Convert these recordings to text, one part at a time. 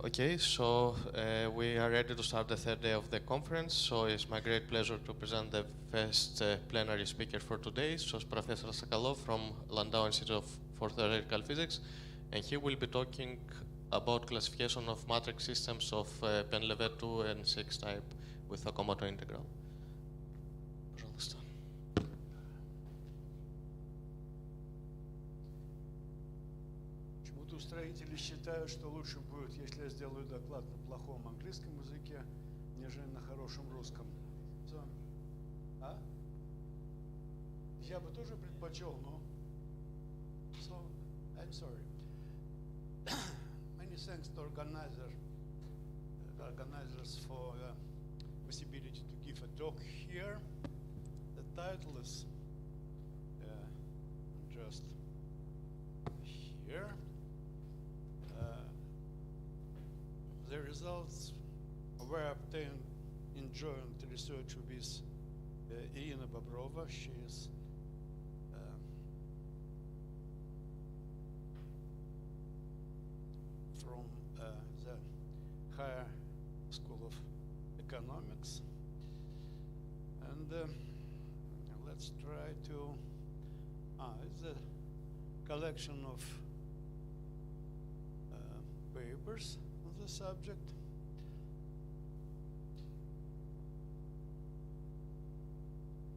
Okay, so we are ready to start the third day of the conference. So it's my great pleasure to present the first plenary speaker for today. So it's Professor Steklov from Landau Institute for Theoretical Physics, and he will be talking about classification of matrix systems of Pendle 2 and 6 type with a Komodo integral. Пожалуйста. Почему-то устроители считают, что лучше будет, если я сделаю доклад на плохом английском языке, нежели на хорошем русском. А? Я бы тоже предпочел, но... So, I'm sorry. Many thanks to organizers for the possibility to give a talk here. The title is just here. The results were obtained in joint research with Irina Bobrova. She is from the Higher School of Economics. And let's try to, it's a collection of papers on the subject.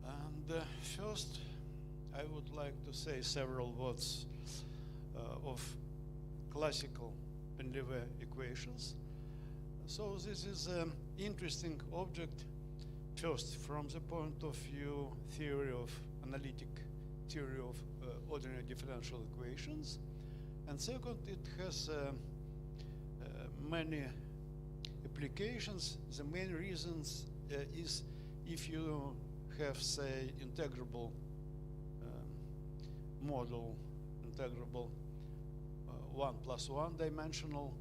And first, I would like to say several words of classical Pendle equations. So this is an interesting object, first from the point of view analytic theory of ordinary differential equations, and second, it has many applications. The main reasons is if you have, say, integrable model, integrable 1 plus 1 dimensional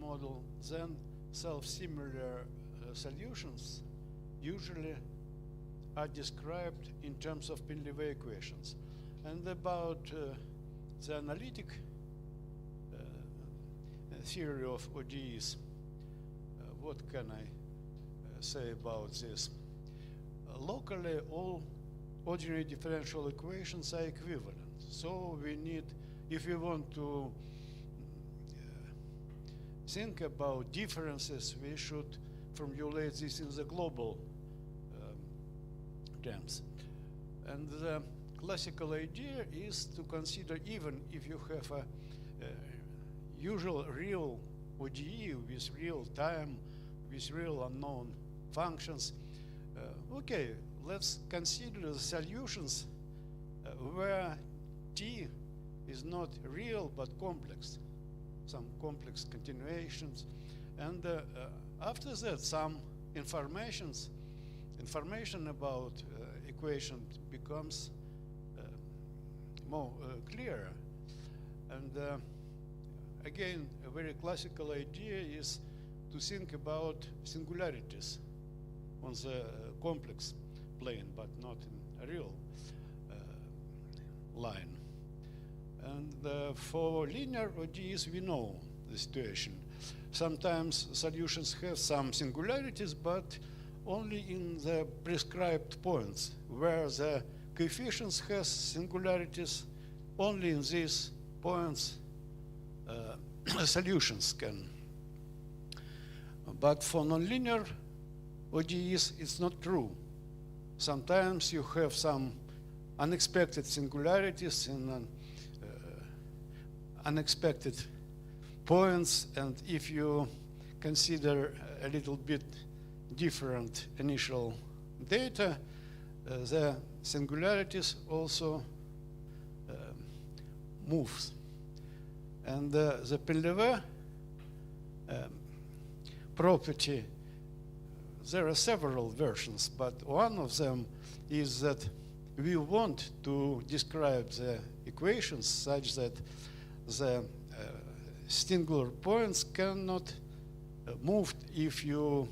model, then self-similar solutions usually are described in terms of Pendle equations. And about the analytic theory of ODEs, what can I say about this? Locally, all ordinary differential equations are equivalent. So we need, if we want to think about differences, we should formulate this in the global terms. And the classical idea is to consider, even if you have a usual real ODE with real time, with real unknown functions, okay, let's consider the solutions where T is not real but complex, some complex continuations, and after that some information about equation becomes more clearer. And again, a very classical idea is to think about singularities on the complex plane, but not in a real line. And for linear ODEs, we know the situation. Sometimes solutions have some singularities, but only in the prescribed points, where the coefficients has singularities. Only in these points solutions can. But for nonlinear ODEs, it's not true. Sometimes you have some unexpected singularities in unexpected points, and if you consider a little bit different initial data, the singularities also moves. And the Pendle property, there are several versions, but one of them is that we want to describe the equations such that the singular points cannot move if you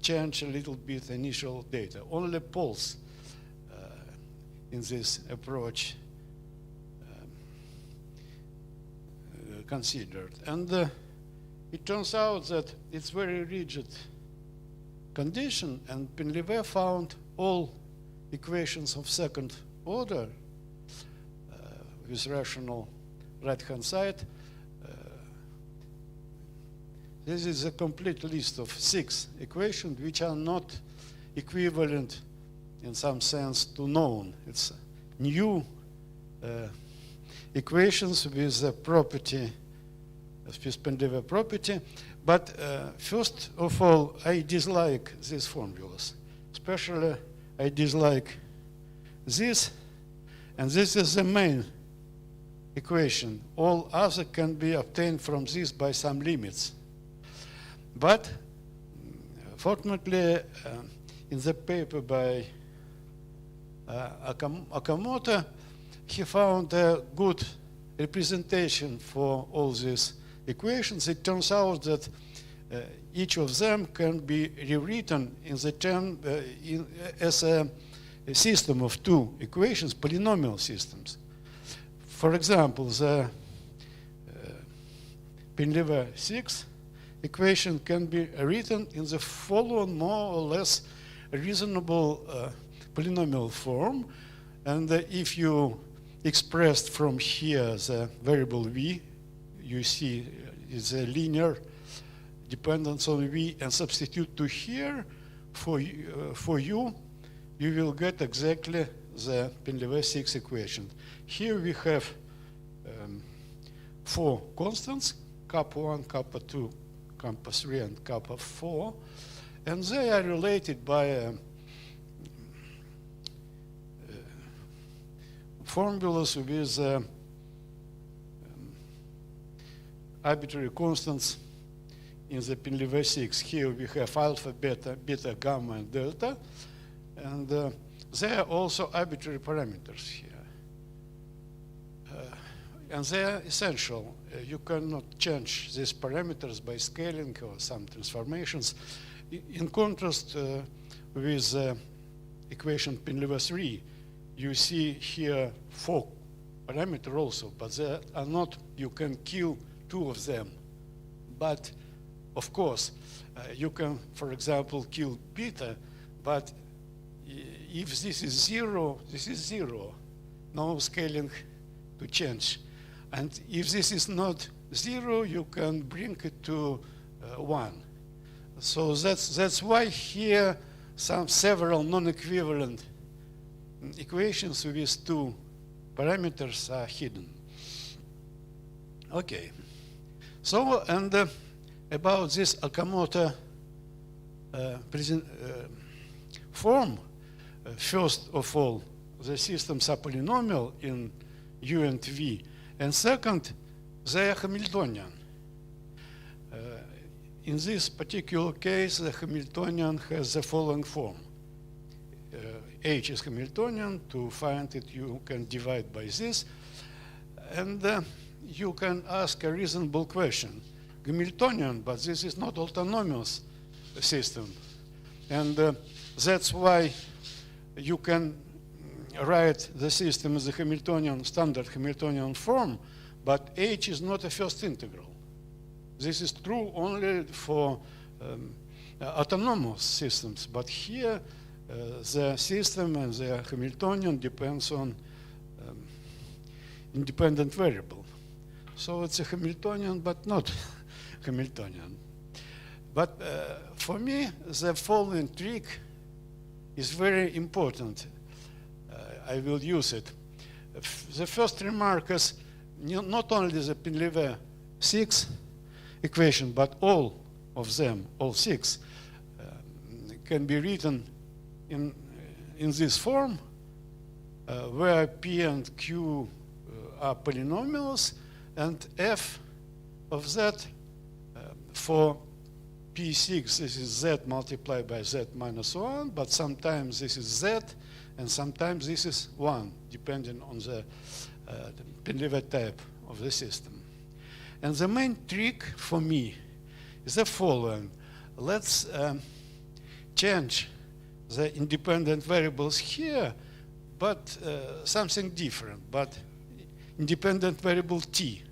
change a little bit initial data. Only poles in this approach considered. And it turns out that it's very rigid condition, and Pendle found all equations of second order with rational right-hand side. This is a complete list of 6 equations which are not equivalent in some sense to known. It's new equations with a property, with Pendle property. But first of all, I dislike these formulas. Especially, I dislike this, and this is the main equation. All other can be obtained from this by some limits. But fortunately, in the paper by Okamoto, he found a good representation for all these equations. It turns out that each of them can be rewritten in the term as a system of 2 equations, polynomial systems. For example, the Pendle 6 equation can be written in the following more or less reasonable polynomial form. And if you expressed from here the variable v, you see is a linear dependence on v, and substitute to here for u, you will get exactly the Pendle 6 equation. Here we have 4 constants, kappa 1, kappa 2, kappa 3, and kappa 4, and they are related by formulas with arbitrary constants in the Pendle 6. Here we have alpha, beta, beta, gamma, and delta, and there are also arbitrary parameters here. And they are essential. You cannot change these parameters by scaling or some transformations. In contrast with equation Pendle 3, you see here 4 parameters also, but they are not, you can kill 2 of them. But of course, you can, for example, kill beta, but if this is 0, this is 0. No scaling to change. And if this is not 0, you can bring it to 1. So that's why here several non-equivalent equations with 2 parameters are hidden. Okay. So, and about this Okamoto form, first of all, the systems are polynomial in U and V, and second, they are Hamiltonian. In this particular case, the Hamiltonian has the following form. H is Hamiltonian. To find it, you can divide by this. And you can ask a reasonable question. Hamiltonian, but this is not autonomous system. And that's why you can write the system as a Hamiltonian, standard Hamiltonian form, but H is not a first integral. This is true only for autonomous systems, but here the system and the Hamiltonian depends on independent variable. So it's a Hamiltonian, but not Hamiltonian. But for me, the following trick is very important. I will use it. The first remark is not only the Pendle 6 equation, but all of them, all 6, can be written in this form, where P and Q are polynomials, and f of z for P6, this is z multiplied by z minus 1, but sometimes this is z, and sometimes this is 1, depending on the Pendle type of the system. And the main trick for me is the following. Let's change the independent variables here, but something different, but independent variable t.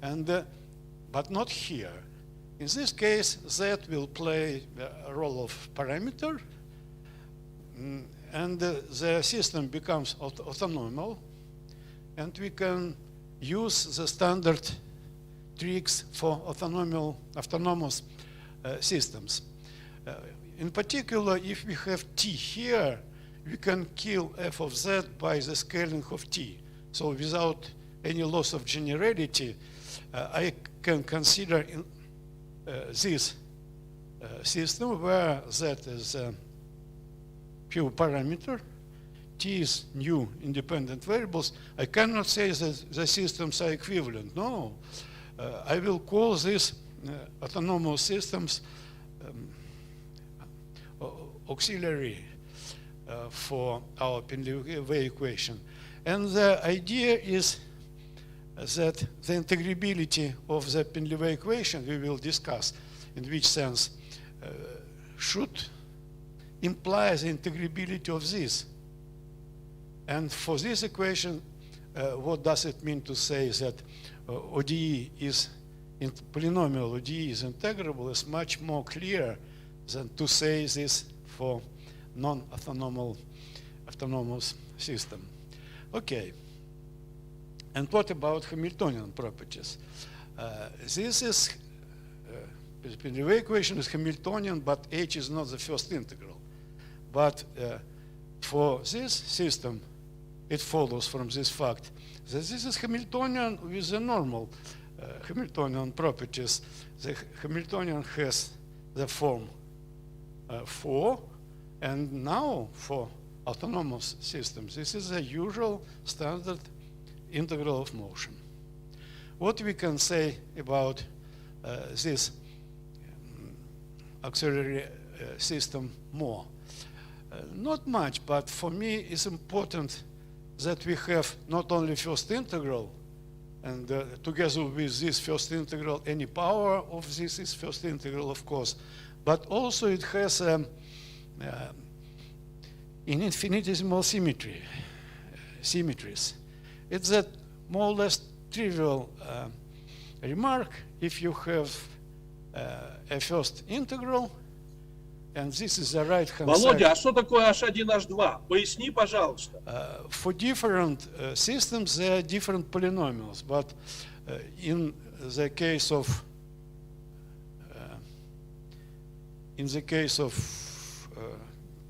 and but not here. In this case, Z will play a role of parameter, and the system becomes orthonormal, and we can use the standard tricks for autonomous systems. In particular, if we have T here, we can kill f of z by the scaling of T. So without any loss of generality, I can consider this system where z is a pure parameter, T is new independent variables. I cannot say that the systems are equivalent. No, I will call these autonomous systems auxiliary for our Pendle equation. And the idea is that the integrability of the Pendle equation we will discuss, in which sense should imply the integrability of this. And for this equation, what does it mean to say that ODE is polynomial, ODE is integrable is much more clear than to say this for non-autonomous system. Okay. And what about Hamiltonian properties? This is the Pendle equation is Hamiltonian, but H is not the first integral. But for this system, it follows from this fact that this is Hamiltonian with the normal Hamiltonian properties. The Hamiltonian has the form 4, and now for autonomous systems, this is the usual standard integral of motion. What we can say about this auxiliary system more? Not much, but for me it's important that we have not only first integral, and together with this first integral, any power of this is first integral, of course, but also it has in infinitesimal symmetries. It's a more or less trivial remark. If you have a first integral, and this is the right-hand side. Володя, а что такое H1, H2? Поясни, пожалуйста. For different systems, there are different polynomials, but in the case of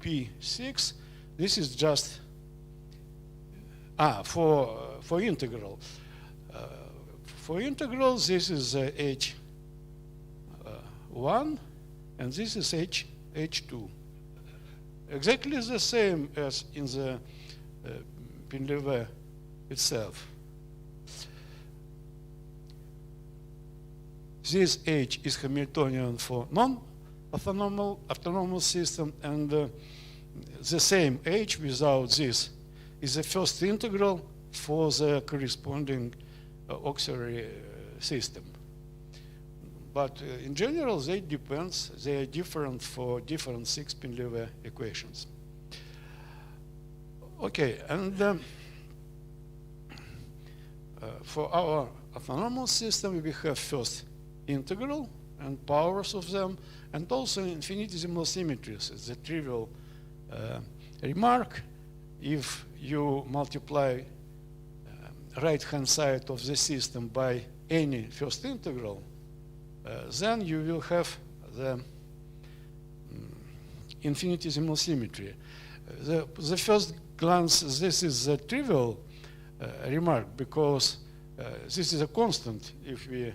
P6, this is just for integral. For integrals, this is H1, and this is H2. Exactly the same as in the Pendle itself. This H is Hamiltonian for non-autonomous system, and the same H without this is the first integral for the corresponding auxiliary system. But in general, they depends. They are different for different 6 Pendle equations. Okay, and for our autonomous system, we have first integral and powers of them, and also infinitesimal symmetries. It's a trivial remark. If you multiply right-hand side of the system by any first integral, then you will have the infinitesimal symmetry. The first glance, this is a trivial remark, because this is a constant if we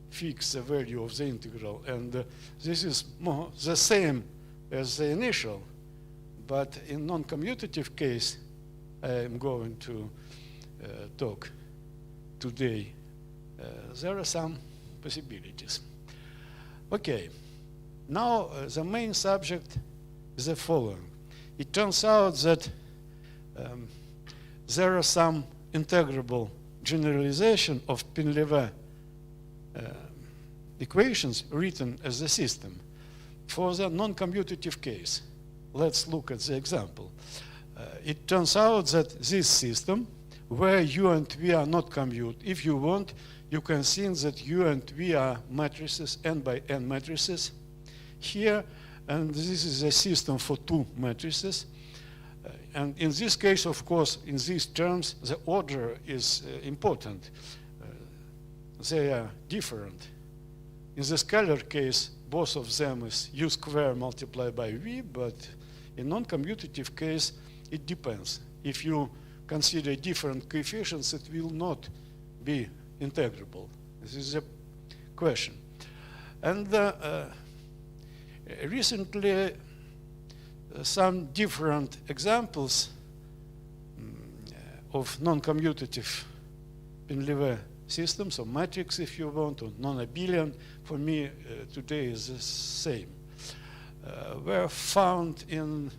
fix the value of the integral, and this is more the same as the initial. But in non-commutative case, I am going to talk today, there are some possibilities. Okay, now the main subject is the following. It turns out that there are some integrable generalization of Pendle equations written as a system. For the non-commutative case, let's look at the example. It turns out that this system, where U and V are not commute, if you want, you can see that U and V are matrices, n by n matrices here, and this is a system for two matrices. And in this case, of course, in these terms, the order is important. They are different. In the scalar case, both of them is U squared multiplied by V, but in non-commutative case, it depends. If you consider different coefficients, it will not be integrable. This is a question. And recently, some different examples of non-commutative Pendle systems, or matrix if you want, or non-abelian, for me today is the same, were found in,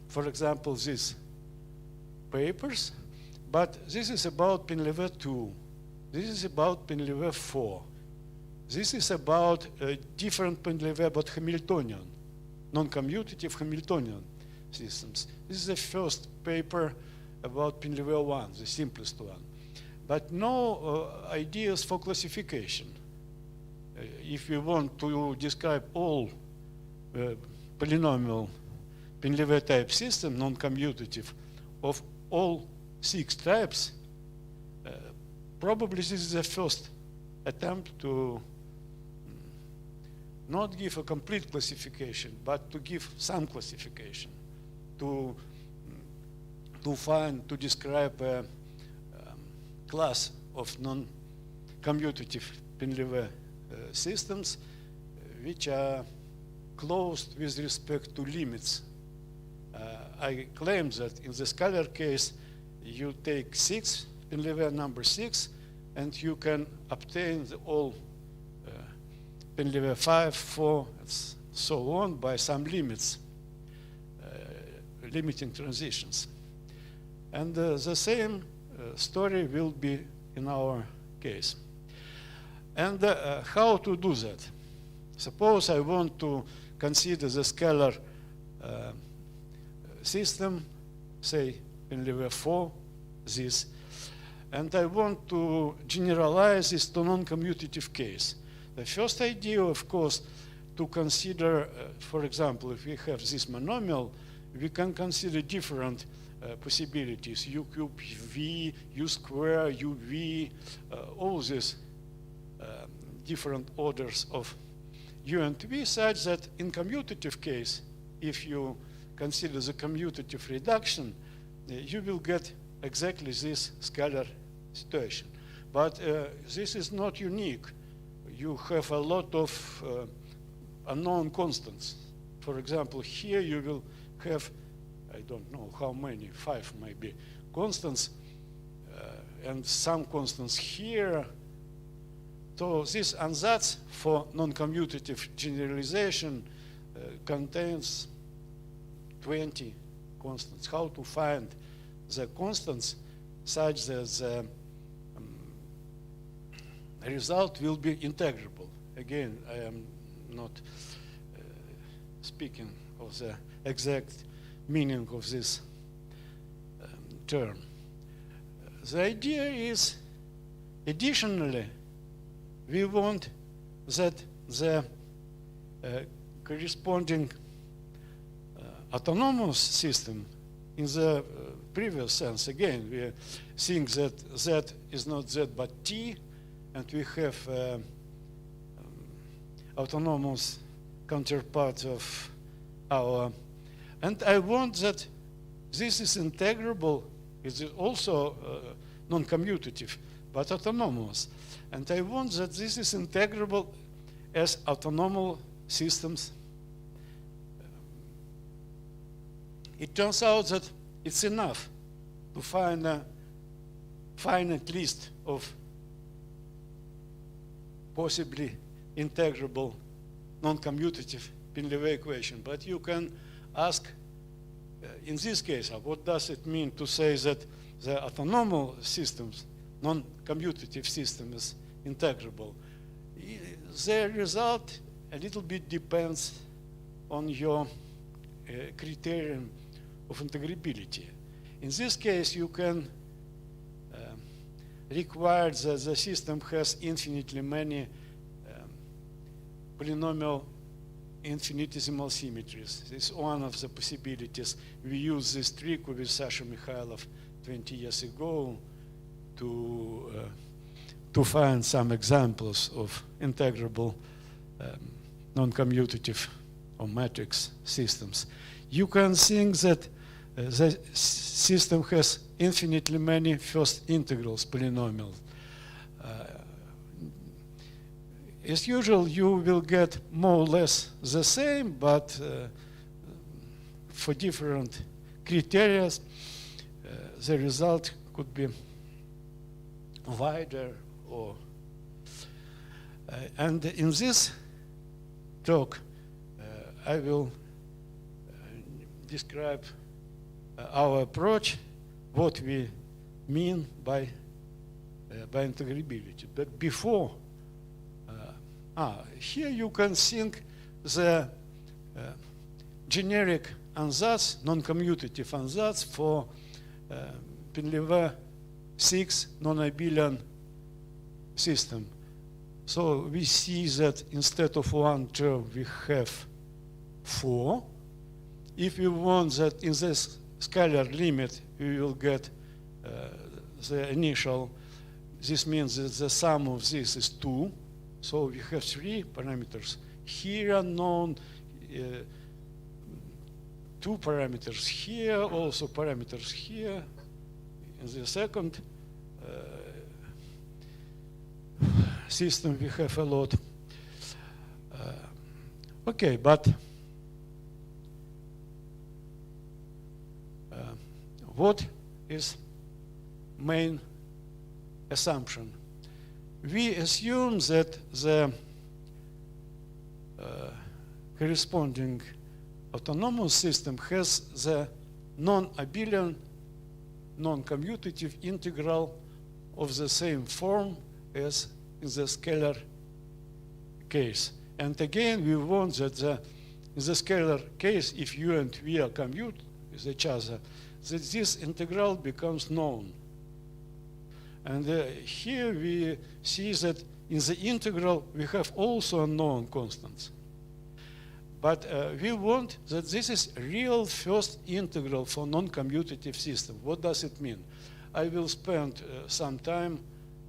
for example, these papers, but this is about Pendle 2, this is about Pendle 4, this is about different Pendle but Hamiltonian, non-commutative Hamiltonian systems. This is the first paper about Pendle 1, the simplest one. But no ideas for classification. If we want to describe all polynomial Pendle type system, non-commutative, of all 6 types, probably this is the first attempt to not give a complete classification, but to give some classification, to describe a class of non-commutative Pendle systems which are closed with respect to limits. I claim that in the scalar case, you take 6, Pendle number 6, and you can obtain the all Pendle 5, 4, and so on by some limits, limiting transitions. And the same story will be in our case. And how to do that? Suppose I want to consider the scalar system, say Pendle 4, this, and I want to generalize this to non-commutative case. The first idea, of course, to consider, for example, if we have this monomial, we can consider different possibilities, U cube V, U square, UV, all these different orders of U and V, such that in commutative case, if you consider the commutative reduction, you will get exactly this scalar situation. But this is not unique. You have a lot of unknown constants. For example, here you will have, I don't know how many, 5 maybe, constants, and some constants here. So this ansatz for non-commutative generalization contains 20 constants. How to find the constants such that the result will be integrable. Again, I am not speaking of the exact meaning of this term. The idea is, additionally, we want that the corresponding autonomous system, in the previous sense, again, we think that Z is not Z but T, and we have autonomous counterpart of our, and I want that this is integrable, it is also non-commutative, but autonomous. And I want that this is integrable as autonomous systems. It turns out that it's enough to find a finite list of possibly integrable non-commutative Pendle equation. But you can ask, in this case, what does it mean to say that the autonomous systems, non-commutative system is integrable? The result a little bit depends on your criterion of integrability. In this case, you can required that the system has infinitely many polynomial infinitesimal symmetries. This is one of the possibilities. We used this trick with Sasha Mikhailov 20 years ago to find some examples of integrable non-commutative or matrix systems. You can think that the system has infinitely many first integrals polynomials. As usual, you will get more or less the same, but for different criteria, the result could be wider or. And in this talk, I will describe our approach, what we mean by integrability. But before, here you can think the generic ansatz, non-commutative ansatz for Pendle 6 non-abelian system. So we see that instead of one term we have 4. If we want that in this scalar limit we will get the initial, this means that the sum of this is 2. So we have 3 parameters here known, 2 parameters here, also parameters here. In the second system we have a lot. Okay, but what is main assumption? We assume that the corresponding autonomous system has the non-abelian, non-commutative integral of the same form as in the scalar case. And again, we want that in the scalar case, if u and v are commute with each other, that this integral becomes known. And here we see that in the integral we have also known constants. But we want that this is real first integral for non-commutative system. What does it mean? I will spend some time,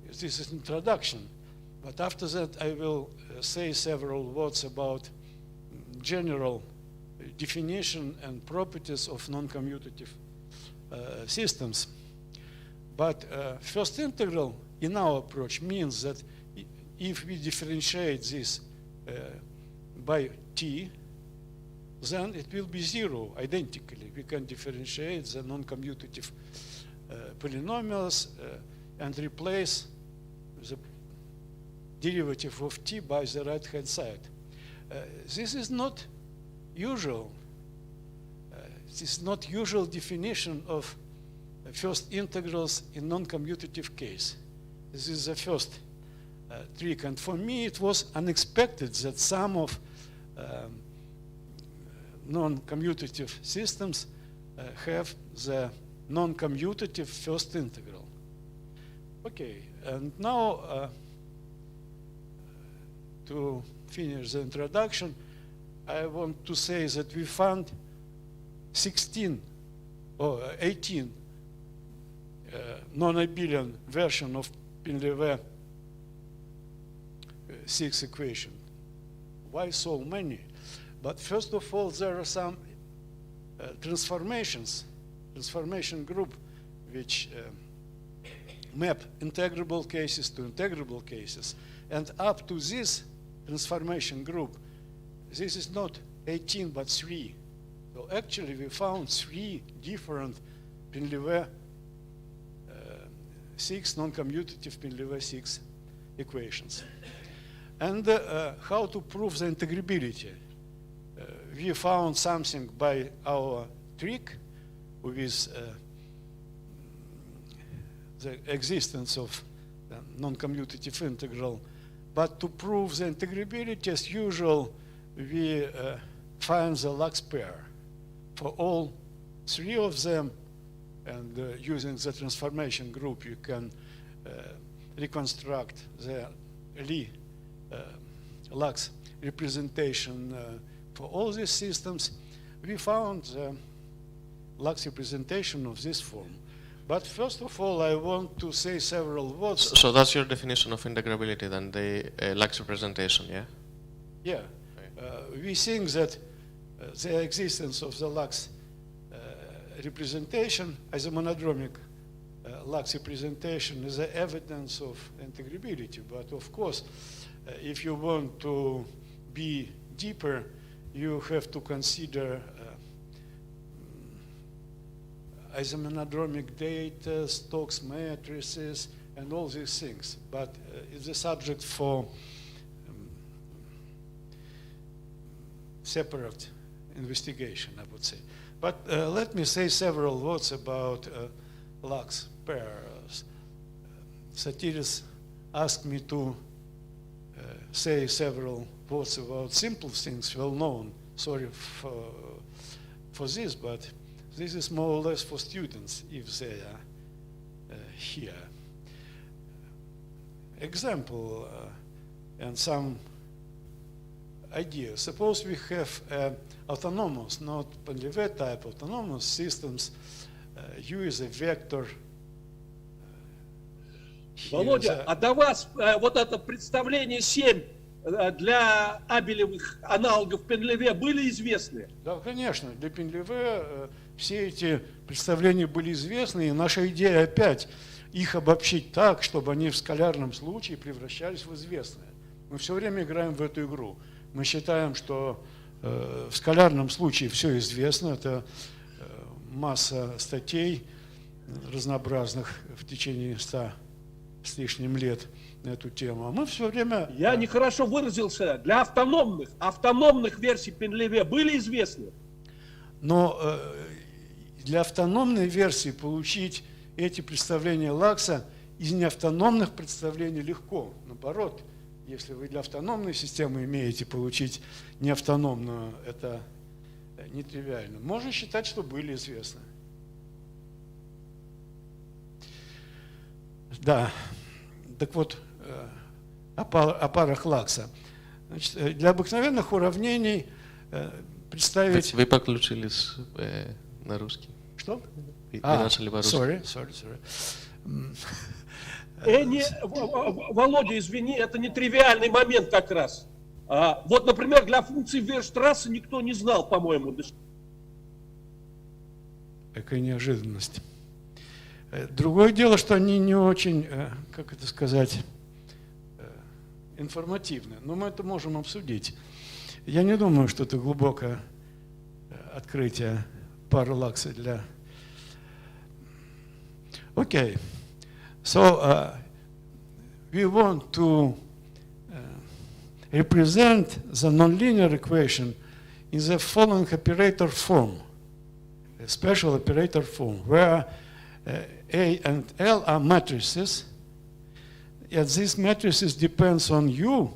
this is introduction, but after that I will say several words about general definition and properties of non-commutative systems. But first integral in our approach means that if we differentiate this by t, then it will be 0 identically. We can differentiate the non-commutative polynomials and replace the derivative of t by the right-hand side. This is not usual. This is not usual definition of first integrals in non-commutative case. This is the first trick, and for me it was unexpected that some of non-commutative systems have the non-commutative first integral. Okay, and now to finish the introduction, I want to say that we found 16 or 18 non-abelian version of Pendle 6 equation. Why so many? But first of all, there are some transformation group which map integrable cases to integrable cases. And up to this transformation group, this is not 18 but 3. So actually we found 3 different Pendle 6 non-commutative Pendle 6 equations. And how to prove the integrability? We found something by our trick with the existence of the non-commutative integral. But to prove the integrability, as usual, we find the Lux pair for all 3 of them. And using the transformation group, you can reconstruct the Lie Lax representation for all these systems, we found the Lax representation of this form. But first of all, I want to say several words. So that's your definition of integrability, then, the Lax representation, yeah? Yeah. We think that the existence of the Lax representation as a monodromic Lax representation is the evidence of integrability. But of course, if you want to be deeper, you have to consider isomonodromic data, Stokes matrices, and all these things. But it's a subject for separate investigation, I would say. But let me say several words about Lax pairs. Satiris asked me to say several words about simple things, well known. Sorry for this, but this is more or less for students if they are here. Example and some ideas. Suppose we have autonomous, not Pendle type autonomous systems. U is a vector. Володя, а до вас вот это представление 7 для абелевых аналогов Пендлеве были известны? Да, конечно. Для Пендлеве все эти представления были известны, и наша идея опять их обобщить так, чтобы они в скалярном случае превращались в известные. Мы все время играем в эту игру. Мы считаем, что в скалярном случае все известно. Это масса статей разнообразных в течение 100 с лишним лет на эту тему. А мы все время... Я нехорошо выразился. Для автономных версий Пендлеве были известны? Но для автономной версии получить эти представления Лакса из неавтономных представлений легко. Наоборот, если вы для автономной системы имеете получить неавтономную, это нетривиально. Можно считать, что были известны. Да, так вот, о парах Лакса. Значит, для обыкновенных уравнений представить... Вы подключились на русский. Что? Вы начали по-русски. Sorry. Володя, извини, это нетривиальный момент как раз. Вот, например, для функции Вейерштрассе никто не знал, по-моему. Какая неожиданность. Другое дело, что они не очень, как это сказать, информативны. Но мы это можем обсудить. Я не думаю, что это глубокое открытие пары Лакса для... Okay. So we want to represent the nonlinear equation in the following operator form, a special operator form, where A and L are matrices, and these matrices depends on U,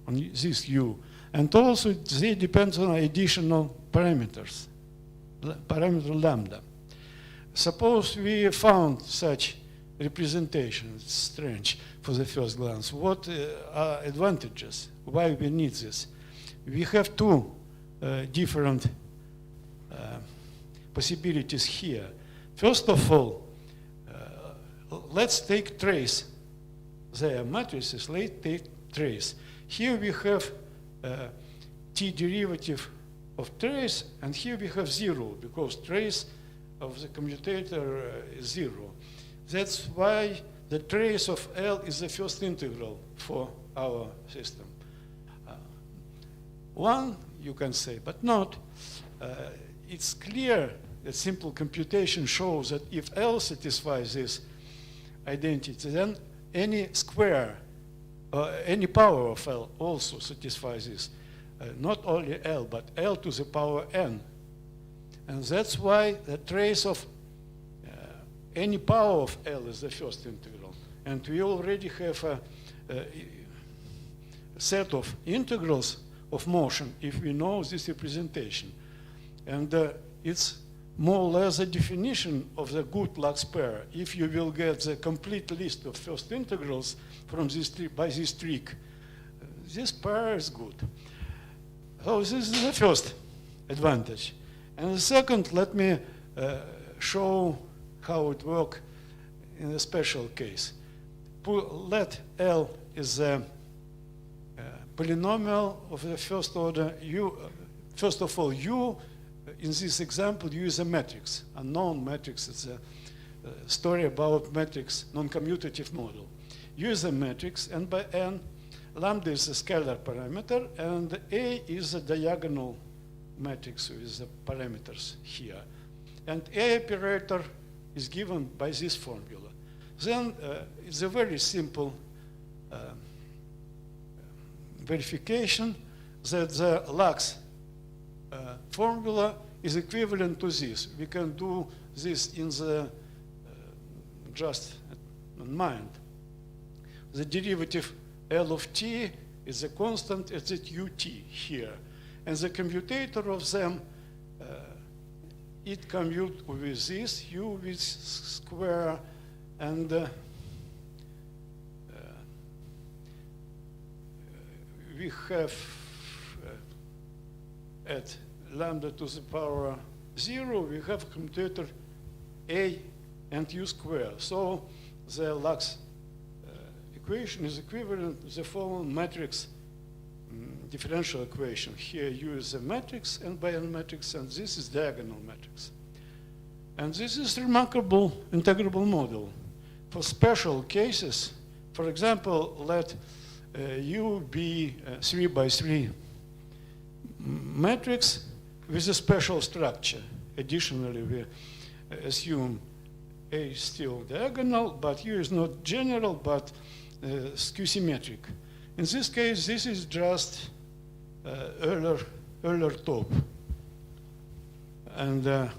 on this U, and also they depend on additional parameters, parameter lambda. Suppose we found such representation, it's strange for the first glance. What are advantages? Why we need this? We have two different possibilities here. First of all, let's take trace. They are matrices, let's take trace. Here we have t derivative of trace, and here we have 0, because trace of the commutator is 0. That's why the trace of L is the first integral for our system. One, you can say, but not. It's clear that simple computation shows that if L satisfies this identity, then any square, any power of L also satisfies this. Not only L, but L to the power n. And that's why the trace of any power of L is the first integral. And we already have a set of integrals of motion if we know this representation. And it's more or less a definition of the good Lax pair. If you will get the complete list of first integrals from this by this trick, this pair is good. So this is the first advantage. And the second, let me show how it works in a special case. Let L is a polynomial of the first order. First of all, U, in this example, U is a matrix, a known matrix. It's a story about matrix, non-commutative model. U is a matrix, and by N, lambda is a scalar parameter, and A is a diagonal matrix with the parameters here. And A operator is given by this formula. Then it's a very simple verification that the Lax formula is equivalent to this. We can do this in the just in mind. The derivative L of t is a constant at that ut here. And the commutator of them, it commutes with this, u with square, and we have at lambda to the power 0, we have commutator a and u square. So the Lax equation is equivalent to the following matrix differential equation. Here u is a matrix and by n matrix, and this is diagonal matrix. And this is remarkable integrable model. For special cases, for example, let U be a 3 by 3 matrix with a special structure. Additionally, we assume A is still diagonal, but U is not general, but skew symmetric. In this case, this is just Euler top. And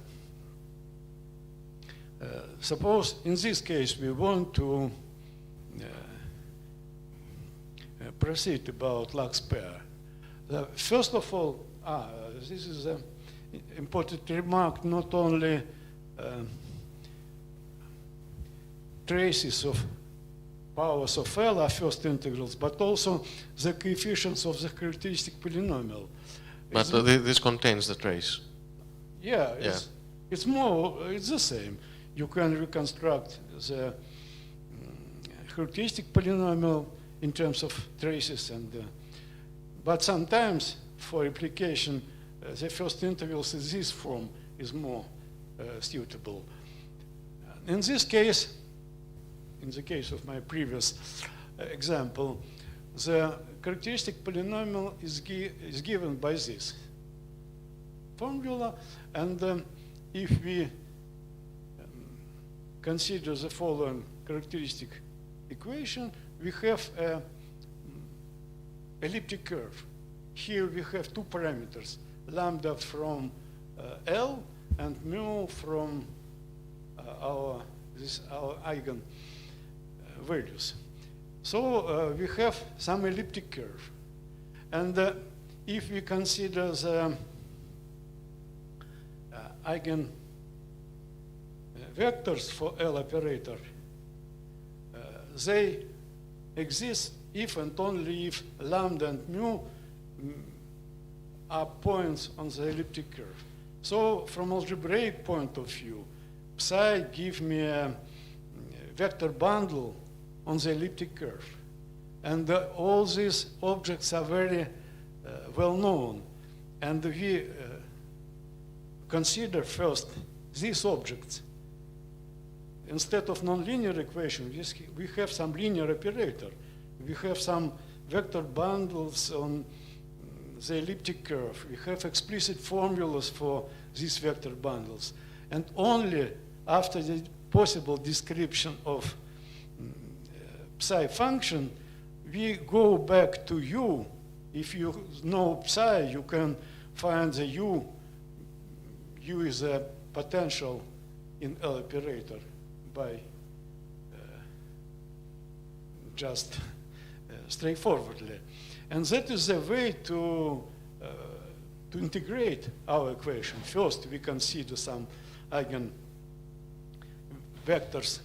suppose in this case we want to proceed about Lax pair. First of all, this is an important remark, not only traces of powers of L are first integrals, but also the coefficients of the characteristic polynomial. But this contains the trace. Yeah, it's the same. You can reconstruct the characteristic polynomial in terms of traces, and but sometimes for application, the first integrals in this form is more suitable. In this case, in the case of my previous example, the characteristic polynomial is given by this formula, and if we consider the following characteristic equation, we have an elliptic curve. Here we have two parameters, lambda from L and mu from our eigen values. So we have some elliptic curve. And if we consider the eigen vectors for L operator, they exist if and only if lambda and mu are points on the elliptic curve. So from algebraic point of view, psi gives me a vector bundle on the elliptic curve. And all these objects are very well known. And we consider first these objects. Instead of nonlinear equation, we have some linear operator. We have some vector bundles on the elliptic curve. We have explicit formulas for these vector bundles. And only after the possible description of psi function, we go back to U. If you know psi, you can find the U. U is a potential in L operator by just straightforwardly. And that is the way to integrate our equation. First, we consider some eigenvectors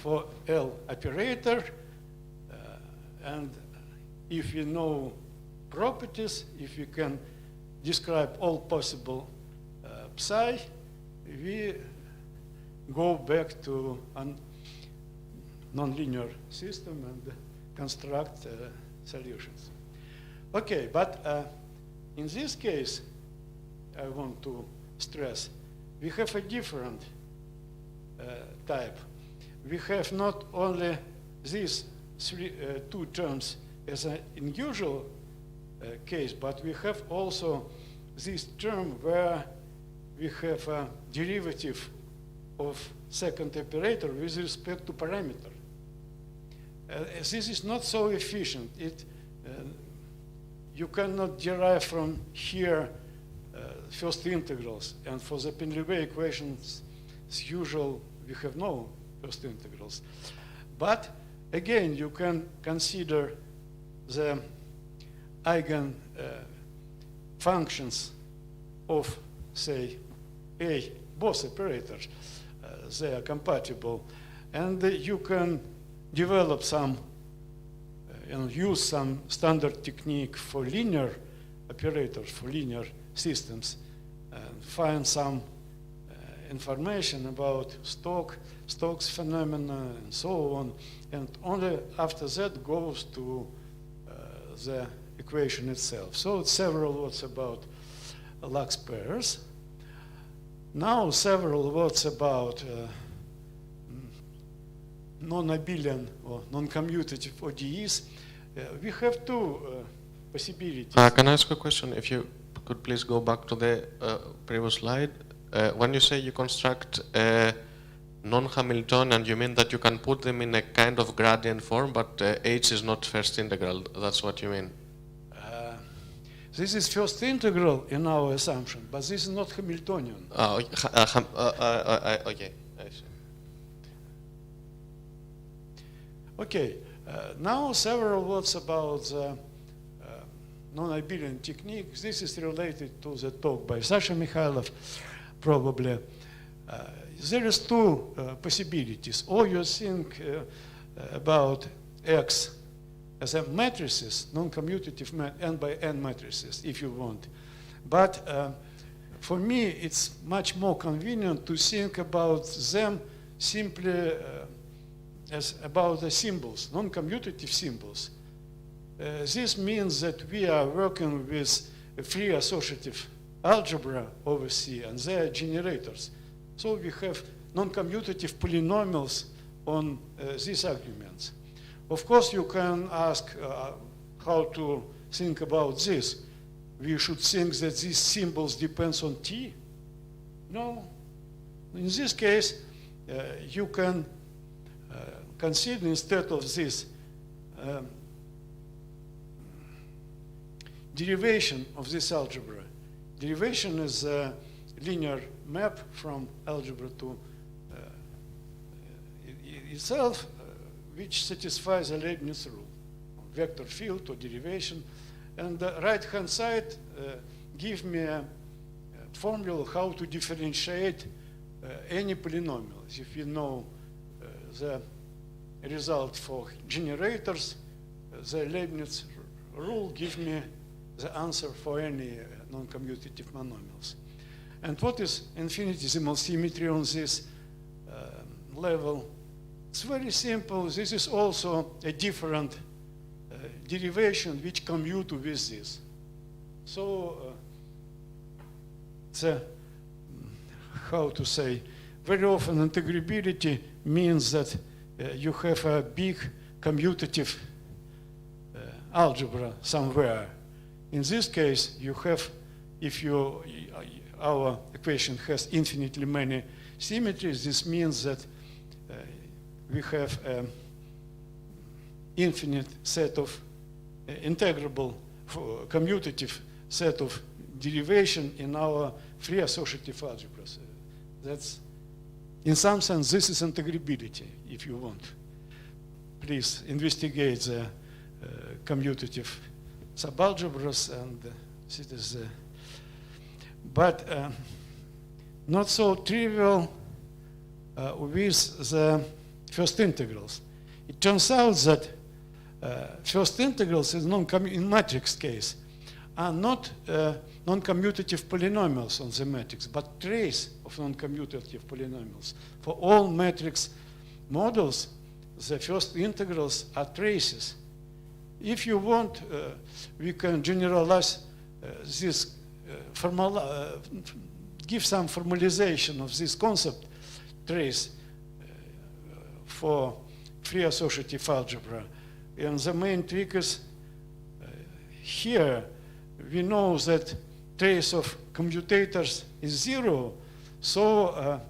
for L operator, and if you know properties, if you can describe all possible psi, we go back to a nonlinear system and construct solutions. Okay, but in this case, I want to stress, we have a different type. We have not only these two terms as an unusual case, but we have also this term where we have a derivative of second operator with respect to parameter. This is not so efficient. You cannot derive from here first integrals, and for the Pendle equations, as usual, we have no first integrals. But again, you can consider the eigen functions of, say, both operators. They are compatible, and you can develop some and use some standard technique for linear operators, for linear systems, and find some information about Stokes phenomena and so on, and only after that goes to the equation itself. So it's several words about Lux pairs. Now several words about non-abelian or non-commutative ODEs. We have two possibilities. Can I ask a question? If you could please go back to the previous slide. When you say you construct non-Hamiltonian, you mean that you can put them in a kind of gradient form, but H is not first integral. That's what you mean? This is first integral in our assumption, but this is not Hamiltonian. Okay, I see. Okay, now several words about the non-abelian technique. This is related to the talk by Sasha Mikhailov, probably. There is two possibilities. Or you think about X as a matrices, non-commutative n by n matrices, if you want. But for me, it's much more convenient to think about them simply as about the symbols, non-commutative symbols. This means that we are working with a free associative algebra over C, and they are generators. So we have non-commutative polynomials on these arguments. Of course, you can ask how to think about this. We should think that these symbols depend on T? No. In this case, you can consider instead of this derivation of this algebra. Derivation is a linear map from algebra to itself, which satisfies the Leibniz rule, vector field or derivation. And the right-hand side gives me a formula how to differentiate any polynomials. If you know the result for generators, the Leibniz rule gives me the answer for any non-commutative monomials. And what is infinitesimal symmetry on this level? It's very simple. This is also a different derivation which commute with this. So it's a, how to say, very often integrability means that you have a big commutative algebra somewhere. In this case, you have, if our equation has infinitely many symmetries, this means that we have an infinite set of integrable commutative set of derivation in our free associative algebras. That's, in some sense, this is integrability, if you want. Please investigate the commutative subalgebras, and it is. But not so trivial with the first integrals. It turns out that first integrals in matrix case are not non-commutative polynomials on the matrix, but trace of non-commutative polynomials. For all matrix models, the first integrals are traces. If you want, we can generalize this, give some formalization of this concept trace for free associative algebra. And the main trick is here we know that trace of commutators is 0. So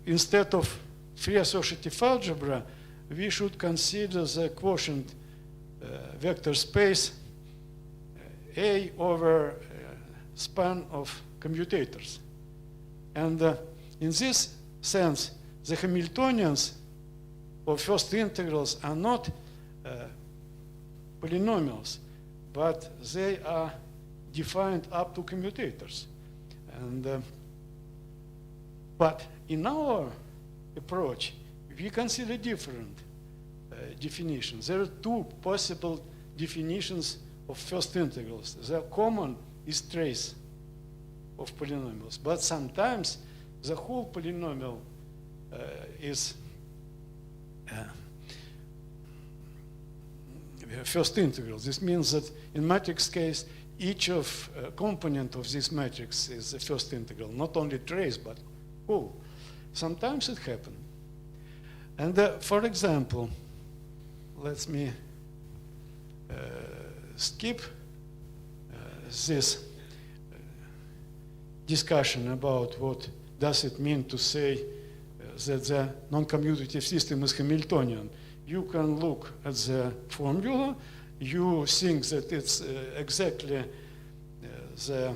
instead of free associative algebra, we should consider the quotient vector space A over span of commutators. And in this sense, the Hamiltonians of first integrals are not polynomials, but they are defined up to commutators. And but in our approach, we consider different definitions. There are two possible definitions of first integrals. The common is trace of polynomials, but sometimes the whole polynomial is first integral. This means that in matrix case, each of component of this matrix is the first integral, not only trace, but whole. Sometimes it happens. And for example, let me skip this discussion about what does it mean to say that the non-commutative system is Hamiltonian. You can look at the formula, you think that it's exactly the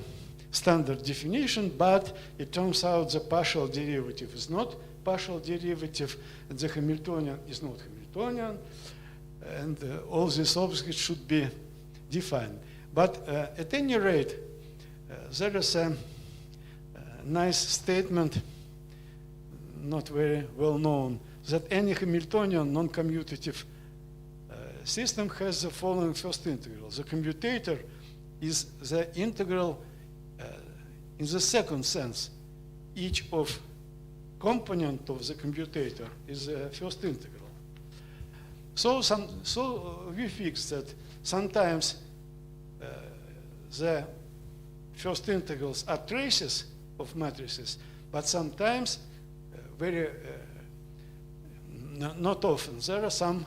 standard definition, but it turns out the partial derivative is not partial derivative, and the Hamiltonian is not Hamiltonian, and all these objects should be defined. But at any rate, there is a nice statement, not very well known, that any Hamiltonian non-commutative system has the following first integral. The commutator is the integral in the second sense. Each of component of the commutator is the first integral. So we fix that sometimes the first integrals are traces of matrices, but sometimes very not often. There are some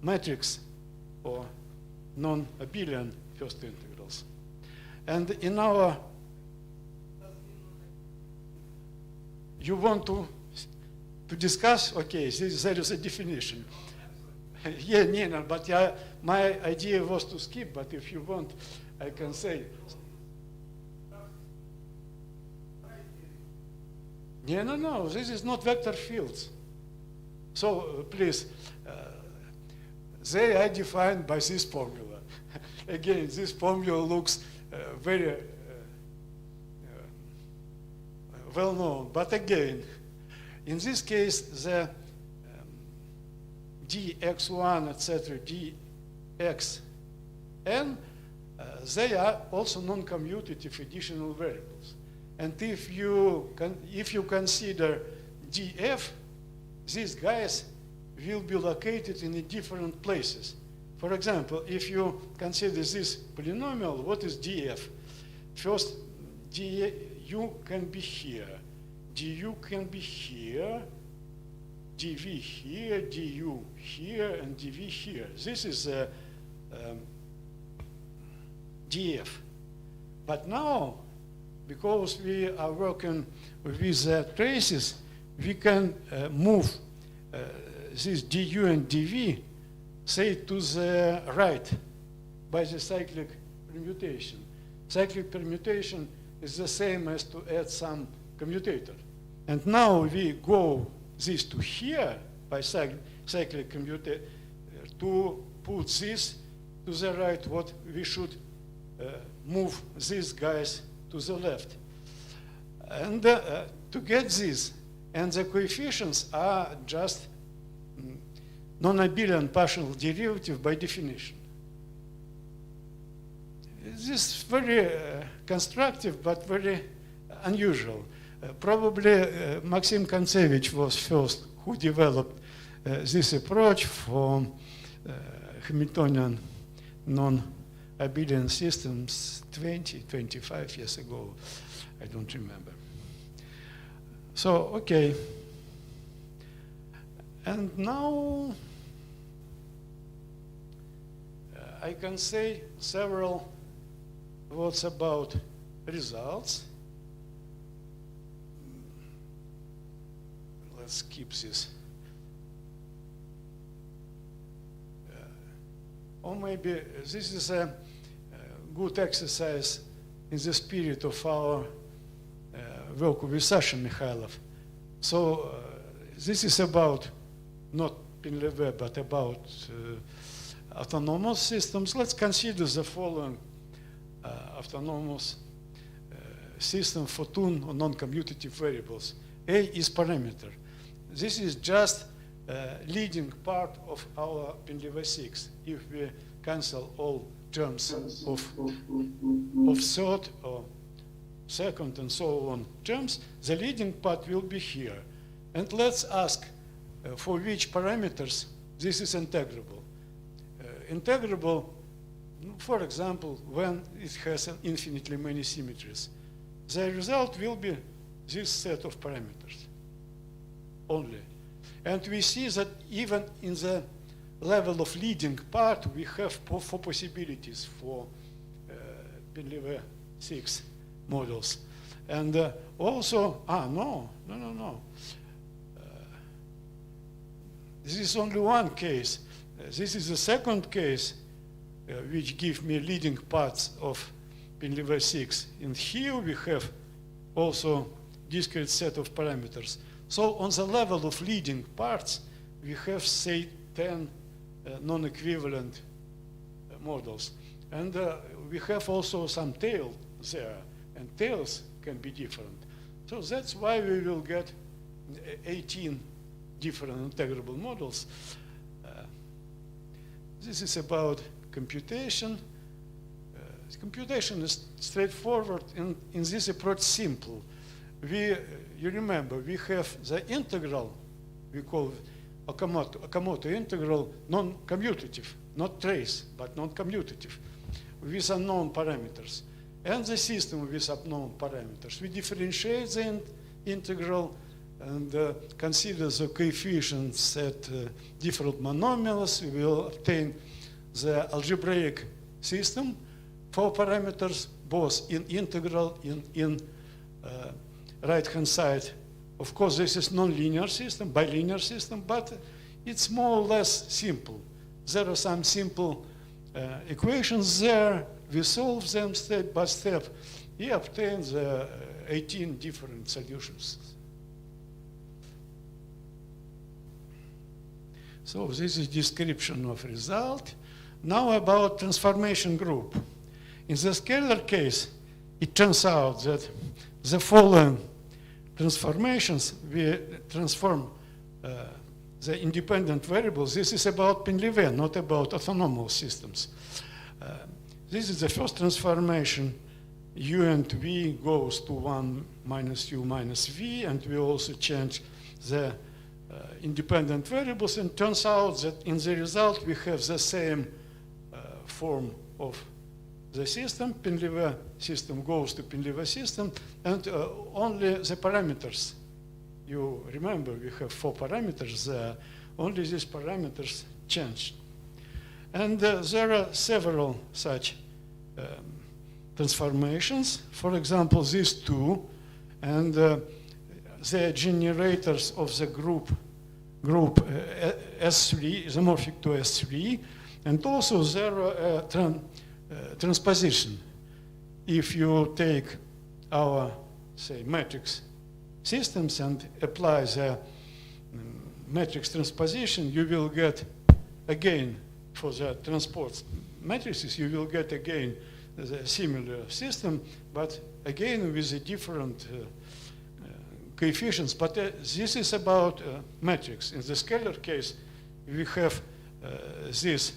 matrix or non-abelian first integrals. And in our, you want to discuss, okay, there is a definition. Yeah, Nina, but my idea was to skip, but if you want, I can say. Yeah, no, this is not vector fields. So please, they are defined by this formula. Again, this formula looks very well known, but again, in this case, the dx1, etc., dxn, they are also non-commutative additional variables. And if you consider df, these guys will be located in different places. For example, if you consider this polynomial, what is df? First, du can be here, du can be here, dv here, du here, and dv here. This is df. But now, because we are working with traces, we can move this du and dv, say, to the right by the cyclic permutation. Cyclic permutation is the same as to add some commutator. And now we go this to here by cyclic commutator to put this to the right, what we should move these guys to the left. And to get this, and the coefficients are just non-abelian partial derivative by definition. This is very constructive, but very unusual. Probably Maxim Kontsevich was first who developed this approach for Hamiltonian non-abelian systems 25 years ago. I don't remember. So, okay. And now I can say several words about results. Let's keep this. Or maybe this is a good exercise in the spirit of our work with Sasha Mikhailov. So this is about not Pendle, but about autonomous systems. Let's consider the following autonomous system for two non-commutative variables. A is parameter. This is just leading part of our Pendle 6. If we cancel all terms of third or second and so on terms, the leading part will be here. And let's ask for which parameters this is integrable. Integrable, for example, when it has infinitely many symmetries. The result will be this set of parameters only. And we see that even in the level of leading part, we have four possibilities for Pendle 6 models. And also, no. This is only one case. This is the second case which gives me leading parts of Pendle 6. And here we have also discrete set of parameters. So on the level of leading parts, we have, say, 10 non-equivalent models. And we have also some tail there, and tails can be different. So that's why we will get 18 different integrable models. This is about computation. Computation is straightforward, and in this approach simple. You remember, we have the integral, we call Okamoto integral, non-commutative, not trace, but non-commutative, with unknown parameters. And the system with unknown parameters. We differentiate the integral and consider the coefficients at different monomials. We will obtain the algebraic system for parameters, both in integral in right-hand side. Of course, this is non-linear system, bilinear system, but it's more or less simple. There are some simple equations there. We solve them step by step. We obtain the 18 different solutions. So this is description of result. Now about transformation group. In the scalar case, it turns out that the following transformations, we transform the independent variables. This is about Pendle, not about autonomous systems. This is the first transformation. U and V goes to 1 minus U minus V, and we also change the independent variables, and turns out that in the result we have the same form of the system. Pendle system goes to Pendle system, and only the parameters. You remember we have 4 parameters there. Only these parameters change. And there are several such transformations. For example, these two, and the generators of the group S3 is morphic to S3, and also there are transposition. If you take our, say, matrix systems and apply the matrix transposition, you will get again, for the transport matrices, you will get again the similar system, but again with a different coefficients. But this is about matrix. In the scalar case, we have this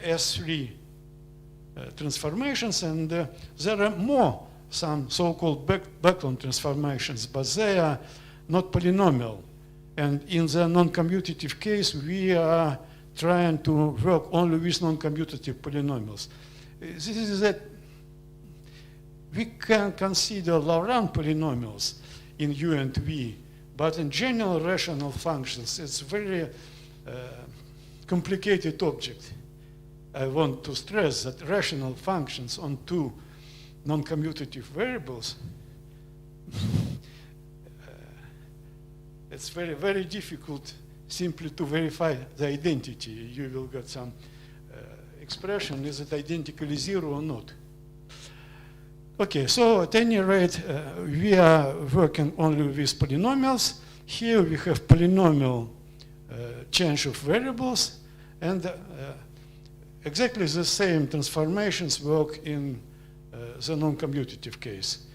S3 transformations, and there are more some so-called background transformations, but they are not polynomial. And in the non-commutative case, we are trying to work only with non-commutative polynomials. This is that we can consider Laurent polynomials in U and V, but in general rational functions, it's very complicated object. I want to stress that rational functions on two non-commutative variables, it's very, very difficult simply to verify the identity. You will get some expression, is it identically zero or not? Okay, so at any rate, we are working only with polynomials. Here we have polynomial change of variables, and exactly the same transformations work in the non-commutative case.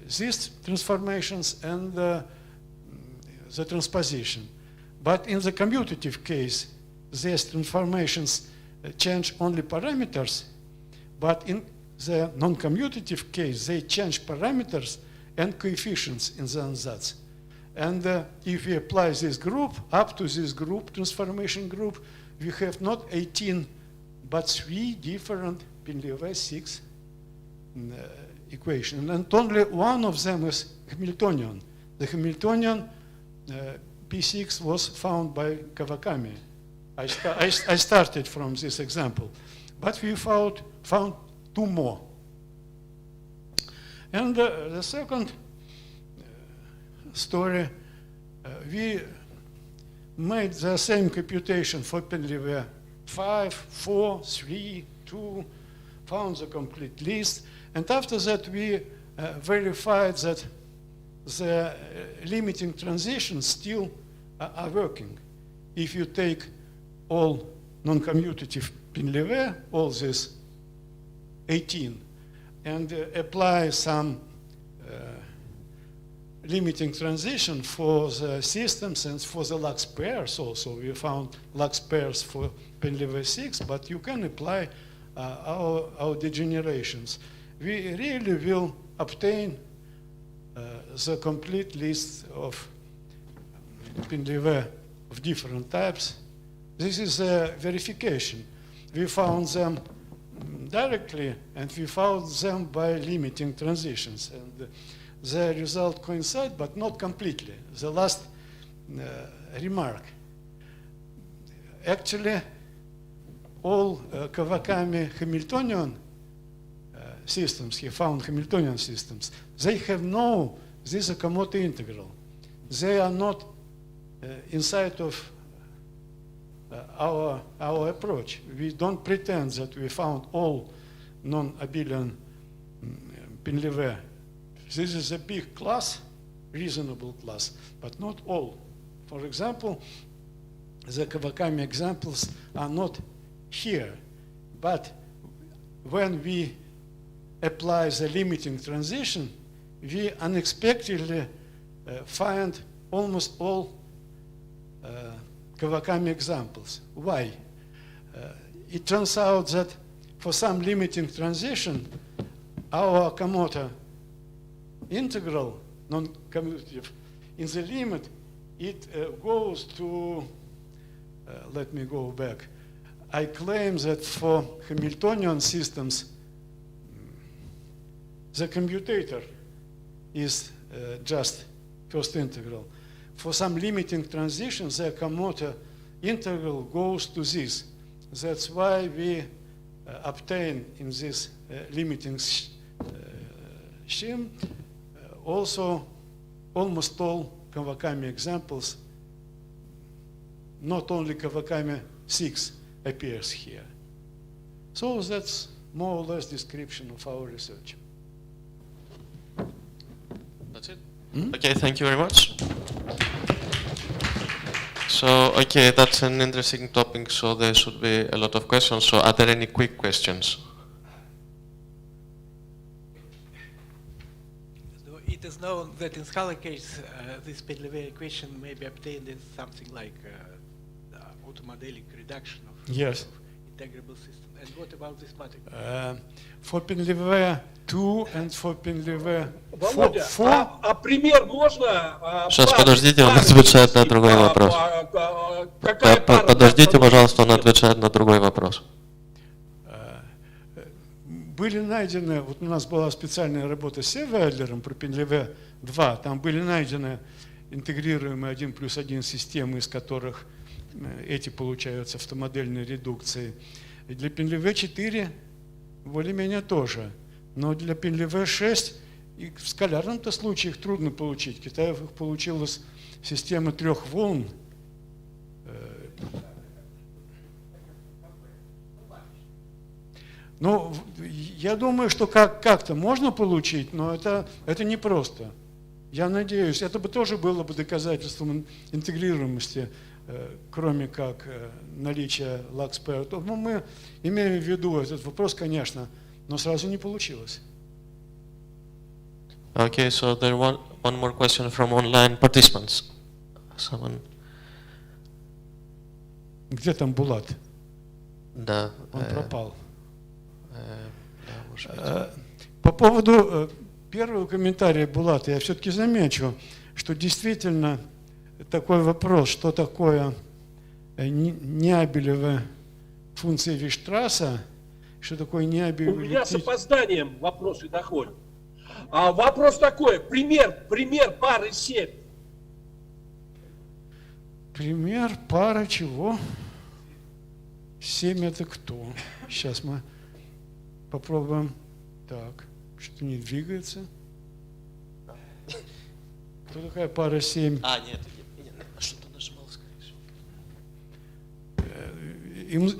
These transformations and the transposition. But in the commutative case, these transformations change only parameters, but in the non-commutative case, they change parameters and coefficients in the ansatz. And if we apply this group, up to this group, transformation group, we have not 18, but 3 different Pendle 6 equations. And only one of them is Hamiltonian. The Hamiltonian P6 was found by Kawakami. I started from this example. But we found 2 more. And the second story, we made the same computation for Pendle 5, 4, 3, 2, found the complete list. And after that, we verified that the limiting transitions still are working. If you take all non-commutative Pendle, all this 18, and apply some limiting transition for the systems and for the Lux pairs also. We found Lux pairs for Pendle 6, but you can apply our degenerations. We really will obtain the complete list of Pendle of different types. This is a verification. We found them directly, and we found them by limiting transitions. And the result coincide, but not completely. The last remark. Actually, all Kawakami Hamiltonian systems, he found Hamiltonian systems, they have no this Okamoto integral. They are not inside of our approach. We don't pretend that we found all non-abelian Pendle. This is a big class, reasonable class, but not all. For example, the Kawakami examples are not here, but when we apply the limiting transition, we unexpectedly find almost all Kawakami examples. Why? It turns out that for some limiting transition, our Okamoto integral, non-commutative, in the limit, it goes to, let me go back. I claim that for Hamiltonian systems, the commutator is just first integral. For some limiting transitions, the Okamoto integral goes to this. That's why we obtain in this limiting scheme also almost all Kawakami examples, not only Kawakami 6 appears here. So that's more or less description of our research. That's it? Okay, thank you very much. So, okay, that's an interesting topic, so there should be a lot of questions. So, are there any quick questions? it is known that in scalar case, this Pendle equation may be obtained in something like automodelic reduction of integrable system. And what about this matrix? For Pendle 2 and for Pendle 4. А пример можно? Сейчас, подождите, он отвечает на другой вопрос. Подождите, пожалуйста, он отвечает на другой вопрос. Были найдены, вот у нас была специальная работа с Вайлером про Pendle 2, там были найдены интегрируемые 1+1 системы, из которых эти получаются автомодельной редукцией. И для Pendle 4 более-менее тоже. Но для Pendle 6 и в скалярном-то случае их трудно получить. В Китае их получилась система 3 волн. Ну, я думаю, что как-то можно получить, но это непросто. Я надеюсь, это бы тоже было бы доказательством интегрируемости, кроме как наличия лакс-пэр. Ну, мы имеем в виду этот вопрос, конечно, но сразу не получилось. Okay, so there one more question from online participants. Someone. Где там Булат? Да. Он пропал. По поводу первого комментария Булата я все-таки замечу, что действительно такой вопрос, что такое неабелевая функция Вейштрасса, что такое неабелевая... У меня с опозданием вопросы доходят. А вопрос такой, пример пары 7. Пример пары чего? 7 это кто? Сейчас мы попробуем. Так, что-то не двигается. Кто такая пара 7? Нет, я что-то нажимал, скорее всего.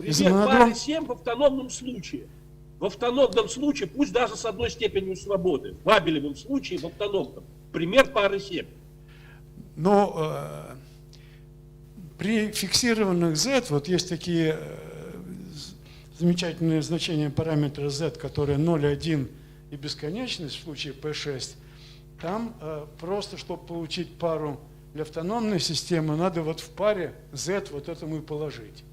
Пример пары 7 в автономном случае. В автономном случае, пусть даже с одной степенью свободы. В абелевом случае, в автономном. Пример пары 7. Но при фиксированных z, вот есть такие замечательные значения параметра z, которые 0, 1 и бесконечность в случае P6, там просто, чтобы получить пару для автономной системы, надо вот в паре z вот этому и положить.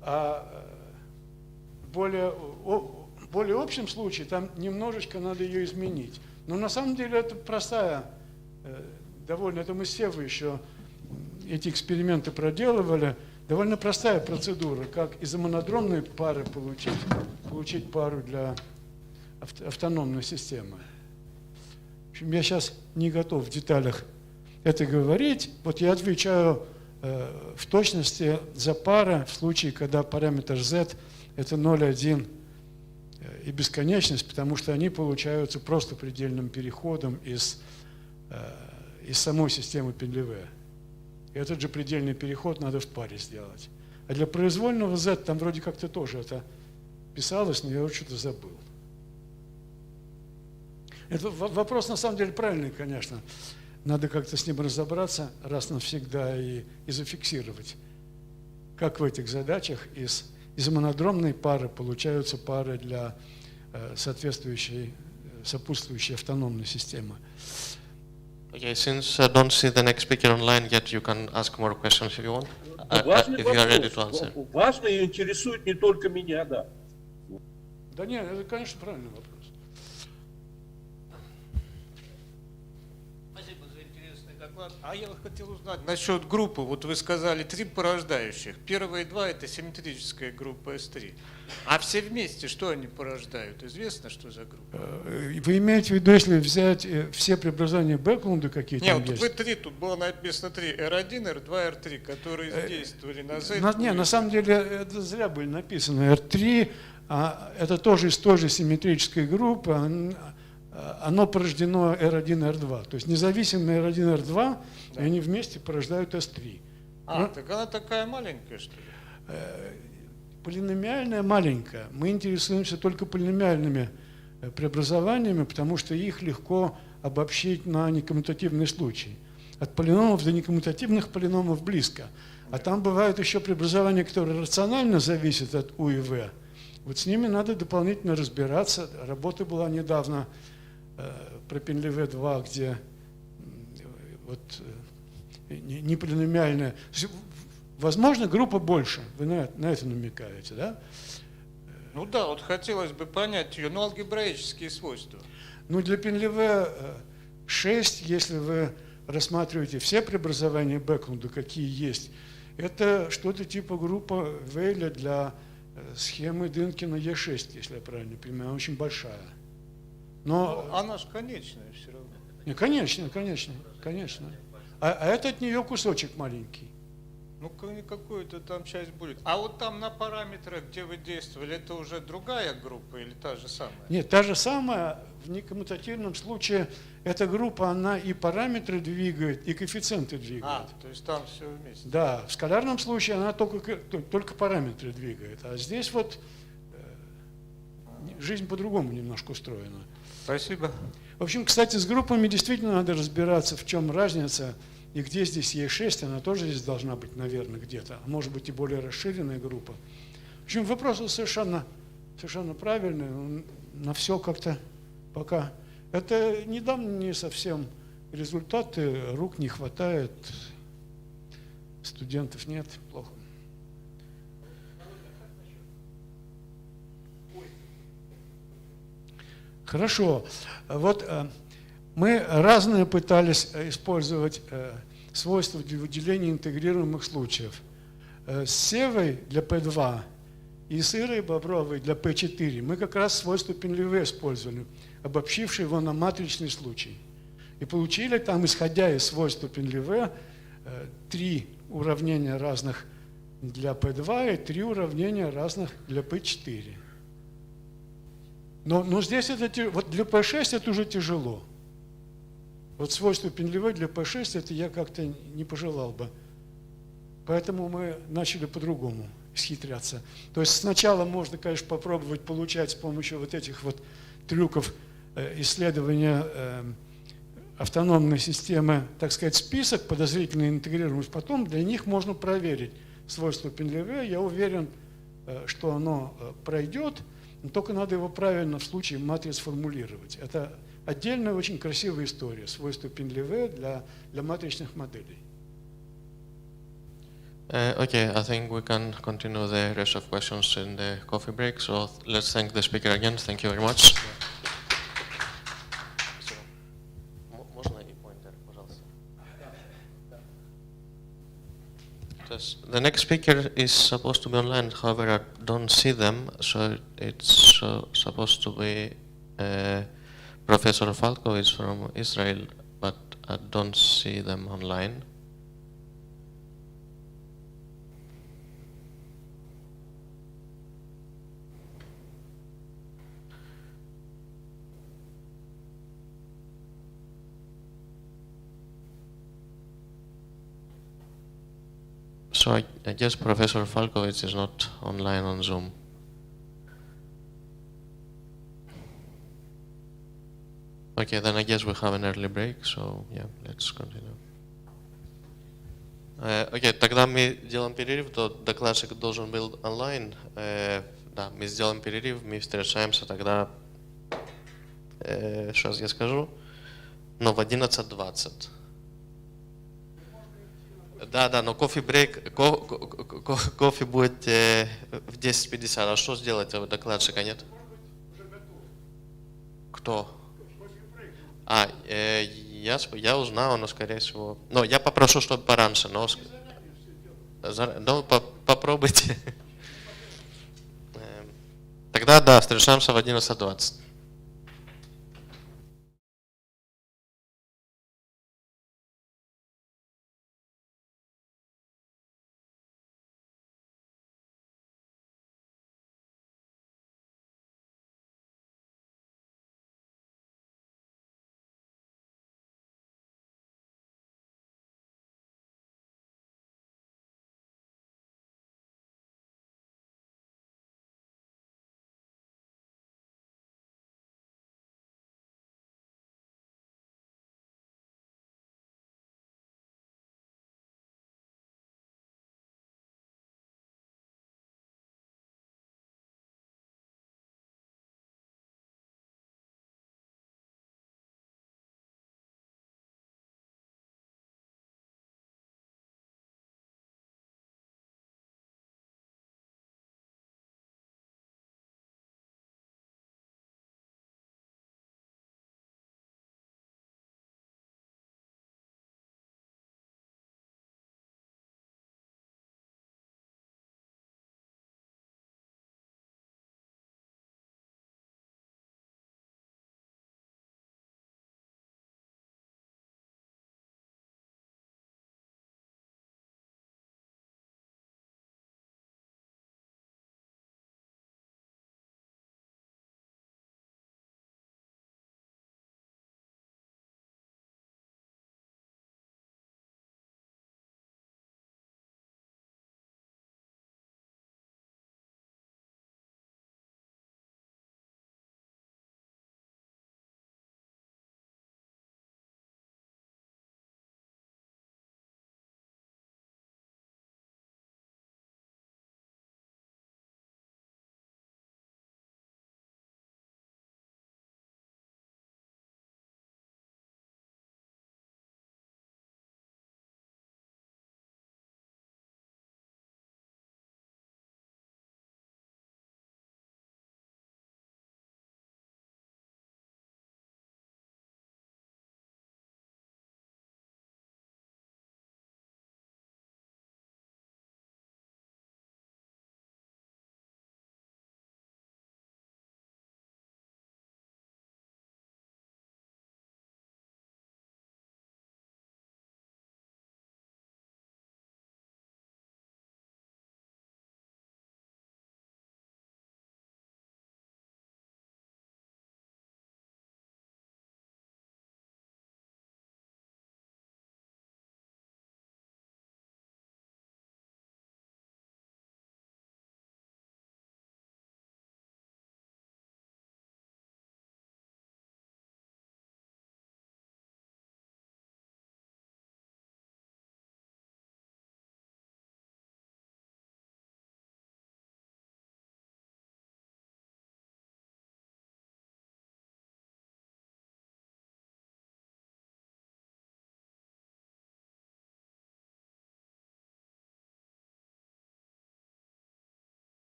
А в более общем случае там немножечко надо ее изменить. Но на самом деле это простая, довольно, это мы с Севой еще эти эксперименты проделывали, довольно простая процедура, как из монодромной пары получить пару для автономной системы. В общем, я сейчас не готов в деталях это говорить. Вот я отвечаю в точности за пары в случае, когда параметр z это 0, 1 и бесконечность, потому что они получаются просто предельным переходом из самой системы Pendle. Этот же предельный переход надо в паре сделать. А для произвольного z там вроде как-то тоже это писалось, но я уже что-то забыл. Это вопрос на самом деле правильный, конечно. Надо как-то с ним разобраться раз навсегда и зафиксировать, как в этих задачах из монодромной пары получаются пары для соответствующей, сопутствующей автономной системы. Okay, since I don't see the next speaker online yet, you can ask more questions if you want, if you are ready to answer. Важно и интересует не только меня, да. Да нет, это, конечно, правильный вопрос. Спасибо за интересный доклад. А я хотел узнать насчет группы. Вот вы сказали 3 порождающих. Первые 2 это симметрическая группа S3. А все вместе, что они порождают? Известно, что за группа? Вы имеете в виду, если взять все преобразования Бэклунда, какие там есть? Нет, вот вы 3, тут было написано 3, R1, R2, R3, которые действовали на Z. На самом деле, это зря были написаны. R3, это тоже из той же симметрической группы, оно порождено R1, R2. То есть независимые R1, R2, да. И они вместе порождают S3. Так она такая маленькая, что ли? Полиномиальная маленькая. Мы интересуемся только полиномиальными преобразованиями, потому что их легко обобщить на некоммутативный случай. От полиномов до некоммутативных полиномов близко. А там бывают еще преобразования, которые рационально зависят от U и V. Вот с ними надо дополнительно разбираться. Работа была недавно про Пенлеве 2, где вот не полиномиальная. Возможно, группа больше. Вы на это намекаете, да? Ну да, вот хотелось бы понять ее, алгебраические свойства. Ну, для Пенлеве 6, если вы рассматриваете все преобразования Бэклунда, какие есть, это что-то типа группа Вейля для схемы Дынкина Е6, если я правильно понимаю, она очень большая. Но она же конечная все равно. Не, конечно. А это от нее кусочек маленький. Ну, какую-то там часть будет. А вот там на параметрах, где вы действовали, это уже другая группа или та же самая? Нет, та же самая. В некоммутативном случае эта группа, она и параметры двигает, и коэффициенты двигает. То есть там все вместе. Да, в скалярном случае она только параметры двигает. А здесь вот жизнь по-другому немножко устроена. Спасибо. В общем, кстати, с группами действительно надо разбираться, в чем разница. И где здесь Е6, она тоже здесь должна быть, наверное, где-то. А может быть и более расширенная группа. В общем, вопрос совершенно правильный. На все как-то пока. Это не дам мне совсем результаты, рук не хватает, студентов нет, плохо. Хорошо. Вот мы разные пытались использовать свойства для выделения интегрируемых случаев. С Севой для P2 и с Ирой Бобровой для P4 мы как раз свойство Пенлеве использовали, обобщившие его на матричный случай. И получили там, исходя из свойства Пенлеве, 3 уравнения разных для P2 и 3 уравнения разных для P4. Но здесь это, вот для P6 это уже тяжело. Вот свойство Пенлеве для P6 это я как-то не пожелал бы. Поэтому мы начали по-другому исхитряться. То есть сначала можно, конечно, попробовать получать с помощью вот этих вот трюков исследования автономной системы, так сказать, список подозрительно интегрируемых. Потом для них можно проверить свойство Пенлеве. Я уверен, что оно пройдет, но только надо его правильно в случае матриц формулировать. Это отдельная очень красивая история, свойства Пенлеве для матричных моделей. Okay, I think we can continue the rest of questions in the coffee break. So let's thank the speaker again. Thank you very much. Можно и pointer, пожалуйста? The next speaker is supposed to be online, however, I don't see them, so it's supposed to be Professor Falkovich from Israel, but I don't see them online. So I guess Professor Falkovich is not online on Zoom. Okay, then I guess we have an early break, so yeah, let's continue. Окей, тогда мы делаем перерыв, то докладчик должен был онлайн. Да, мы сделаем перерыв, мы встречаемся тогда, сейчас я скажу, но в 11:20. Да, но кофе-брейк, кофе будет в 10:50. А что сделать? Докладчика нет? Кто? Я узнал, но скорее всего... Но я попрошу, чтобы пораньше, но попробуйте. Тогда да, встречаемся в 11:20.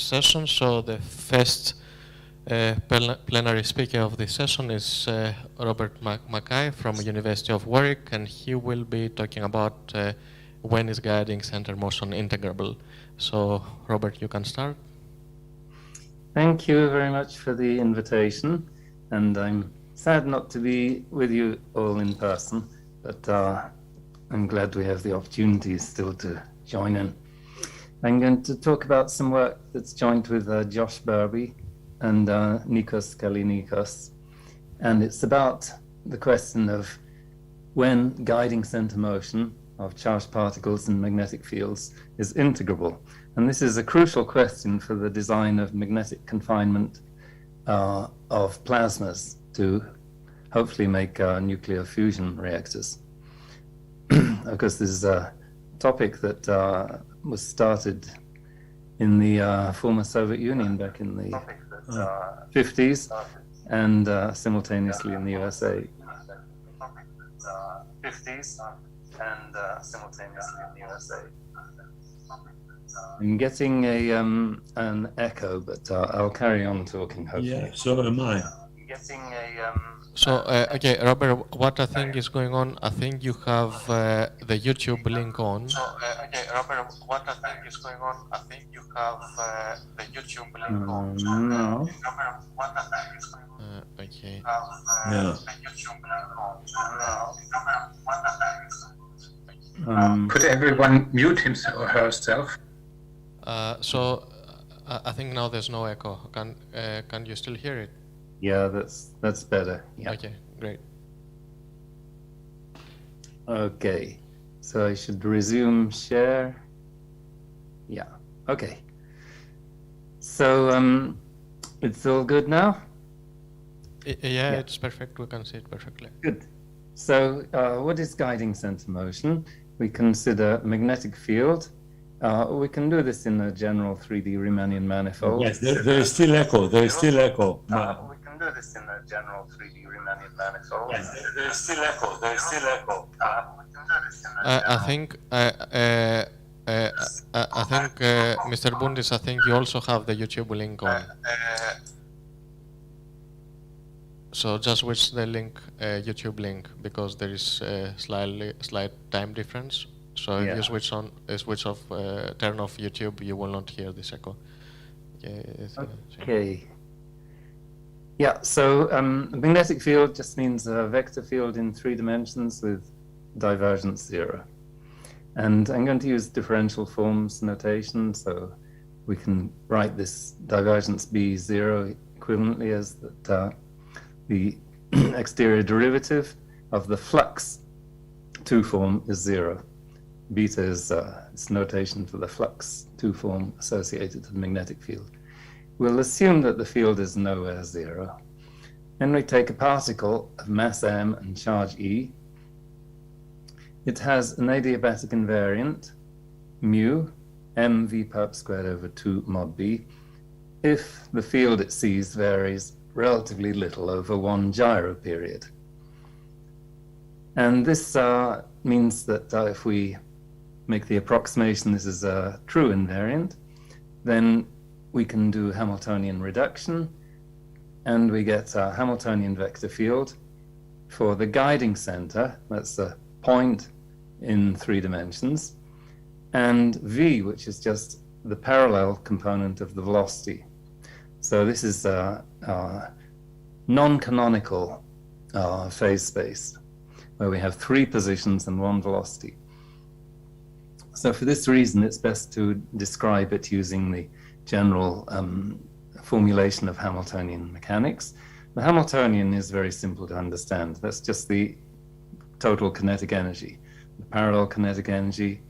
session. So the first plenary speaker of this session is Robert Mckay from University of Warwick, and he will be talking about when is guiding center motion integrable. So Robert, you can start. Thank you very much for the invitation, and I'm sad not to be with you all in person, but I'm glad we have the opportunity still to join in. I'm going to talk about some work that's joined with Josh Burby and Nikos Kalinikos, and it's about the question of when guiding center motion of charged particles in magnetic fields is integrable. And this is a crucial question for the design of magnetic confinement of plasmas to hopefully make nuclear fusion reactors. Of course, this is a topic that was started in the former Soviet Union back in the 50s and simultaneously in the USA. I'm getting an echo, but I'll carry on talking, hopefully. Yeah, so am I. So, okay, Robert, what I think is going on, I think you have the YouTube link on. So, okay, Robert, what I think is going on, I think you have the YouTube link on. No. Okay. Yeah. Could everyone mute himself or herself? So, I think now there's no echo. Can you still hear it? Yeah, that's better. Yeah. Okay, great. Okay, so I should resume share. Yeah, okay. So it's all good now? Yeah, it's perfect. We can see it perfectly. Good. So what is guiding center motion? We consider magnetic field. We can do this in a general 3D Riemannian manifold. Yes, there is still echo. There is still echo. We can do this in a general 3D Riemannian manifold. Yes, there is still echo. There is still echo. I think, Mr. Bundis, I think you also have the YouTube link on. So just switch the link, YouTube link, because there is a slight time difference. So if you switch off, turn off YouTube, you will not hear this echo. Okay. Yeah, so magnetic field just means a vector field in 3 dimensions with divergence 0. And I'm going to use differential forms notation, so we can write this divergence B0 equivalently as that the exterior derivative of the flux 2 form is 0. Beta is its notation for the flux 2 form associated to the magnetic field. We'll assume that the field is nowhere 0. Then we take a particle of mass m and charge e. It has an adiabatic invariant, mu, mv perp squared over 2 mod b, if the field it sees varies relatively little over 1 gyro period. And this means that if we make the approximation this is a true invariant, then we can do Hamiltonian reduction, and we get a Hamiltonian vector field for the guiding center, that's a point in 3 dimensions, and v, which is just the parallel component of the velocity. So this is a non-canonical phase space, where we have 3 positions and 1 velocity. So for this reason, it's best to describe it using the general formulation of Hamiltonian mechanics. The Hamiltonian is very simple to understand. That's just the total kinetic energy. The parallel kinetic energy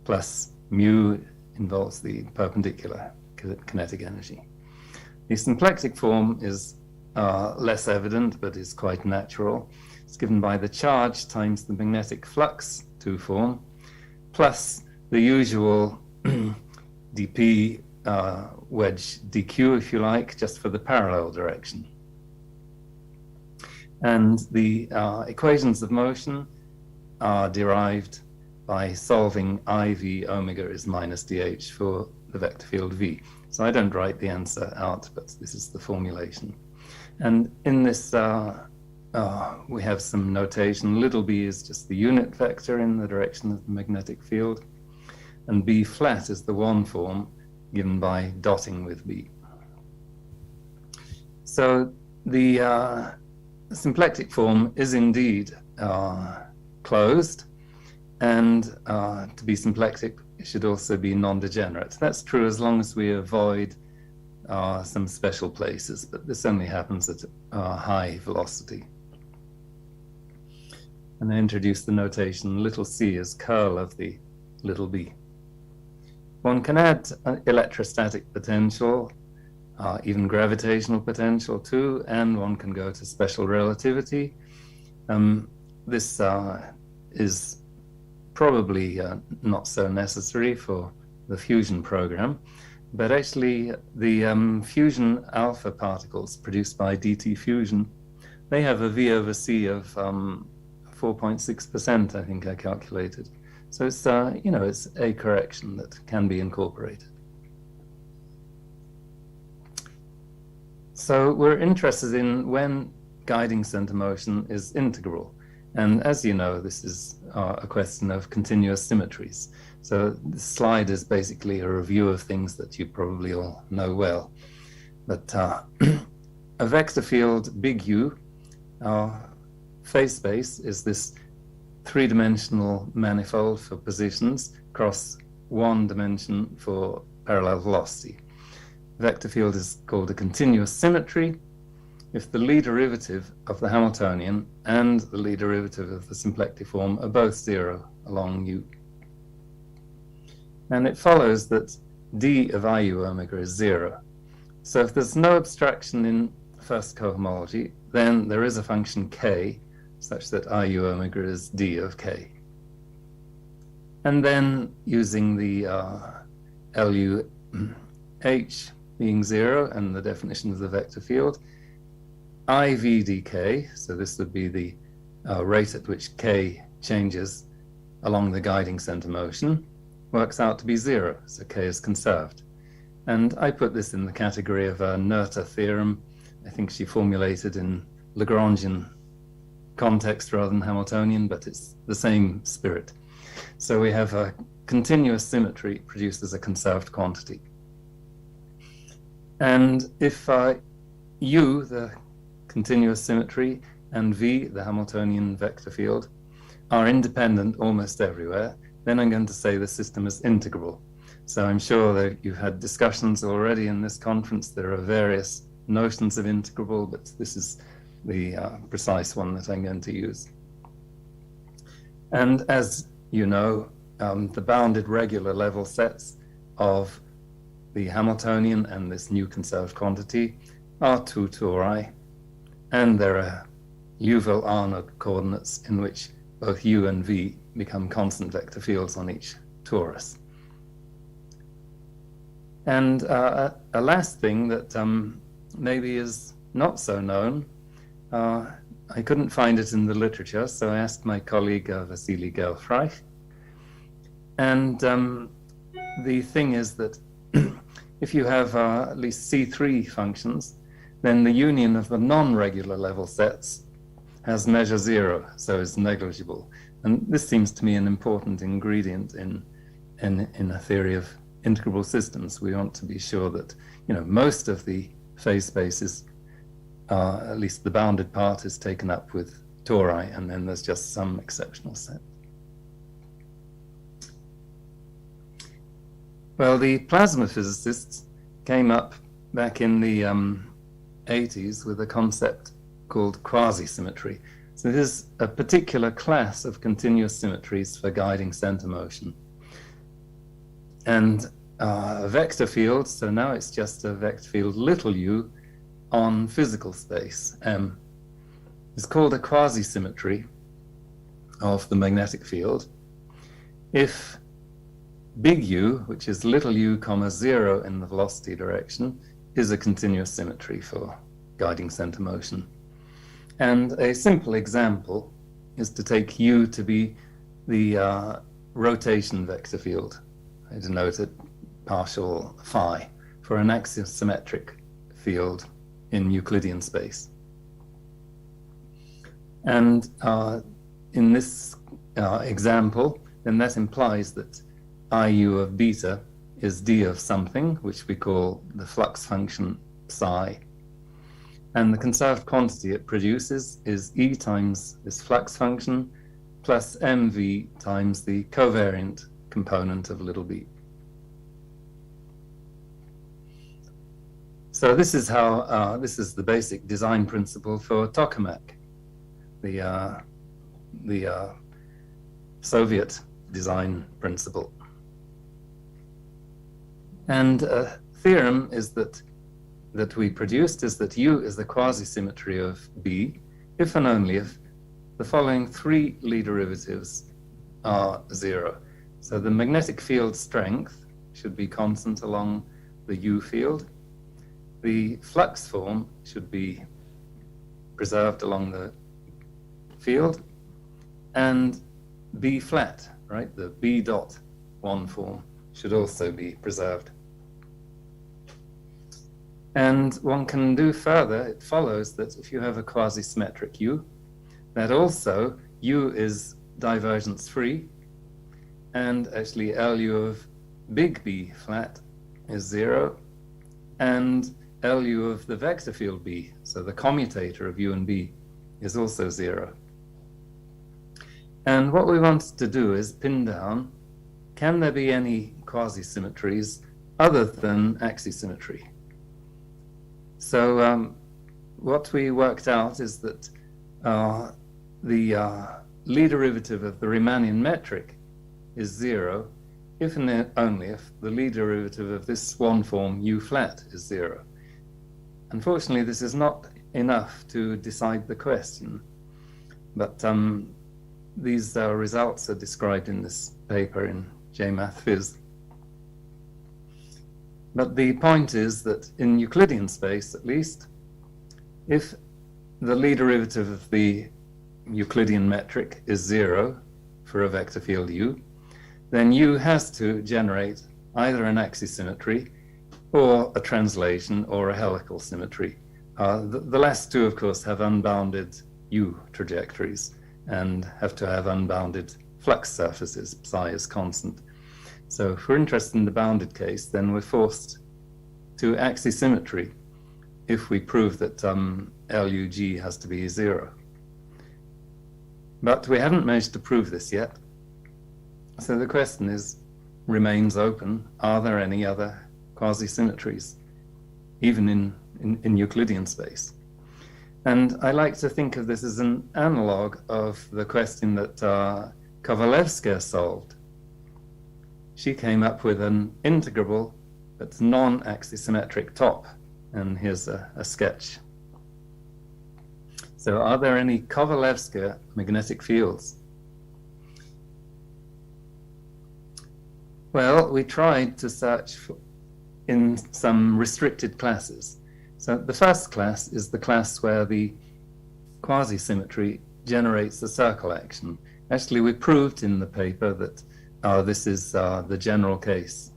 plus mu involves the perpendicular kinetic energy. The symplectic form is less evident, but is quite natural. It's given by the charge times the magnetic flux 2 form, plus the usual dp wedge dq, if you like, just for the parallel direction. And the equations of motion are derived by solving IV omega is minus dh for the vector field V. So I don't write the answer out, but this is the formulation. And in this, we have some notation. Little b is just the unit vector in the direction of the magnetic field, and b flat is the one form given by dotting with b. So the symplectic form is indeed closed, and to be symplectic, it should also be non-degenerate. That's true as long as we avoid some special places, but this only happens at high velocity. And I introduce the notation little c as curl of the little b. One can add an electrostatic potential, even gravitational potential too, and one can go to special relativity. This is probably not so necessary for the fusion program, but actually the fusion alpha particles produced by DT fusion, they have a V over C of 4.6%, I think I calculated. So it's, you know, it's a correction that can be incorporated. So we're interested in when guiding center motion is integrable. And as you know, this is a question of continuous symmetries. So this slide is basically a review of things that you probably all know well. But a vector field big U, phase space, is this three-dimensional manifold for positions across one dimension for parallel velocity. Vector field is called a continuous symmetry if the Lie derivative of the Hamiltonian and the Lie derivative of the symplectic form are both zero along U. And it follows that d of IU omega is zero. So if there's no abstraction in first cohomology, then there is a function k such that IU omega is d of k. And then using the LUH being zero and the definition of the vector field, IV dk, so this would be the rate at which k changes along the guiding center motion, works out to be zero, so k is conserved. And I put this in the category of a Noether theorem. I think she formulated in Lagrangian context rather than Hamiltonian, but it's the same spirit. So we have a continuous symmetry produced as a conserved quantity. And if U, the continuous symmetry, and V, the Hamiltonian vector field, are independent almost everywhere, then I'm going to say the system is integrable. So I'm sure that you've had discussions already in this conference. There are various notions of integrable, but this is the precise one that I'm going to use. And as you know, the bounded regular level sets of the Hamiltonian and this new conserved quantity are two tori, and there are Liouville-Arnold coordinates in which both U and V become constant vector fields on each torus. And a last thing that maybe is not so known, I couldn't find it in the literature, so I asked my colleague Vasily Gelfreich. And the thing is that if you have at least C3 functions, then the union of the non-regular level sets has measure zero, so it's negligible. And this seems to me an important ingredient in a theory of integrable systems. We want to be sure that, you know, most of the phase spaces, at least the bounded part, is taken up with tori, and then there's just some exceptional set. Well, the plasma physicists came up back in the 80s with a concept called quasi-symmetry. So this is a particular class of continuous symmetries for guiding center motion. And a vector field, so now it's just a vector field little u on physical space, M, is called a quasi-symmetry of the magnetic field if big U, which is little u comma 0 in the velocity direction, is a continuous symmetry for guiding center motion. And a simple example is to take U to be the rotation vector field. I denote it partial phi for an axisymmetric field in Euclidean space. And in this example, then that implies that IU of beta is d of something, which we call the flux function psi. And the conserved quantity it produces is E times this flux function plus mv times the covariant component of little b. So this is how this is the basic design principle for tokamak, the Soviet design principle. And a theorem is that we produced is that U is the quasi-symmetry of B if and only if the following three Lie derivatives are zero. So the magnetic field strength should be constant along the U field. The flux form should be preserved along the field, and B flat, right, the B dot one form should also be preserved. And one can do further. It follows that if you have a quasi-symmetric U, that also U is divergence free, and actually LU of big B flat is zero, and LU of the vector field B, so the commutator of U and B, is also zero. And what we wanted to do is pin down, can there be any quasi-symmetries other than axisymmetry? So what we worked out is that the Lie derivative of the Riemannian metric is zero if and only if the Lie derivative of this one form U flat is zero. Unfortunately, this is not enough to decide the question, but these results are described in this paper in JMath Phys. But the point is that in Euclidean space, at least, if the Lie derivative of the Euclidean metric is zero for a vector field U, then U has to generate either an axisymmetry or a translation or a helical symmetry. The last two, of course, have unbounded U trajectories and have to have unbounded flux surfaces, psi is constant. So if we're interested in the bounded case, then we're forced to axisymmetry if we prove that LUG has to be zero. But we haven't managed to prove this yet. So the question remains open. Are there any other quasi-symmetries, even in Euclidean space? And I like to think of this as an analog of the question that Kovalevska solved. She came up with an integrable that's non-axisymmetric top, and here's a sketch. So are there any Kovalevska magnetic fields? Well, we tried to search in some restricted classes. So the first class is the class where the quasi-symmetry generates a circle action. Actually, we proved in the paper that this is the general case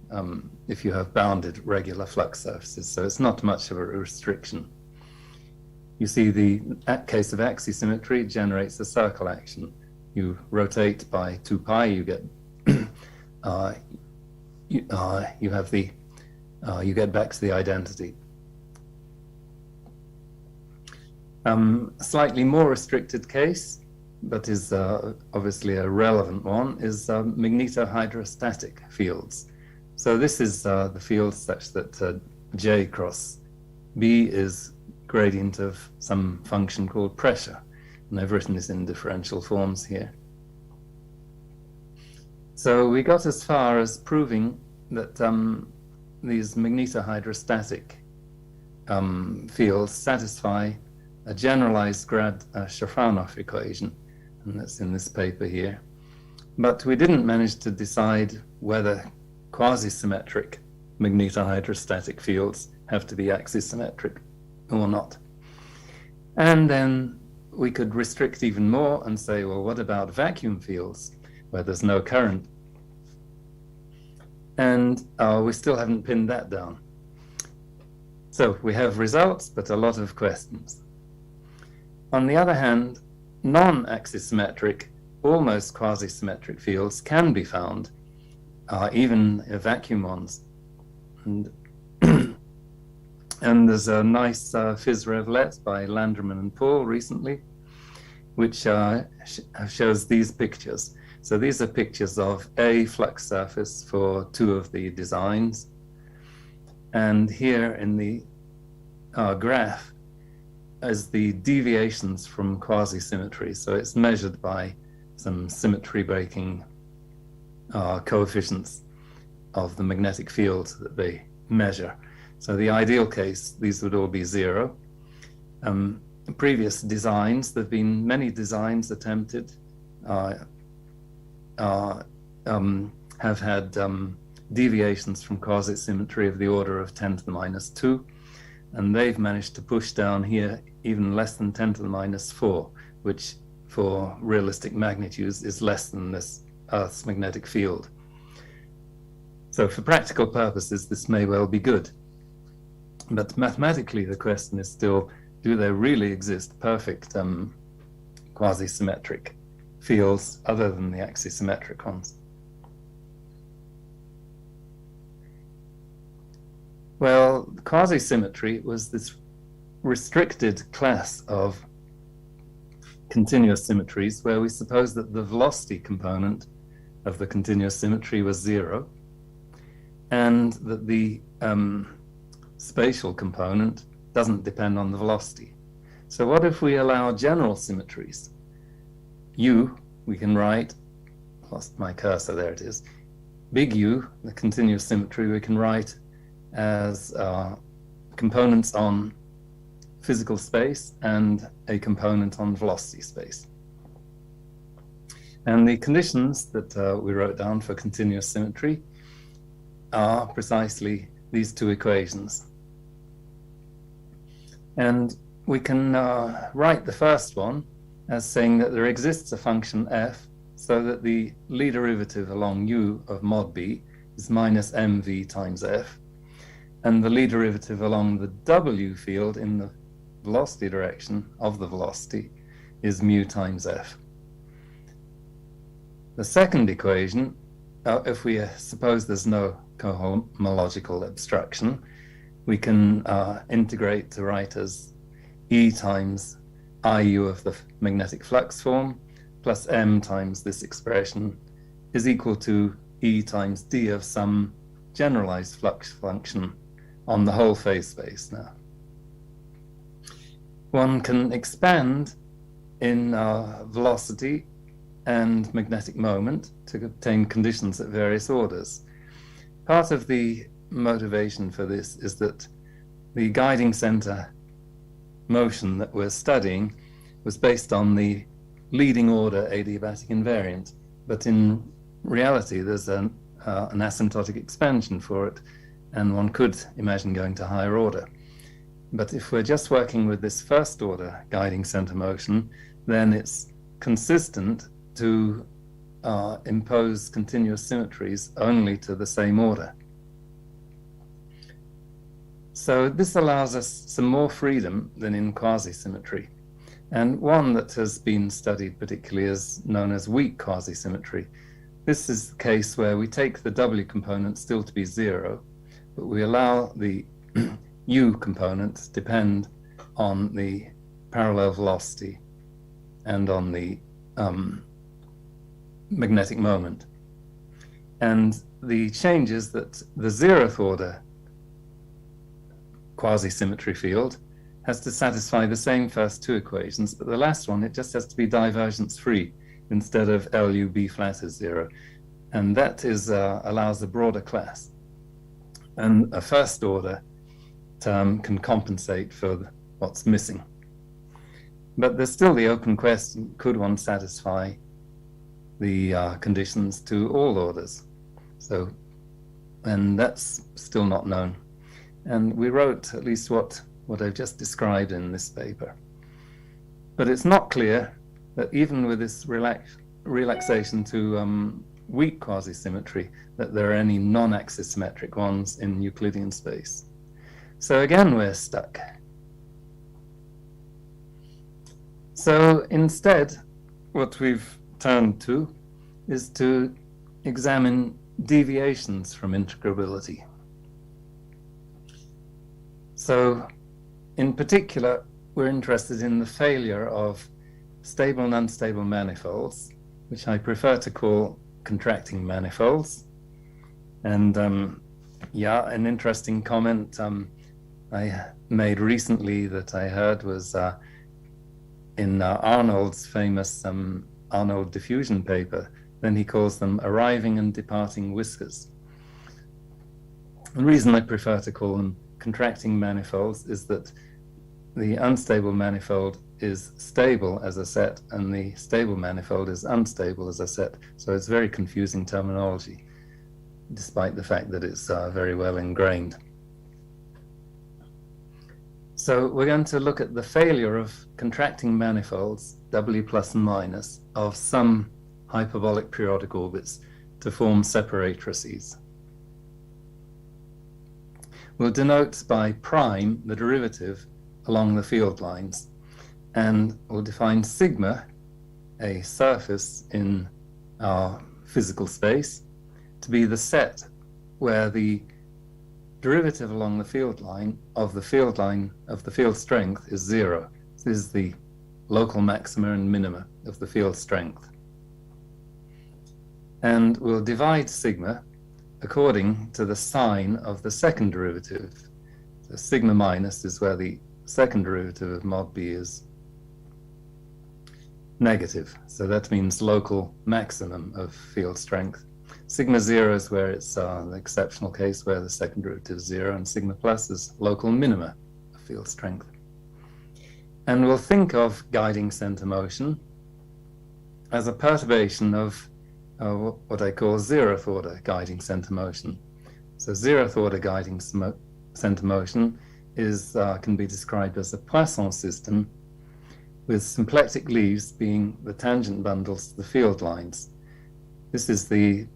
if you have bounded regular flux surfaces, so it's not much of a restriction. You see the case of axisymmetry generates a circle action. You rotate by 2 pi, you get you get back to the identity. A slightly more restricted case, but is obviously a relevant one, is magnetohydrostatic fields. So this is the field such that J cross B is gradient of some function called pressure. And I've written this in differential forms here. So we got as far as proving that these magnetohydrostatic fields satisfy a generalized Grad-Shafarov equation, and that's in this paper here. But we didn't manage to decide whether quasi-symmetric magnetohydrostatic fields have to be axisymmetric or not. And then we could restrict even more and say, well, what about vacuum fields where there's no current? and we still haven't pinned that down. So we have results, but a lot of questions. On the other hand, non-axisymmetric, almost quasi-symmetric fields can be found, even vacuum ones. And, and there's a nice phys-revlet by Landerman and Paul recently, which shows these pictures. So these are pictures of a flux surface for two of the designs. And here in the graph is the deviations from quasi-symmetry. So it's measured by some symmetry breaking coefficients of the magnetic field that they measure. So the ideal case, these would all be zero. Previous designs, there have been many designs attempted, have had deviations from quasi-symmetry of the order of 10 to the minus 2, and they've managed to push down here even less than 10 to the minus 4, which for realistic magnitudes is less than this Earth's magnetic field. So for practical purposes, this may well be good. But mathematically, the question is still, do there really exist perfect quasi-symmetric fields other than the axisymmetric ones? Well, quasi-symmetry was this restricted class of continuous symmetries where we suppose that the velocity component of the continuous symmetry was zero, and that the spatial component doesn't depend on the velocity. So what if we allow general symmetries? U, we can write, lost my cursor, there it is, big U, the continuous symmetry, we can write as components on physical space and a component on velocity space. And the conditions that we wrote down for continuous symmetry are precisely these two equations. And we can write the first one as saying that there exists a function f so that the Lie derivative along u of mod b is minus mv times f, and the Lie derivative along the w field in the velocity direction of the velocity is mu times f. The second equation, if we suppose there's no cohomological abstraction, we can integrate to write as E times IU of the magnetic flux form plus M times this expression is equal to E times D of some generalized flux function on the whole phase space now. One can expand in velocity and magnetic moment to obtain conditions at various orders. Part of the motivation for this is that the guiding center motion that we're studying was based on the leading order adiabatic invariant, but in reality there's an asymptotic expansion for it, and one could imagine going to higher order. But if we're just working with this first order guiding center motion, then it's consistent to impose continuous symmetries only to the same order. So this allows us some more freedom than in quasi-symmetry. And one that has been studied particularly is known as weak quasi-symmetry. This is the case where we take the W component still to be zero, but we allow the U component to depend on the parallel velocity and on the magnetic moment. And the change is that the zeroth order quasi-symmetry field has to satisfy the same first two equations, but the last one, it just has to be divergence free instead of LU B flat is zero. And that is allows a broader class. And a first order term can compensate for what's missing. But there's still the open question, could one satisfy the conditions to all orders? So, and that's still not known. And we wrote at least what I've just described in this paper. But it's not clear that even with this relaxation to weak quasi-symmetry that there are any non-axisymmetric ones in Euclidean space. So again, we're stuck. So instead, what we've turned to is to examine deviations from integrability. So in particular, we're interested in the failure of stable and unstable manifolds, which I prefer to call contracting manifolds. And yeah, an interesting comment I made recently that I heard was in Arnold's famous Arnold diffusion paper. Then he calls them arriving and departing whiskers. The reason I prefer to call them contracting manifolds is that the unstable manifold is stable as a set and the stable manifold is unstable as a set. So it's very confusing terminology, despite the fact that it's very well ingrained. So we're going to look at the failure of contracting manifolds, W plus and minus, of some hyperbolic periodic orbits to form separatrices. We'll denote by prime the derivative along the field lines, and we'll define sigma, a surface in our physical space, to be the set where the derivative along the field line of the field strength is 0. This is the local maxima and minima of the field strength. And we'll divide sigma according to the sign of the second derivative. So sigma minus is where the second derivative of mod b is negative. So that means local maximum of field strength. Sigma 0 is where it's the exceptional case where the second derivative is 0, and sigma plus is local minima of field strength. And we'll think of guiding center motion as a perturbation of what I call zeroth order guiding center motion. So zeroth order guiding center motion is can be described as a Poisson system with symplectic leaves being the tangent bundles to the field lines. This is the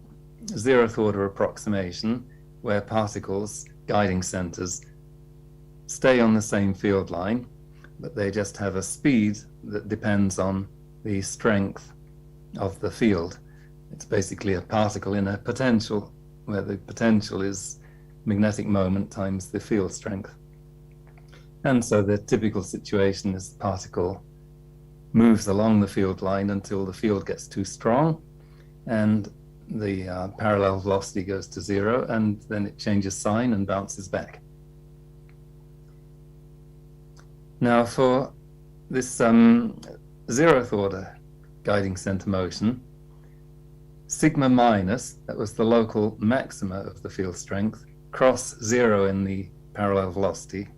zeroth order approximation where particles, guiding centers, stay on the same field line, but they just have a speed that depends on the strength of the field. It's basically a particle in a potential, where the potential is magnetic moment times the field strength. And so the typical situation is the particle moves along the field line until the field gets too strong, and the parallel velocity goes to 0, and then it changes sign and bounces back. Now for this zeroth order guiding center motion, sigma minus, that was the local maxima of the field strength, cross 0 in the parallel velocity,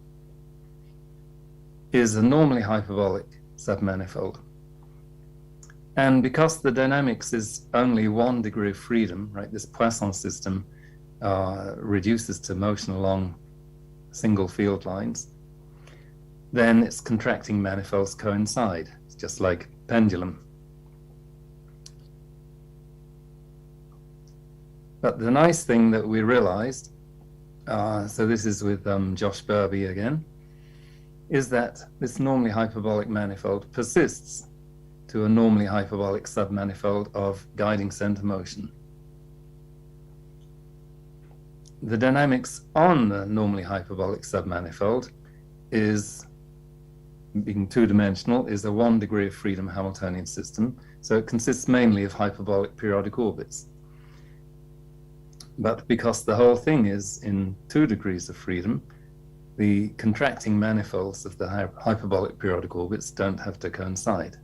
is a normally hyperbolic submanifold. And because the dynamics is only 1 degree of freedom, right, this Poisson system reduces to motion along single field lines, then its contracting manifolds coincide. It's just like pendulum. But the nice thing that we realized, so this is with Josh Burby again, is that this normally hyperbolic manifold persists to a normally hyperbolic submanifold of guiding center motion. The dynamics on the normally hyperbolic submanifold is, being two-dimensional, is a 1 degree of freedom Hamiltonian system, so it consists mainly of hyperbolic periodic orbits. But because the whole thing is in 2 degrees of freedom, the contracting manifolds of the hyperbolic periodic orbits don't have to coincide.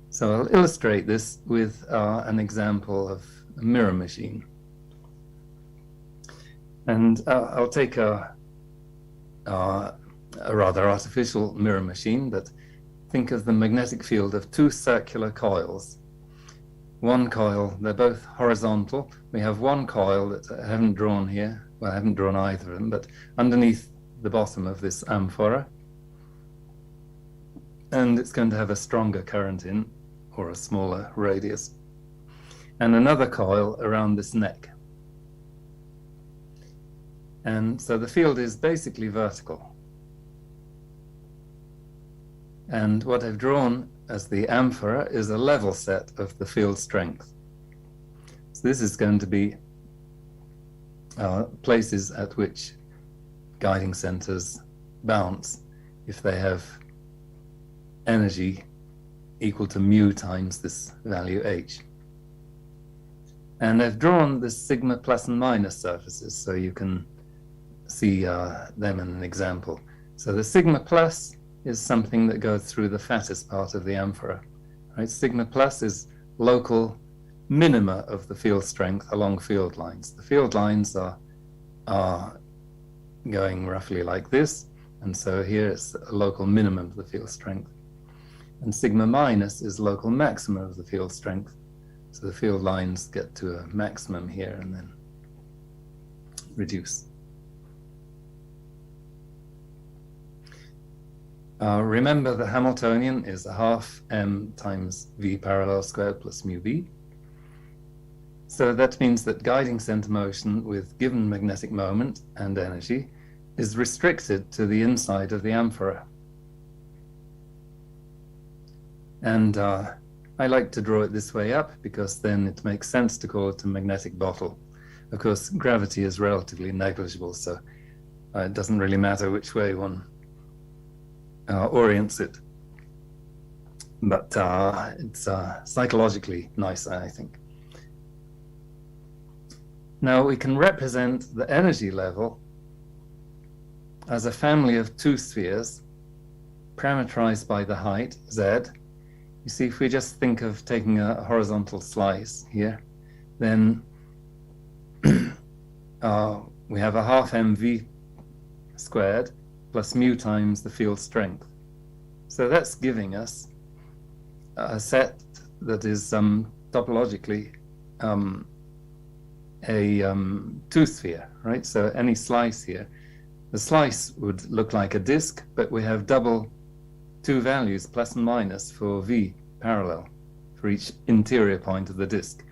So I'll illustrate this with an example of a mirror machine. And I'll take a rather artificial mirror machine, but think of the magnetic field of 2 circular coils. One coil, they're both horizontal. We have one coil that I haven't drawn here. Well, I haven't drawn either of them, but underneath the bottom of this amphora. And it's going to have a stronger current in, or a smaller radius. and another coil around this neck. And so the field is basically vertical. And what I've drawn as the amphora is a level set of the field strength. So this is going to be places at which guiding centers bounce if they have energy equal to mu times this value h. And I've drawn the sigma plus and minus surfaces so you can see them in an example. So the sigma plus is something that goes through the fattest part of the amphora. Right? Sigma plus is local minima of the field strength along field lines. The field lines are going roughly like this, and so here it's a local minimum of the field strength. And sigma minus is local maximum of the field strength. So the field lines get to a maximum here and then reduce. Remember the Hamiltonian is a half m times v parallel squared plus mu v. So that means that guiding center motion with given magnetic moment and energy is restricted to the inside of the amphora. And I like to draw it this way up because then it makes sense to call it a magnetic bottle. Of course, gravity is relatively negligible, so it doesn't really matter which way one orients it. But it's psychologically nice, I think. Now we can represent the energy level as a family of two spheres parameterized by the height, z. You see, if we just think of taking a horizontal slice here, then we have a half mv squared plus mu times the field strength. So that's giving us a set that is topologically a two-sphere, right? So any slice here, the slice would look like a disk, but we have double two values, plus and minus, for v parallel for each interior point of the disk,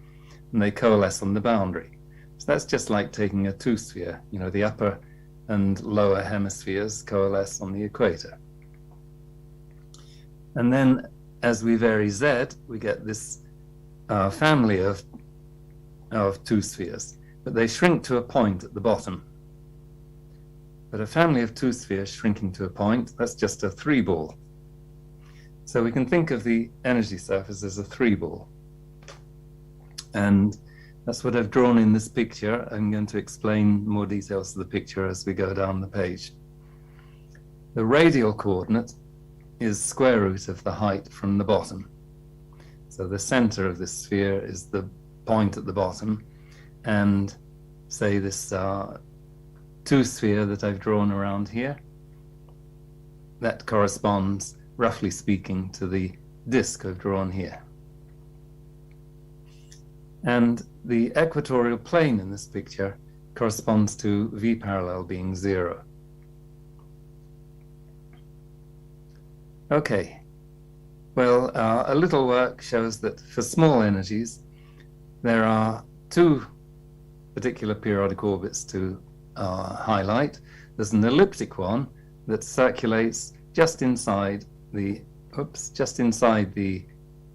and they coalesce on the boundary. So that's just like taking a two-sphere, you know, the upper and lower hemispheres coalesce on the equator. And then as we vary z, we get this family of two spheres, but they shrink to a point at the bottom. But a family of two spheres shrinking to a point, that's just a three ball. So we can think of the energy surface as a three ball. And that's what I've drawn in this picture. I'm going to explain more details of the picture as we go down the page. The radial coordinate is square root of the height from the bottom. So the center of this sphere is the point at the bottom, and say this two sphere that I've drawn around here, that corresponds, roughly speaking, to the disk I've drawn here. And the equatorial plane in this picture corresponds to v parallel being 0. Okay, well, a little work shows that for small energies, there are two particular periodic orbits to highlight. There's an elliptic one that circulates just inside the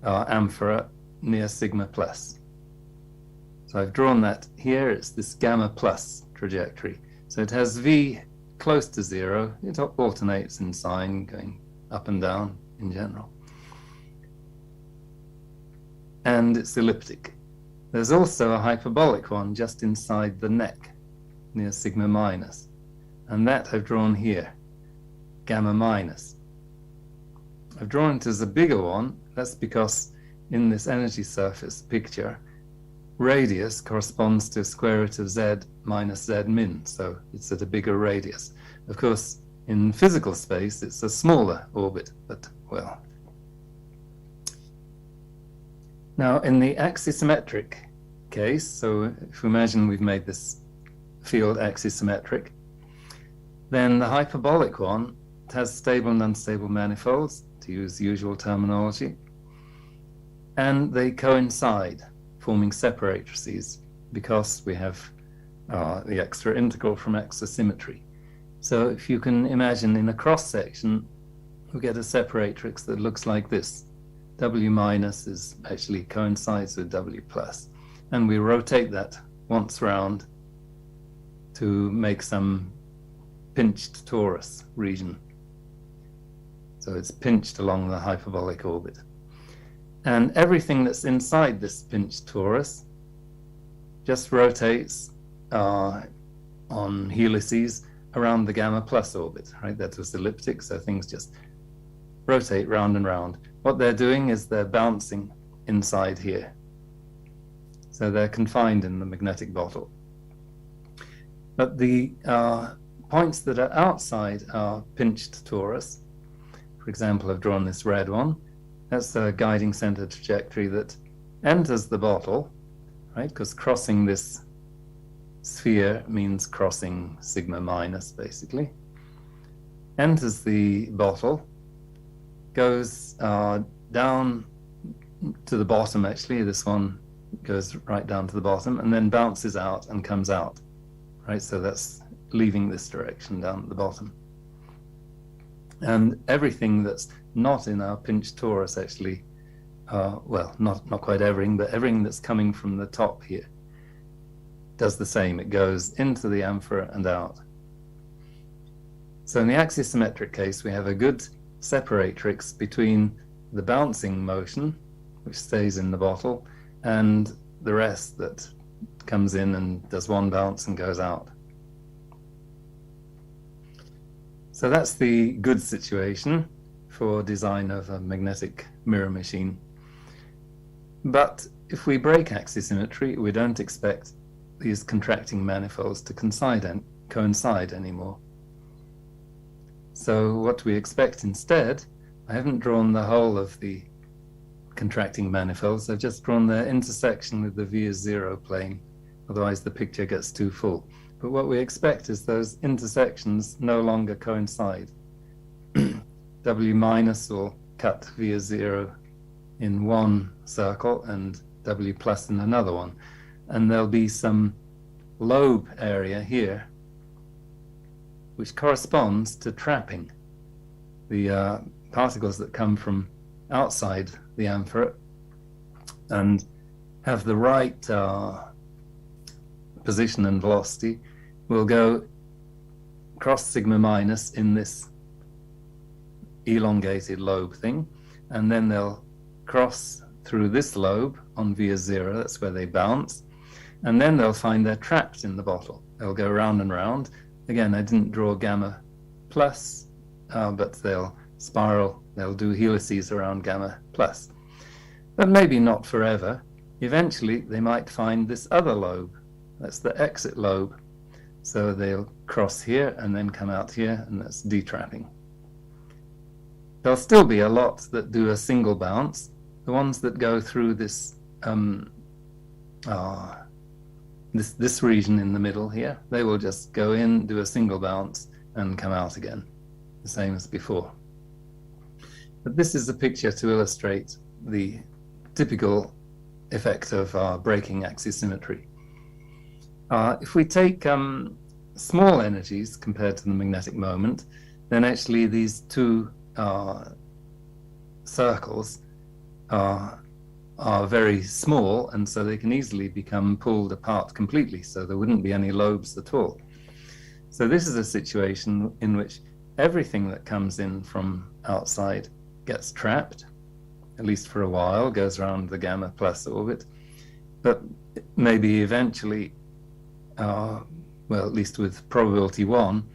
amphora near sigma plus. So I've drawn that here. It's this gamma plus trajectory. So it has v close to 0. It alternates in sign, going up and down in general. And it's elliptic. There's also a hyperbolic one just inside the neck, near sigma minus. And that I've drawn here, gamma minus. I've drawn it as a bigger one. That's because in this energy surface picture, radius corresponds to square root of z minus z min, so it's at a bigger radius. Of course, in physical space, it's a smaller orbit, but well. Now, in the axisymmetric case, so if we imagine we've made this field axisymmetric, then the hyperbolic one has stable and unstable manifolds, to use usual terminology, and they coincide forming separatrices because we have the extra integral from extra symmetry. So if you can imagine in a cross-section, we get a separatrix that looks like this. W minus is actually coincides with W plus. And we rotate that once round to make some pinched torus region. So it's pinched along the hyperbolic orbit. And everything that's inside this pinched torus just rotates on helices around the gamma plus orbit, right? That was elliptic, so things just rotate round and round. What they're doing is they're bouncing inside here. So they're confined in the magnetic bottle. But the points that are outside our pinched torus, for example, I've drawn this red one. That's the guiding center trajectory that enters the bottle, right? Because crossing this sphere means crossing sigma minus, basically. Enters the bottle, goes down to the bottom, actually. This one goes right down to the bottom, and then bounces out and comes out, right? So that's leaving this direction down at the bottom. And everything that's not in our pinched torus actually, well, not quite everything, but everything that's coming from the top here does the same. It goes into the amphora and out. So in the axisymmetric case, we have a good separatrix between the bouncing motion, which stays in the bottle, and the rest that comes in and does one bounce and goes out. So that's the good situation for design of a magnetic mirror machine. But if we break axisymmetry, we don't expect these contracting manifolds to coincide anymore. So what we expect instead, I haven't drawn the whole of the contracting manifolds, I've just drawn their intersection with the V is 0 plane, otherwise the picture gets too full. But what we expect is those intersections no longer coincide. W minus will cut V is 0 in one circle and W plus in another one. And there'll be some lobe area here which corresponds to trapping the particles that come from outside the amphora and have the right position and velocity will go cross sigma minus in this elongated lobe thing, and then they'll cross through this lobe on V is 0, that's where they bounce, and then they'll find they're trapped in the bottle. They'll go round and round. Again, I didn't draw gamma plus, but they'll spiral, they'll do helices around gamma plus. But maybe not forever. Eventually, they might find this other lobe. That's the exit lobe. So they'll cross here and then come out here, and that's detrapping. There'll still be a lot that do a single bounce. The ones that go through this this region in the middle here, they will just go in, do a single bounce, and come out again, the same as before. But this is a picture to illustrate the typical effect of breaking axisymmetry. If we take small energies compared to the magnetic moment, then actually these two circles are very small, and so they can easily become pulled apart completely, so there wouldn't be any lobes at all. So this is a situation in which everything that comes in from outside gets trapped, at least for a while, goes around the gamma plus orbit, but maybe eventually, well, at least with probability 1,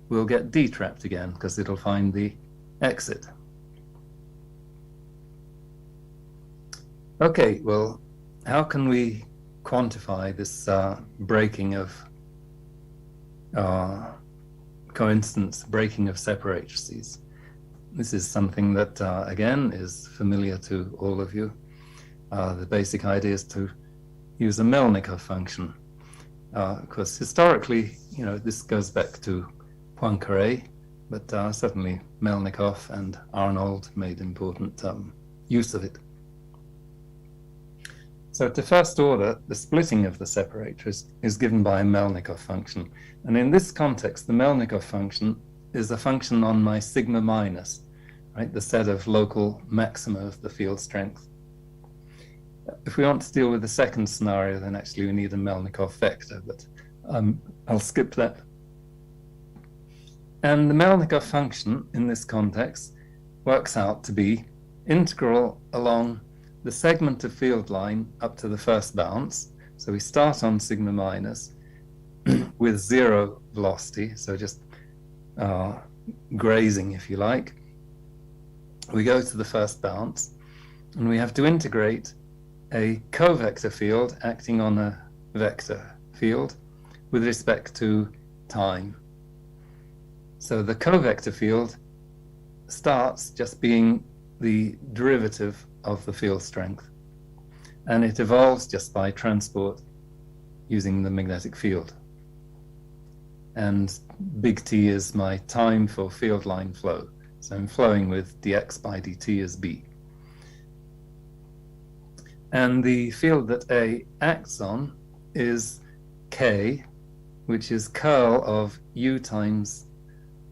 we'll get detrapped again because it'll find the exit. Okay, well, how can we quantify this breaking of coincidence, breaking of separatrices? This is something that, again, is familiar to all of you. The basic idea is to use a Melnikov function. Because historically, you know, this goes back to Poincaré, but certainly Melnikov and Arnold made important use of it. So to first order, the splitting of the separator is given by a Melnikov function. And in this context, the Melnikov function is a function on my sigma minus, right? The set of local maxima of the field strength. If we want to deal with the second scenario, then actually we need a Melnikov vector, but I'll skip that. And the Melnikov function in this context works out to be integral along the segment of field line up to the first bounce. So we start on sigma minus with 0 velocity, so just grazing, if you like. We go to the first bounce, and we have to integrate a covector field acting on a vector field with respect to time. So the covector field starts just being the derivative of the field strength, and it evolves just by transport using the magnetic field. And big T is my time for field line flow. So I'm flowing with dx by dt as b. And the field that A acts on is K, which is curl of U times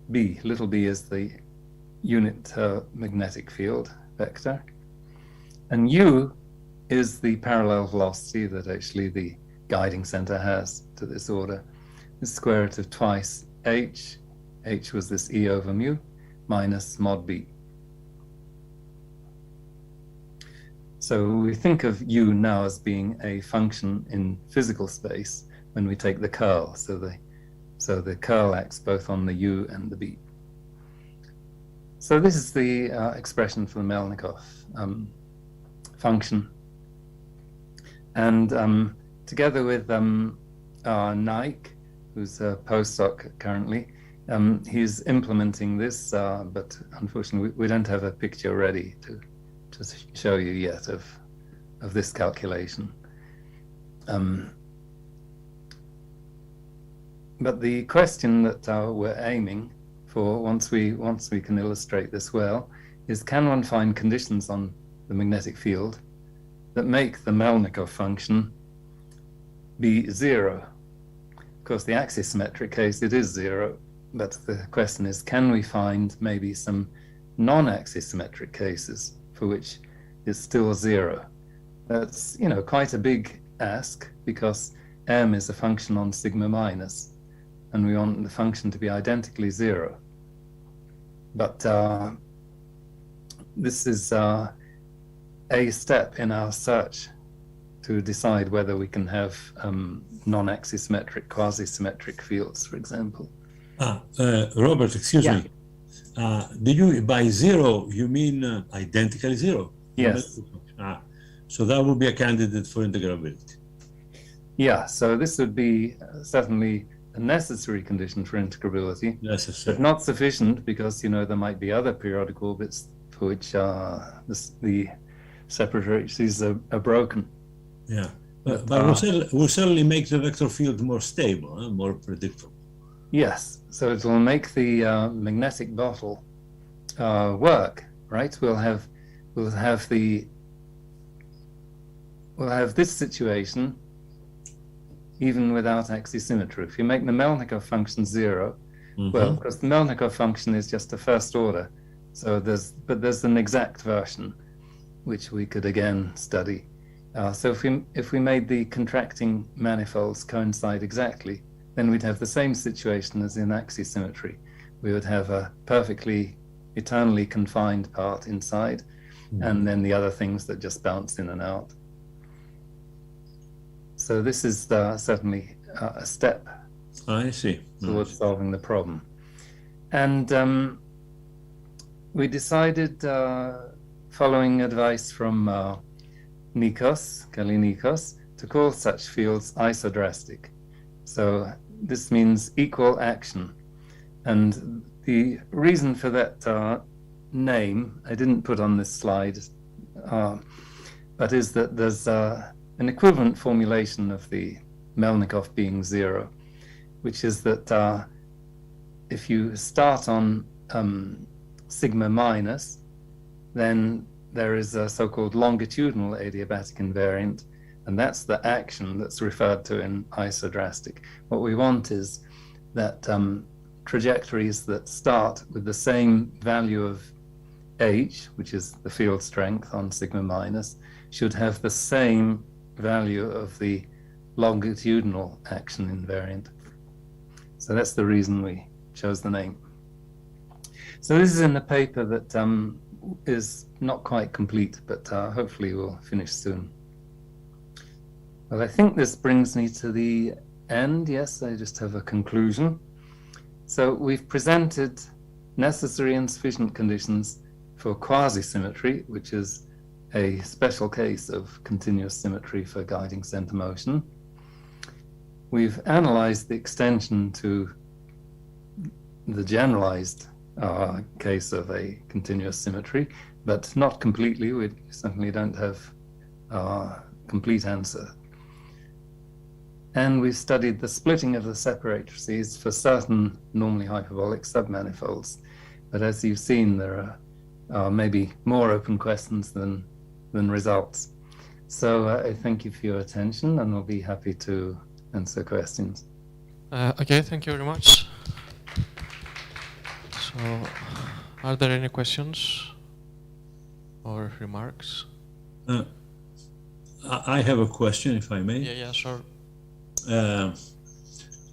B. Little b is the unit magnetic field vector. And U is the parallel velocity that actually the guiding center has to this order. The square root of twice h. H was this E over mu minus mod B. So we think of U now as being a function in physical space when we take the curl. So the curl acts both on the U and the B. So this is the expression for the Melnikov function. And together with Nike, who's a postdoc currently, he's implementing this, but unfortunately we don't have a picture ready to show you yet of this calculation. But the question that we're aiming for, once we can illustrate this well, is can one find conditions on the magnetic field that make the Melnikov function be 0? Of course, the axisymmetric case, it is 0, but the question is, can we find maybe some non-axisymmetric cases for which it's still 0? That's, quite a big ask, because m is a function on sigma minus, and we want the function to be identically 0. But this is a step in our search to decide whether we can have non-axisymmetric, quasi-symmetric fields, for example. Robert, excuse me. Do you, by 0, you mean identically 0? Yes. So that would be a candidate for integrability. Yeah, so this would be certainly a necessary condition for integrability, but not sufficient, because there might be other periodic orbits for which the separations are broken. Yeah, but we'll certainly make the vector field more stable, more predictable. Yes, so it will make the magnetic bottle work, right? We'll have this situation even without axisymmetry. If you make the Melnikov function 0, well, of course, the Melnikov function is just a first order. So there's an exact version which we could again study. So if we made the contracting manifolds coincide exactly, then we'd have the same situation as in axisymmetry. We would have a perfectly eternally confined part inside, and then the other things that just bounce in and out. So this is certainly a step towards solving the problem. And we decided, following advice from Kali Nikos, to call such fields isodrastic. So this means equal action. And the reason for that name, I didn't put on this slide, but is that there's an equivalent formulation of the Melnikov being 0, which is that if you start on sigma minus, then there is a so-called longitudinal adiabatic invariant And that's the action that's referred to in isodrastic. What we want is that trajectories that start with the same value of h, which is the field strength on sigma minus, should have the same value of the longitudinal action invariant. So that's the reason we chose the name. So this is in the paper that is not quite complete, but hopefully will finish soon. Well, I think this brings me to the end. Yes, I just have a conclusion. So we've presented necessary and sufficient conditions for quasi-symmetry, which is a special case of continuous symmetry for guiding center motion. We've analyzed the extension to the generalized case of a continuous symmetry, but not completely. We certainly don't have a complete answer. And we've studied the splitting of the separatrices for certain normally hyperbolic submanifolds. But as you've seen, there are maybe more open questions than results. So I thank you for your attention, and I'll be happy to answer questions. Okay, thank you very much. So, are there any questions or remarks? I have a question, if I may. Yeah, sure.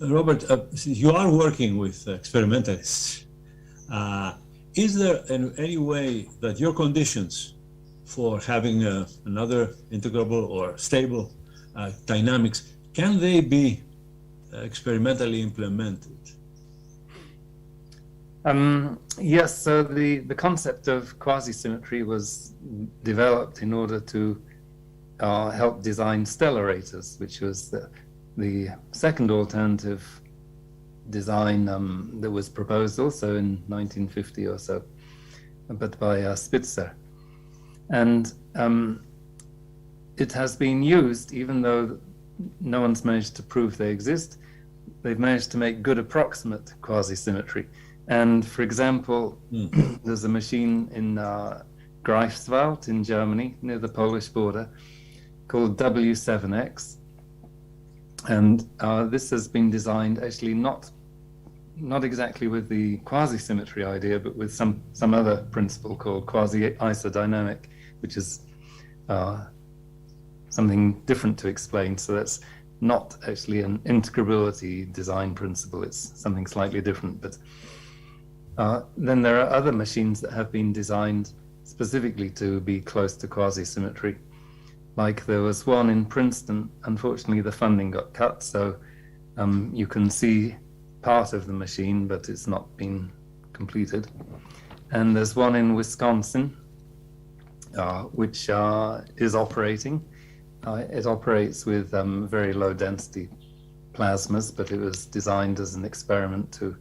Robert, since you are working with experimentalists, is there any way that your conditions for having another integrable or stable dynamics, can they be experimentally implemented? Yes, so the concept of quasi-symmetry was developed in order to help design stellarators, which was the second alternative design that was proposed also in 1950 or so, but by Spitzer. And it has been used, even though no one's managed to prove they exist. They've managed to make good approximate quasi-symmetry. And for example, there's a machine in Greifswald in Germany, near the Polish border, called W7X. And this has been designed actually not exactly with the quasi-symmetry idea, but with some other principle called quasi-isodynamic, which is something different to explain. So that's not actually an integrability design principle. It's something slightly different. But then there are other machines that have been designed specifically to be close to quasi-symmetry. Like there was one in Princeton. Unfortunately, the funding got cut, so you can see part of the machine, but it's not been completed. And there's one in Wisconsin, which is operating. It operates with very low density plasmas, but it was designed as an experiment to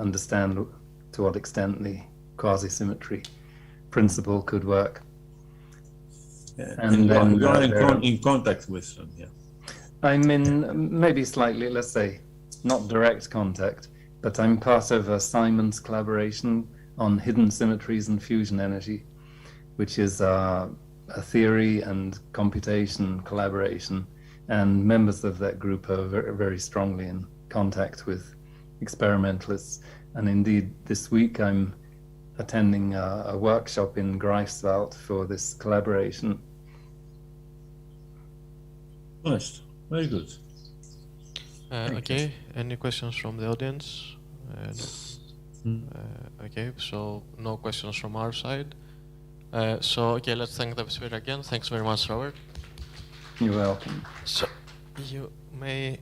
understand to what extent the quasi-symmetry principle could work. And then you are in contact with them, yeah. I'm in maybe slightly, let's say, not direct contact, but I'm part of a Simons collaboration on hidden symmetries and fusion energy, which is a theory and computation collaboration, and members of that group are very, very strongly in contact with experimentalists. And indeed, this week I'm attending a workshop in Greifswald for this collaboration. Nice, very good. Okay, any questions from the audience? Okay, so no questions from our side. Okay, let's thank the speaker again. Thanks very much, Robert. You're welcome. So you may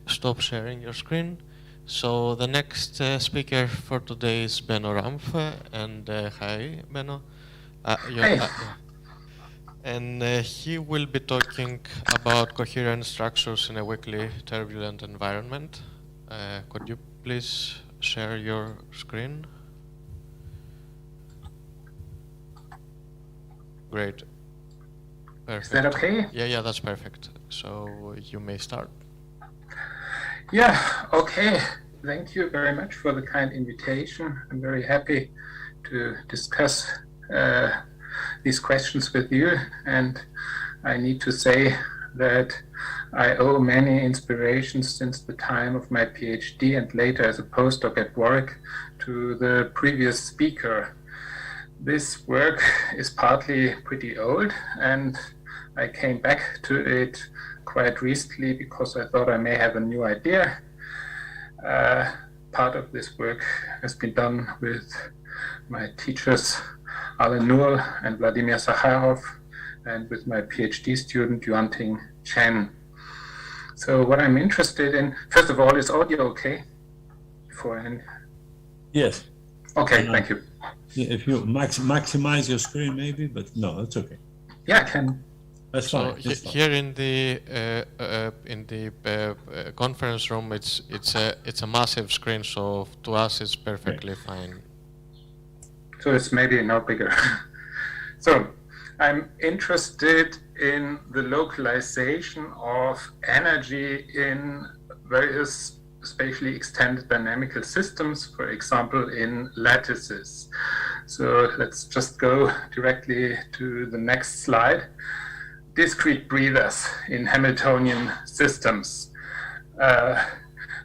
stop sharing your screen. So the next speaker for today is Benno Rampf, and hi, Benno. Hi. And he will be talking about coherent structures in a weakly turbulent environment. Could you please share your screen? Great. Perfect. Is that okay? Yeah, that's perfect. So you may start. Yeah, okay. Thank you very much for the kind invitation. I'm very happy to discuss these questions with you. And I need to say that I owe many inspirations since the time of my PhD and later as a postdoc at Warwick to the previous speaker. This work is partly pretty old, and I came back to it quite recently because I thought I may have a new idea. Part of this work has been done with my teachers Alan Newell and Vladimir Sakharov, and with my PhD student Yuanting Chen. So what I'm interested in, first of all, is audio okay? Yes. Okay, thank you. If you maximize your screen, maybe, but no, that's okay. Yeah, I can. That's fine. That's fine. Here in the conference room, it's a massive screen, so to us it's perfectly fine. So it's maybe no bigger. So I'm interested in the localization of energy in various spatially extended dynamical systems, for example, in lattices. So let's just go directly to the next slide. Discrete breathers in Hamiltonian systems.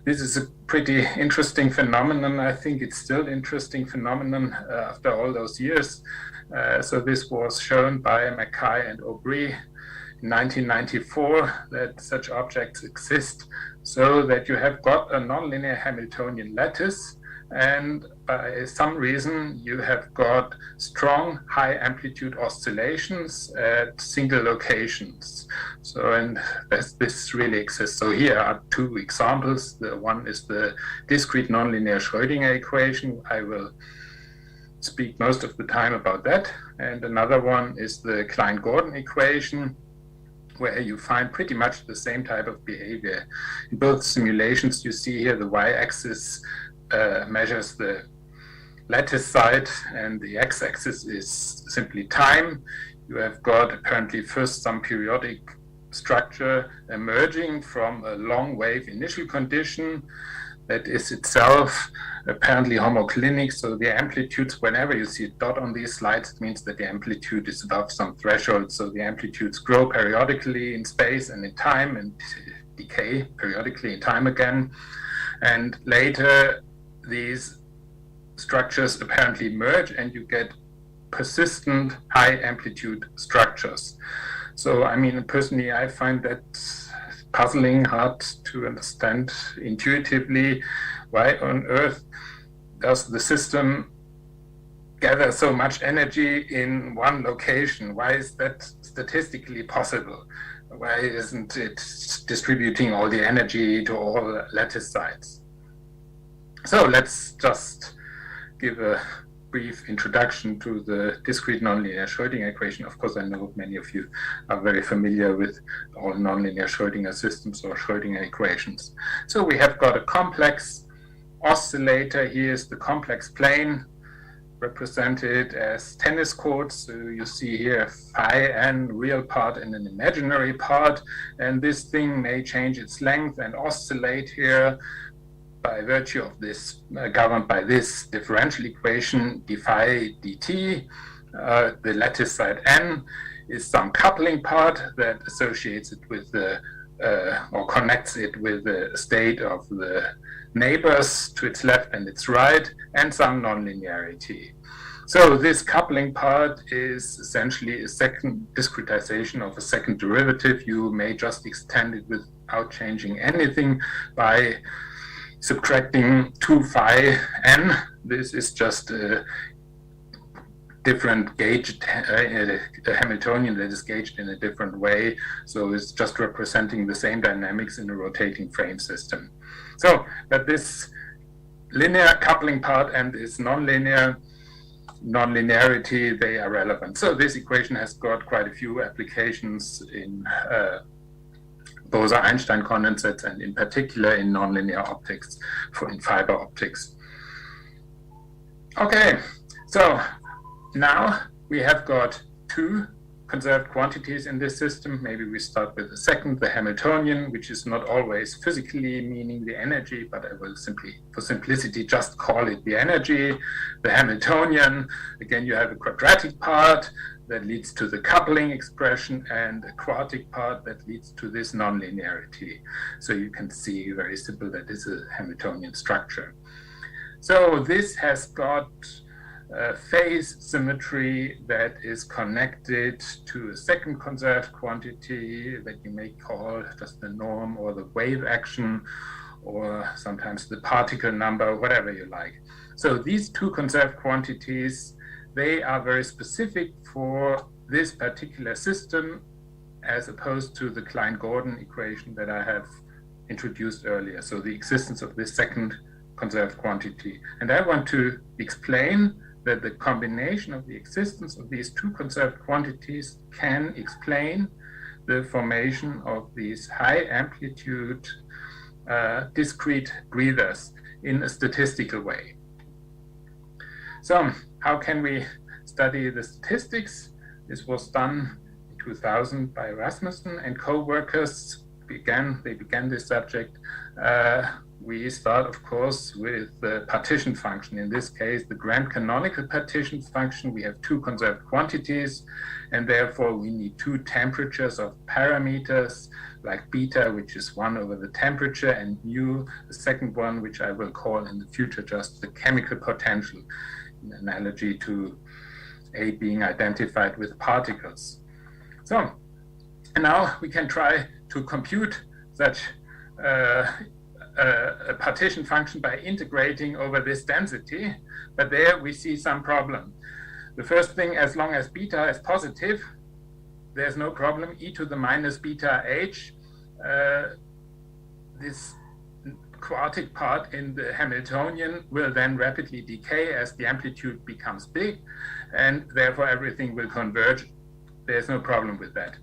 This is a pretty interesting phenomenon. I think it's still interesting phenomenon after all those years. So this was shown by Mckay and Aubry in 1994, that such objects exist, so that you have got a nonlinear Hamiltonian lattice, and by some reason you have got strong high amplitude oscillations at single locations. So, and this really exists. So here are two examples. The one is the discrete nonlinear Schrödinger equation. I will speak most of the time about that. And another one is the Klein-Gordon equation, where you find pretty much the same type of behavior. In both simulations, you see here the y-axis measures the lattice side, and the x-axis is simply time. You have got apparently first some periodic structure emerging from a long wave initial condition that is itself apparently homoclinic. So the amplitudes, whenever you see a dot on these slides, it means that the amplitude is above some threshold. So the amplitudes grow periodically in space and in time, and decay periodically in time again. And later, these structures apparently merge, and you get persistent high amplitude structures. So, I mean, personally, I find that puzzling, hard to understand intuitively. Why on earth does the system gather so much energy in one location? Why is that statistically possible? Why isn't it distributing all the energy to all lattice sites? So let's just give a brief introduction to the discrete nonlinear Schrödinger equation. Of course, I know many of you are very familiar with all nonlinear Schrödinger systems or Schrödinger equations. So we have got a complex oscillator. Here is the complex plane represented as tennis courts. So you see here phi n real part and an imaginary part, and this thing may change its length and oscillate here by virtue of this, governed by this differential equation d phi dt. The lattice side n is some coupling part that associates it with the or connects it with the state of the neighbors to its left and its right, and some nonlinearity. So this coupling part is essentially a second discretization of a second derivative. You may just extend it without changing anything by subtracting 2 phi n. This is just a different gauged a Hamiltonian that is gauged in a different way. So it's just representing the same dynamics in a rotating frame system. So, but this linear coupling part and this nonlinearity, they are relevant. So this equation has got quite a few applications in Bose-Einstein condensates, and in particular in nonlinear optics, in fiber optics. Okay, so now we have got two conserved quantities in this system. Maybe we start with the second, the Hamiltonian, which is not always physically meaning the energy, but I will simply, for simplicity, just call it the energy. The Hamiltonian, again, you have a quadratic part that leads to the coupling expression and a quartic part that leads to this nonlinearity. So you can see very simple that this is a Hamiltonian structure. So this has got phase symmetry that is connected to a second conserved quantity that you may call just the norm or the wave action, or sometimes the particle number, whatever you like. So these two conserved quantities, they are very specific for this particular system, as opposed to the Klein-Gordon equation that I have introduced earlier. So the existence of this second conserved quantity. And I want to explain that the combination of the existence of these two conserved quantities can explain the formation of these high amplitude discrete breathers in a statistical way. So how can we study the statistics? This was done in 2000 by Rasmussen and co-workers. They began this subject. We start, of course, with the partition function. In this case, the grand canonical partition function. We have two conserved quantities, and therefore we need two temperatures of parameters, like beta, which is 1 over the temperature, and mu, the second one, which I will call in the future just the chemical potential, in analogy to A being identified with particles. So, and now we can try to compute such a partition function by integrating over this density, but there we see some problem. The first thing, as long as beta is positive, there's no problem. E to the minus beta h, this quartic part in the Hamiltonian will then rapidly decay as the amplitude becomes big, and therefore everything will converge. There's no problem with that.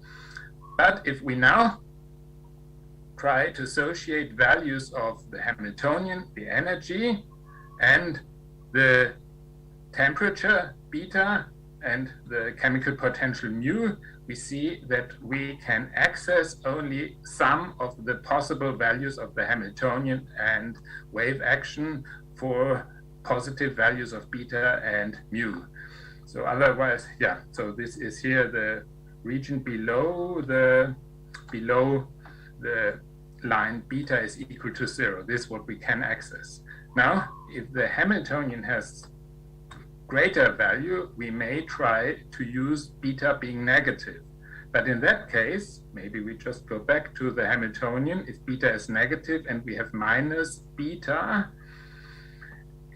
But if we now try to associate values of the Hamiltonian, the energy, and the temperature, beta, and the chemical potential mu, we see that we can access only some of the possible values of the Hamiltonian and wave action for positive values of beta and mu. So otherwise, yeah, so this is here the region below the line beta is equal to 0. This is what we can access. Now, if the Hamiltonian has greater value, we may try to use beta being negative. But in that case, maybe we just go back to the Hamiltonian. If beta is negative and we have minus beta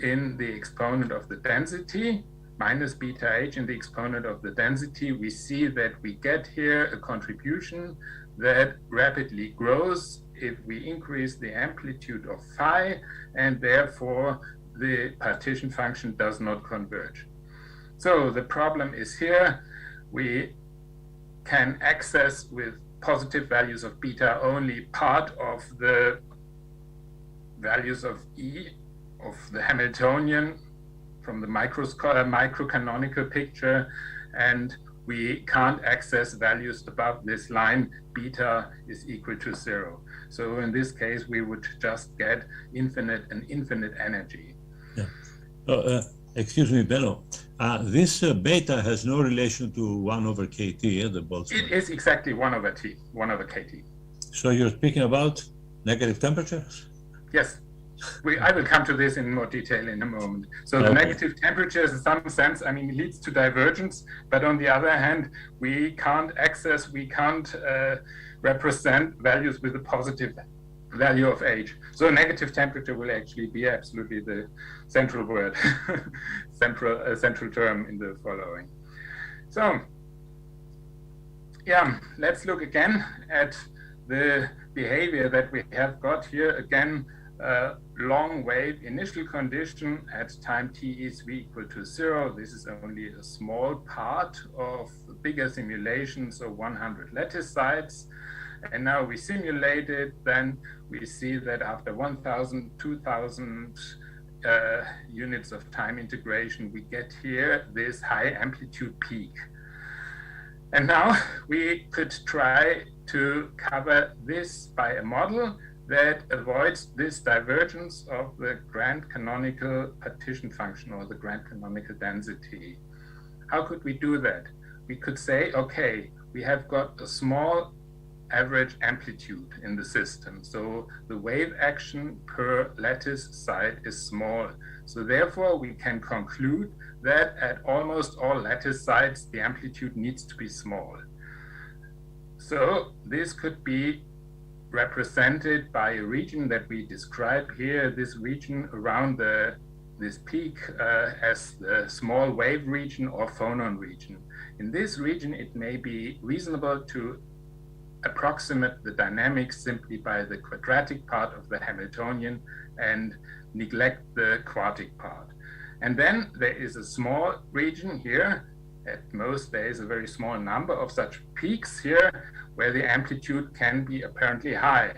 in the exponent of the density, minus beta h in the exponent of the density, we see that we get here a contribution that rapidly grows if we increase the amplitude of phi, and therefore the partition function does not converge. So the problem is here, we can access with positive values of beta only part of the values of E of the Hamiltonian from the microcanonical picture, and we can't access values above this line, beta is equal to 0. So in this case, we would just get infinite energy. Yeah. Excuse me, Benno. This beta has no relation to 1 over kT, the Boltzmann. It is exactly 1 over t, 1 over kT. So you're speaking about negative temperatures? Yes. I will come to this in more detail in a moment. So the negative temperatures, in some sense, I mean, leads to divergence, but on the other hand, we can't represent values with a positive value of h. So negative temperature will actually be absolutely the central word, central term in the following. So, yeah, let's look again at the behavior that we have got here. Again, long wave initial condition at time t is v equal to 0. This is only a small part of the bigger simulation, so 100 lattice sites. And now we simulate it, then we see that after 1,000, 2,000 units of time integration, we get here this high amplitude peak. And now we could try to cover this by a model that avoids this divergence of the grand canonical partition function or the grand canonical density. How could we do that? We could say, okay, we have got a small average amplitude in the system. So the wave action per lattice side is small. So therefore we can conclude that at almost all lattice sides, the amplitude needs to be small. So this could be represented by a region that we describe here, this region around this peak as the small wave region or phonon region. In this region, it may be reasonable to approximate the dynamics simply by the quadratic part of the Hamiltonian and neglect the quartic part. And then there is a small region here. At most, there is a very small number of such peaks here where the amplitude can be apparently high.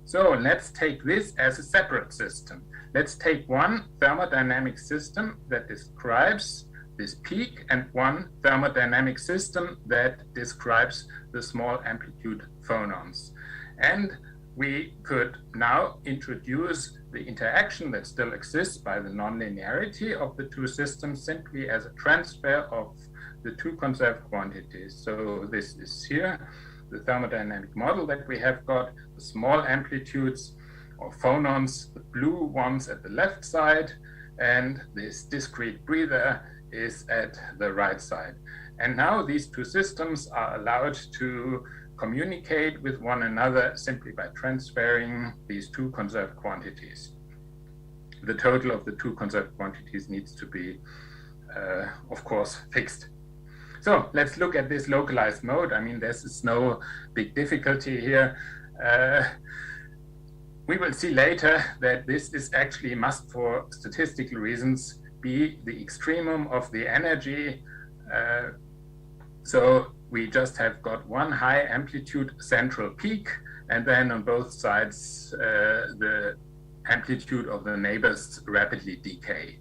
So let's take this as a separate system. Let's take one thermodynamic system that describes this peak and one thermodynamic system that describes the small amplitude phonons. And we could now introduce the interaction that still exists by the nonlinearity of the two systems simply as a transfer of the two conserved quantities. So this is here, the thermodynamic model that we have got, the small amplitudes or phonons, the blue ones at the left side, and this discrete breather is at the right side. And now these two systems are allowed to communicate with one another simply by transferring these two conserved quantities. The total of the two conserved quantities needs to be, of course, fixed. So let's look at this localized mode. I mean, there's no big difficulty here. We will see later that this is actually must, for statistical reasons, be the extremum of the energy. So we just have got one high amplitude central peak, and then on both sides, the amplitude of the neighbors rapidly decay.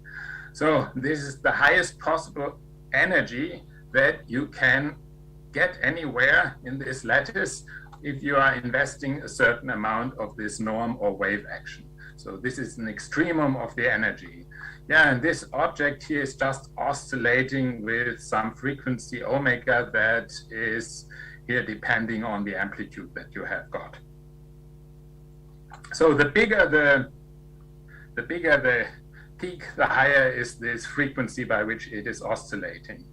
So this is the highest possible energy that you can get anywhere in this lattice if you are investing a certain amount of this norm or wave action. So this is an extremum of the energy. Yeah, and this object here is just oscillating with some frequency omega that is here depending on the amplitude that you have got. So the bigger the peak, the higher is this frequency by which it is oscillating.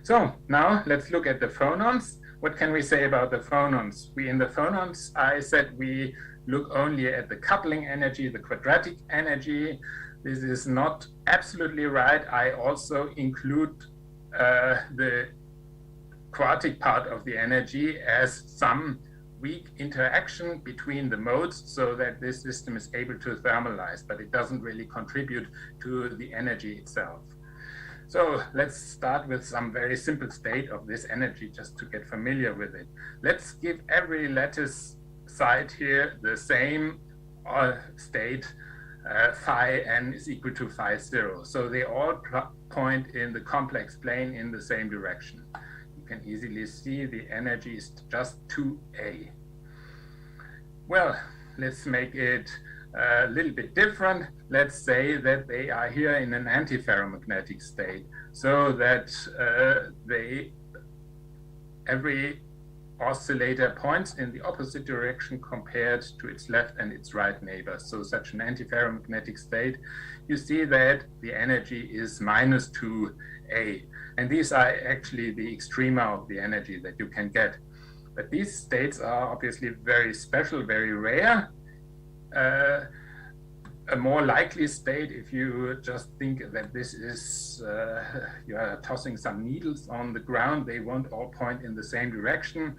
So now let's look at the phonons. What can we say about the phonons? In the phonons, I said we look only at the coupling energy, the quadratic energy. This is not absolutely right. I also include the quartic part of the energy as some weak interaction between the modes so that this system is able to thermalize, but it doesn't really contribute to the energy itself. So let's start with some very simple state of this energy just to get familiar with it. Let's give every lattice side here the same state, phi n is equal to phi 0. So they all point in the complex plane in the same direction. You can easily see the energy is just 2a. Well, let's make it a little bit different. Let's say that they are here in an antiferromagnetic state, so that every oscillator points in the opposite direction compared to its left and its right neighbor. So such an antiferromagnetic state, you see that the energy is minus 2a. And these are actually the extrema of the energy that you can get. But these states are obviously very special, very rare. A more likely state, if you just think that this is, you are tossing some needles on the ground, they won't all point in the same direction.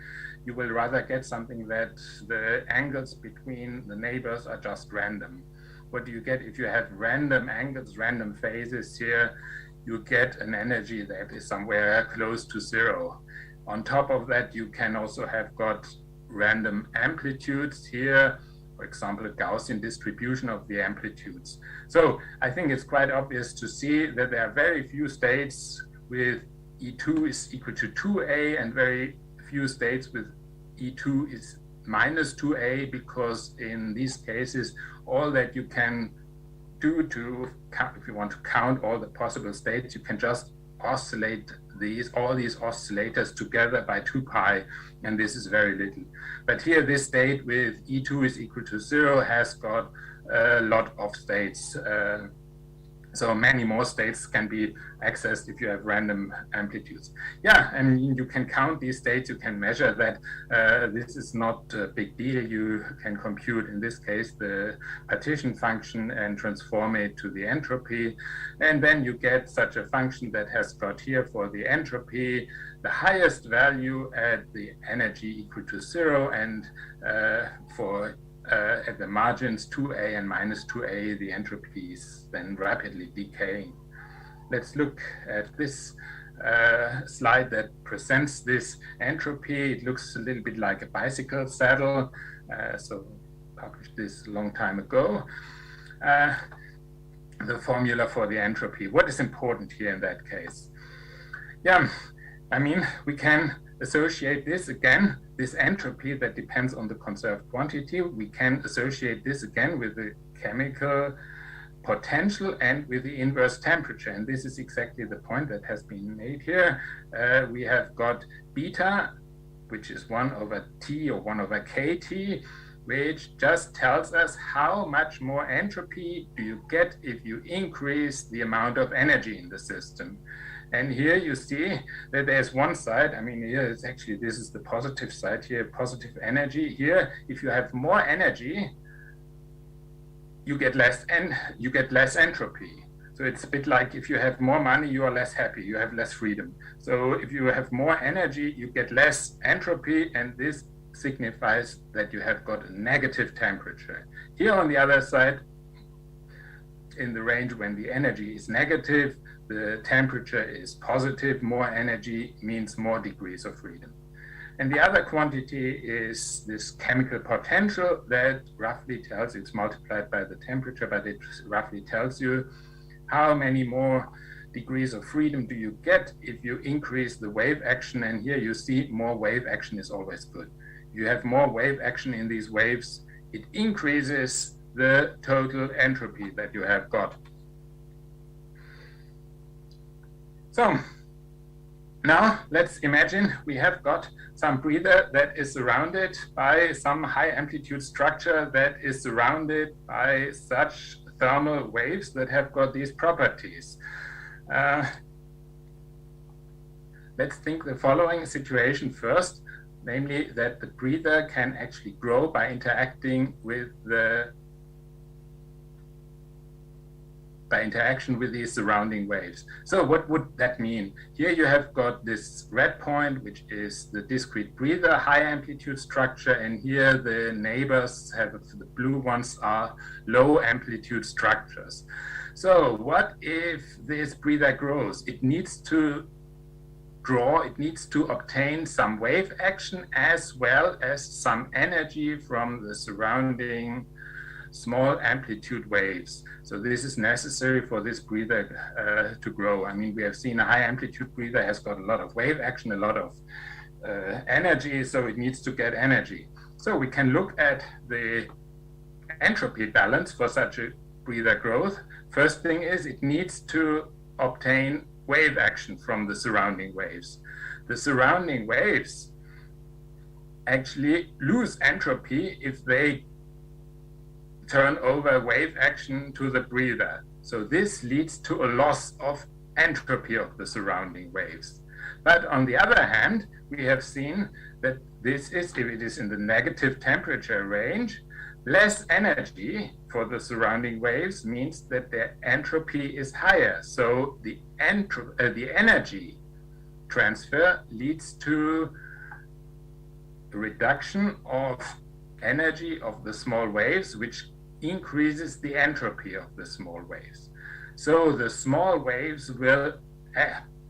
You will rather get something that the angles between the neighbors are just random. What do you get if you have random angles, random phases here? You get an energy that is somewhere close to 0. On top of that, you can also have got random amplitudes here. For example, a Gaussian distribution of the amplitudes. So I think it's quite obvious to see that there are very few states with E2 is equal to 2a, and very few states with E2 is minus 2a, because in these cases, all that you can do to count, if you want to count all the possible states, you can just oscillate all these oscillators together by 2 pi, and this is very little. But here, this state with E2 is equal to 0 has got a lot of states. So many more states can be accessed if you have random amplitudes. Yeah, and you can count these states, you can measure that. This is not a big deal. You can compute, in this case, the partition function and transform it to the entropy. And then you get such a function that has got here for the entropy, the highest value at the energy equal to 0, and for at the margins 2a and minus 2a, the entropy is then rapidly decaying. Let's look at this slide that presents this entropy. It looks a little bit like a bicycle saddle. So published this a long time ago. The formula for the entropy. What is important here in that case? Yeah, I mean, we can associate this again, this entropy that depends on the conserved quantity. We can associate this again with the chemical potential and with the inverse temperature. And this is exactly the point that has been made here. We have got beta, which is 1 over T or 1 over KT, which just tells us how much more entropy do you get if you increase the amount of energy in the system. And here you see that there's one side. I mean, here it's actually, this is the positive side here, positive energy. Here, if you have more energy, you get less entropy. So it's a bit like if you have more money, you are less happy, you have less freedom. So if you have more energy, you get less entropy, and this signifies that you have got a negative temperature. Here on the other side, in the range when the energy is negative, the temperature is positive, more energy means more degrees of freedom. And the other quantity is this chemical potential that roughly tells, it's multiplied by the temperature, but it roughly tells you how many more degrees of freedom do you get if you increase the wave action. And here you see more wave action is always good. You have more wave action in these waves, it increases the total entropy that you have got. So now let's imagine we have got some breather that is surrounded by some high amplitude structure that is surrounded by such thermal waves that have got these properties. Let's think the following situation first, namely that the breather can actually grow by interacting with these surrounding waves. So what would that mean? Here you have got this red point, which is the discrete breather, high amplitude structure, and here the neighbors have, the blue ones are low amplitude structures. So what if this breather grows? It needs to obtain some wave action as well as some energy from the surrounding small amplitude waves. So this is necessary for this breather to grow. I mean, we have seen a high amplitude breather has got a lot of wave action, a lot of energy, so it needs to get energy. So we can look at the entropy balance for such a breather growth. First thing is it needs to obtain wave action from the surrounding waves. The surrounding waves actually lose entropy if they turn over wave action to the breather. So this leads to a loss of entropy of the surrounding waves. But on the other hand, we have seen that this is, if it is in the negative temperature range, less energy for the surrounding waves means that their entropy is higher. So the energy transfer leads to a reduction of energy of the small waves, which increases the entropy of the small waves. So the small waves will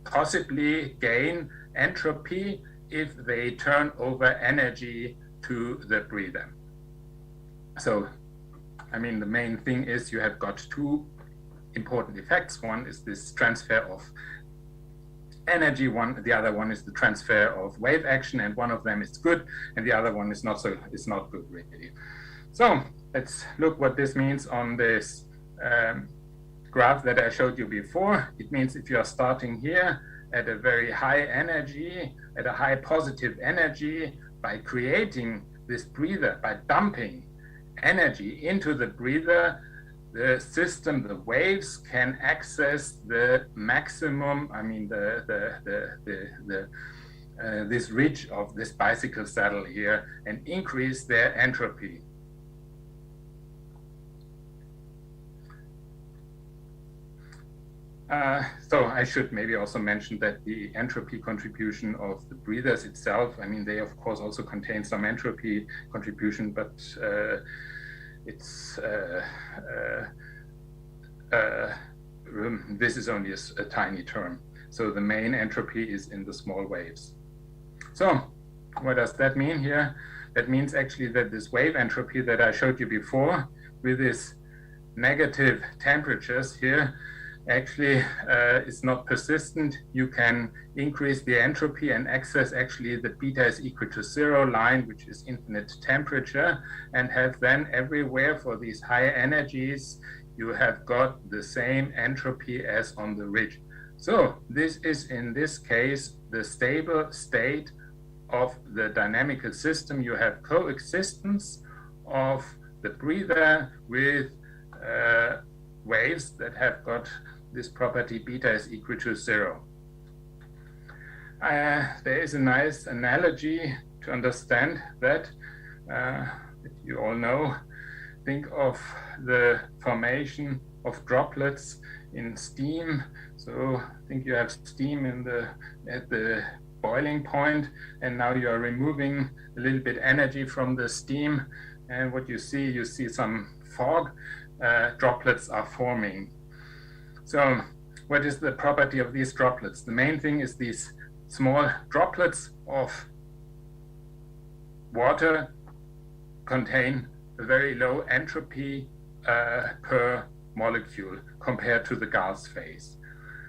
possibly gain entropy if they turn over energy to the breather. So, I mean, the main thing is you have got two important effects. One is this transfer of energy, the other one is the transfer of wave action, and one of them is good and the other one is not good really. So let's look what this means on this graph that I showed you before. It means if you are starting here at a very high energy, at a high positive energy, by creating this breather, by dumping energy into the breather, the system, the waves can access the maximum, I mean this ridge of this bicycle saddle here, and increase their entropy. So I should maybe also mention that the entropy contribution of the breathers itself, I mean, they of course also contain some entropy contribution, but this is only a tiny term. So the main entropy is in the small waves. So what does that mean here? That means actually that this wave entropy that I showed you before with this negative temperatures here actually is not persistent. You can increase the entropy and access actually the beta is equal to 0 line, which is infinite temperature, and have then everywhere for these higher energies, you have got the same entropy as on the ridge. So this is in this case the stable state of the dynamical system. You have coexistence of the breather with waves that have got this property beta is equal to 0. There is a nice analogy to understand that you all know. Think of the formation of droplets in steam. So think you have steam at the boiling point, and now you are removing a little bit energy from the steam, and what you see some fog. Droplets are forming. So what is the property of these droplets? The main thing is these small droplets of water contain a very low entropy per molecule compared to the gas phase.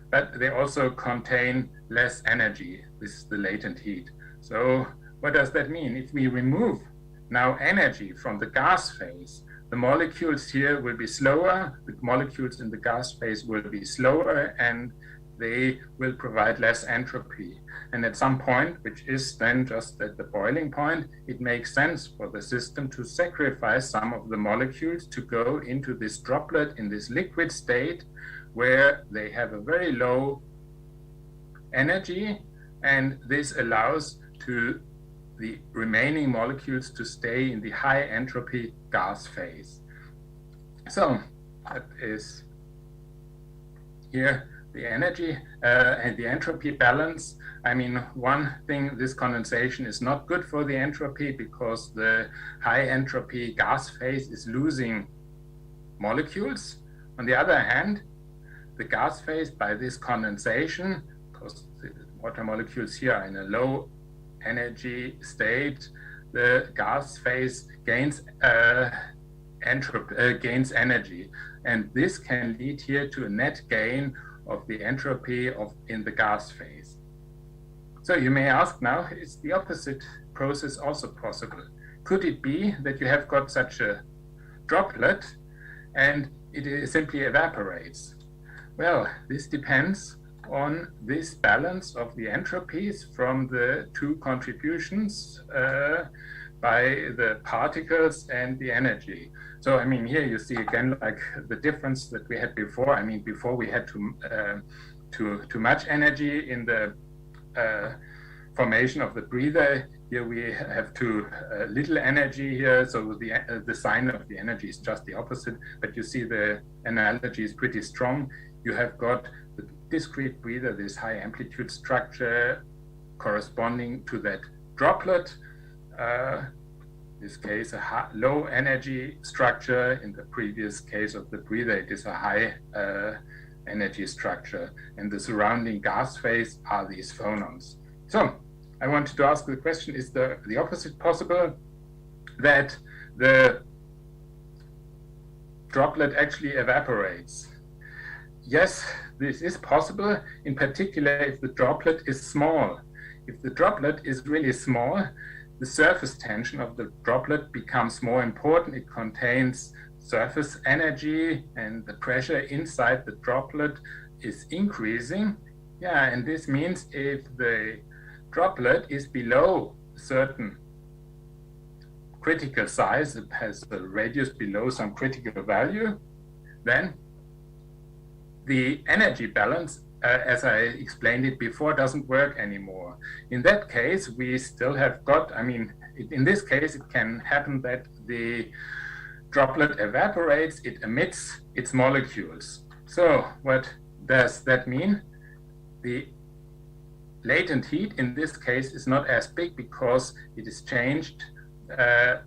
But they also contain less energy. This is the latent heat. So what does that mean? If we remove now energy from the gas phase, the molecules here will be slower, the molecules in the gas phase will be slower, and they will provide less entropy. And at some point, which is then just at the boiling point, it makes sense for the system to sacrifice some of the molecules to go into this droplet in this liquid state where they have a very low energy, and this allows to the remaining molecules to stay in the high entropy gas phase. So that is here the energy and the entropy balance. I mean, one thing, this condensation is not good for the entropy because the high entropy gas phase is losing molecules. On the other hand, the gas phase by this condensation, because the water molecules here are in a low energy state, the gas phase gains gains energy, and this can lead here to a net gain of the entropy in the gas phase. So you may ask now, is the opposite process also possible? Could it be that you have got such a droplet and it simply evaporates? Well, this depends on this balance of the entropies from the two contributions by the particles and the energy. So, I mean, here you see again, like the difference that we had before. I mean, before we had too much energy in the formation of the breather. Here we have too little energy here. So the sign of the energy is just the opposite. But you see the analogy is pretty strong. You have got the discrete breather, this high amplitude structure corresponding to that droplet. This case, a low energy structure. In the previous case of the breather, it is a high energy structure. And the surrounding gas phase are these phonons. So I wanted to ask the question, is the opposite possible, that the droplet actually evaporates? Yes, this is possible, in particular if the droplet is small. If the droplet is really small, the surface tension of the droplet becomes more important. It contains surface energy and the pressure inside the droplet is increasing. Yeah, and this means if the droplet is below a certain critical size, it has a radius below some critical value, then the energy balance, as I explained it before, doesn't work anymore. In that case, we still have got, in this case, it can happen that the droplet evaporates, it emits its molecules. So what does that mean? The latent heat in this case is not as big because it is changed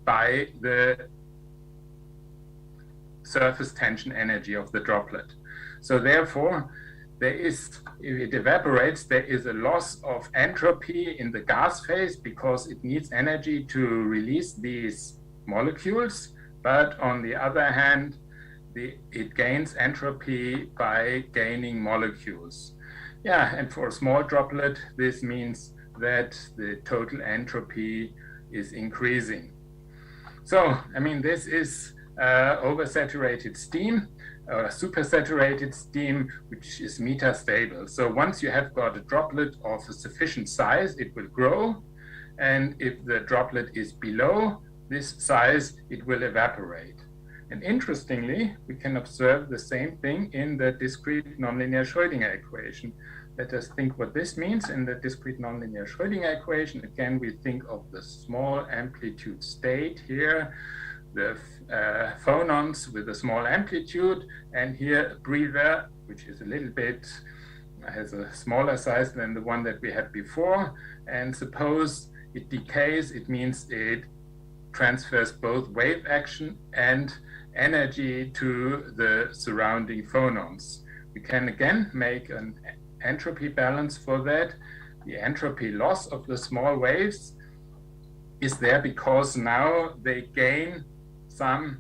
by the surface tension energy of the droplet. So therefore, there is, if it evaporates, there is a loss of entropy in the gas phase because it needs energy to release these molecules. But on the other hand, it gains entropy by gaining molecules. Yeah, and for a small droplet, this means that the total entropy is increasing. So, this is oversaturated steam, supersaturated steam, which is metastable. So once you have got a droplet of a sufficient size, it will grow. And if the droplet is below this size, it will evaporate. And interestingly, we can observe the same thing in the discrete nonlinear Schrödinger equation. Let us think what this means in the discrete nonlinear Schrödinger equation. Again, we think of the small amplitude state here, the phonons with a small amplitude, and here a breather, which is a little bit, has a smaller size than the one that we had before. And suppose it decays, it means it transfers both wave action and energy to the surrounding phonons. We can again make an entropy balance for that. The entropy loss of the small waves is there because now they gain some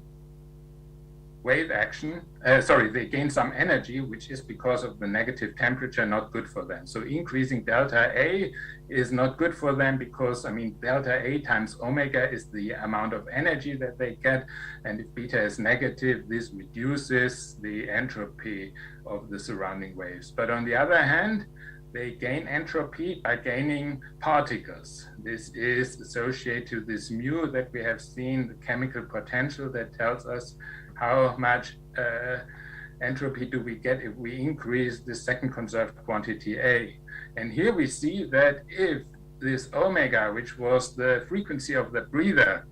wave action, they gain some energy, which is because of the negative temperature not good for them. So increasing delta A is not good for them because, delta A times omega is the amount of energy that they get. And if beta is negative, this reduces the entropy of the surrounding waves. But on the other hand, they gain entropy by gaining particles. This is associated to this mu that we have seen, the chemical potential that tells us how much entropy do we get if we increase the second conserved quantity A. And here we see that if this omega, which was the frequency of the breather,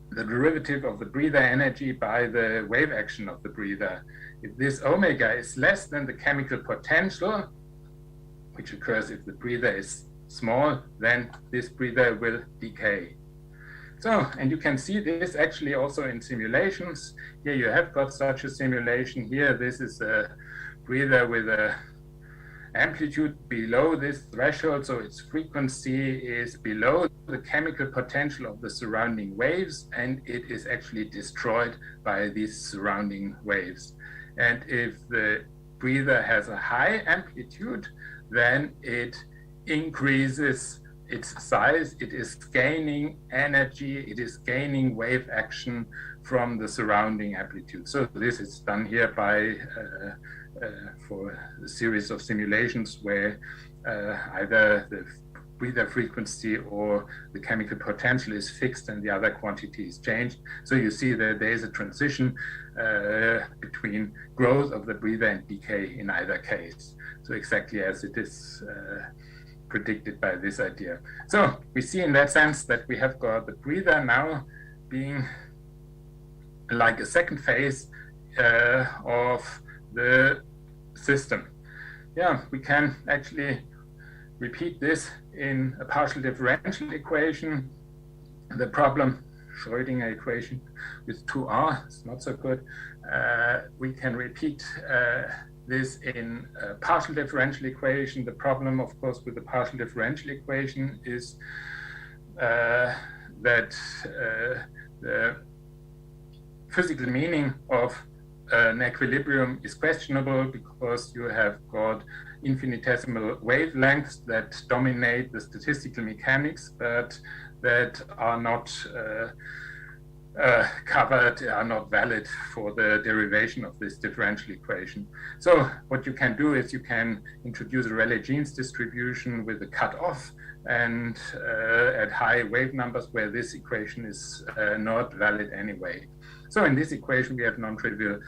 the derivative of the breather energy by the wave action of the breather, if this omega is less than the chemical potential, which occurs if the breather is small, then this breather will decay. So, and you can see this actually also in simulations. Here you have got such a simulation. Here, this is a breather with a amplitude below this threshold, so its frequency is below the chemical potential of the surrounding waves, and it is actually destroyed by these surrounding waves. And if the breather has a high amplitude, then it increases its size, it is gaining energy, it is gaining wave action from the surrounding amplitude. So this is done here by for a series of simulations where either the breather frequency or the chemical potential is fixed and the other quantity is changed. So you see that there is a transition between growth of the breather and decay in either case. So exactly as it is predicted by this idea. So we see in that sense that we have got the breather now being like a second phase of the system. Yeah, we can actually repeat this in a partial differential equation. The problem, Schrödinger equation with 2r, is not so good. We can repeat this in a partial differential equation. The problem, of course, with the partial differential equation is that the physical meaning of an equilibrium is questionable because you have got infinitesimal wavelengths that dominate the statistical mechanics, but that are not covered, are not valid for the derivation of this differential equation. So what you can do is you can introduce a Rayleigh-Jeans distribution with a cutoff and at high wave numbers where this equation is not valid anyway. So in this equation we have non-trivial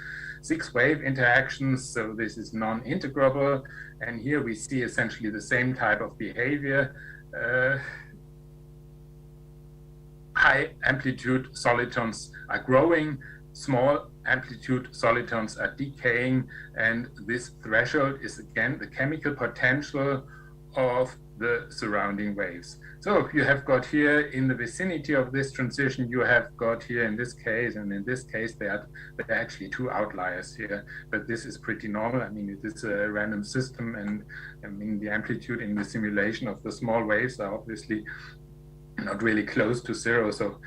6-wave interactions, so this is non-integrable, and here we see essentially the same type of behavior. High amplitude solitons are growing, small amplitude solitons are decaying, and this threshold is again the chemical potential of the surrounding waves. So you have got here in the vicinity of this transition, you have got here in this case, and in this case there are actually 2 outliers here, but this is pretty normal. I mean, it is a random system, and I mean the amplitude in the simulation of the small waves are obviously not really close to 0. So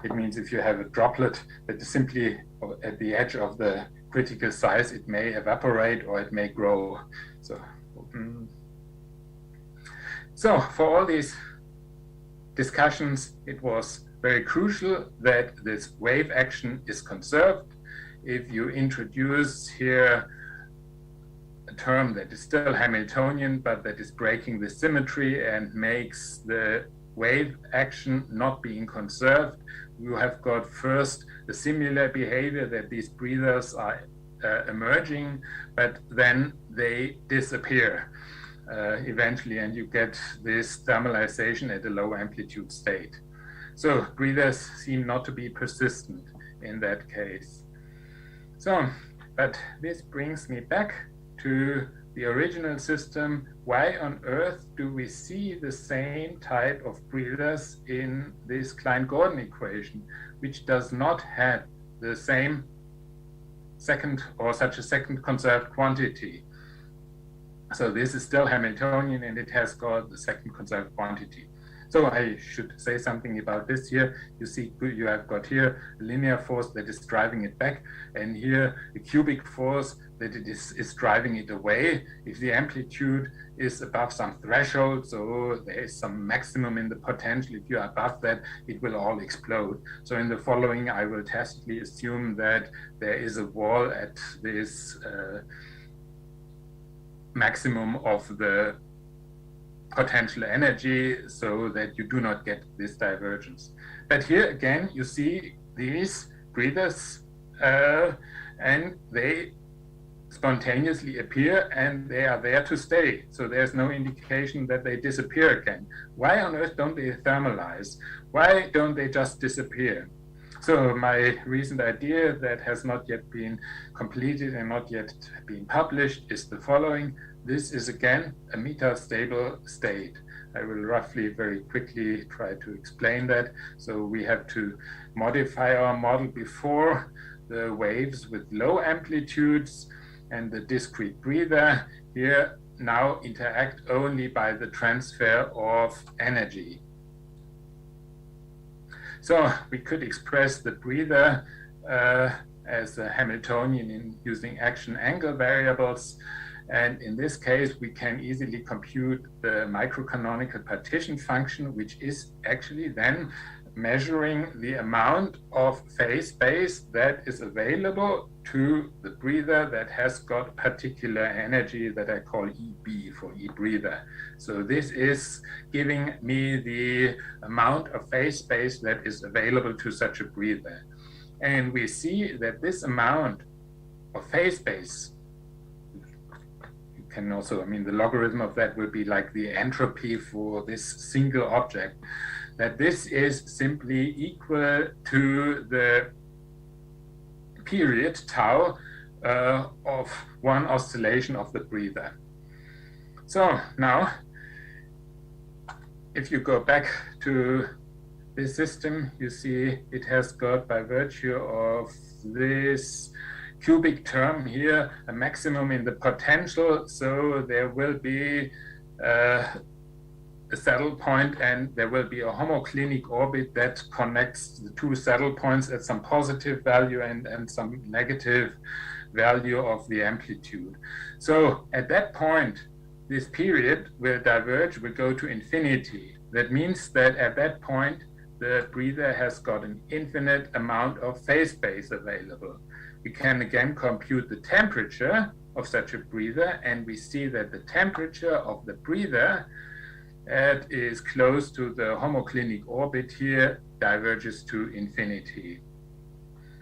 it means if you have a droplet that is simply at the edge of the critical size, it may evaporate or it may grow. So for all these discussions, it was very crucial that this wave action is conserved. If you introduce here a term that is still Hamiltonian, but that is breaking the symmetry and makes the wave action not being conserved, you have got first the similar behavior that these breathers are emerging, but then they disappear eventually, and you get this thermalization at a low amplitude state. So breathers seem not to be persistent in that case. So, but this brings me back to the original system. Why on earth do we see the same type of breathers in this Klein-Gordon equation, which does not have the same second or such a second conserved quantity? So this is still Hamiltonian and it has got the second conserved quantity. So I should say something about this here. You see, you have got here a linear force that is driving it back, and here a cubic force that it is driving it away. If the amplitude is above some threshold, so there is some maximum in the potential, if you are above that, it will all explode. So in the following, I will tacitly assume that there is a wall at this maximum of the potential energy, so that you do not get this divergence. But here again, you see these breathers and they spontaneously appear and they are there to stay. So there's no indication that they disappear again. Why on earth don't they thermalize? Why don't they just disappear? So my recent idea that has not yet been completed and not yet been published is the following. This is again a metastable state. I will roughly very quickly try to explain that. So we have to modify our model before the waves with low amplitudes and the discrete breather here now interact only by the transfer of energy. So we could express the breather as a Hamiltonian in using action angle variables. And in this case, we can easily compute the microcanonical partition function, which is actually then measuring the amount of phase space that is available to the breather that has got particular energy that I call EB for E-breather. So this is giving me the amount of phase space that is available to such a breather. And we see that this amount of phase space can also, I mean, the logarithm of that will be like the entropy for this single object, that this is simply equal to the period tau of one oscillation of the breather. So now, if you go back to this system, you see it has got, by virtue of this cubic term here, a maximum in the potential. So there will be a saddle point, and there will be a homoclinic orbit that connects the two saddle points at some positive value and some negative value of the amplitude. So at that point, this period will diverge, will go to infinity. That means that at that point, the breather has got an infinite amount of phase space available. We can again compute the temperature of such a breather, and we see that the temperature of the breather that is close to the homoclinic orbit here diverges to infinity.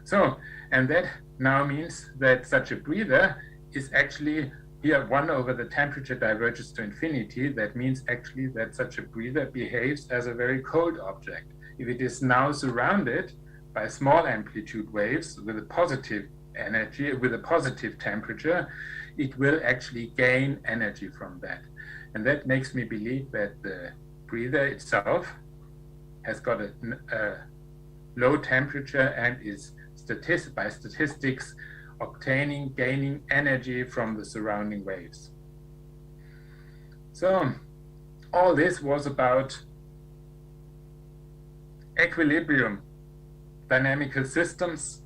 So, and that now means that such a breather is actually here 1 over the temperature diverges to infinity. That means actually that such a breather behaves as a very cold object. If it is now surrounded by small amplitude waves with a positive energy, with a positive temperature, it will actually gain energy from that. And that makes me believe that the breather itself has got a low temperature and is by statistics gaining energy from the surrounding waves. So all this was about equilibrium, dynamical systems,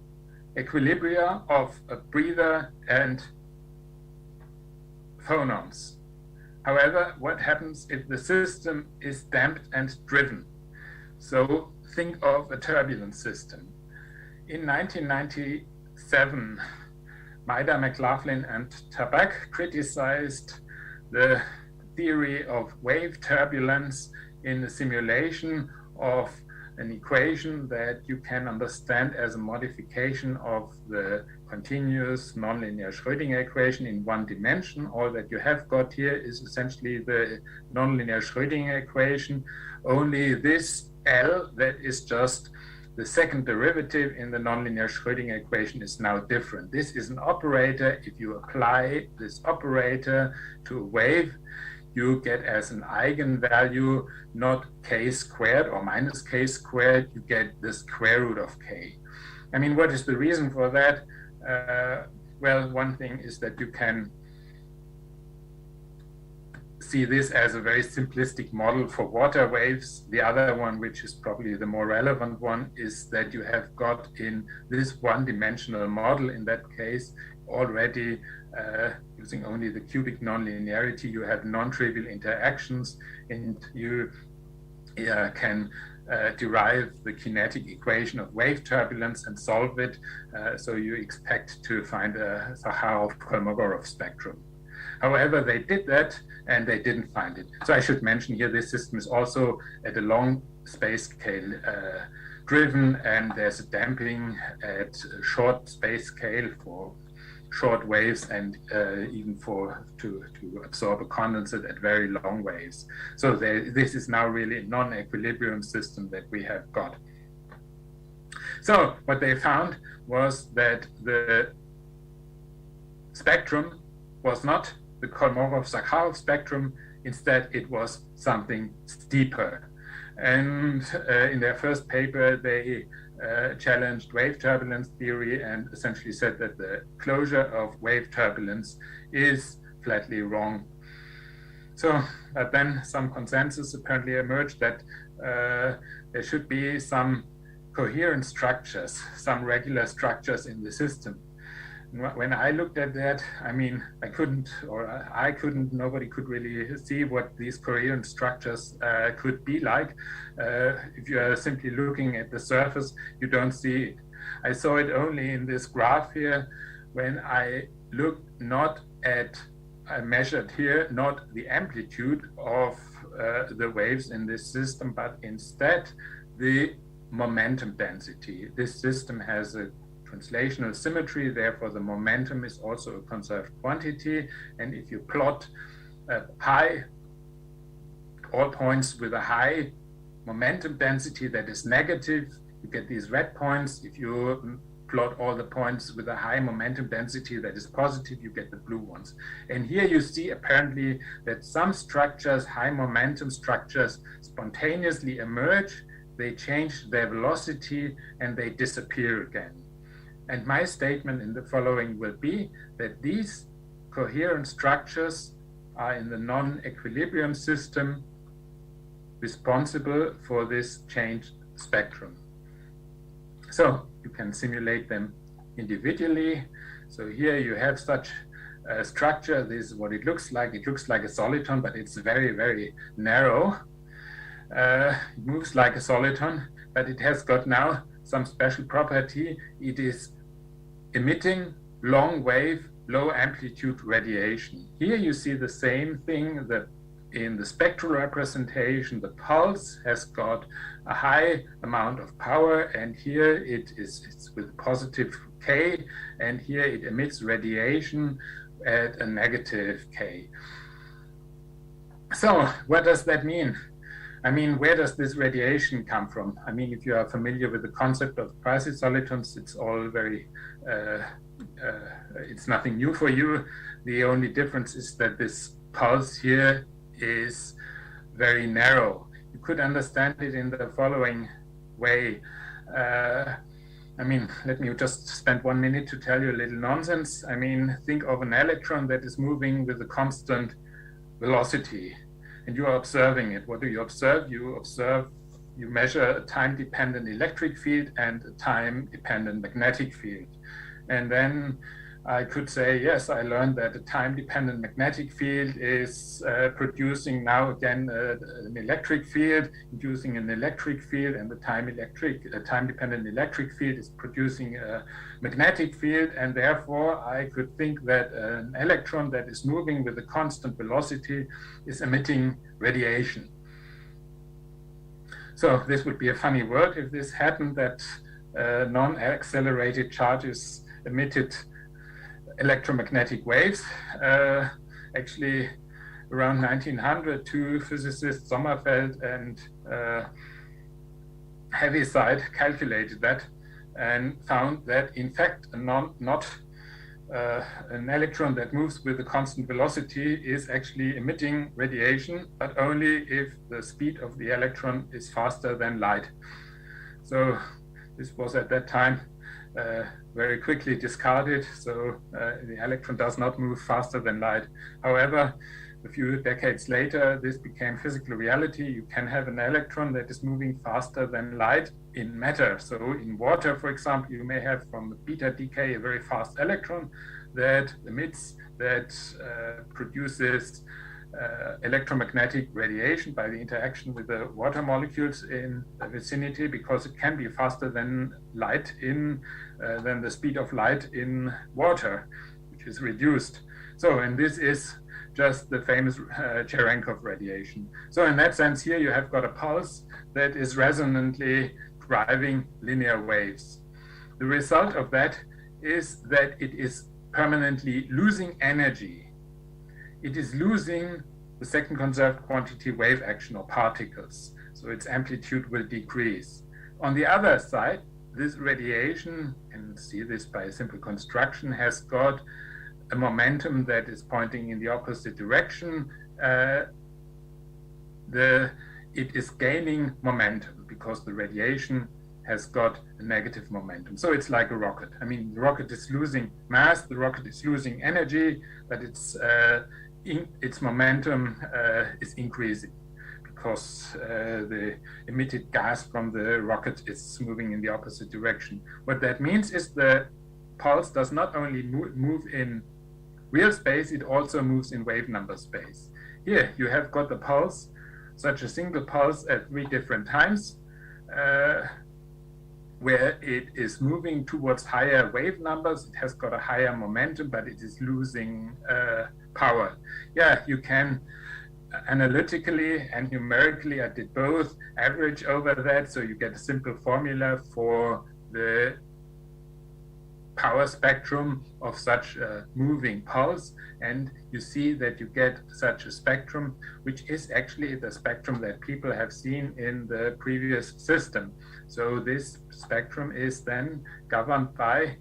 equilibria of a breather and phonons. However, what happens if the system is damped and driven? So think of a turbulent system. In 1997, Maida, McLaughlin, and Tabak criticized the theory of wave turbulence in the simulation of an equation that you can understand as a modification of the continuous nonlinear Schrödinger equation in one dimension. All that you have got here is essentially the nonlinear Schrödinger equation, only this L that is just the second derivative in the nonlinear Schrödinger equation is now different. This is an operator. If you apply this operator to a wave, you get as an eigenvalue not k squared or minus k squared, you get the square root of k. I mean, what is the reason for that? Well, one thing is that you can see this as a very simplistic model for water waves. The other one, which is probably the more relevant one, is that you have got in this one-dimensional model, in that case, already using only the cubic nonlinearity, you have non-trivial interactions, and you can derive the kinetic equation of wave turbulence and solve it. So you expect to find a Sakharov-Kolmogorov spectrum. However, they did that and they didn't find it. So I should mention here, this system is also at a long space scale driven, and there's a damping at a short space scale for short waves, and even to absorb a condensate at very long waves. So this is now really a non-equilibrium system that we have got. So what they found was that the spectrum was not the Kolmogorov-Sakharov spectrum. Instead, it was something steeper. And in their first paper, they challenged wave turbulence theory and essentially said that the closure of wave turbulence is flatly wrong. So then some consensus apparently emerged that there should be some coherent structures, some regular structures in the system. When I looked at that, I mean, I couldn't, nobody could really see what these coherent structures could be like. If you are simply looking at the surface, you don't see it. I saw it only in this graph here, when I looked not at, I measured here, not the amplitude of the waves in this system, but instead the momentum density. This system has a translational symmetry, therefore the momentum is also a conserved quantity. And if you plot all points with a high momentum density that is negative, you get these red points. If you plot all the points with a high momentum density that is positive, you get the blue ones. And here you see apparently that some structures, high momentum structures, spontaneously emerge, they change their velocity, and they disappear again. And my statement in the following will be that these coherent structures are in the non-equilibrium system responsible for this changed spectrum. So you can simulate them individually. So here you have such a structure. This is what it looks like. It looks like a soliton, but it's very, very narrow. It moves like a soliton, but it has got now some special property. It is emitting long wave, low amplitude radiation. Here you see the same thing that in the spectral representation, the pulse has got a high amount of power, and here it's with positive K, and here it emits radiation at a negative K. So what does that mean? I mean, where does this radiation come from? I mean, if you are familiar with the concept of quasi-solitons, it's all very, it's nothing new for you. The only difference is that this pulse here is very narrow. You could understand it in the following way. I mean, let me just spend 1 minute to tell you a little nonsense. I mean, think of an electron that is moving with a constant velocity, and you are observing it. What do you observe? You measure a time-dependent electric field and a time-dependent magnetic field. And then I could say, yes, I learned that a time-dependent magnetic field is producing now again an electric field, inducing an electric field, and the time-dependent electric field is producing a magnetic field, and therefore I could think that an electron that is moving with a constant velocity is emitting radiation. So this would be a funny word if this happened, that non-accelerated charges emitted electromagnetic waves. Actually, around 1900, two physicists, Sommerfeld and Heaviside, calculated that and found that, in fact, an electron that moves with a constant velocity is actually emitting radiation, but only if the speed of the electron is faster than light. So this was at that time very quickly discarded. So the electron does not move faster than light. However, a few decades later, this became physical reality. You can have an electron that is moving faster than light in matter. So in water, for example, you may have from beta decay a very fast electron that emits, that produces electromagnetic radiation by the interaction with the water molecules in the vicinity, because it can be faster than light than the speed of light in water, which is reduced. So, and this is just the famous Cherenkov radiation. So in that sense, here you have got a pulse that is resonantly driving linear waves. The result of that is that it is permanently losing energy. It is losing the second conserved quantity wave action, or particles, so its amplitude will decrease. On the other side, this radiation, and see this by a simple construction, has got a momentum that is pointing in the opposite direction. It is gaining momentum because the radiation has got a negative momentum. So it's like a rocket. I mean, the rocket is losing mass, the rocket is losing energy, but its momentum is increasing because the emitted gas from the rocket is moving in the opposite direction. What that means is the pulse does not only move in real space, it also moves in wave number space. Here you have got the pulse, such a single pulse at 3 different times, where it is moving towards higher wave numbers. It has got a higher momentum, but it is losing power. Yeah, you can analytically and numerically, I did both, average over that, so you get a simple formula for the power spectrum of such a moving pulse, and you see that you get such a spectrum, which is actually the spectrum that people have seen in the previous system. So this spectrum is then governed by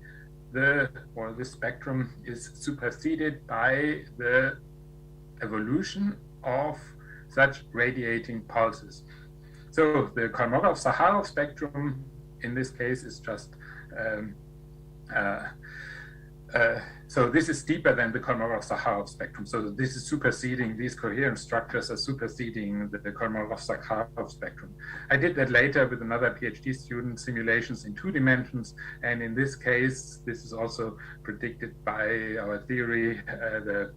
this spectrum is superseded by the evolution of such radiating pulses. So the Kolmogorov-Sakharov spectrum in this case is just so this is deeper than the Kolmogorov-Sakharov spectrum. So this is superseding, these coherent structures are superseding the Kolmogorov-Sakharov spectrum. I did that later with another PhD student, simulations in 2 dimensions. And in this case, this is also predicted by our theory. The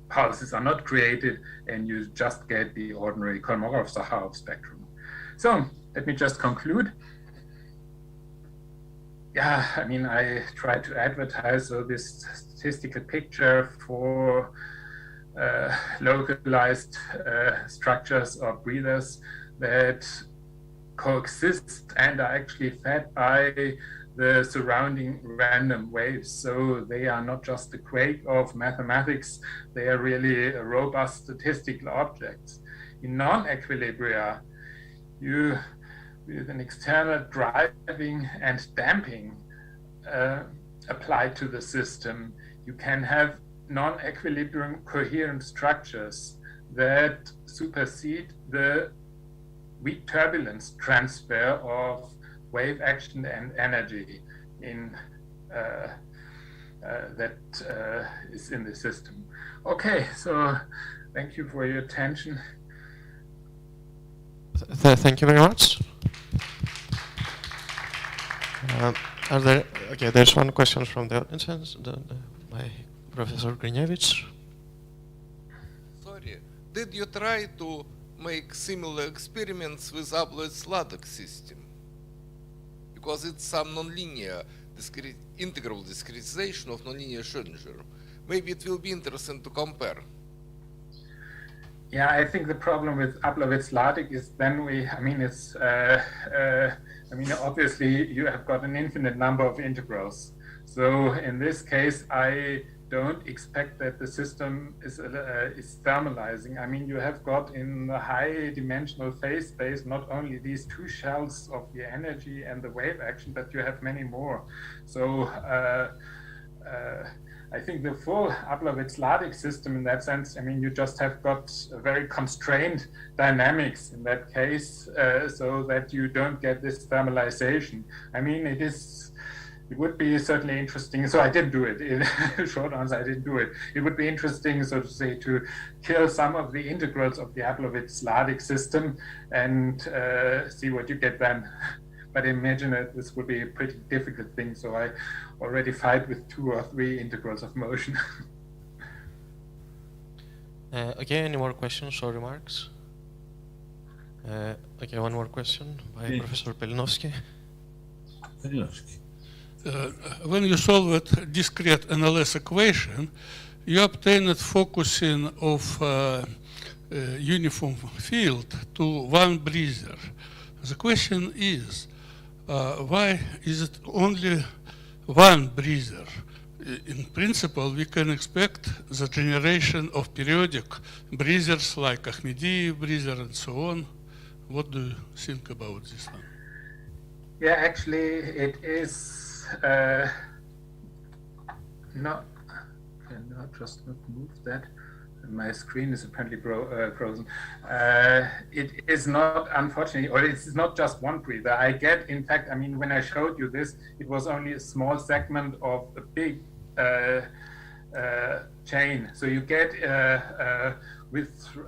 pulses are not created and you just get the ordinary Kolmogorov-Sakharov spectrum. So let me just conclude. Yeah, I mean, I tried to advertise this statistical picture for localized structures or breathers that coexist and are actually fed by the surrounding random waves. So they are not just a quake of mathematics, they are really robust statistical objects. In non-equilibria, you with an external driving and damping applied to the system, you can have non-equilibrium coherent structures that supersede the weak turbulence transfer of wave action and energy in that is in the system. Okay, so thank you for your attention. Thank you very much. Okay, there's one question from the audience, by Professor Grinevich. Sorry, did you try to make similar experiments with Abloy-Sladek system? Because it's some nonlinear integral discretization of nonlinear Schrödinger. Maybe it will be interesting to compare. Yeah, I think the problem with Abloy-Sladek is then obviously you have got an infinite number of integrals. So in this case, I don't expect that the system is thermalizing. I mean, you have got in the high dimensional phase space not only these 2 shells of the energy and the wave action, but you have many more. So I think the full Abloy-Sladek system in that sense, I mean, you just have got a very constrained dynamics in that case, so that you don't get this thermalization. I mean, it would be certainly interesting. So I didn't do it. In short answer, I didn't do it. It would be interesting, so to say, to kill some of the integrals of the Abloy-Sladek system and see what you get then. But imagine that this would be a pretty difficult thing. So I already fight with 2 or 3 integrals of motion. Okay, any more questions or remarks? Okay, one more question by Professor Pelinovsky. When you solve a discrete NLS equation, you obtain a focusing of uniform field to one breather. The question is, why is it only one breather? In principle, we can expect the generation of periodic breathers like Akhmediev breather and so on. What do you think about this one? Yeah, actually, it is not. Can I just not move that? My screen is apparently frozen. It is not, unfortunately, or it's not just one breather. I get, in fact, I mean, when I showed you this, it was only a small segment of a big chain. So you get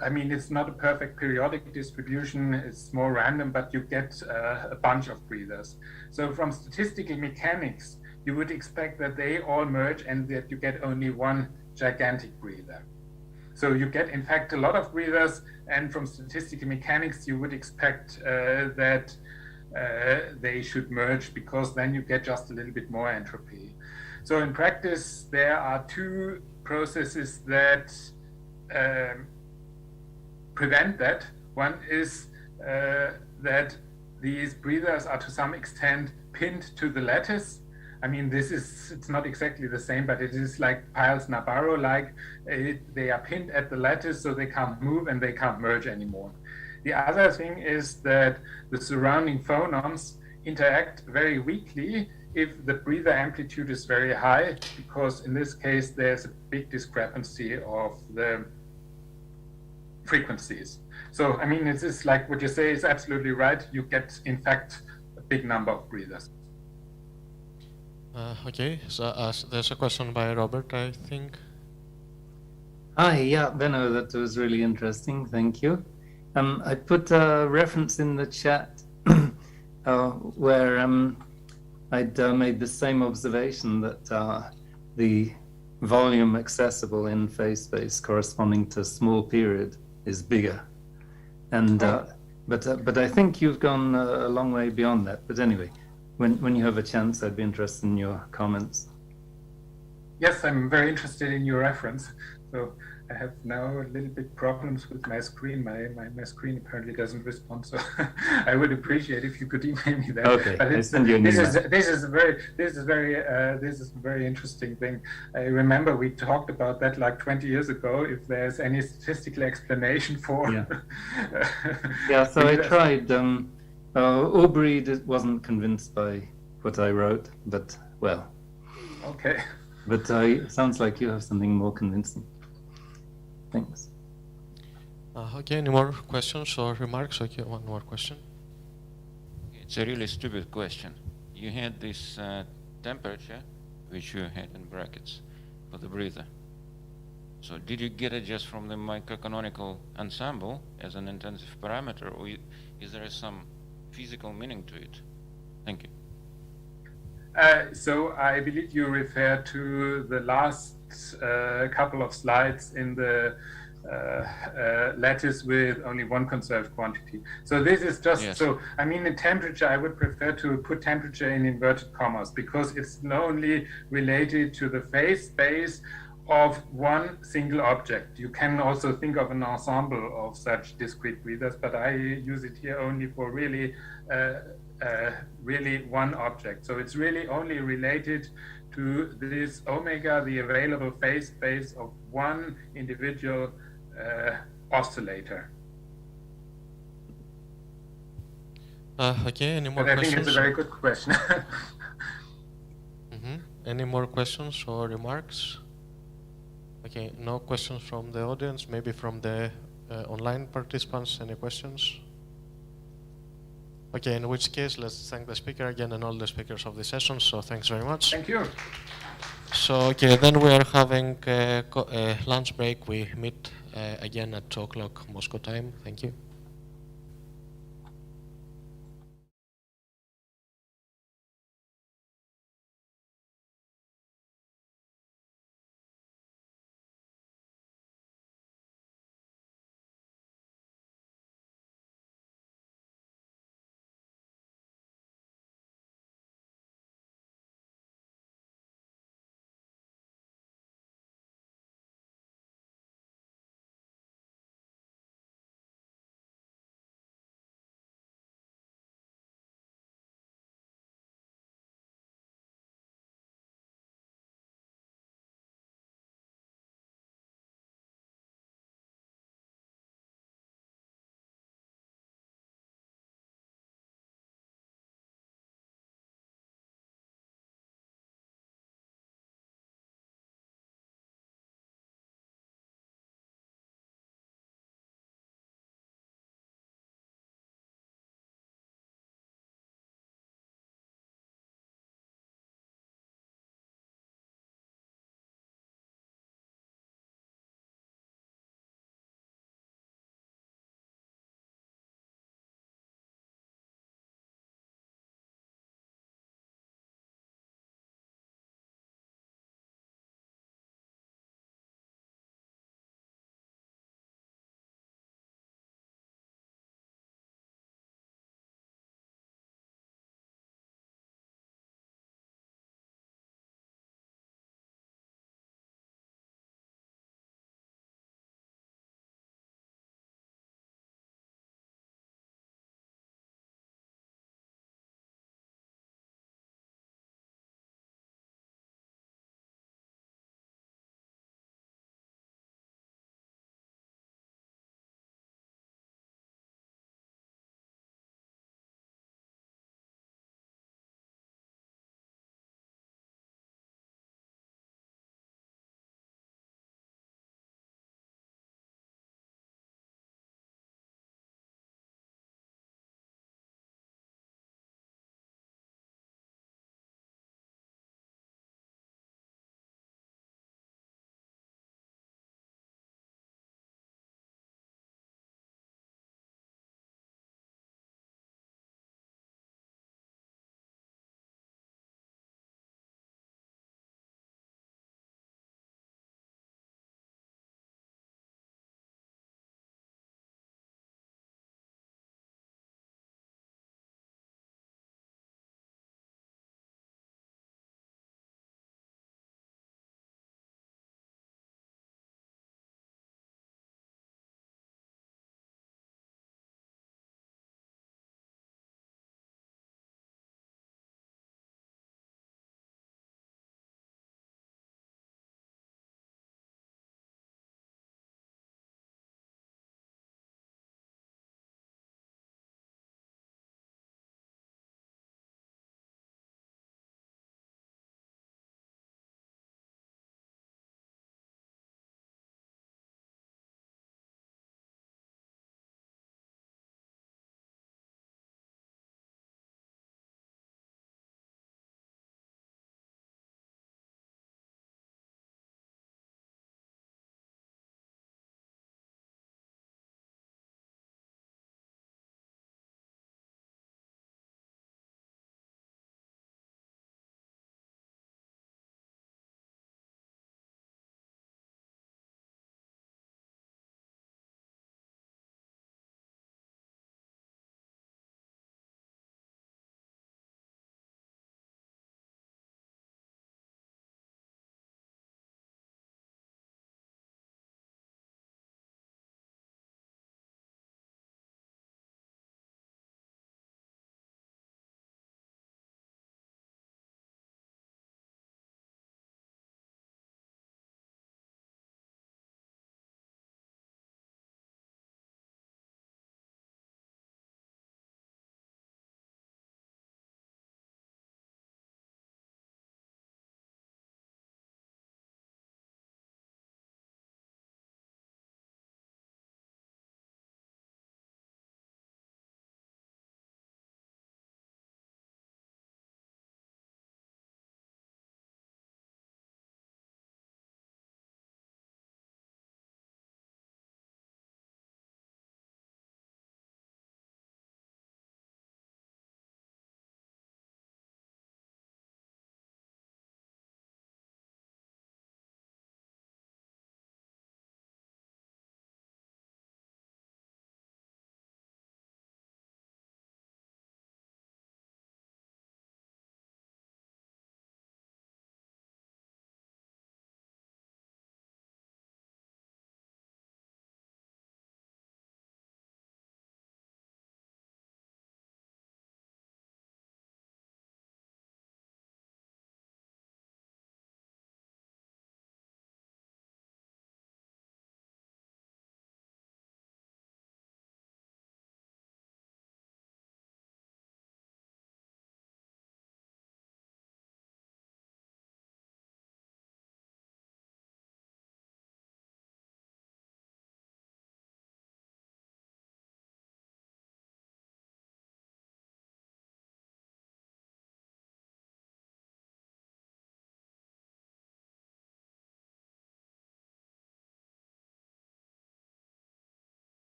I mean, it's not a perfect periodic distribution, it's more random, but you get a bunch of breathers. So from statistical mechanics, you would expect that they all merge and that you get only one gigantic breather. So you get, in fact, a lot of breathers, and from statistical mechanics, you would expect that they should merge, because then you get just a little bit more entropy. So in practice, there are 2 processes that prevent that. One is that these breathers are to some extent pinned to the lattice. I mean, it's not exactly the same, but it is like Piles-Nabarro-like. They are pinned at the lattice, so they can't move and they can't merge anymore. The other thing is that the surrounding phonons interact very weakly if the breather amplitude is very high, because in this case, there's a big discrepancy of the frequencies. So, I mean, it is like what you say is absolutely right. You get, in fact, a big number of breathers. Okay, so there's a question by Robert, I think. Hi, yeah, Benno, that was really interesting. Thank you. I put a reference in the chat where I'd made the same observation that the volume accessible in phase space corresponding to small period is bigger, and but I think you've gone a long way beyond that. But anyway, when you have a chance, I'd be interested in your comments. Yes, I'm very interested in your reference. So I have now a little bit problems with my screen. My screen apparently doesn't respond. So I would appreciate if you could email me that. Okay, but I'll send you an email. This is a very interesting thing. I remember we talked about that like 20 years ago. If there's any statistical explanation for. Yeah. Yeah. So I tried. Aubrey wasn't convinced by what I wrote, but well. Okay. But sounds like you have something more convincing. Thanks. Okay, any more questions or remarks? Okay, one more question. It's a really stupid question. You had this temperature, which you had in brackets, for the breather. So did you get it just from the microcanonical ensemble as an intensive parameter, or is there some physical meaning to it? Thank you. So I believe you refer to the last couple of slides in the lattice with only one conserved quantity. So this is just, yes. So I mean in temperature, I would prefer to put temperature in inverted commas because it's not only related to the phase space of one single object. You can also think of an ensemble of such discrete breathers, but I use it here only for really really one object. So it's really only related to this omega, the available phase space of one individual oscillator. Okay, any more but I questions? think it's a very good question. Any more questions or remarks? Okay, no questions from the audience, maybe from the online participants. Any questions? Okay, in which case, let's thank the speaker again and all the speakers of the session. So thanks very much. Thank you. So, okay, then we are having a lunch break. We meet again at 2 o'clock Moscow time. Thank you.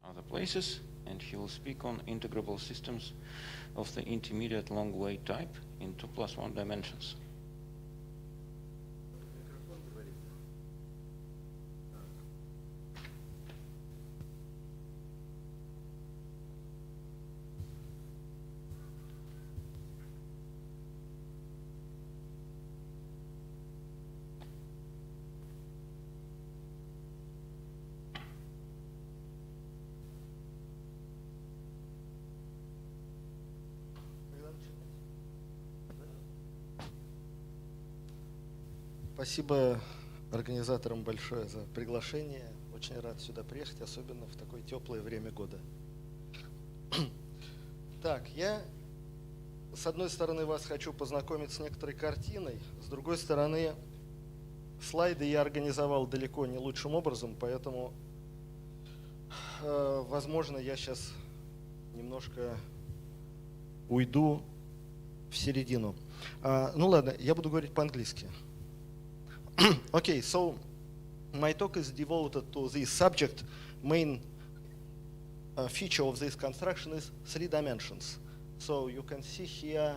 other places, and he will speak on integrable systems of the intermediate long way type in 2+1 dimensions. Спасибо организаторам большое за приглашение. Очень рад сюда приехать, особенно в такое теплое время года. Так, я с одной стороны вас хочу познакомить с некоторой картиной, с другой стороны слайды я организовал далеко не лучшим образом, поэтому, возможно, я сейчас немножко уйду в середину. Ну ладно, я буду говорить по-английски. Okay, so my talk is devoted to this subject. Main feature of this construction is 3 dimensions. So you can see here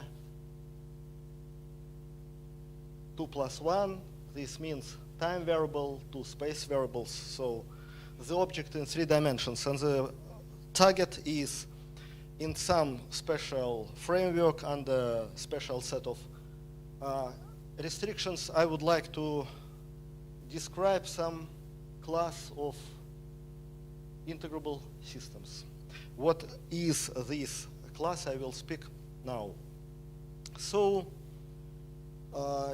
2+1. This means time variable, 2 space variables. So the object in 3 dimensions, and the target is in some special framework under special set of restrictions. I would like to describe some class of integrable systems. What is this class? I will speak now. So,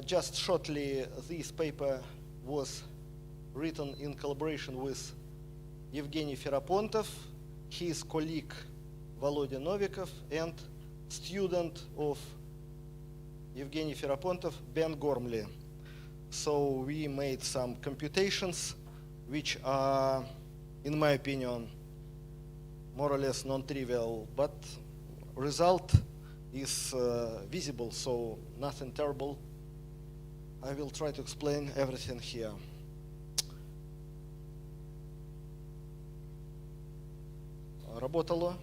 just shortly, this paper was written in collaboration with Evgeny Feropontov, his colleague Volodya Novikov, and student of Evgeny Feropontov, Ben Gormley. So we made some computations which are, in my opinion, more or less non-trivial, but result is visible, so nothing terrible. I will try to explain everything here. Работало?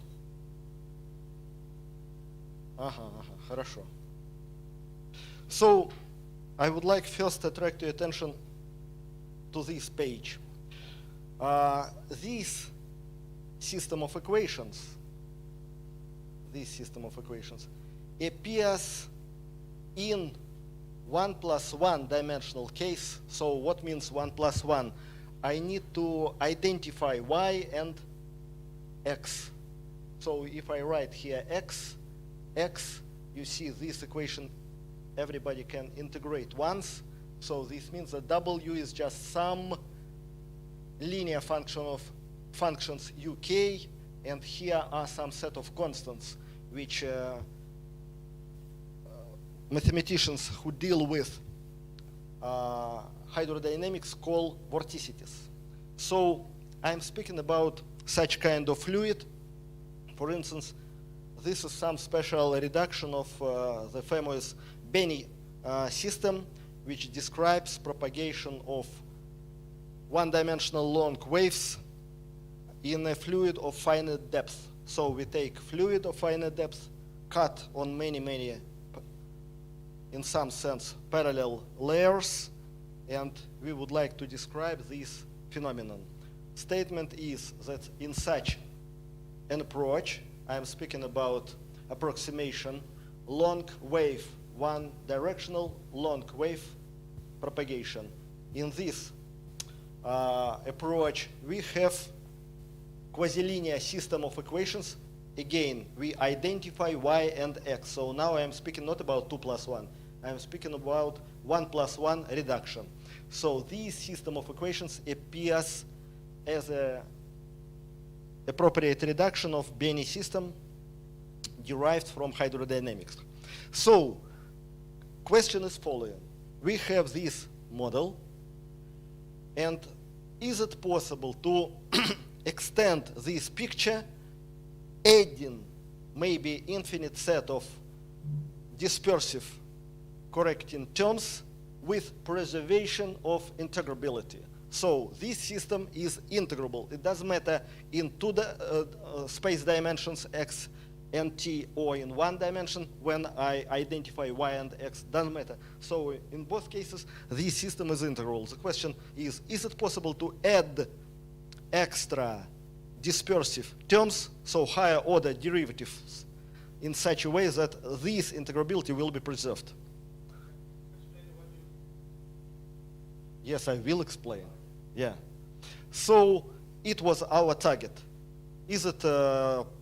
Ага, хорошо. So, I would like first to attract your attention to this page. This system of equations appears in 1+1 dimensional case. So what means 1+1? I need to identify y and x. So if I write here x, you see this equation everybody can integrate once. So this means that w is just some linear function of functions uk, and here are some set of constants which mathematicians who deal with hydrodynamics call vorticities. So I'm speaking about such kind of fluid. For instance, this is some special reduction of the famous Benny system, which describes propagation of one-dimensional long waves in a fluid of finite depth. So we take fluid of finite depth, cut on many, in some sense, parallel layers, and we would like to describe this phenomenon. Statement is that in such an approach, I am speaking about approximation, long wave, one-directional long wave propagation. In this approach, we have quasi-linear system of equations. Again, we identify y and x. So now I am speaking not about 2+1. I am speaking about 1+1 reduction. So this system of equations appears as an appropriate reduction of Benny system derived from hydrodynamics. So, question is following. We have this model, and is it possible to extend this picture, adding maybe infinite set of dispersive correcting terms with preservation of integrability? So this system is integrable. It doesn't matter in two space dimensions, x and t, or in one dimension when I identify y and x, doesn't matter. So in both cases, this system is integrable. The question is it possible to add extra dispersive terms, so higher order derivatives, in such a way that this integrability will be preserved? Yes, I will explain. Yeah. So it was our target. Is it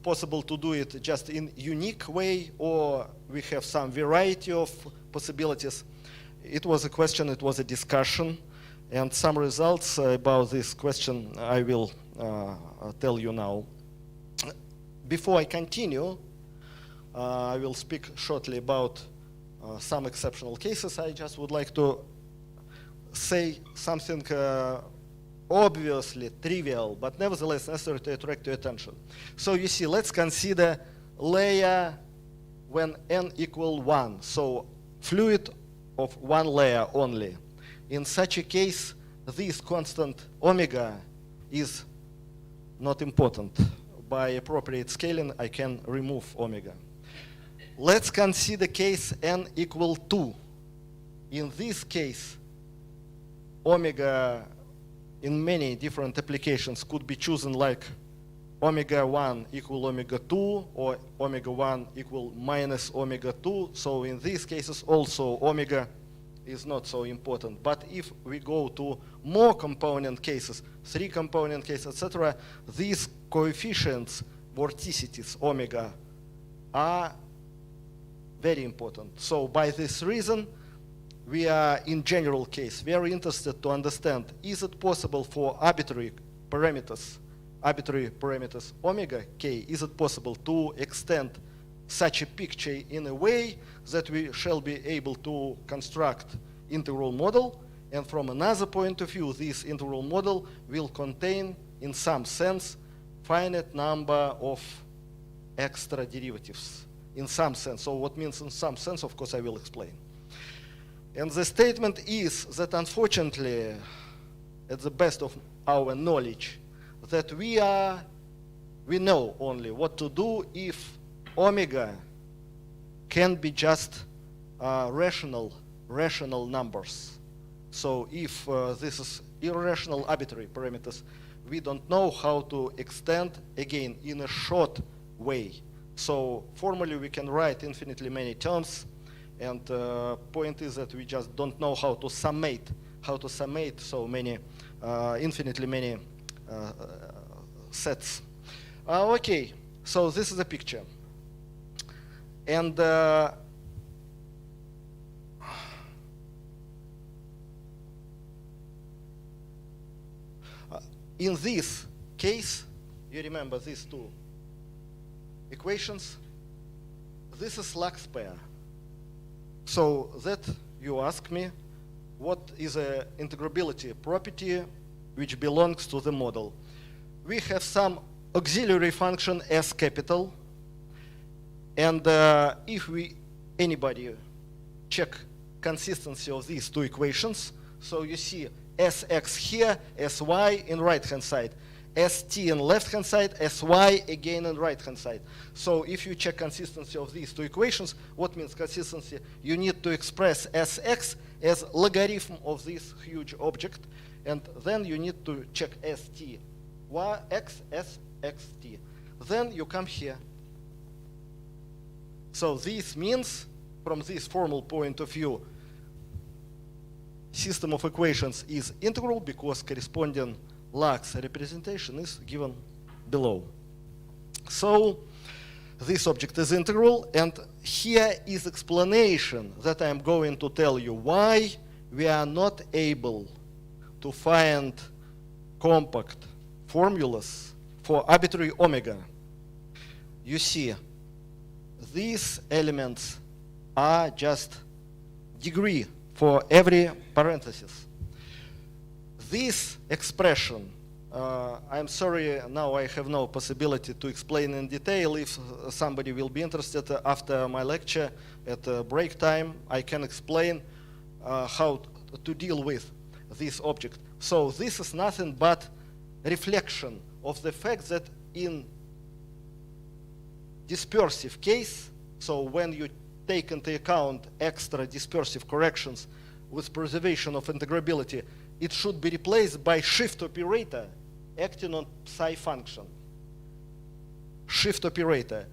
possible to do it just in unique way, or we have some variety of possibilities? It was a question, it was a discussion, and some results about this question I will tell you now. Before I continue, I will speak shortly about some exceptional cases. I just would like to say something obviously trivial, but nevertheless necessary to attract your attention. So you see, let's consider layer when n equal 1, so fluid of one layer only. In such a case, this constant omega is not important. By appropriate scaling, I can remove omega. Let's consider case n equal 2. In this case, omega in many different applications could be chosen like omega 1 equal omega 2 or omega 1 equal minus omega 2. So in these cases also omega is not so important. But if we go to more component cases, 3 component cases, etc., these coefficients, vorticities, omega, are very important. So by this reason, we are, in general case, very interested to understand, is it possible for arbitrary parameters omega k, is it possible to extend such a picture in a way that we shall be able to construct integral model, and from another point of view, this integral model will contain, in some sense, finite number of extra derivatives, in some sense. So what means in some sense, of course, I will explain. And the statement is that unfortunately, at the best of our knowledge, that we know only what to do if omega can be just rational numbers. So if this is irrational arbitrary parameters, we don't know how to extend, again, in a short way. So formally we can write infinitely many terms, and point is that we just don't know how to summate so many, infinitely many sets. Okay, so this is a picture. And in this case, you remember these two equations. This is Lax pair. So that you ask me, what is an integrability property which belongs to the model? We have some auxiliary function S capital, and if anybody check consistency of these two equations, so you see Sx here, Sy in right hand side, St in left hand side, Sy again in right hand side. So if you check consistency of these two equations, what means consistency? You need to express Sx as logarithm of this huge object, and then you need to check St, x, s, xt. Then you come here. So this means, from this formal point of view, system of equations is integral because corresponding Lax representation is given below. So this object is integral, and here is explanation that I'm going to tell you why we are not able to find compact formulas for arbitrary omega. You see, these elements are just degree for every parenthesis. This expression, I'm sorry, now I have no possibility to explain in detail. If somebody will be interested after my lecture at break time, I can explain how to deal with this object. So this is nothing but reflection of the fact that in dispersive case, so when you take into account extra dispersive corrections with preservation of integrability, it should be replaced by shift operator acting on psi function. Shift operator.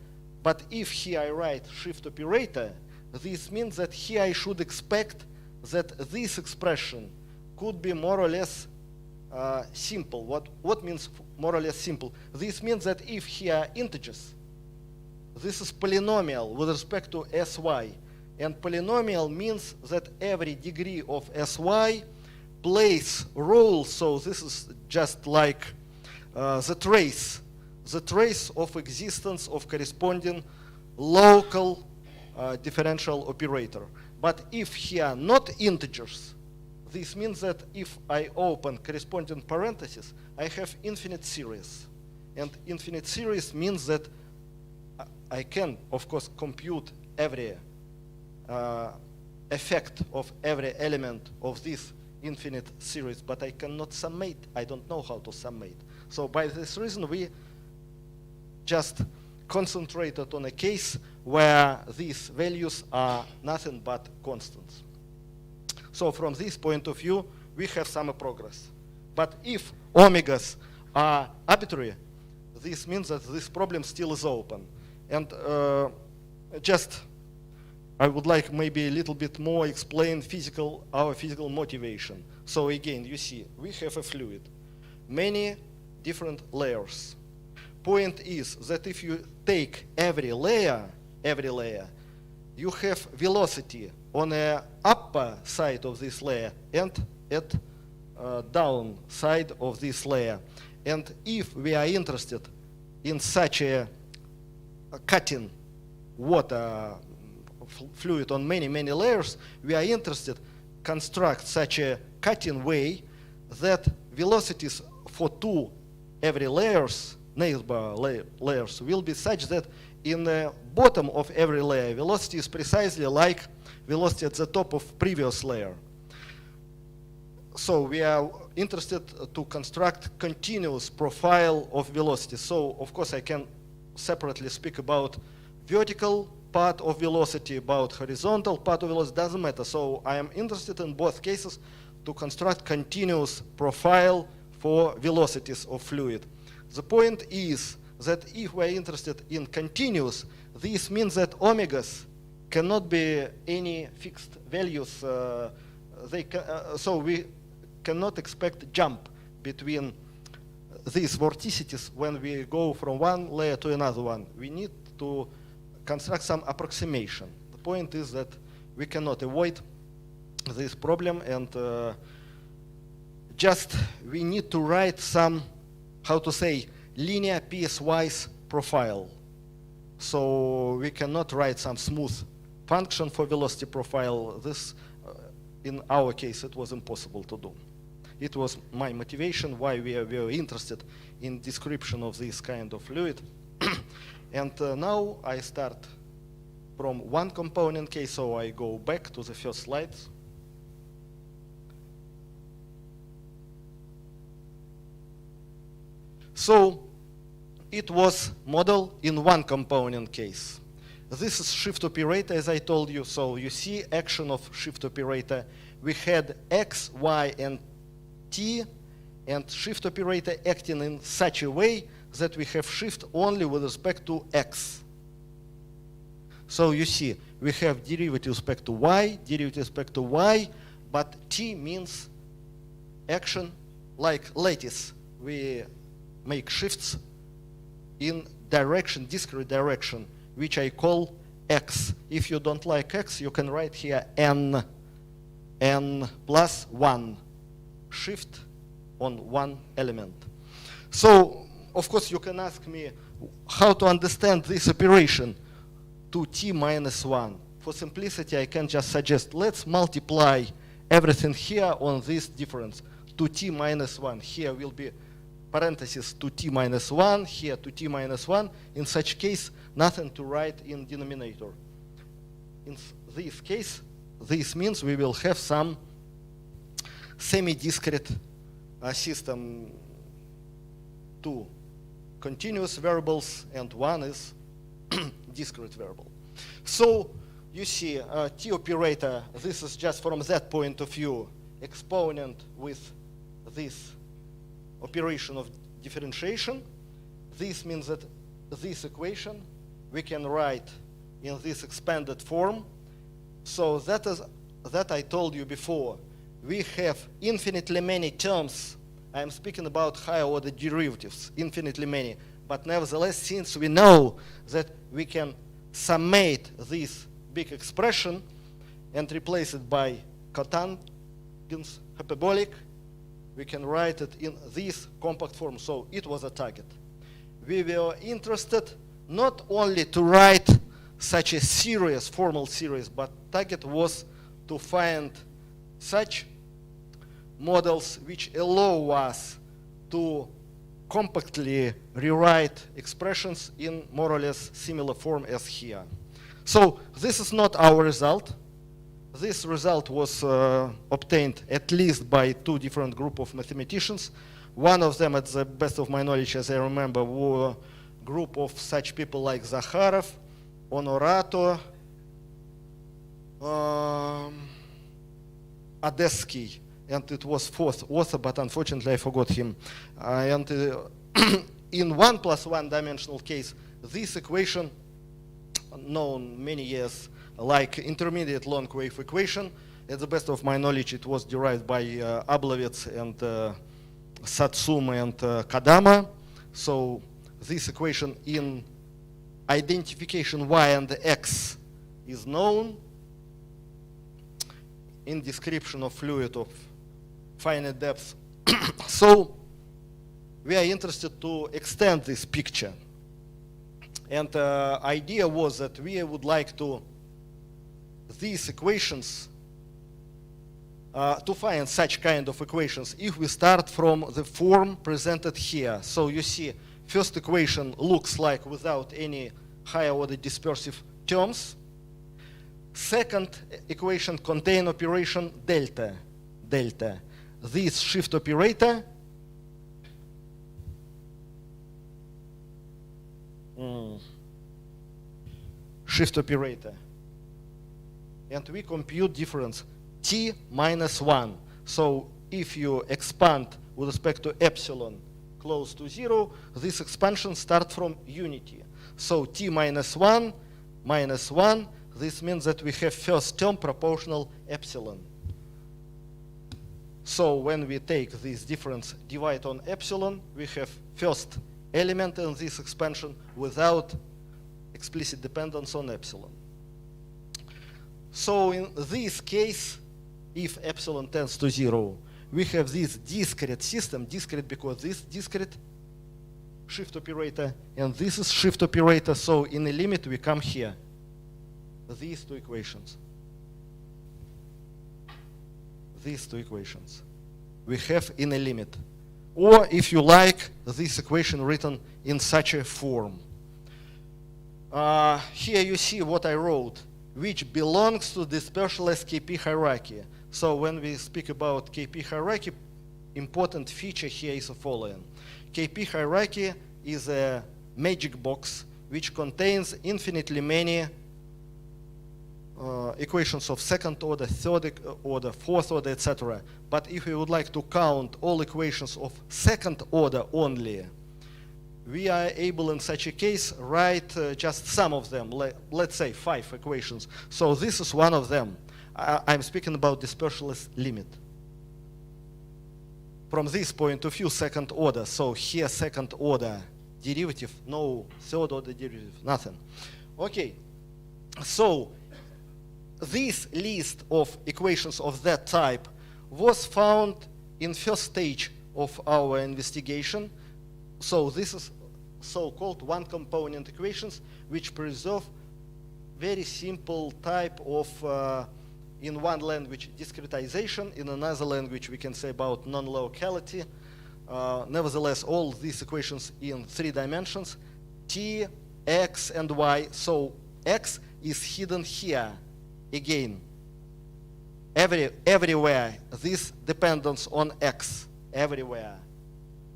But if here I write shift operator, this means that here I should expect that this expression could be more or less simple. What means more or less simple? This means that if here are integers, this is polynomial with respect to sy. And polynomial means that every degree of sy plays role. So this is just like the trace of existence of corresponding local differential operator. But if here are not integers, this means that if I open corresponding parentheses, I have infinite series. And infinite series means that I can, of course, compute every effect of every element of this infinite series, but I cannot summate. I don't know how to summate. So by this reason, we just concentrated on a case where these values are nothing but constants. So from this point of view, we have some progress. But if omegas are arbitrary, this means that this problem still is open. And just I would like maybe a little bit more explain our physical motivation. So again, you see, we have a fluid, many different layers. Point is that if you take every layer, you have velocity on the upper side of this layer and at down side of this layer. And if we are interested in such a cutting water fluid on many layers, we are interested construct such a cutting way that velocities for two every layers, neighbor layers, will be such that in the bottom of every layer, velocity is precisely like velocity at the top of previous layer. So we are interested to construct continuous profile of velocity. So of course I can separately speak about vertical part of velocity, about horizontal part of velocity, doesn't matter. So I am interested in both cases to construct continuous profile for velocities of fluid. The point is that if we are interested in continuous, this means that omegas cannot be any fixed values. So we cannot expect jump between these vorticities when we go from one layer to another one. We need to construct some approximation. The point is that we cannot avoid this problem, and just we need to write some, how to say, linear piecewise profile. So we cannot write some smooth function for velocity profile. This, in our case, it was impossible to do. It was my motivation why we were interested in description of this kind of fluid. And now I start from one component case, so I go back to the first slides. So it was model in one component case. This is shift operator, as I told you. So you see action of shift operator. We had x, y, and t, and shift operator acting in such a way that we have shift only with respect to x. So you see, we have derivative with respect to y, derivative with respect to y, but t means action like lattice. We make shifts in direction, discrete direction, which I call x. If you don't like x, you can write here n plus 1, shift on one element. So, of course, you can ask me how to understand this operation to t minus 1. For simplicity, I can just suggest, let's multiply everything here on this difference to t minus 1. Here will be parentheses to t minus 1, here to t minus 1. In such case, nothing to write in denominator. In this case, this means we will have some semi-discrete system two continuous variables and one is discrete variable. So you see T operator, this is just from that point of view, exponent with this operation of differentiation. This means that this equation we can write in this expanded form. So that I told you before. We have infinitely many terms. I'm speaking about higher order derivatives, infinitely many. But nevertheless, since we know that we can summate this big expression and replace it by cotangents hyperbolic, we can write it in this compact form. So it was a target. We were interested not only to write such a series, formal series, but target was to find such models which allow us to compactly rewrite expressions in more or less similar form as here. So this is not our result. This result was obtained at least by two different groups of mathematicians. One of them, at the best of my knowledge, as I remember, were a group of such people like Zakharov, Honorato, Odesky, and it was fourth author, but unfortunately I forgot him. And in 1 + 1 dimensional case, this equation, known many years like intermediate long wave equation, at the best of my knowledge, it was derived by Ablovets and Satsuma and Kadama. So this equation in identification y and x is known. In description of fluid of finite depth. So we are interested to extend this picture. And the idea was that we would like to, these equations, to find such kind of equations if we start from the form presented here. So you see, first equation looks like without any higher order dispersive terms. Second equation contain operation delta. This shift operator and we compute difference t minus 1. So if you expand with respect to epsilon close to 0, this expansion starts from unity. So t minus 1 minus 1, this means that we have first term proportional epsilon. So when we take this difference, divide on epsilon, we have first element in this expansion without explicit dependence on epsilon. So in this case, if epsilon tends to 0, we have this discrete system, discrete because this discrete shift operator and this is shift operator. So in the limit we come here. These two equations. We have in a limit. Or if you like, this equation written in such a form. Here you see what I wrote, which belongs to the specialized KP hierarchy. So when we speak about KP hierarchy, important feature here is the following. KP hierarchy is a magic box which contains infinitely many equations of second order, third order, fourth order, etc. But if we would like to count all equations of second order only, we are able in such a case write just some of them, let's say 5 equations. So this is one of them. I'm speaking about dispersionless limit. From this point of view, second order. So here second order derivative, no third order derivative, nothing. Okay, so this list of equations of that type was found in first stage of our investigation. So this is so-called one-component equations, which preserve very simple type of, in one language, discretization. In another language, we can say about non-locality. Nevertheless, all these equations in 3 dimensions, t, x, and y. So x is hidden here. Again, everywhere this dependence on x everywhere.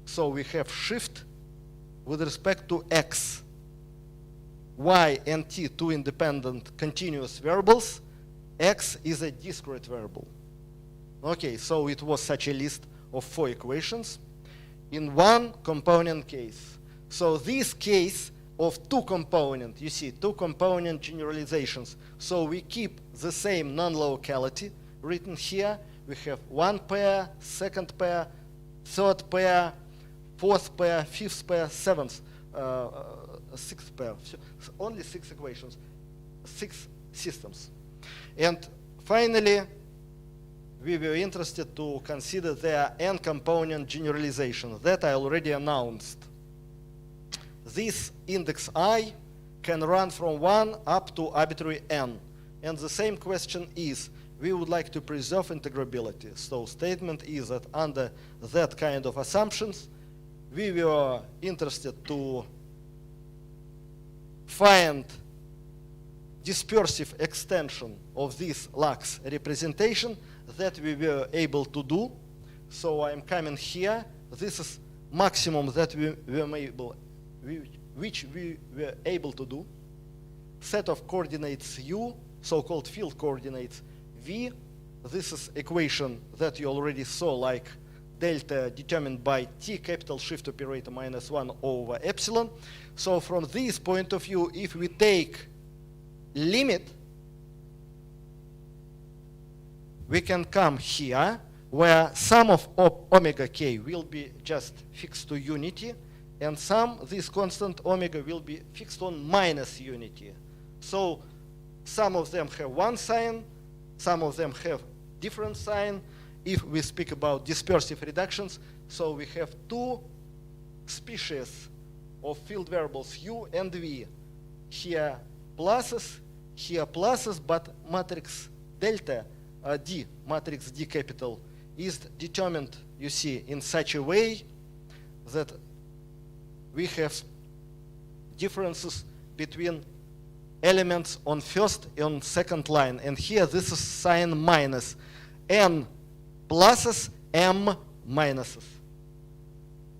So we have shift with respect to x. Y and t, two independent continuous variables. X is a discrete variable. Okay, so it was such a list of 4 equations in one component case. So this case of 2 component, you see, 2 component generalizations. So we keep the same non-locality written here. We have 1 pair, 2nd pair, 3rd pair, 4th pair, 5th pair, 7th, 6th pair. Only 6 equations, 6 systems. And finally, we were interested to consider their n-component generalization that I already announced. This index I can run from 1 up to arbitrary n. And the same question is, we would like to preserve integrability. So statement is that under that kind of assumptions, we were interested to find dispersive extension of this lax representation that we were able to do. So I'm coming here. This is maximum that which we were able to do. Set of coordinates u, so-called field coordinates v. This is equation that you already saw, like delta determined by t capital shift operator minus 1 over epsilon. So from this point of view, if we take limit, we can come here where sum of omega k will be just fixed to unity, and this constant omega will be fixed on minus unity. So some of them have one sign, some of them have different sign. If we speak about dispersive reductions, so we have 2 species of field variables u and v. Here pluses, but matrix delta D, matrix D capital, is determined, you see, in such a way that we have differences between elements on first and second line. And here this is sign minus. N pluses, M minuses.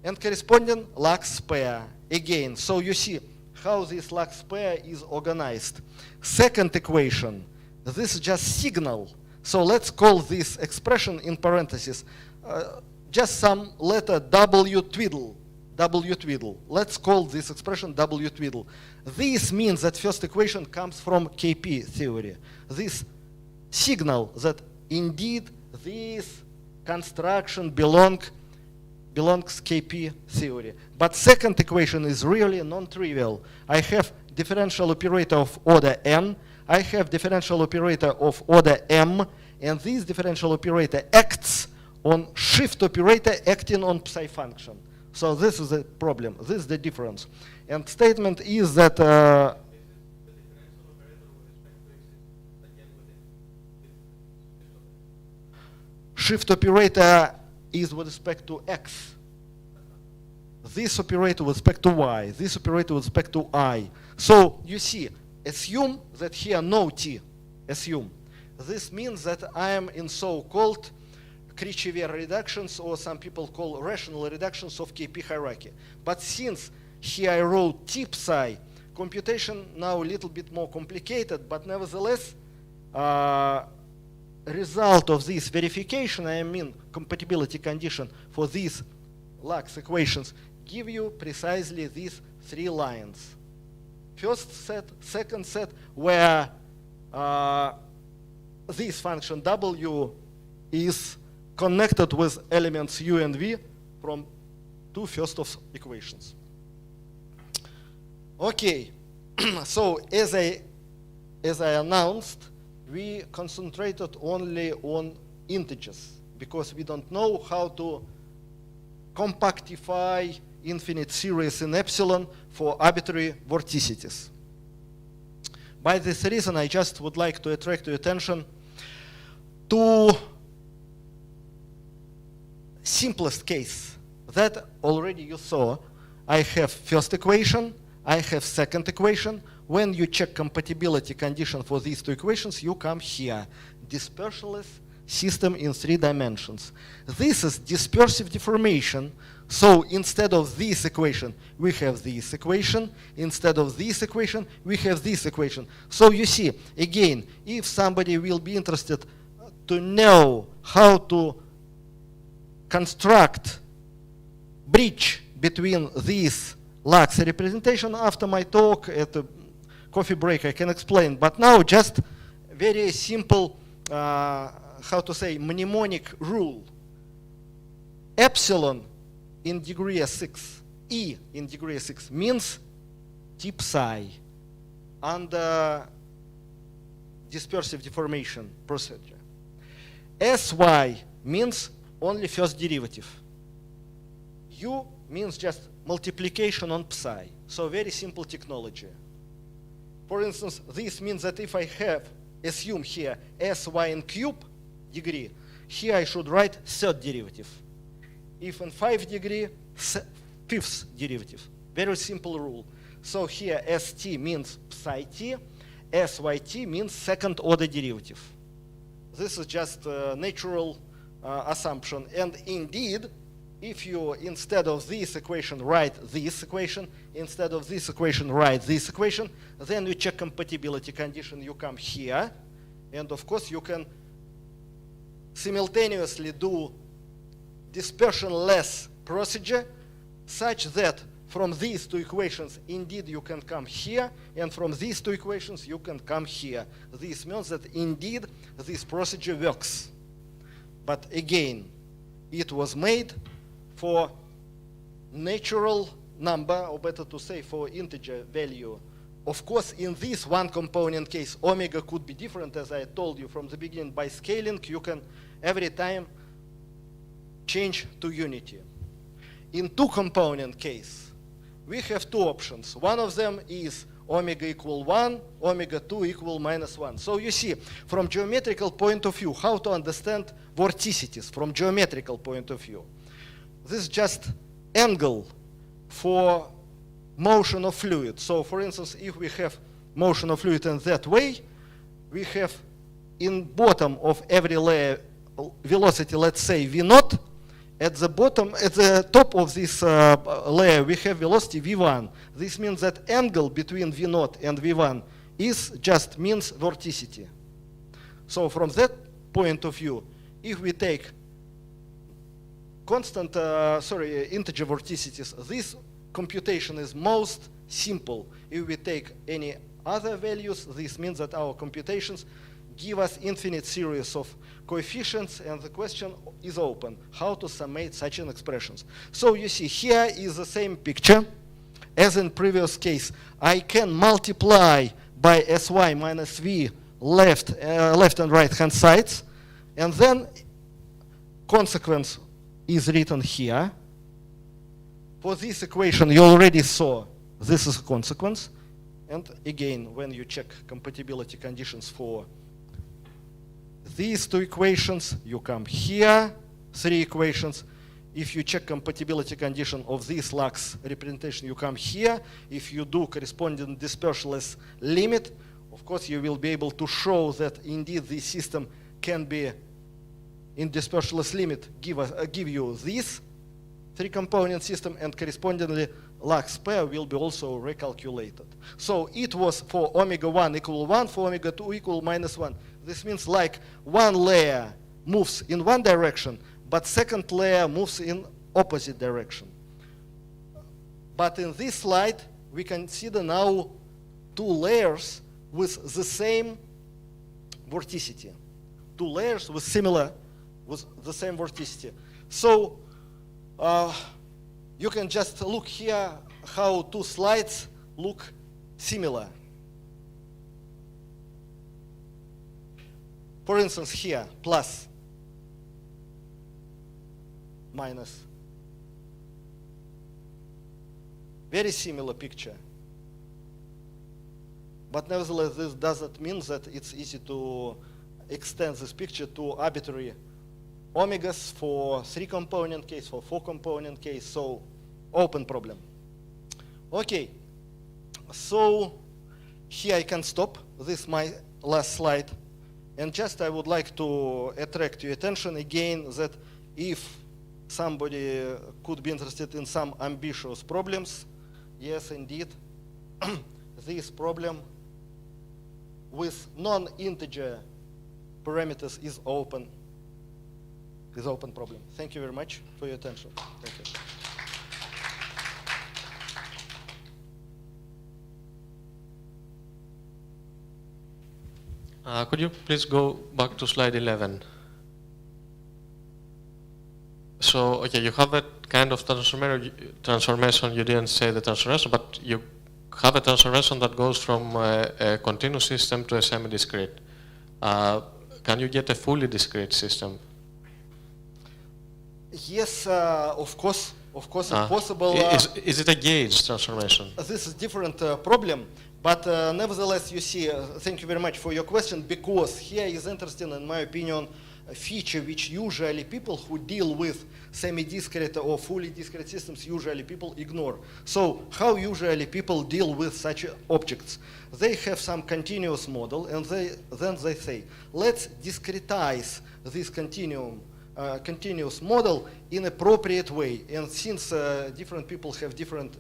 And corresponding lax pair again. So you see how this lax pair is organized. Second equation, this is just signal. So let's call this expression in parentheses just some letter W twiddle. W twiddle. Let's call this expression W twiddle. This means that first equation comes from KP theory. This signal that indeed this construction belongs KP theory. But second equation is really non-trivial. I have differential operator of order n. I have differential operator of order m. And this differential operator acts on shift operator acting on psi function. So this is the problem. This is the difference. And statement is that shift operator is with respect to x. This operator with respect to y. This operator with respect to I. So you see, assume that here no t. Assume. This means that I am in so-called Krichyver reductions, or some people call rational reductions of KP hierarchy. But since here I wrote t psi, computation now a little bit more complicated, but nevertheless, result of this verification, I mean compatibility condition for these lax equations, give you precisely these 3 lines. First set, second set, where this function w is connected with elements u and v from 2 first of equations. Okay, so as I announced, we concentrated only on integers because we don't know how to compactify infinite series in epsilon for arbitrary vorticities. By this reason, I just would like to attract your attention to simplest case that already you saw. I have first equation, I have second equation. When you check compatibility condition for these 2 equations, you come here. Dispersionless system in 3 dimensions. This is dispersive deformation. So instead of this equation, we have this equation. Instead of this equation, we have this equation. So you see, again, if somebody will be interested to know how to construct bridge between these lax representation, after my talk at the coffee break, I can explain. But now just very simple, how to say, mnemonic rule. Epsilon in degree 6, E in degree 6 means tip psi under dispersive deformation procedure. Sy means only first derivative. U means just multiplication on psi. So very simple technology. For instance, this means that if I have, assume here, Sy in cube degree, here I should write third derivative. If in 5 degree, fifth derivative. Very simple rule. So here St means psi t, Syt means second order derivative. This is just a natural assumption. And indeed, if you, instead of this equation, write this equation, instead of this equation, write this equation, then you check compatibility condition, you come here, and of course you can simultaneously do dispersion-less procedure such that from these 2 equations, indeed you can come here, and from these 2 equations you can come here. This means that indeed this procedure works. But again, it was made for natural number, or better to say for integer value. Of course, in this one component case, omega could be different, as I told you from the beginning. By scaling, you can every time change to unity. In 2 component case, we have 2 options. One of them is omega equal 1, omega 2 equal minus 1. So you see, from geometrical point of view, how to understand vorticities from geometrical point of view. This is just angle for motion of fluid. So for instance, if we have motion of fluid in that way, we have in bottom of every layer velocity, let's say V0. At the bottom, at the top of this layer, we have velocity V1. This means that angle between V0 and V1 is just means vorticity. So from that point of view, if we take constant, integer vorticities, this computation is most simple. If we take any other values, this means that our computations give us infinite series of coefficients, and the question is open, how to summate such an expressions. So you see, here is the same picture as in previous case. I can multiply by Sy minus V left and right hand sides, and then consequence is written here. For this equation, you already saw this is a consequence. And again, when you check compatibility conditions for these 2 equations, you come here, 3 equations. If you check compatibility condition of this lax representation, you come here. If you do corresponding dispersionless limit, of course you will be able to show that indeed this system can be in dispersionless limit give you this 3-component system, and correspondingly lax pair will be also recalculated. So it was for omega 1 equal 1, for omega 2 equal minus 1. This means like one layer moves in one direction, but second layer moves in opposite direction. But in this slide, we consider now 2 layers with the same vorticity. 2 layers with the same vorticity. So you can just look here how 2 slides look similar. For instance, here, plus, minus. Very similar picture. But nevertheless, this doesn't mean that it's easy to extend this picture to arbitrary omegas for 3-component case, for 4-component case, so open problem. Okay, so here I can stop. This is my last slide. And just I would like to attract your attention again that if somebody could be interested in some ambitious problems, yes, indeed, this problem with non-integer parameters is open problem. Thank you very much for your attention. Thank you. Could you please go back to slide 11? So, okay, you have a kind of transformation, you didn't say the transformation, but you have a transformation that goes from a continuous system to a semi-discrete. Can you get a fully discrete system? Yes, of course it's possible. Is it a gauge transformation? This is different problem, but nevertheless, you see, thank you very much for your question, because here is interesting, in my opinion, a feature which usually people who deal with semi-discrete or fully discrete systems, usually people ignore. So how usually people deal with such objects? They have some continuous model, and then they say, let's discretize this continuous model in appropriate way. And since different people have different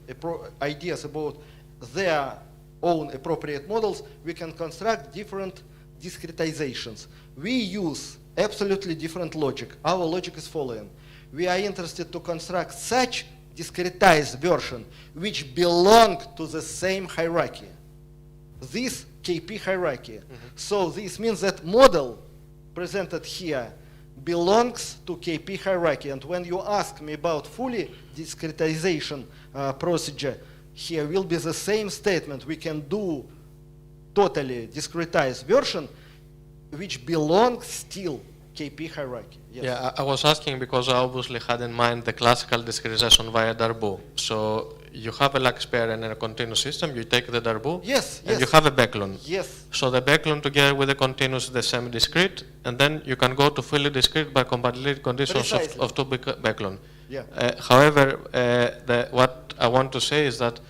ideas about their own appropriate models, we can construct different discretizations. We use absolutely different logic. Our logic is following. We are interested to construct such discretized version which belong to the same hierarchy. This KP hierarchy. So this means that model presented here belongs to KP hierarchy. And when you ask me about fully discretization procedure, here will be the same statement. We can do totally discretized version which belongs still KP hierarchy. Yes. Yeah, I was asking because I obviously had in mind the classical discretization via Darboux. So you have a Lax pair and a continuous system, you take the Darboux, and you have a Becklon. Yes. So the Becklon together with the continuous is the semi-discrete, and then you can go to fully discrete by compatibility conditions of two Becklon. Yeah. However, what I want to say is that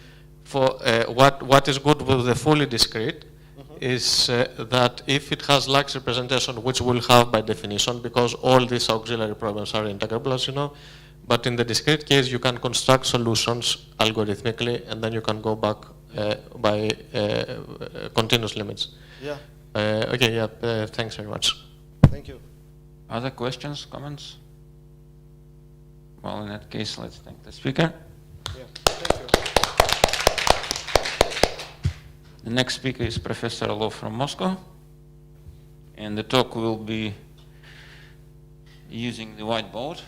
for what is good with the fully discrete is that if it has Lax representation, which we'll have by definition, because all these auxiliary problems are integrable, as you know, but in the discrete case, you can construct solutions algorithmically, and then you can go back by continuous limits. Yeah. Okay, yeah, thanks very much. Thank you. Other questions, comments? Well, in that case, let's thank the speaker. Yeah, thank you. The next speaker is Professor Orlov from Moscow, and the talk will be using the whiteboard.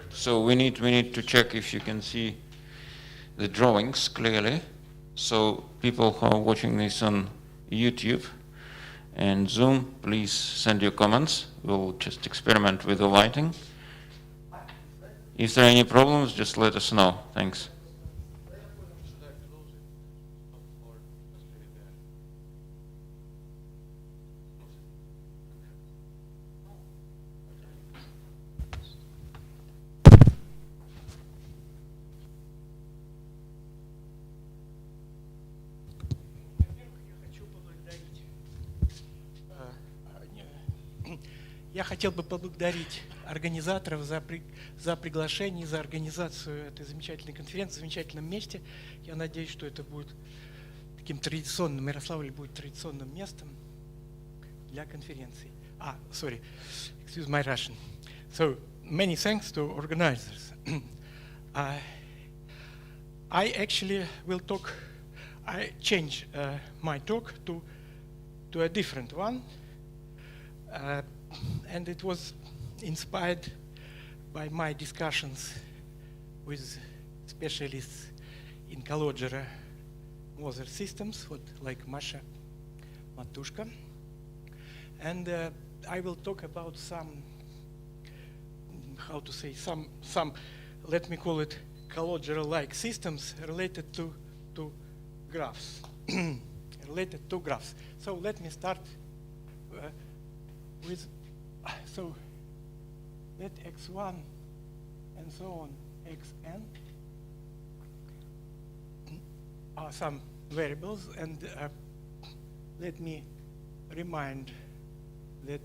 So we need to check if you can see the drawings clearly. So people who are watching this on YouTube and Zoom, please send your comments. We'll just experiment with the lighting. If there are any problems, just let us know. Thanks. Я хотел бы поблагодарить организаторов за приглашение, за организацию этой замечательной конференции в замечательном месте. Я надеюсь, что это будет таким традиционным, Ярославль будет традиционным местом для конференции. Sorry, excuse my Russian. So, many thanks to organizers. I actually will talk, I change my talk to a different one. And it was inspired by my discussions with specialists in Kalodjera Moser systems, like Masha Matushka. And I will talk about some, how to say, some let me call it Kalodjera-like systems related to graphs. Related to graphs. So let me start with, so let x1 and so on xn are some variables, and let me remind that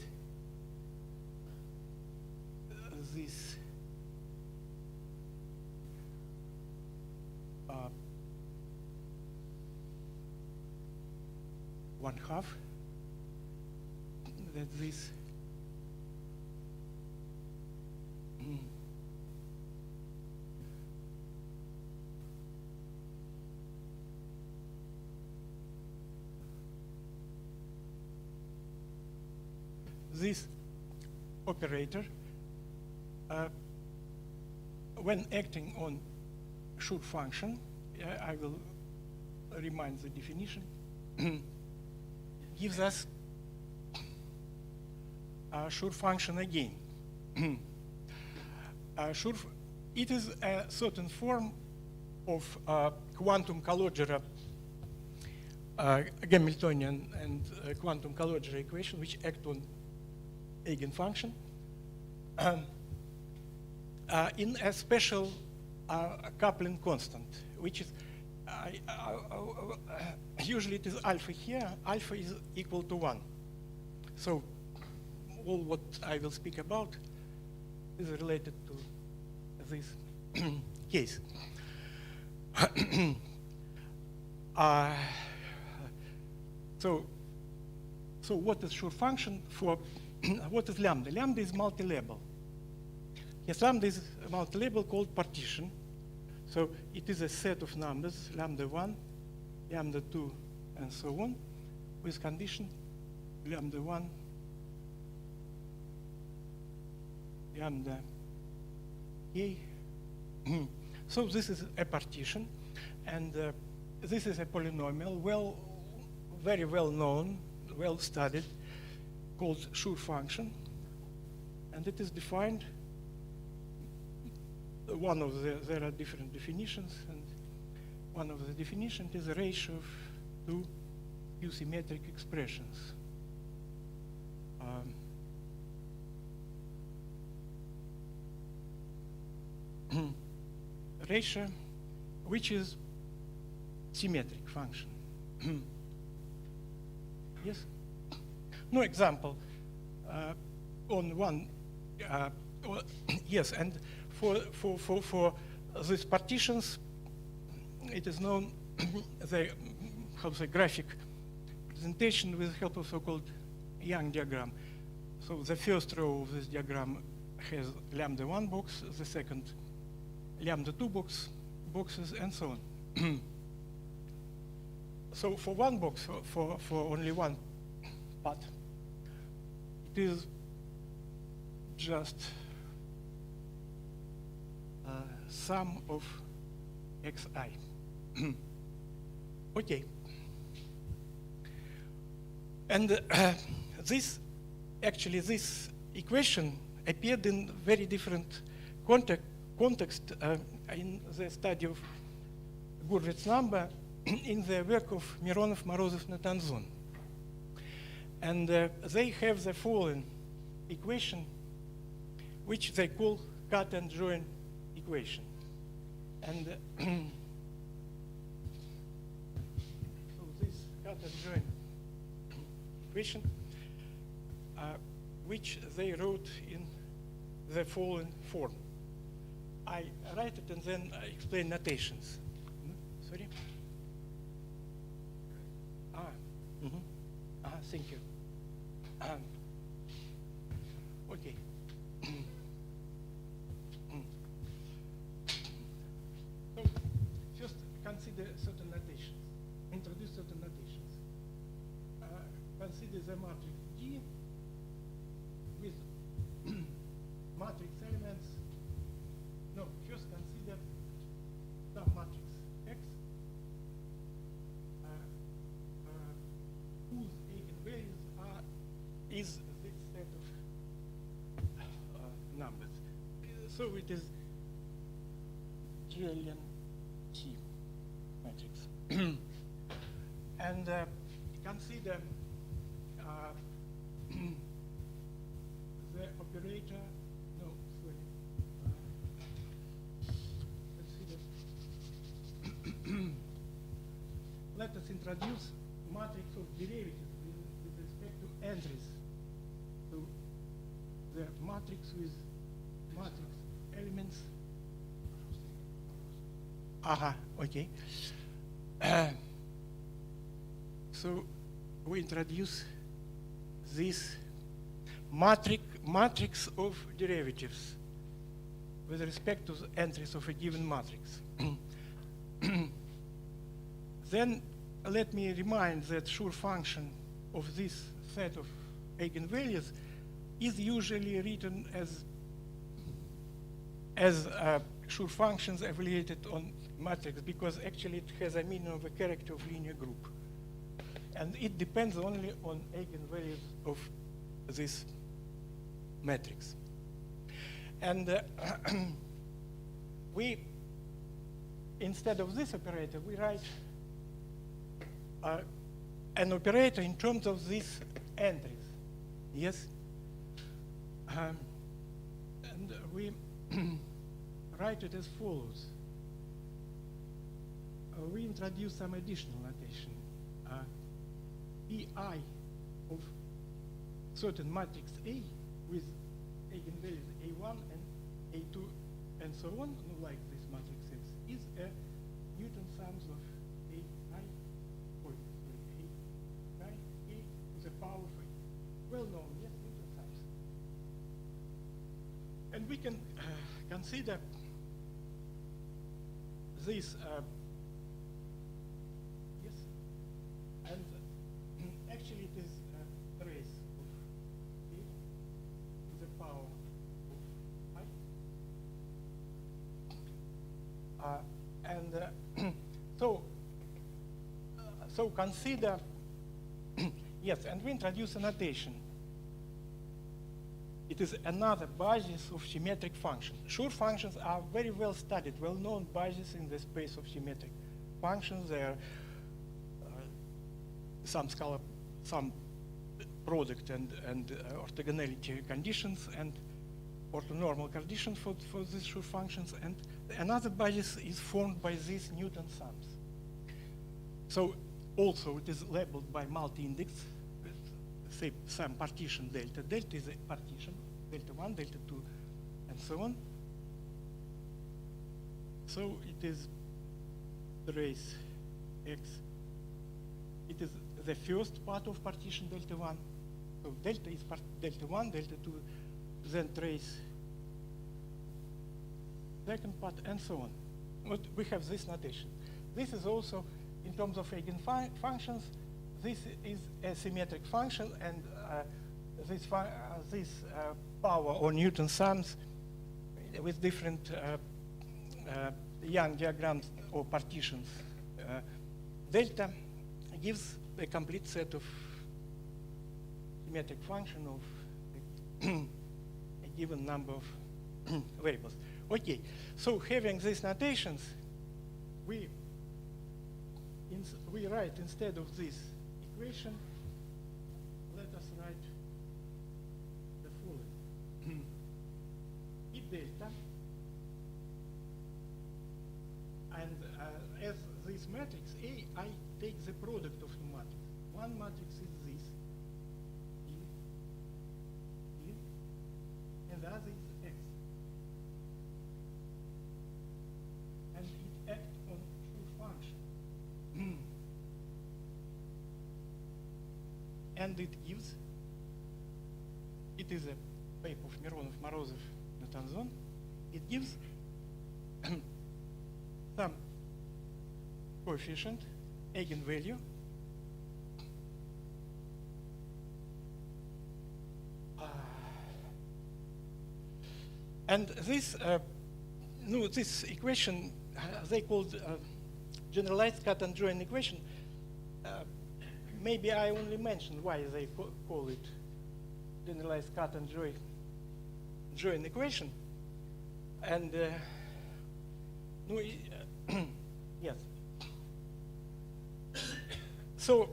this one half, that this this operator, when acting on Schur function, I will remind the definition, gives us a Schur function again. It is a certain form of quantum Calogera, Hamiltonian and quantum Calogera equation which act on eigenfunction in a special coupling constant, which is usually it is alpha here. Alpha is equal to 1. So all what I will speak about is related to this case. So what is Schur function for? What is lambda? Lambda is multi-label. Yes, lambda is a multi-label called partition. So it is a set of numbers, lambda 1, lambda 2, and so on, with condition lambda 1, lambda k. So this is a partition, and this is a polynomial, very well known, well studied, called Schur function, and it is defined. There are different definitions, and one of the definitions is a ratio of two q-symmetric expressions. Ratio, which is symmetric function. Yes? No example on one. Yes, and for these partitions, it is known the graphic representation with the help of so-called Young diagram. So the first row of this diagram has lambda 1 box, the second lambda 2 boxes, and so on. So for one box, for only one part, it is just sum of xi. Okay. And this equation appeared in very different context in the study of Gurvitz number in the work of Mironov, Morozov, Natanzon. And they have the following equation, which they call cut and join equation. And so this cut and join equation, which they wrote in the following form. I write it and then I explain notations. Sorry? Thank you. Okay. So first consider certain notations. Introduce certain notations. Consider the matrix G with matrix elements. No, first consider some matrix X whose eigenvalues is this set of numbers. So it is Gaussian T matrix. And consider the operator. No, sorry. Consider. Let us introduce matrix of derivatives with respect to entries the matrix with matrix elements. Aha, okay. So we introduce this matrix of derivatives with respect to the entries of a given matrix. Then let me remind that Schur function of this set of eigenvalues is usually written as Schur functions evaluated on matrix, because actually it has a meaning of a character of linear group. And it depends only on eigenvalues of this matrix. And we, instead of this operator, we write an operator in terms of these entries. Yes? And we write it as follows. We introduce some additional notation. Pi of certain matrix A with eigenvalues A1 and A2 and so on, like this matrix is a Newton sums of A to the power of A. Well known, yes, Newton sums. And we can consider this yes, and actually it is a trace of A to the power of I. So consider, yes, and we introduce a notation. It is another basis of symmetric functions. Schur functions are very well studied, well-known bases in the space of symmetric functions. There are some product and orthogonality conditions and orthonormal conditions for these Schur functions. And another basis is formed by these Newton sums. So also it is labeled by multi-index, say some partition delta. Delta is a partition, delta 1, delta 2, and so on. So it is trace X. It is the first part of partition delta 1. So delta is delta 1, delta 2, then trace second part, and so on. But we have this notation. This is also, in terms of eigenfunctions, this is a symmetric function, and this power or Newton sums with different Young diagrams or partitions. Delta gives a complete set of symmetric function of a given number of variables. Okay, so having these notations, we write instead of this equation, let us write the following. E delta, and as this matrix A, I take the product of two matrices. One matrix is this, E, and the other is X. And it acts on Schur function. And it gives, it is a paper of Mironov, Morozov, Natanzon. It gives some coefficient, eigenvalue, and this this equation they called generalized cut and join equation. Maybe I only mentioned why they call it generalized cut and join equation. And yes. So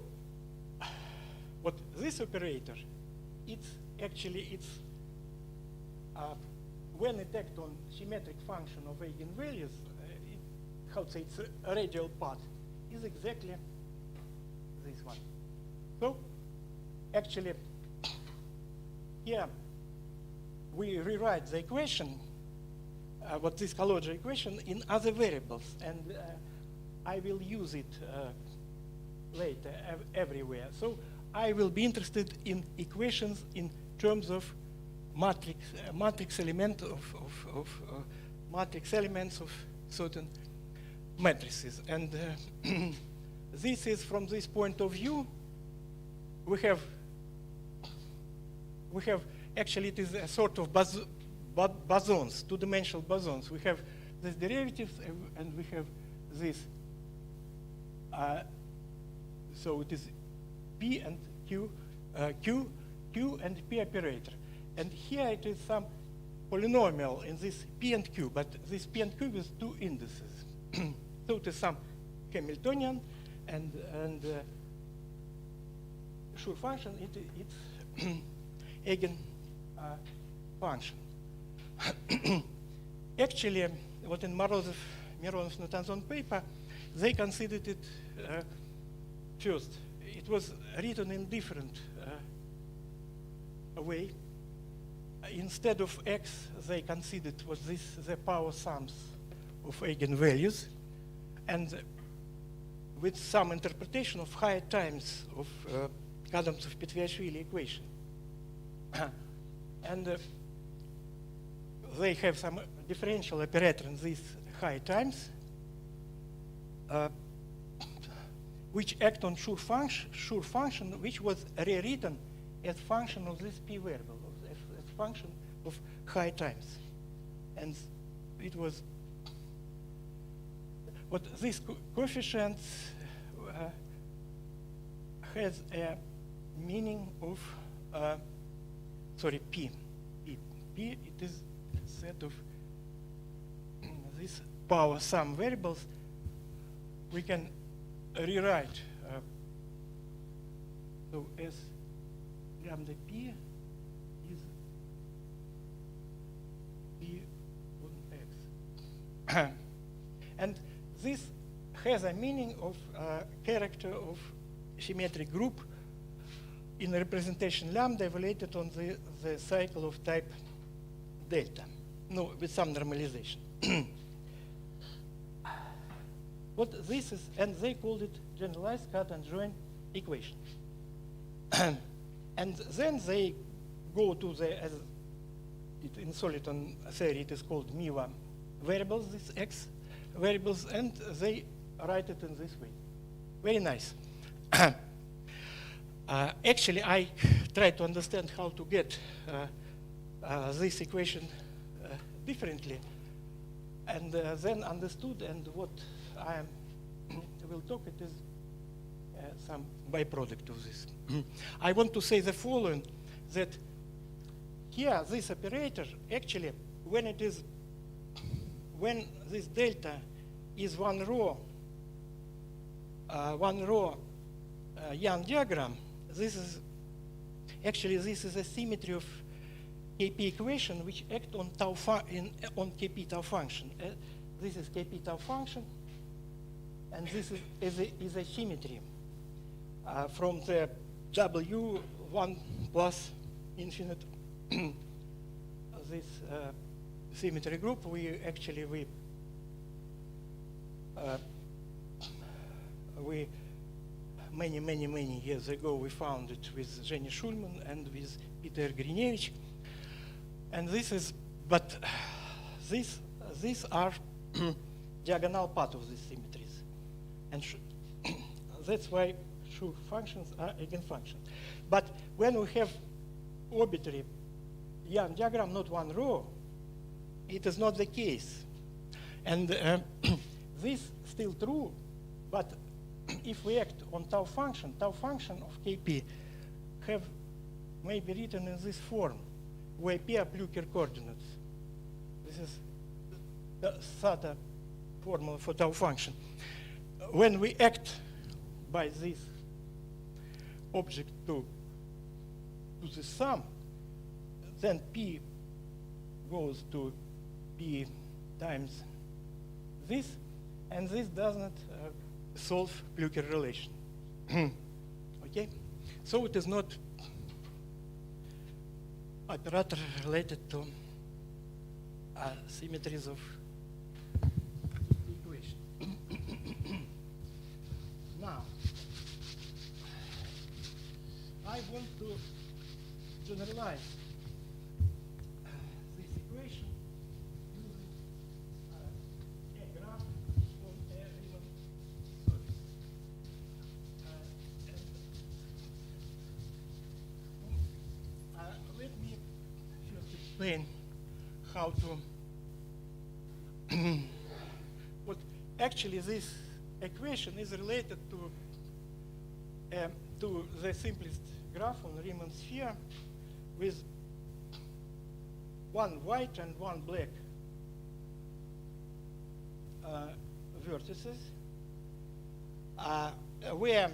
what this operator, it's actually when it acts on symmetric function of eigenvalues, how to say, it's a radial part, is exactly this one. So actually here we rewrite the equation, what this Kalodger equation, in other variables, and I will use it later everywhere. So I will be interested in equations in terms of matrix elements of certain matrices, and this is, from this point of view, we have actually, it is a sort of bosons, two-dimensional bosons. We have these derivatives and we have this. So it is P and Q, Q and P operator. And here it is some polynomial in this P and Q, but this P and Q with two indices. So it is some Hamiltonian and Schur function, it's eigen function. Actually, what in Mironov-Natanson paper, they considered it first. It was written in different way. Instead of x, they considered was this the power sums of eigenvalues, and with some interpretation of higher times of Adamtsov-Petviashvili equation. And they have some differential operator in these high times, which act on Schur function, which was rewritten as function of this p variable, as function of high times. And it was what this coefficient has a meaning of P. P, it is a set of these power sum variables. We can rewrite so as lambda P is P on X. And this has a meaning of character of symmetric group in representation lambda evaluated on the cycle of type delta, no, with some normalization. What this is, and they called it generalized cut and join equation. And then they go to the, as it in Soliton theory, it is called MIVA variables, these X variables, and they write it in this way. Very nice. Actually, I try to understand how to get this equation differently, and then understood, and what I will talk, it is some byproduct of this. I want to say the following, that here, this operator, actually, when this delta is one row Young diagram, this is a symmetry of KP equation which act on tau on KP tau function. This is KP tau function, and this is a symmetry from the W1 plus infinite this symmetry group. We many years ago we found it with Zhenya Shulman and with Peter Grinevich, and this is, but these are diagonal part of these symmetries, and that's why Schur functions are eigenfunctions. But when we have arbitrary Young diagram, not one row, it is not the case, and this still true, but if we act on tau function of Kp may be written in this form, where P are Plücker coordinates. This is the SATA formula for tau function. When we act by this object to the sum, then P goes to P times this, and this does not solve Plücker relation. Okay? So it is not operator related to symmetries of equation. Now, I want to generalize this equation using a graph on a Riemann surface. Let me first explain how to what actually this equation is related to the simplest graph on Riemann sphere with one white and one black vertices, where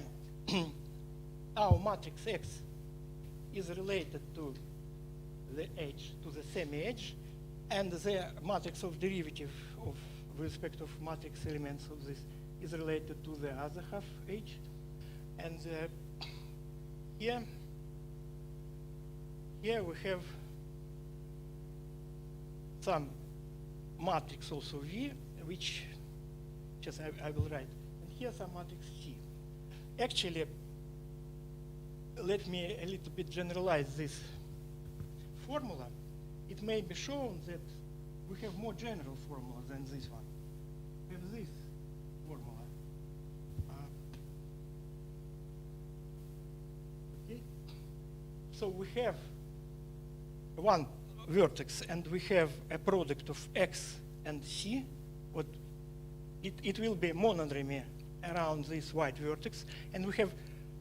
our matrix X is related to the edge, to the semi-edge, and the matrix of derivative of respect of matrix elements of this is related to the other half edge. And here we have some matrix also V, which just I will write. And here some matrix T. Actually, let me a little bit generalize this formula. It may be shown that we have more general formula than this one. We have this formula. Okay. So we have one vertex and we have a product of X and C. What it will be monodromy around this white vertex, and we have,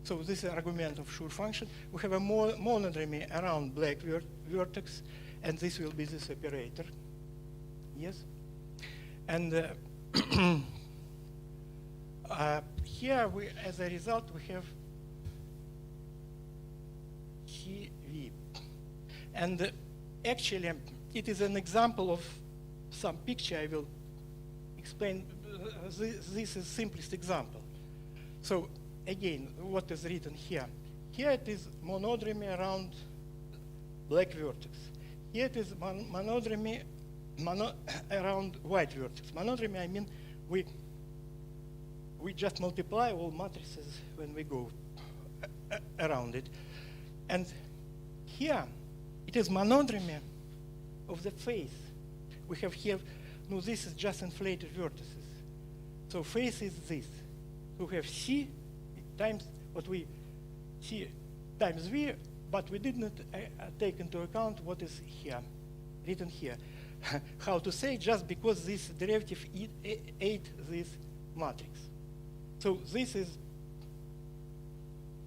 so this is an argument of Schur function. We have a monodromy around black vertex, and this will be this operator. Yes? And here, as a result, we have CV. And actually, it is an example of some picture I will explain. This is simplest example. So again, what is written here? Here it is monodromy around black vertex. Here it is monodromy around white vertex. Monodromy, I mean, we just multiply all matrices when we go around it. And here, it is monodromy of the face. We have here, no, this is just inflated vertices. So face is this. So we have C times what we C times V, but we did not take into account what is here, written here. How to say, just because this derivative ate this matrix. So this is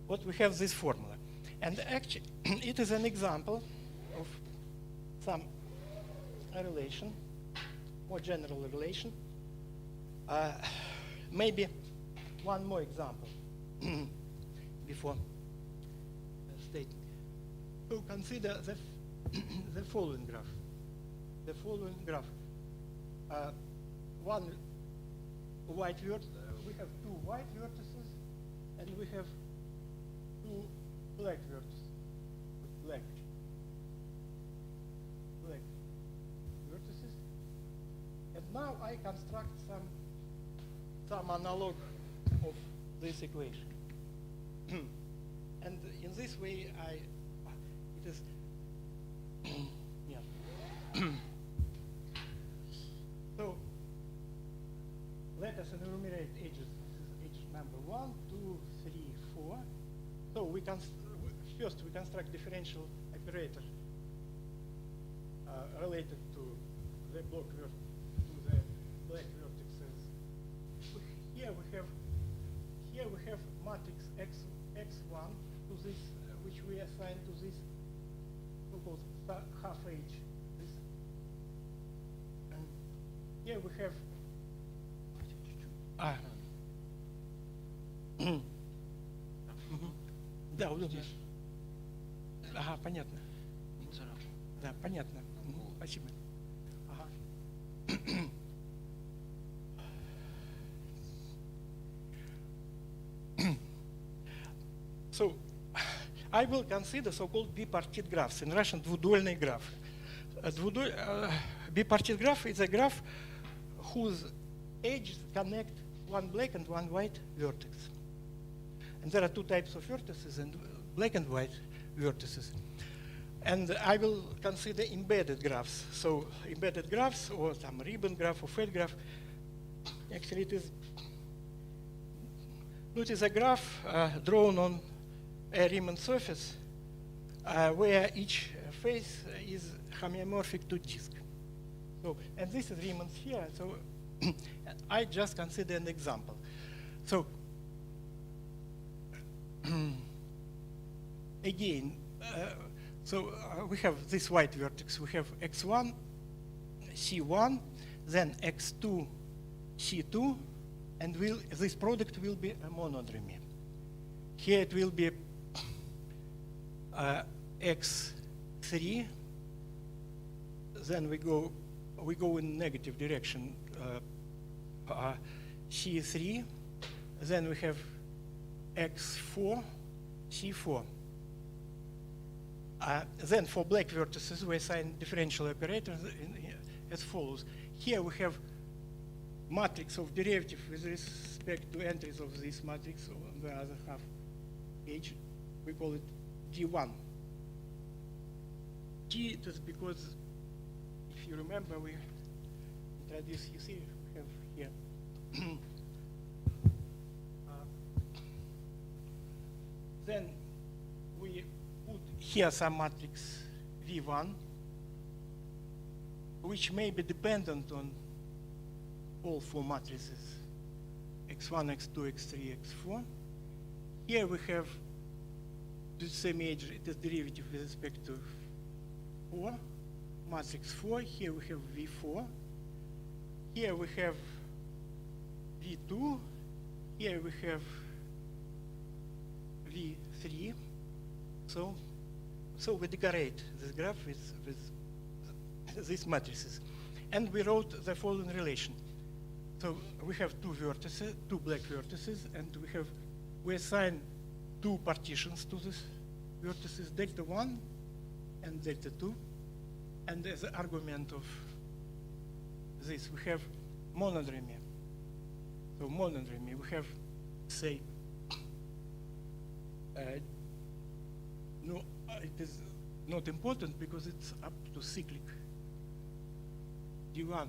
what we have this formula. And actually, it is an example of some relation, more general relation. Maybe one more example before stating. So consider the following graph. The following graph. One white vertex, we have two white vertices, and we have two black vertices. Black vertices. And now I construct some analog of this equation. And in this way, it is, yeah. So let us enumerate edges. This is edge number 1, 2, 3, 4. So we first we construct differential operator related to the black vertices. Here we have matrix x1 to this, which we assign to this so-called half H. This. And here we have Да, удобно. Ага, понятно. Да, понятно. Спасибо. Ага. So I will consider so-called bipartite graphs, in Russian двудольный graph. Bipartite graph is a graph whose edges connect one black and one white vertex. And there are two types of vertices, and black and white vertices. And I will consider embedded graphs. So embedded graphs, or some ribbon graph or fat graph, actually it is a graph drawn on a Riemann surface where each face is homeomorphic to disk. So, and this is Riemann sphere, so I just consider an example. So again, we have this white vertex. We have x1, c1, then x2, c2, and this product will be a monodromy. Here it will be x3, then we go in negative direction, c3, then we have x4, c4. Then for black vertices, we assign differential operators as follows. Here we have matrix of derivative with respect to entries of this matrix on the other half page. We call it D1. D it is because, if you remember, we introduced, you see, we have here. Then we put here some matrix V1, which may be dependent on all four matrices, x1, x2, x3, x4. Here we have the same edge, it is derivative with respect to 4, matrix 4. Here we have V4. Here we have V2. Here we have V3. So we decorate this graph with these matrices. And we wrote the following relation. So we have two vertices, two black vertices, and we assign two partitions to these vertices, delta 1 and delta 2. And as an argument of this, we have monodromy. So monodromy, we have, say, no, it is not important because it's up to cyclic. D1,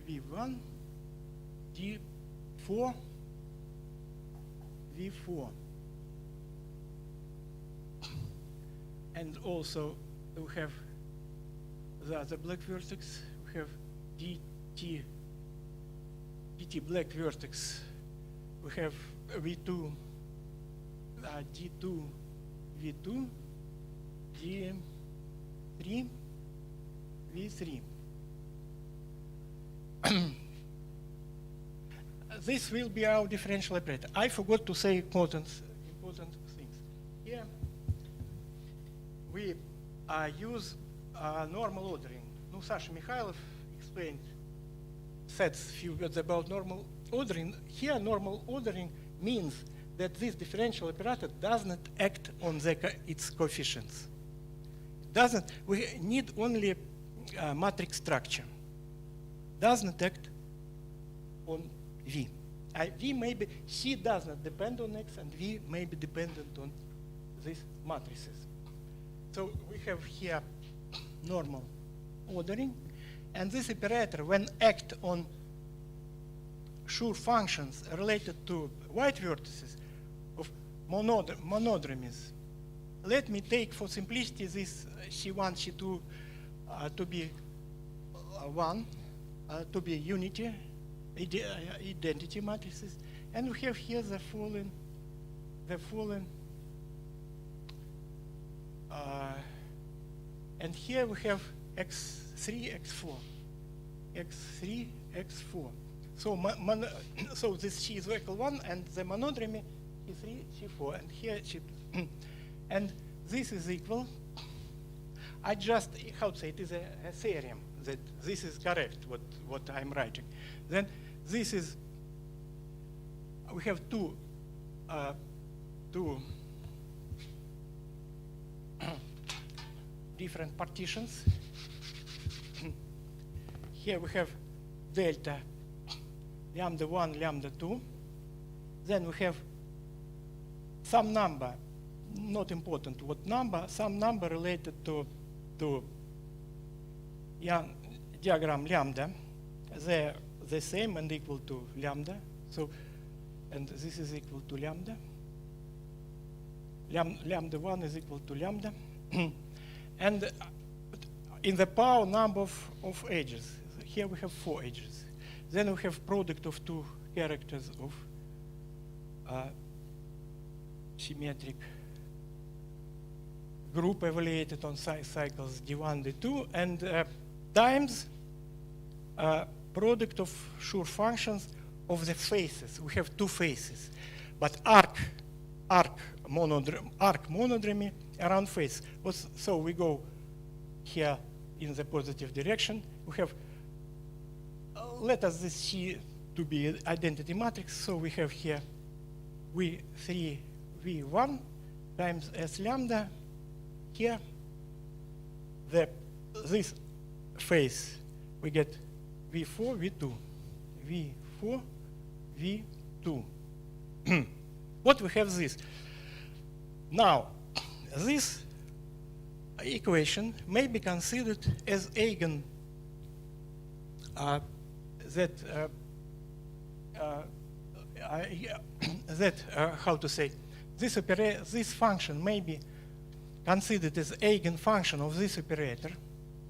V1, D4, V4. And also we have the other black vertex. We have DT black vertex. We have V2, D2, V2, D3, V3. This will be our differential operator. I forgot to say important things. Here we use normal ordering. No, Sasha Mikhailov said a few words about normal ordering. Here, normal ordering means that this differential operator does not act on its coefficients. It doesn't. We need only matrix structure. Does not act on V. V may be, C does not depend on X, and V may be dependent on these matrices. So we have here normal ordering, and this operator, when act on sure functions related to white vertices of monodromies, let me take for simplicity this C1, C2 to be 1, to be unity, identity matrices, and we have here the following, and here we have x3, x4, x3, x4. So this C is equal 1, and the monodromy C3, C4, and here C2. And this is equal. I just, how to say, it is a theorem that this is correct, what I'm writing. Then this is, we have two different partitions. Here we have delta lambda 1, lambda 2. Then we have some number, not important what number, some number related to diagram lambda. They're the same and equal to lambda. So, and this is equal to lambda. Lambda 1 is equal to lambda. And in the power number of edges, here we have 4 edges. Then we have product of 2 characters of symmetric group evaluated on cycles D1, D2, and times product of Schur functions of the faces. We have 2 faces, but arc monodromy around face. So we go here in the positive direction. We have, let us see to be identity matrix. So we have here V3, V1 times S lambda. Here, this face, we get V4, V2. V4, V2. What we have this? Now, this equation may be considered as eigen how to say, this function may be considered as eigenfunction of this operator.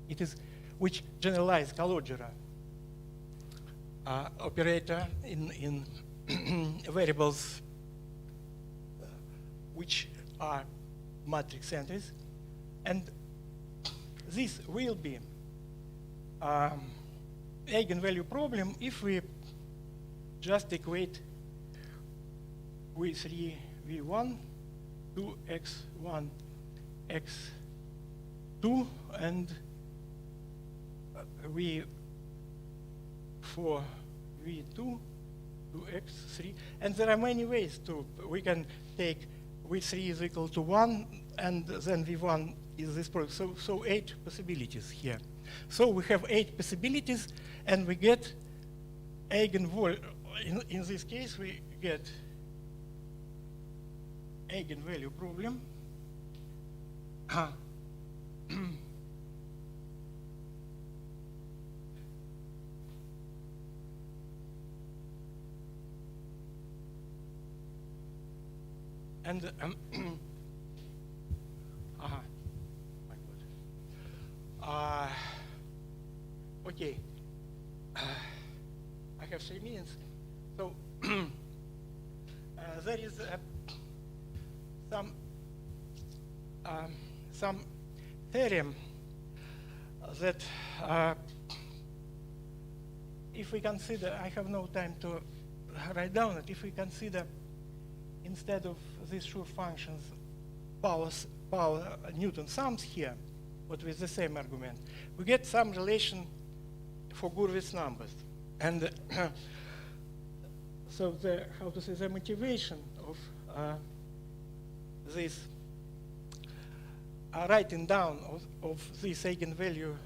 It is which generalized Calogera operator in variables which are matrix entries, and this will be eigenvalue problem if we just equate V3, V1 to x1, x2, and V4, V2 to x3. And there are many ways to, we can take V3 is equal to 1, and then V1 is this product. So 8 possibilities here. So we have 8 possibilities, and we get eigenvalue. In this case, we get eigenvalue problem. And my God. Okay. I have 3 minutes. So there is some theorem that if we consider, I have no time to write down it, if we consider instead of these Schur functions power Newton sums here, but with the same argument, we get some relation for Gurwitz numbers. And so the, how to say, the motivation of this writing down of these eigenvalue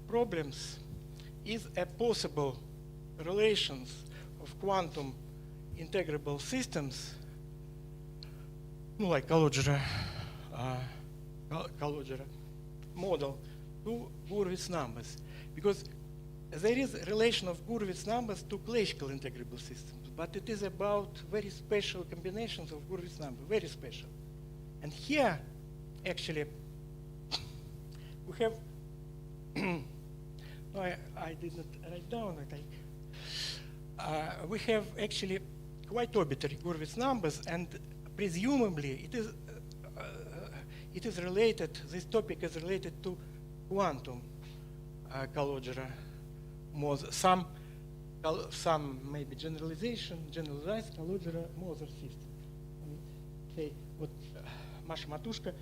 problems is a possible relations of quantum integrable systems, like Calogera model, to Gurwitz numbers, because there is a relation of Gurwitz numbers to classical integrable systems, but it is about very special combinations of Gurwitz numbers, very special. And here, actually, we have, no, I did not write down it. We have actually quite arbitrary Gurwitz numbers, and presumably it is related, this topic is related to quantum Calogera Moser, some maybe generalization, generalized Calogera Moser system. Say what Masha Matushka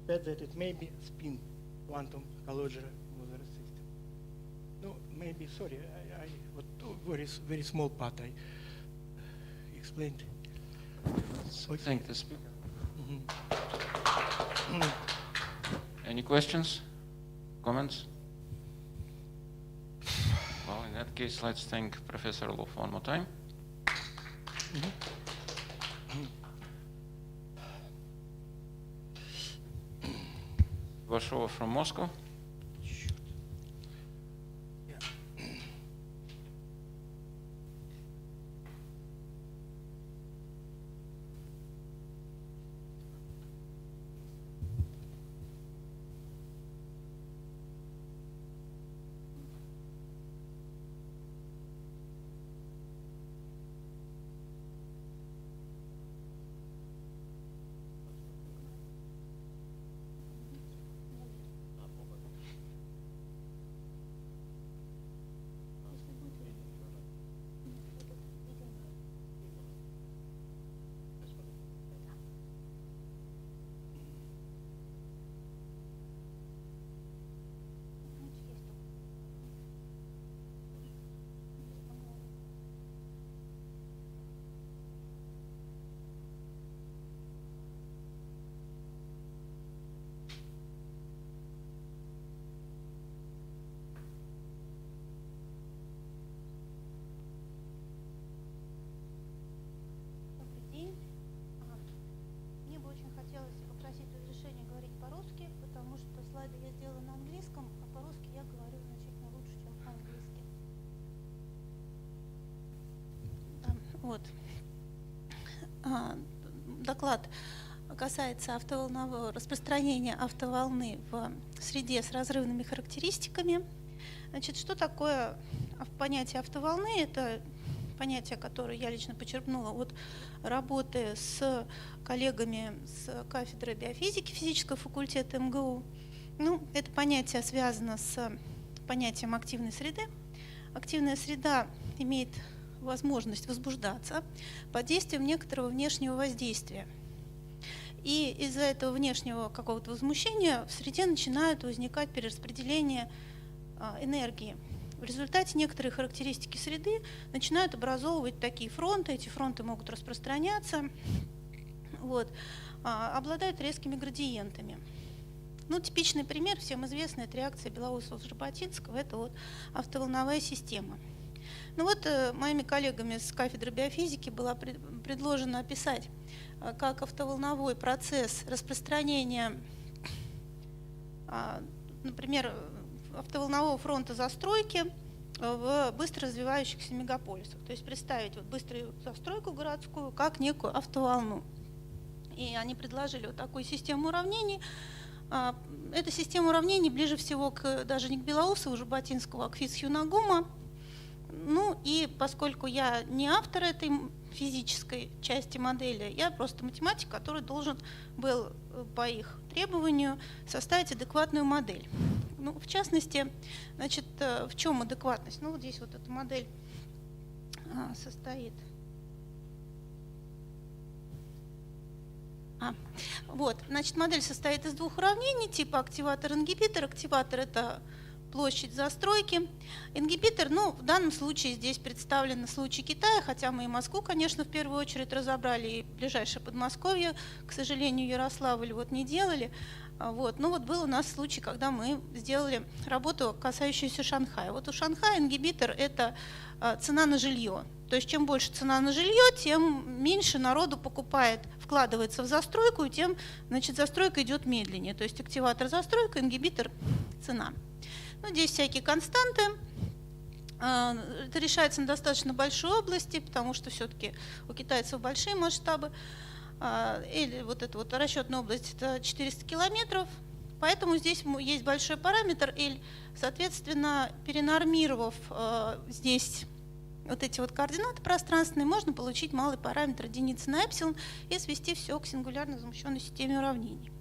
said, that it may be spin quantum Calogera Moser system. No, maybe, sorry, I very small part I explained. So thank the speaker. Any questions? Comments? Well, in that case, let's thank Professor Lov one more time. Vashova from Moscow. Я сделала на английском, а по-русски я говорю значительно лучше, чем по-английски. Вот. Доклад касается распространения автоволны в среде с разрывными характеристиками. Значит, что такое понятие автоволны? Это понятие, которое я лично почерпнула от работы с коллегами с кафедры биофизики физического факультета МГУ. Ну, это понятие связано с понятием активной среды. Активная среда имеет возможность возбуждаться под действием некоторого внешнего воздействия. И из-за этого внешнего какого-то возмущения в среде начинают возникать перераспределение энергии. В результате некоторые характеристики среды начинают образовывать такие фронты. Эти фронты могут распространяться, обладают резкими градиентами. Ну, типичный пример, всем известный, это реакция Белоусова-Жаботинского, это автоволновая система. Ну вот моими коллегами с кафедры биофизики было предложено описать, как автоволновой процесс распространения, например, автоволнового фронта застройки в быстро развивающихся мегаполисах. То есть представить быструю застройку городскую как некую автоволну. И они предложили такую систему уравнений. Эта система уравнений ближе всего даже не к Белоусову, Жаботинскому, а к Фицхью-Нагума. Ну и поскольку я не автор этой физической части модели, я просто математик, который должен был по их требованию составить адекватную модель. Ну, в частности, значит, в чем адекватность? Ну, вот здесь вот эта модель состоит. Значит, модель состоит из двух уравнений типа активатор-ингибитор. Активатор – это площадь застройки. Ингибитор, ну, в данном случае здесь представлен случай Китая, хотя мы и Москву, конечно, в первую очередь разобрали, и ближайшее Подмосковье, к сожалению, Ярославль не делали. Ну вот был у нас случай, когда мы сделали работу, касающуюся Шанхая. Вот у Шанхая ингибитор – это цена на жилье. То есть чем больше цена на жилье, тем меньше народу покупает, вкладывается в застройку, и тем, значит, застройка идет медленнее. То есть активатор – застройка, ингибитор – цена. Ну, здесь всякие константы. Это решается на достаточно большой области, потому что все-таки у китайцев большие масштабы. Или вот эта вот расчетная область – это 400 километров. Поэтому здесь есть большой параметр L. Соответственно, перенормировав здесь вот эти вот координаты пространственные, можно получить малый параметр единицы на эпсилон и свести все к сингулярно замущенной системе уравнений.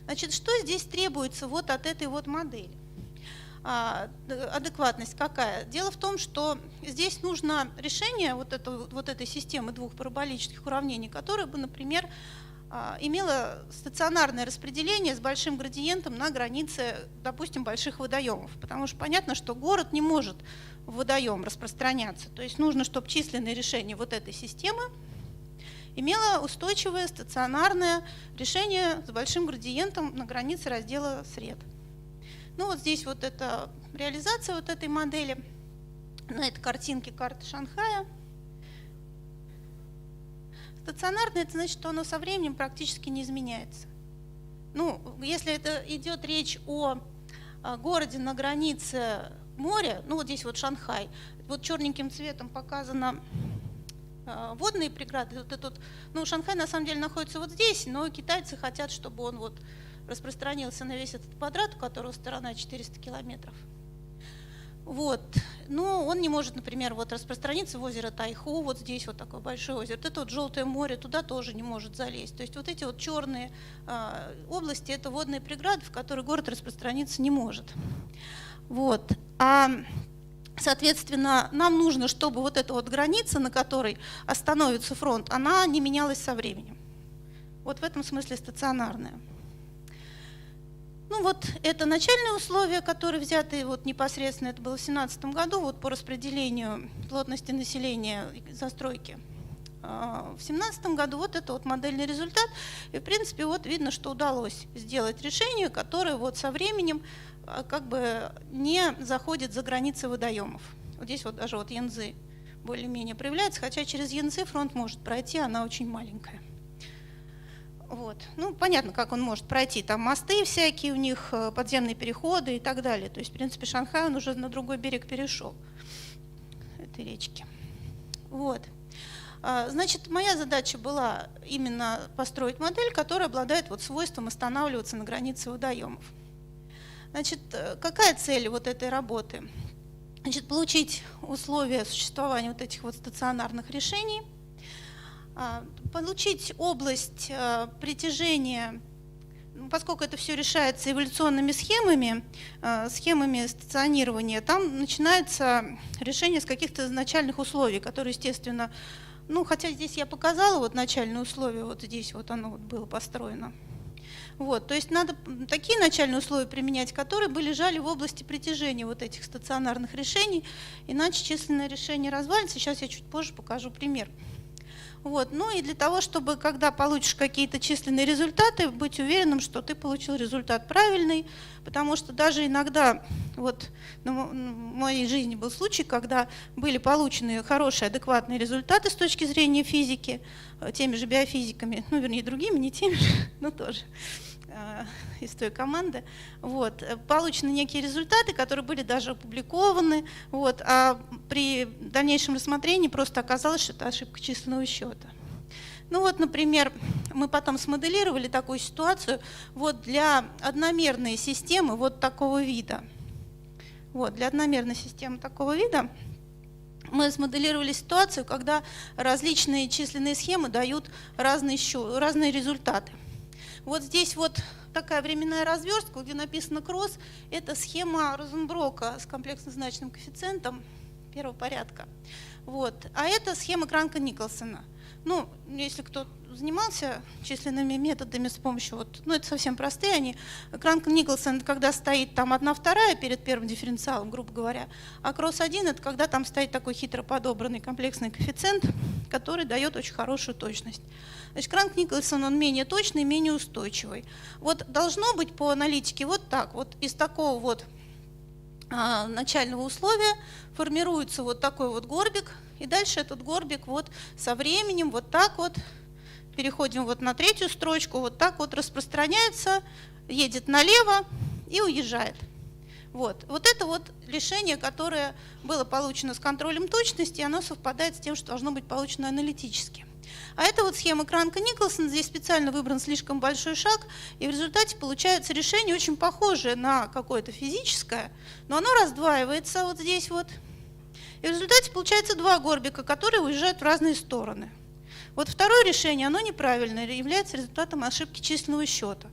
Значит, что здесь требуется вот от этой вот модели? Адекватность какая? Дело в том, что здесь нужно решение вот этой системы двух параболических уравнений, которое бы, например, имело стационарное распределение с большим градиентом на границе, допустим, больших водоемов. Потому что понятно, что город не может в водоем распространяться. То есть нужно, чтобы численное решение вот этой системы имела устойчивое стационарное решение с большим градиентом на границе раздела сред. Ну вот здесь вот это реализация вот этой модели. На этой картинке карты Шанхая. Стационарное — это значит, что оно со временем практически не изменяется. Ну, если это идет речь о городе на границе моря, ну вот здесь вот Шанхай, вот черненьким цветом показано водные преграды. Вот этот, ну, Шанхай на самом деле находится вот здесь, но китайцы хотят, чтобы он вот распространился на весь этот квадрат, у которого сторона 400 километров. Вот. Но он не может, например, вот распространиться в озеро Тайху, вот здесь вот такое большое озеро, вот это вот Желтое море, туда тоже не может залезть. То есть вот эти вот черные области — это водные преграды, в которые город распространиться не может. Вот. Соответственно, нам нужно, чтобы вот эта вот граница, на которой остановится фронт, она не менялась со временем. Вот в этом смысле стационарная. Ну вот это начальные условия, которые взяты вот непосредственно, это было в 2017 году, вот по распределению плотности населения застройки. В 2017 году вот это вот модельный результат, и в принципе вот видно, что удалось сделать решение, которое вот со временем как бы не заходит за границы водоемов. Вот здесь вот даже вот янзы более-менее проявляется, хотя через янзы фронт может пройти, она очень маленькая. Вот. Ну, понятно, как он может пройти. Там мосты всякие у них, подземные переходы и так далее. То есть, в принципе, Шанхай, он уже на другой берег перешел этой речки. Вот. Значит, моя задача была именно построить модель, которая обладает вот свойством останавливаться на границе водоемов. Значит, какая цель вот этой работы? Значит, получить условия существования вот этих вот стационарных решений, получить область притяжения, поскольку это все решается эволюционными схемами, схемами стационирования, там начинается решение с каких-то начальных условий, которые, естественно, ну, хотя здесь я показала вот начальные условия, вот здесь вот оно вот было построено. Вот, то есть надо такие начальные условия применять, которые бы лежали в области притяжения вот этих стационарных решений, иначе численное решение развалится. Сейчас я чуть позже покажу пример. Вот. Ну и для того, чтобы, когда получишь какие-то численные результаты, быть уверенным, что ты получил результат правильный, потому что даже иногда, вот в моей жизни был случай, когда были получены хорошие, адекватные результаты с точки зрения физики, теми же биофизиками, ну вернее другими, не теми же, но тоже из той команды, вот, получены некие результаты, которые были даже опубликованы, вот, а при дальнейшем рассмотрении просто оказалось, что это ошибка численного счета. Ну вот, например, мы потом смоделировали такую ситуацию вот для одномерной системы вот такого вида. Вот, для одномерной системы такого вида мы смоделировали ситуацию, когда различные численные схемы дают разные результаты. Вот здесь вот такая временная разверстка, где написано кросс, это схема Розенброка с комплексно-значным коэффициентом первого порядка. Вот. А это схема Кранка-Николсона. Ну, если кто занимался численными методами с помощью, вот, ну это совсем простые они, Кранк-Николсон, когда стоит там 1/2 перед первым дифференциалом, грубо говоря, а кросс-1 это когда там стоит такой хитро подобранный комплексный коэффициент, который дает очень хорошую точность. Значит, Кранк-Николсон, он менее точный, менее устойчивый. Вот должно быть по аналитике вот так, вот из такого вот начального условия формируется вот такой вот горбик, и дальше этот горбик вот со временем вот так вот, переходим вот на третью строчку, вот так вот распространяется, едет налево и уезжает. Вот. Вот это вот решение, которое было получено с контролем точности, оно совпадает с тем, что должно быть получено аналитически. А это вот схема Кранка-Николсона, здесь специально выбран слишком большой шаг, и в результате получается решение очень похожее на какое-то физическое, но оно раздваивается вот здесь вот. И в результате получается два горбика, которые уезжают в разные стороны. Вот второе решение, оно неправильное, является результатом ошибки численного счета.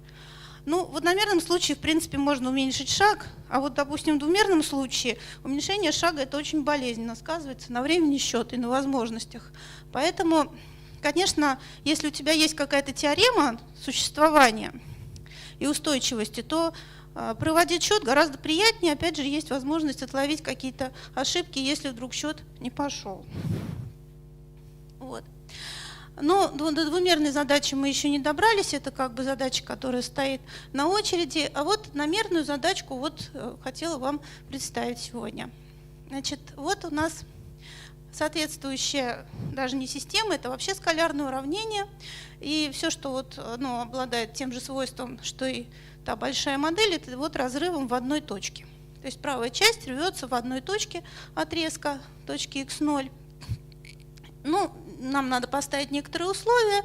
Ну, в одномерном случае, в принципе, можно уменьшить шаг, а вот, допустим, в двумерном случае уменьшение шага это очень болезненно сказывается на времени счета и на возможностях. Поэтому, конечно, если у тебя есть какая-то теорема существования и устойчивости, то проводить счет гораздо приятнее, опять же, есть возможность отловить какие-то ошибки, если вдруг счет не пошел. Вот. Но до двумерной задачи мы еще не добрались, это как бы задача, которая стоит на очереди. А вот одномерную задачку вот хотела вам представить сегодня. Значит, вот у нас соответствующая, даже не система, это вообще скалярное уравнение. И все, что вот, ну, обладает тем же свойством, что и та большая модель, это вот разрывом в одной точке. То есть правая часть рвется в одной точке отрезка, точки x0. Ну, нам надо поставить некоторые условия.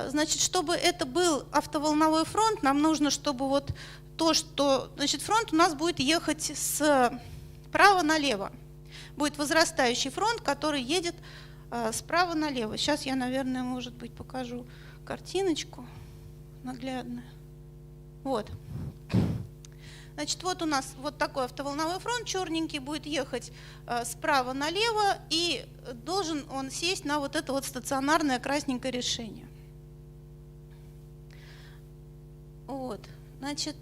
Значит, чтобы это был автоволновой фронт, нам нужно, чтобы вот то, что... Значит, фронт у нас будет ехать справа налево. Будет возрастающий фронт, который едет справа налево. Сейчас я, наверное, может быть, покажу картиночку наглядную. Вот. Значит, вот у нас вот такой автоволновой фронт черненький будет ехать справа налево, и должен он сесть на вот это вот стационарное красненькое решение. Вот. Значит,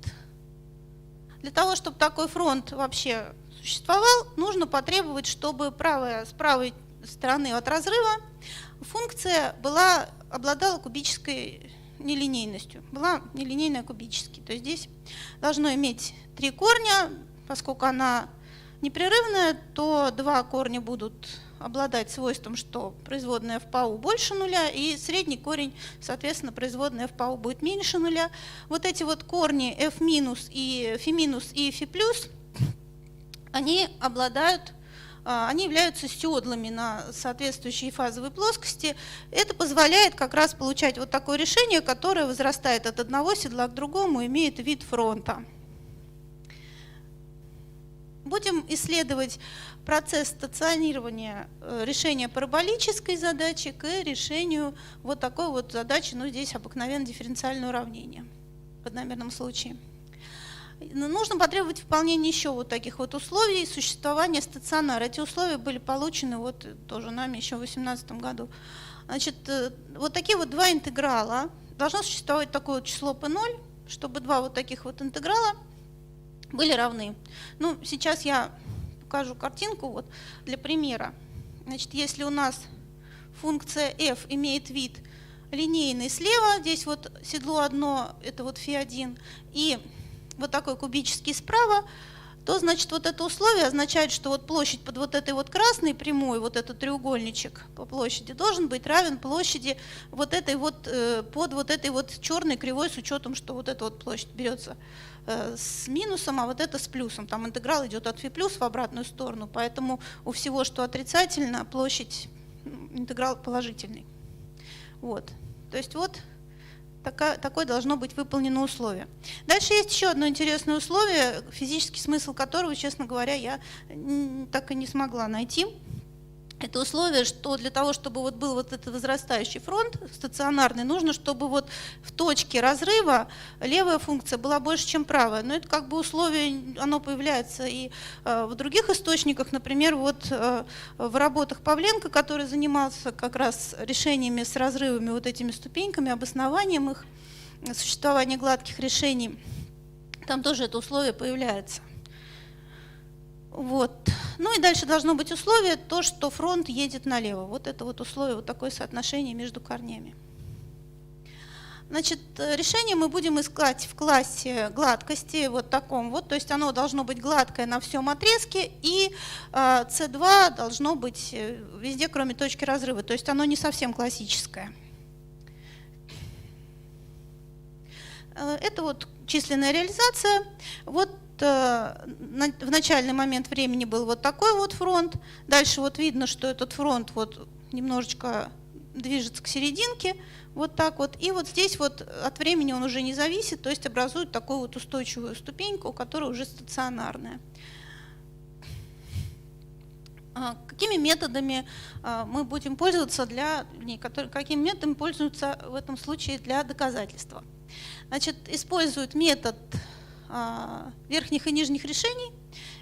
для того, чтобы такой фронт вообще существовал, нужно потребовать, чтобы с правой стороны от разрыва функция обладала кубической нелинейностью, была нелинейная кубически. То есть здесь должно иметь 3 корня, поскольку она непрерывная, то 2 корня будут обладать свойством, что производная в ПАУ больше нуля, и средний корень, соответственно, производная в ПАУ будет меньше нуля. Вот эти вот корни f- и φ- и φ+, они являются сёдлами на соответствующей фазовой плоскости. Это позволяет как раз получать вот такое решение, которое возрастает от одного седла к другому, имеет вид фронта. Будем исследовать процесс стационирования решения параболической задачи к решению вот такой вот задачи, ну здесь обыкновенное дифференциальное уравнение в одномерном случае. Нужно потребовать выполнения еще вот таких вот условий существования стационара. Эти условия были получены вот тоже нами еще в 2018 году. Значит, вот такие вот 2 интеграла. Должно существовать такое вот число P0, чтобы 2 вот таких вот интеграла были равны. Ну, сейчас я покажу картинку вот для примера. Значит, если у нас функция f имеет вид линейный слева, здесь вот седло одно, это вот φ1, и вот такой кубический справа, то, значит, вот это условие означает, что вот площадь под вот этой вот красной прямой, вот этот треугольничек по площади, должен быть равен площади вот этой вот, под вот этой вот черной кривой, с учетом, что вот эта вот площадь берется с минусом, а вот это с плюсом. Там интеграл идет от φ+ в обратную сторону, поэтому у всего, что отрицательно, площадь, интеграл положительный. Вот. То есть вот такое должно быть выполнено условие. Дальше есть еще одно интересное условие, физический смысл которого, честно говоря, я так и не смогла найти. Это условие, что для того, чтобы вот был вот этот возрастающий фронт стационарный, нужно, чтобы вот в точке разрыва левая функция была больше, чем правая. Но это как бы условие, оно появляется и в других источниках. Например, вот в работах Павленко, который занимался как раз решениями с разрывами, вот этими ступеньками, обоснованием их, существования гладких решений, там тоже это условие появляется. Вот. Ну и дальше должно быть условие, то, что фронт едет налево. Вот это вот условие, вот такое соотношение между корнями. Значит, решение мы будем искать в классе гладкости, вот таком вот, то есть оно должно быть гладкое на всем отрезке, и C2 должно быть везде, кроме точки разрыва, то есть оно не совсем классическое. Это вот численная реализация. Вот в начальный момент времени был вот такой вот фронт. Дальше вот видно, что этот фронт вот немножечко движется к серединке, вот так вот. И вот здесь вот от времени он уже не зависит, то есть образует такую вот устойчивую ступеньку, которая уже стационарная. Какими методами мы будем пользоваться какими методами пользуются в этом случае для доказательства? Значит, используют метод верхних и нижних решений.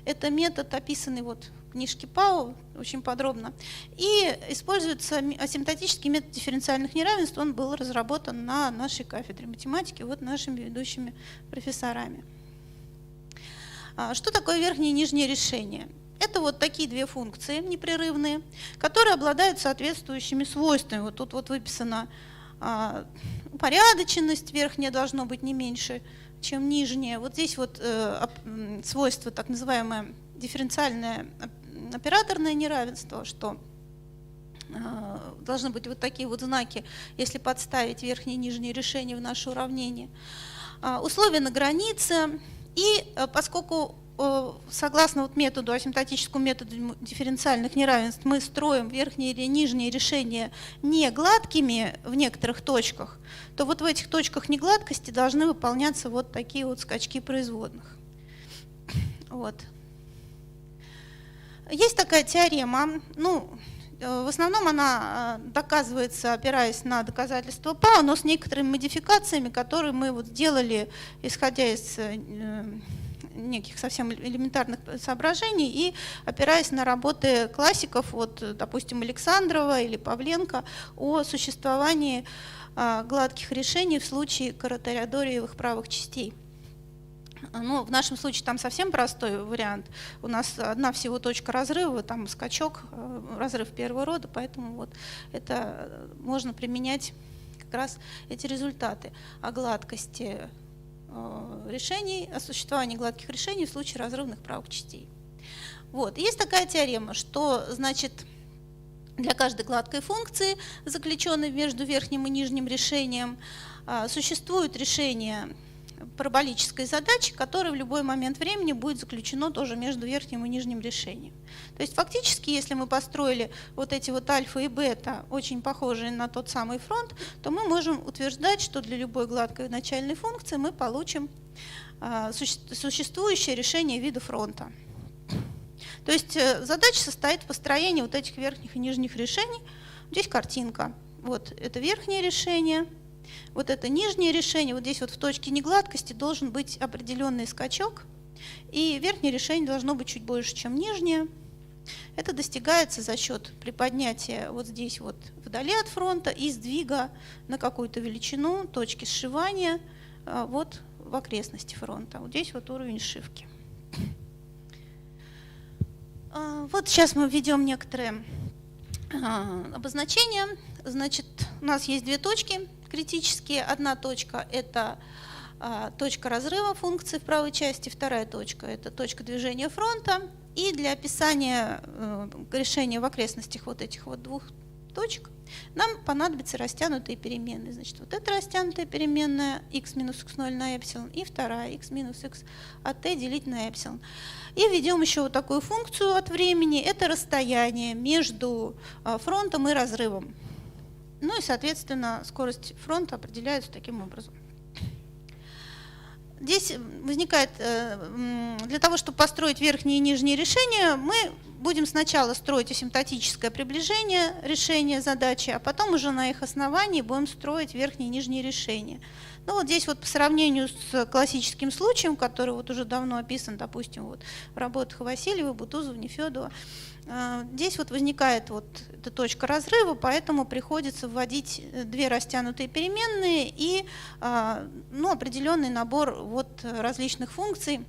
Это метод, описанный вот в книжке Пау очень подробно. И используется асимптотический метод дифференциальных неравенств. Он был разработан на нашей кафедре математики вот нашими ведущими профессорами. Что такое верхнее и нижнее решение? это вот такие две функции непрерывные, которые обладают соответствующими свойствами. Вот тут вот выписана упорядоченность, верхняя должно быть не меньше, чем нижняя. Вот здесь вот свойство, так называемое дифференциальное операторное неравенство, что должны быть вот такие вот знаки, если подставить верхнее и нижнее решение в наше уравнение. Условия на границе. И поскольку согласно вот методу, асимптотическому методу дифференциальных неравенств, мы строим верхние или нижние решения не гладкими в некоторых точках, то вот в этих точках негладкости должны выполняться вот такие вот скачки производных. Вот. Есть такая теорема, ну, в основном она доказывается, опираясь на доказательства Пау, но с некоторыми модификациями, которые мы вот сделали, исходя из неких совсем элементарных соображений и опираясь на работы классиков, вот, допустим, Александрова или Павленко, о существовании гладких решений в случае каротериодориевых правых частей. Ну, в нашем случае там совсем простой вариант. У нас одна всего точка разрыва, там скачок, разрыв первого рода, поэтому вот это можно применять как раз эти результаты о гладкости решений, о существовании гладких решений в случае разрывных правых частей. Вот. Есть такая теорема, что, значит, для каждой гладкой функции, заключенной между верхним и нижним решением, существует решение параболической задачи, которая в любой момент времени будет заключено тоже между верхним и нижним решением. То есть фактически, если мы построили вот эти вот альфа и бета, очень похожие на тот самый фронт, то мы можем утверждать, что для любой гладкой начальной функции мы получим существующее решение вида фронта. То есть задача состоит в построении вот этих верхних и нижних решений. Здесь картинка. Вот это верхнее решение. Вот это нижнее решение, вот здесь вот в точке негладкости должен быть определенный скачок, и верхнее решение должно быть чуть больше, чем нижнее. Это достигается за счет приподнятия вот здесь вот вдали от фронта и сдвига на какую-то величину точки сшивания вот в окрестности фронта. Вот здесь вот уровень сшивки. Вот сейчас мы введем некоторые обозначения. Значит, у нас есть две точки критические. Одна точка – это точка разрыва функции в правой части, вторая точка – это точка движения фронта. И для описания решения в окрестностях вот этих вот двух точек нам понадобятся растянутые переменные. Значит, вот эта растянутая переменная x минус x0 на эпсилон и вторая x минус x от t делить на эпсилон. И введем еще вот такую функцию от времени. Это расстояние между фронтом и разрывом. Ну и, соответственно, скорость фронта определяется таким образом. Здесь возникает, для того, чтобы построить верхние и нижние решения, мы будем сначала строить асимптотическое приближение решения задачи, а потом уже на их основании будем строить верхние и нижние решения. Ну вот здесь вот по сравнению с классическим случаем, который вот уже давно описан, допустим, вот в работах Васильева, Бутузова, Нефедова, здесь вот возникает вот эта точка разрыва, поэтому приходится вводить две растянутые переменные и ну, определенный набор вот различных функций.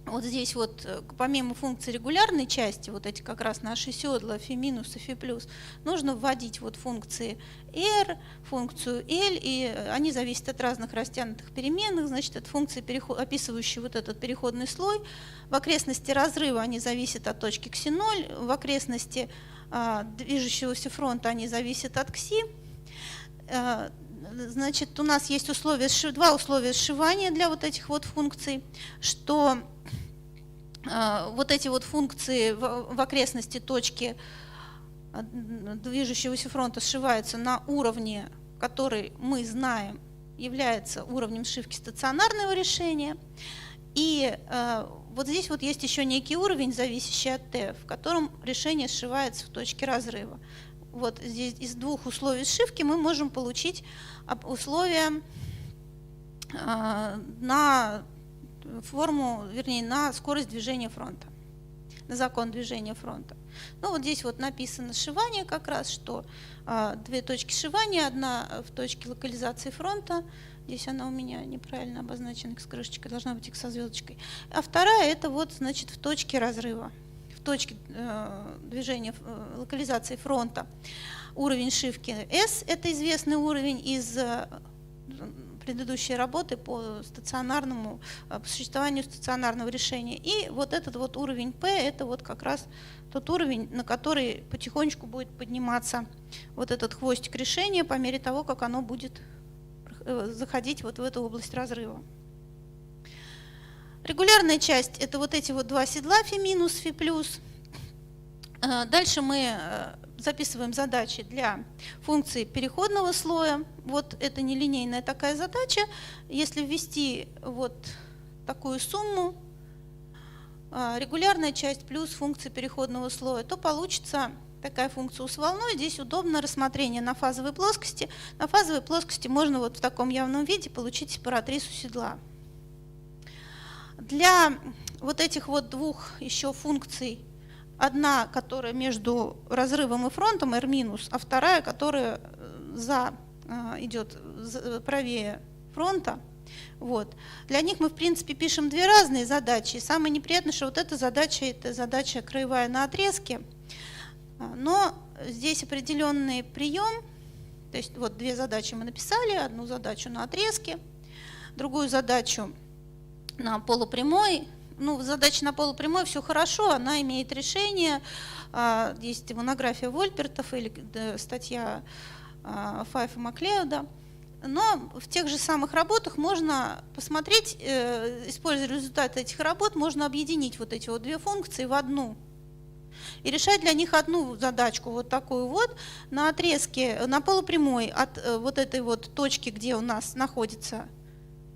Вот здесь вот помимо функций регулярной части, вот эти как раз наши седла, фи минус и фи плюс, нужно вводить вот функции r, функцию l, и они зависят от разных растянутых переменных. Значит, это функции, описывающие вот этот переходный слой. В окрестности разрыва они зависят от точки кси0, в окрестности движущегося фронта они зависят от кси. Значит, у нас есть два условия сшивания для вот этих вот функций, что вот эти вот функции в окрестности точки движущегося фронта сшиваются на уровне, который мы знаем является уровнем сшивки стационарного решения. И вот здесь вот есть еще некий уровень, зависящий от t, в котором решение сшивается в точке разрыва. Вот здесь из двух условий сшивки мы можем получить условия на форму, вернее, на скорость движения фронта, на закон движения фронта. Ну вот здесь вот написано сшивание как раз, что две точки сшивания, одна в точке локализации фронта, здесь она у меня неправильно обозначена с крышечкой, должна быть x со звездочкой, а вторая это вот, значит, в точке разрыва. В точке движения локализации фронта уровень шивки S, это известный уровень из предыдущей работы по существованию стационарного решения. И вот этот вот уровень P, это вот как раз тот уровень, на который потихонечку будет подниматься вот этот хвостик решения по мере того, как оно будет заходить вот в эту область разрыва. Регулярная часть – это вот эти вот два седла φ минус, φ плюс. Дальше мы записываем задачи для функции переходного слоя. Вот это нелинейная такая задача. Если ввести вот такую сумму, регулярная часть плюс функция переходного слоя, то получится такая функция с волной. Здесь удобно рассмотрение на фазовой плоскости. На фазовой плоскости можно вот в таком явном виде получить сепаратрису седла. Для вот этих вот двух еще функций, одна, которая между разрывом и фронтом, R-, а вторая, которая идет правее фронта, вот. Для них мы, в принципе, пишем две разные задачи. И самое неприятное, что вот эта задача краевая на отрезке, но здесь определенный прием, то есть вот две задачи мы написали, одну задачу на отрезке, другую задачу на полупрямой. Ну, задача на полупрямой все хорошо, она имеет решение. Есть монография Вольпертов или статья Файфа Маклеода. Но в тех же самых работах можно посмотреть, используя результаты этих работ, можно объединить вот эти вот две функции в одну. И решать для них одну задачку, вот такую вот, на отрезке, на полупрямой от вот этой вот точки, где у нас находится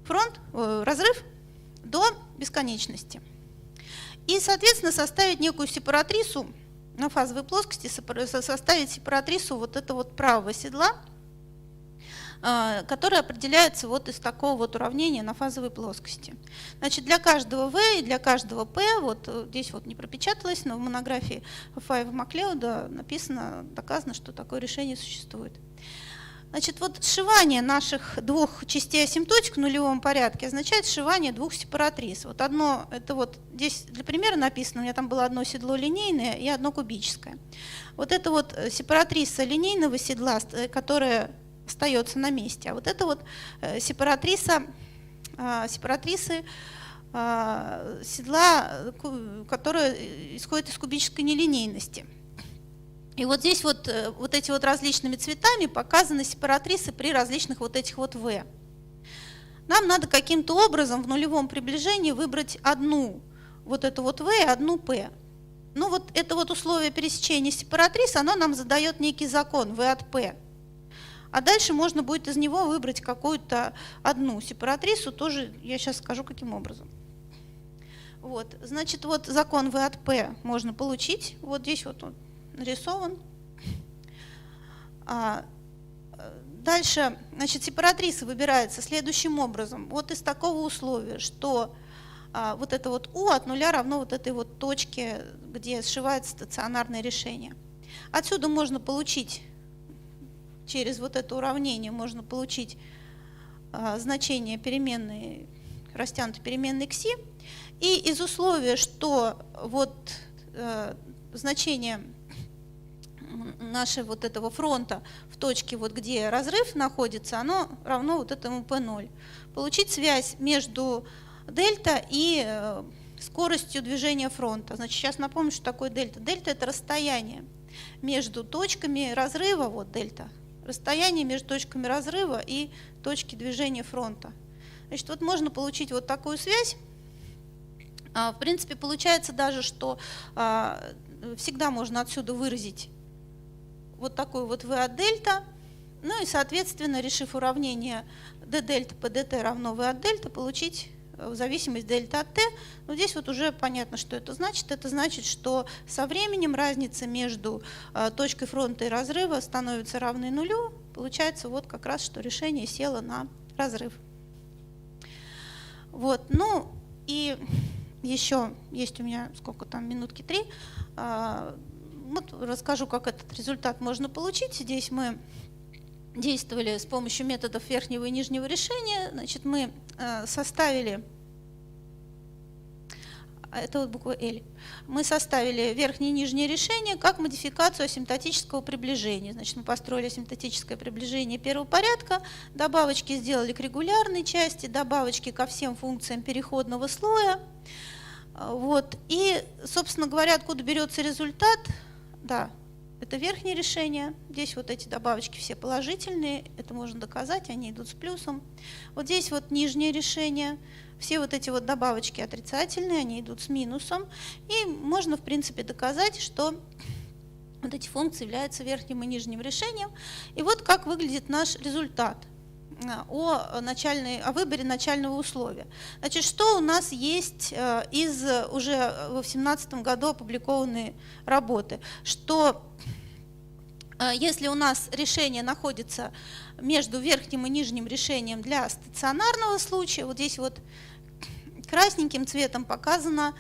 фронт, разрыв, до бесконечности. И, соответственно, составить некую сепаратрису на фазовой плоскости, составить сепаратрису вот этого вот правого седла, которая определяется вот из такого вот уравнения на фазовой плоскости. Значит, для каждого V и для каждого P, вот здесь вот не пропечаталось, но в монографии Файфа Маклеода написано, доказано, что такое решение существует. Значит, вот сшивание наших двух частей асимптотик в нулевом порядке означает сшивание двух сепаратрис. Вот одно, это вот здесь для примера написано, у меня там было одно седло линейное и одно кубическое. Вот это вот сепаратриса линейного седла, которая остается на месте, а вот это вот сепаратрисы седла, которая исходит из кубической нелинейности. И вот здесь вот эти вот различными цветами показаны сепаратрисы при различных вот этих вот V. Нам надо каким-то образом в нулевом приближении выбрать одну вот эту вот V и одну P. Ну вот это вот условие пересечения сепаратрис, оно нам задает некий закон V от P. А дальше можно будет из него выбрать какую-то одну сепаратрису, тоже я сейчас скажу, каким образом. Вот, значит, вот закон V от P можно получить, вот здесь вот он нарисован. Дальше, значит, сепаратриса выбирается следующим образом. Вот из такого условия, что вот это вот U от нуля равно вот этой вот точке, где сшивается стационарное решение. Отсюда можно получить, через вот это уравнение, можно получить значение переменной, растянутой переменной кси. И из условия, что вот значение нашего вот этого фронта в точке, вот где разрыв находится, оно равно вот этому P0. Получить связь между дельта и скоростью движения фронта. Значит, сейчас напомню, что такое дельта. Дельта – это расстояние между точками разрыва, вот дельта, расстояние между точками разрыва и точки движения фронта. Значит, вот можно получить вот такую связь. В принципе, получается даже, что всегда можно отсюда выразить вот такой вот V от дельта. Ну и, соответственно, решив уравнение d дельта по dt равно V от дельта, получить зависимость дельта от t. Но здесь вот уже понятно, что это значит. Это значит, что со временем разница между точкой фронта и разрыва становится равной нулю. Получается вот как раз, что решение село на разрыв. Вот, ну и еще есть у меня, сколько там, минутки 3. Вот расскажу, как этот результат можно получить. Здесь мы действовали с помощью методов верхнего и нижнего решения. Значит, мы составили это вот буква L. Мы составили верхнее и нижнее решение как модификацию асимптотического приближения. Значит, мы построили асимптотическое приближение первого порядка, добавочки сделали к регулярной части, добавочки ко всем функциям переходного слоя. Вот. И, собственно говоря, откуда берется результат? Да, это верхнее решение. Здесь вот эти добавочки все положительные, это можно доказать, они идут с плюсом. Вот здесь вот нижнее решение. Все вот эти вот добавочки отрицательные, они идут с минусом. И можно, в принципе, доказать, что вот эти функции являются верхним и нижним решением. И вот как выглядит наш результат о выборе начального условия. Значит, что у нас есть из уже в 2017 году опубликованной работы? Что если у нас решение находится между верхним и нижним решением для стационарного случая, вот здесь вот красненьким цветом показано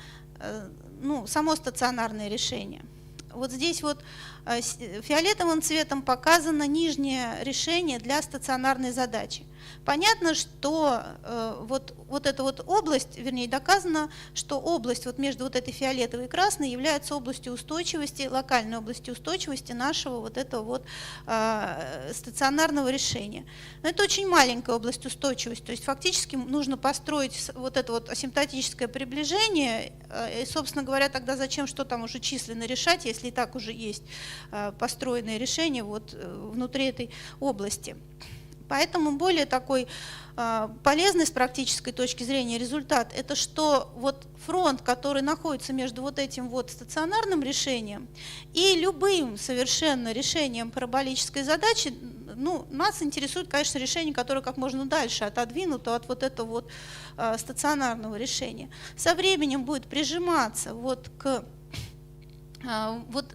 само стационарное решение. Вот здесь вот фиолетовым цветом показано нижнее решение для стационарной задачи. Понятно, что вот эта вот область, вернее, доказано, что область вот между вот этой фиолетовой и красной является областью устойчивости, локальной областью устойчивости нашего вот этого вот стационарного решения. Но это очень маленькая область устойчивости, то есть фактически нужно построить вот это вот асимптотическое приближение, и, собственно говоря, тогда зачем что там уже численно решать, если и так уже есть построенное решение вот внутри этой области. Поэтому более такой полезный с практической точки зрения результат – это что вот фронт, который находится между вот этим вот стационарным решением и любым совершенно решением параболической задачи, нас интересует, конечно, решение, которое как можно дальше отодвинуто от вот этого вот стационарного решения. Со временем будет прижиматься вот к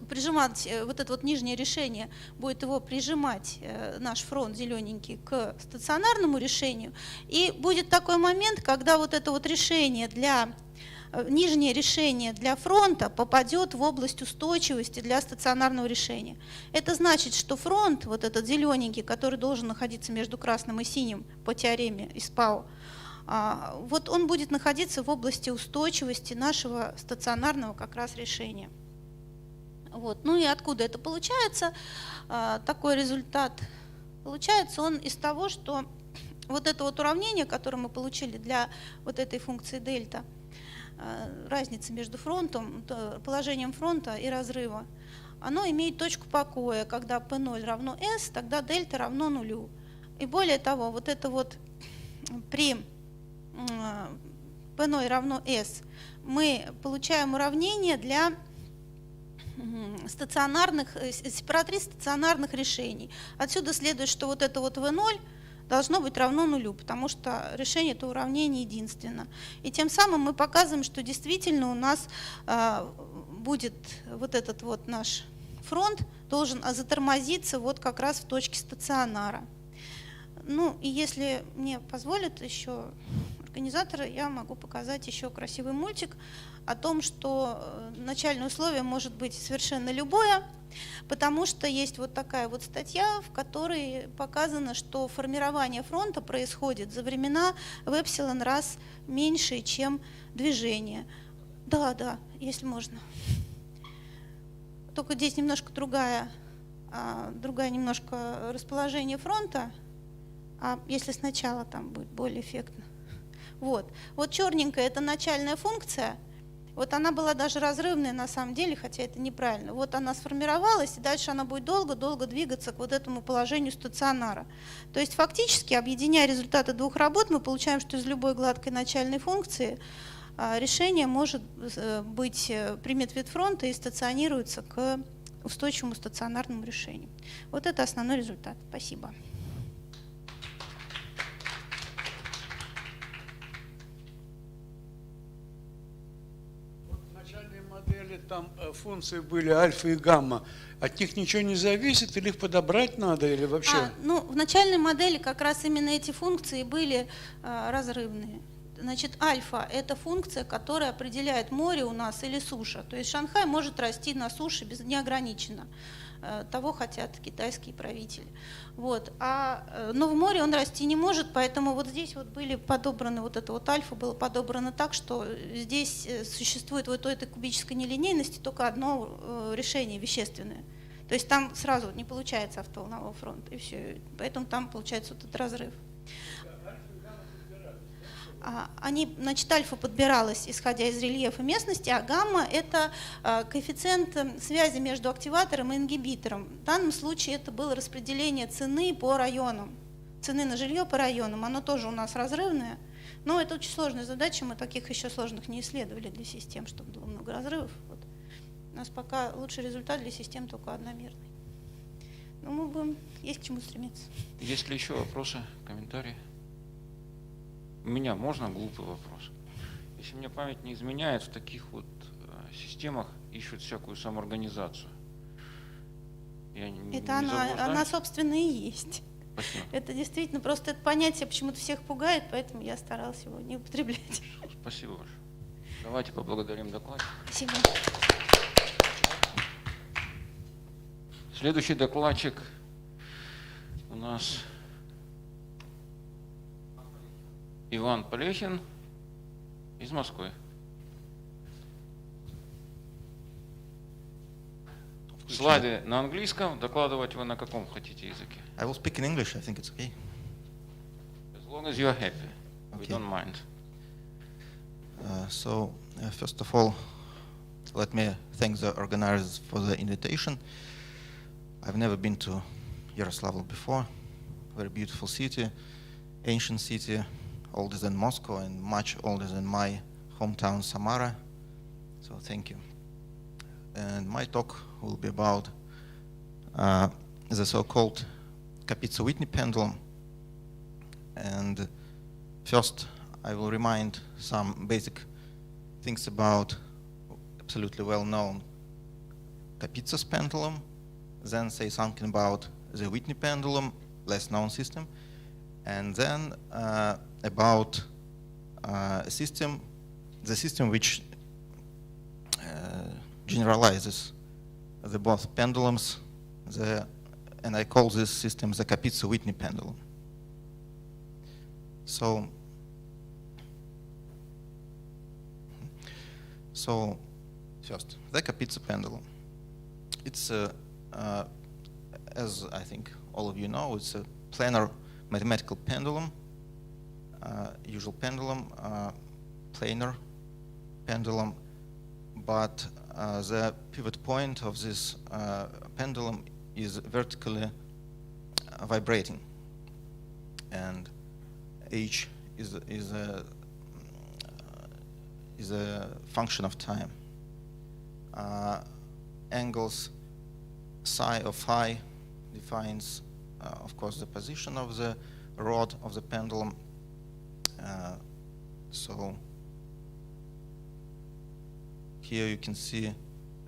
прижимать вот это вот нижнее решение, будет его прижимать, наш фронт зелененький, к стационарному решению. И будет такой момент, когда вот это вот решение нижнее решение для фронта попадет в область устойчивости для стационарного решения. Это значит, что фронт, вот этот зелененький, который должен находиться между красным и синим по теореме из ПАО, вот он будет находиться в области устойчивости нашего стационарного как раз решения. Вот. Ну и откуда это получается, такой результат? Получается он из того, что вот это вот уравнение, которое мы получили для вот этой функции дельта, разница между фронтом, положением фронта и разрыва, оно имеет точку покоя. Когда P0 равно S, тогда дельта равно нулю. И более того, вот это вот при P0 равно S мы получаем уравнение для сепаратрис стационарных решений. Отсюда следует, что вот это вот V0 должно быть равно нулю, потому что решение этого уравнения единственно. И тем самым мы показываем, что действительно у нас будет вот этот вот наш фронт должен затормозиться вот как раз в точке стационара. Ну и если мне позволят еще организаторы, я могу показать еще красивый мультик о том, что начальное условие может быть совершенно любое, потому что есть вот такая вот статья, в которой показано, что формирование фронта происходит за времена в эпсилон раз меньше, чем движение. Да, если можно. Только здесь немножко другое немножко расположение фронта, а если сначала там будет более эффектно. Вот черненькая – это начальная функция. Вот она была даже разрывная на самом деле, хотя это неправильно. Вот она сформировалась, и дальше она будет долго-долго двигаться к вот этому положению стационара. То есть фактически, объединяя результаты двух работ, мы получаем, что из любой гладкой начальной функции решение может быть, примет вид фронта и стационируется к устойчивому стационарному решению. Вот это основной результат. Спасибо. Там функции были альфа и гамма, от них ничего не зависит, или их подобрать надо, или вообще? В начальной модели как раз именно эти функции были разрывные. Значит, альфа – это функция, которая определяет море у нас или суша. То есть Шанхай может расти на суше неограниченно. того хотят китайские правители. Вот. Но в море он расти не может, поэтому вот здесь вот были подобраны, вот это вот альфа было подобрано так, что здесь существует вот у этой кубической нелинейности только одно решение вещественное. То есть там сразу не получается автоволнового фронта, и все. Поэтому там получается вот этот разрыв. Значит, альфа подбиралась, исходя из рельефа местности, а гамма – это коэффициент связи между активатором и ингибитором. В данном случае это было распределение цены по районам, цены на жилье по районам. Оно тоже у нас разрывное, но это очень сложная задача, мы таких еще сложных не исследовали для систем, чтобы было много разрывов. Вот. У нас пока лучший результат для систем только одномерный. Но мы будем, есть к чему стремиться. Есть ли еще вопросы, комментарии? У меня можно глупый вопрос? Если мне память не изменяет, в таких вот системах ищут всякую самоорганизацию. Это она, собственно, и есть. Спасибо. Это действительно просто это понятие почему-то всех пугает, поэтому я старалась его не употреблять. Спасибо большое. Давайте поблагодарим докладчика. Спасибо. Следующий докладчик у нас Иван Полехин из Москвы. Слайды на английском, докладывать вы на каком хотите языке? I will speak in English, I think it's okay. As long as you're happy, we don't mind. First of all, let me thank the organizers for the invitation. I've never been to Yaroslavl before. Very beautiful city, ancient city, older than Moscow and much older than my hometown Samara. So thank you. And my talk will be about the so-called Kapitsa-Whitney pendulum. And first, I will remind some basic things about absolutely well-known Kapitsa's pendulum, then say something about the Whitney pendulum, less known system, and then about the system which generalizes the both pendulums, and I call this system the Kapitsa-Whitney pendulum. So first, the Kapitsa pendulum. It's as I think all of you know, it's a planar mathematical pendulum, usual pendulum, planar pendulum, but the pivot point of this pendulum is vertically vibrating, and h is a function of time. Angles psi or phi defines, of course, the position of the rod of the pendulum. So here you can see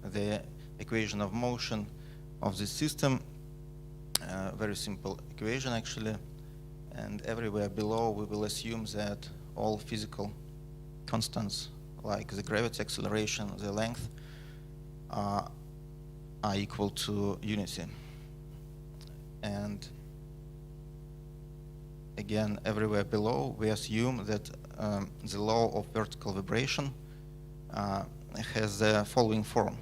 the equation of motion of this system. Very simple equation, actually. And everywhere below, we will assume that all physical constants, like the gravity, acceleration, the length, are equal to unity. And again, everywhere below, we assume that the law of vertical vibration has the following form.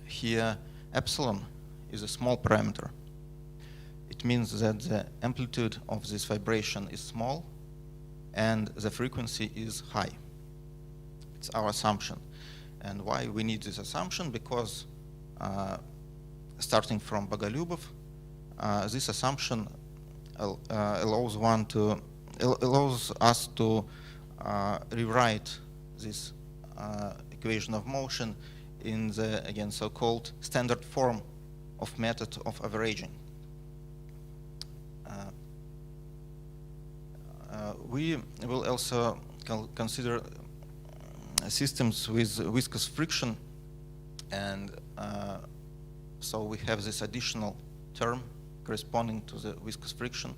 Here, epsilon is a small parameter. It means that the amplitude of this vibration is small and the frequency is high. It's our assumption. And why we need this assumption? Because starting from Bogolyubov, this assumption allows us to rewrite this equation of motion in the, again, so-called standard form of method of averaging. We will also consider systems with viscous friction, and so we have this additional term corresponding to the viscous friction.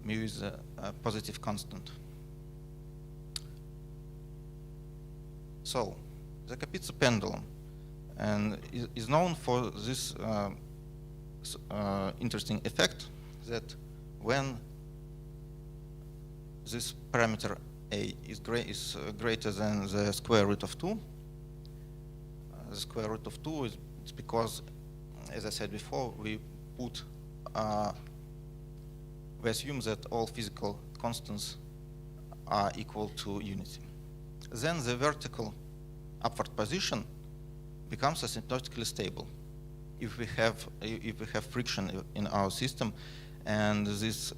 Mu is a positive constant. So the Kapitsa pendulum, and is known for this interesting effect that when this parameter a is greater than the square root of 2, the square root of 2 is because, as I said before, we assume that all physical constants are equal to unity. Then the vertical upward position becomes asymptotically stable if we have friction in our system, and this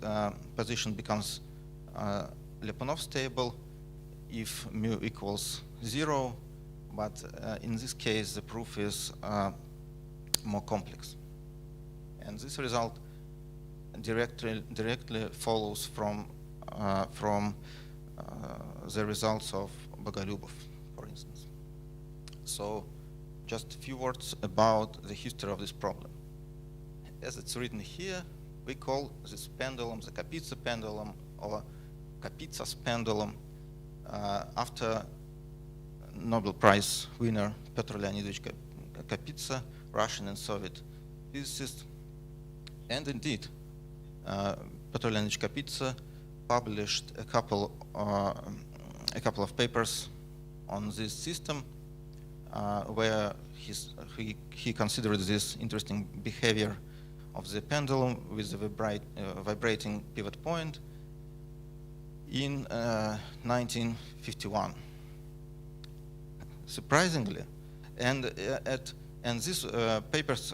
position becomes Lyapunov stable if mu equals 0, but in this case the proof is more complex. And this result directly follows from the results of Bogolyubov, for instance. So just a few words about the history of this problem. As it's written here, we call this pendulum the Kapitsa pendulum or Kapitsa's pendulum after Nobel Prize winner Petr Leonidovich Kapitsa, Russian and Soviet physicist. And indeed, Petr Leonidovich Kapitsa published a couple of papers on this system where he considered this interesting behavior of the pendulum with the vibrating pivot point in 1951. Surprisingly, and these papers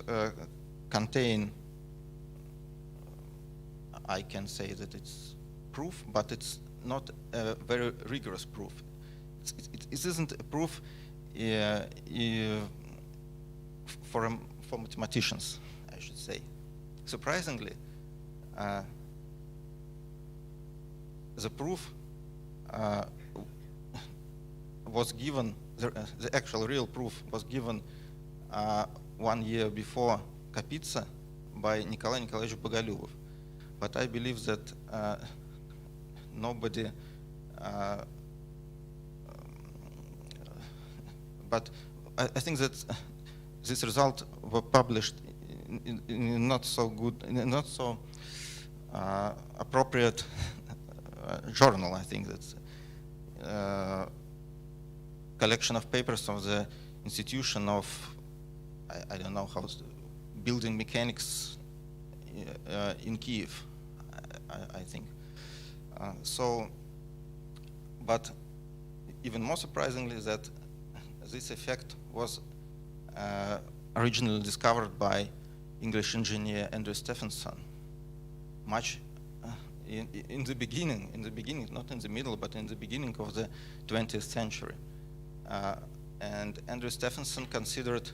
contain, I can say that it's proof, but it's not a very rigorous proof. It isn't a proof for mathematicians, I should say. Surprisingly, the proof was given, the actual real proof was given 1 year before Kapitsa by Nikolai Nikolaevich Bogolyubov. But I believe that nobody, but I think that this result were published in not so good, in not so appropriate journal. I think that's collection of papers of the Institution of, I don't know how, building mechanics in Kiev, I think. But even more surprisingly, that this effect was originally discovered by English engineer Andrew Stephenson, much in the beginning, not in the middle, but in the beginning of the 20th century. And Andrew Stephenson considered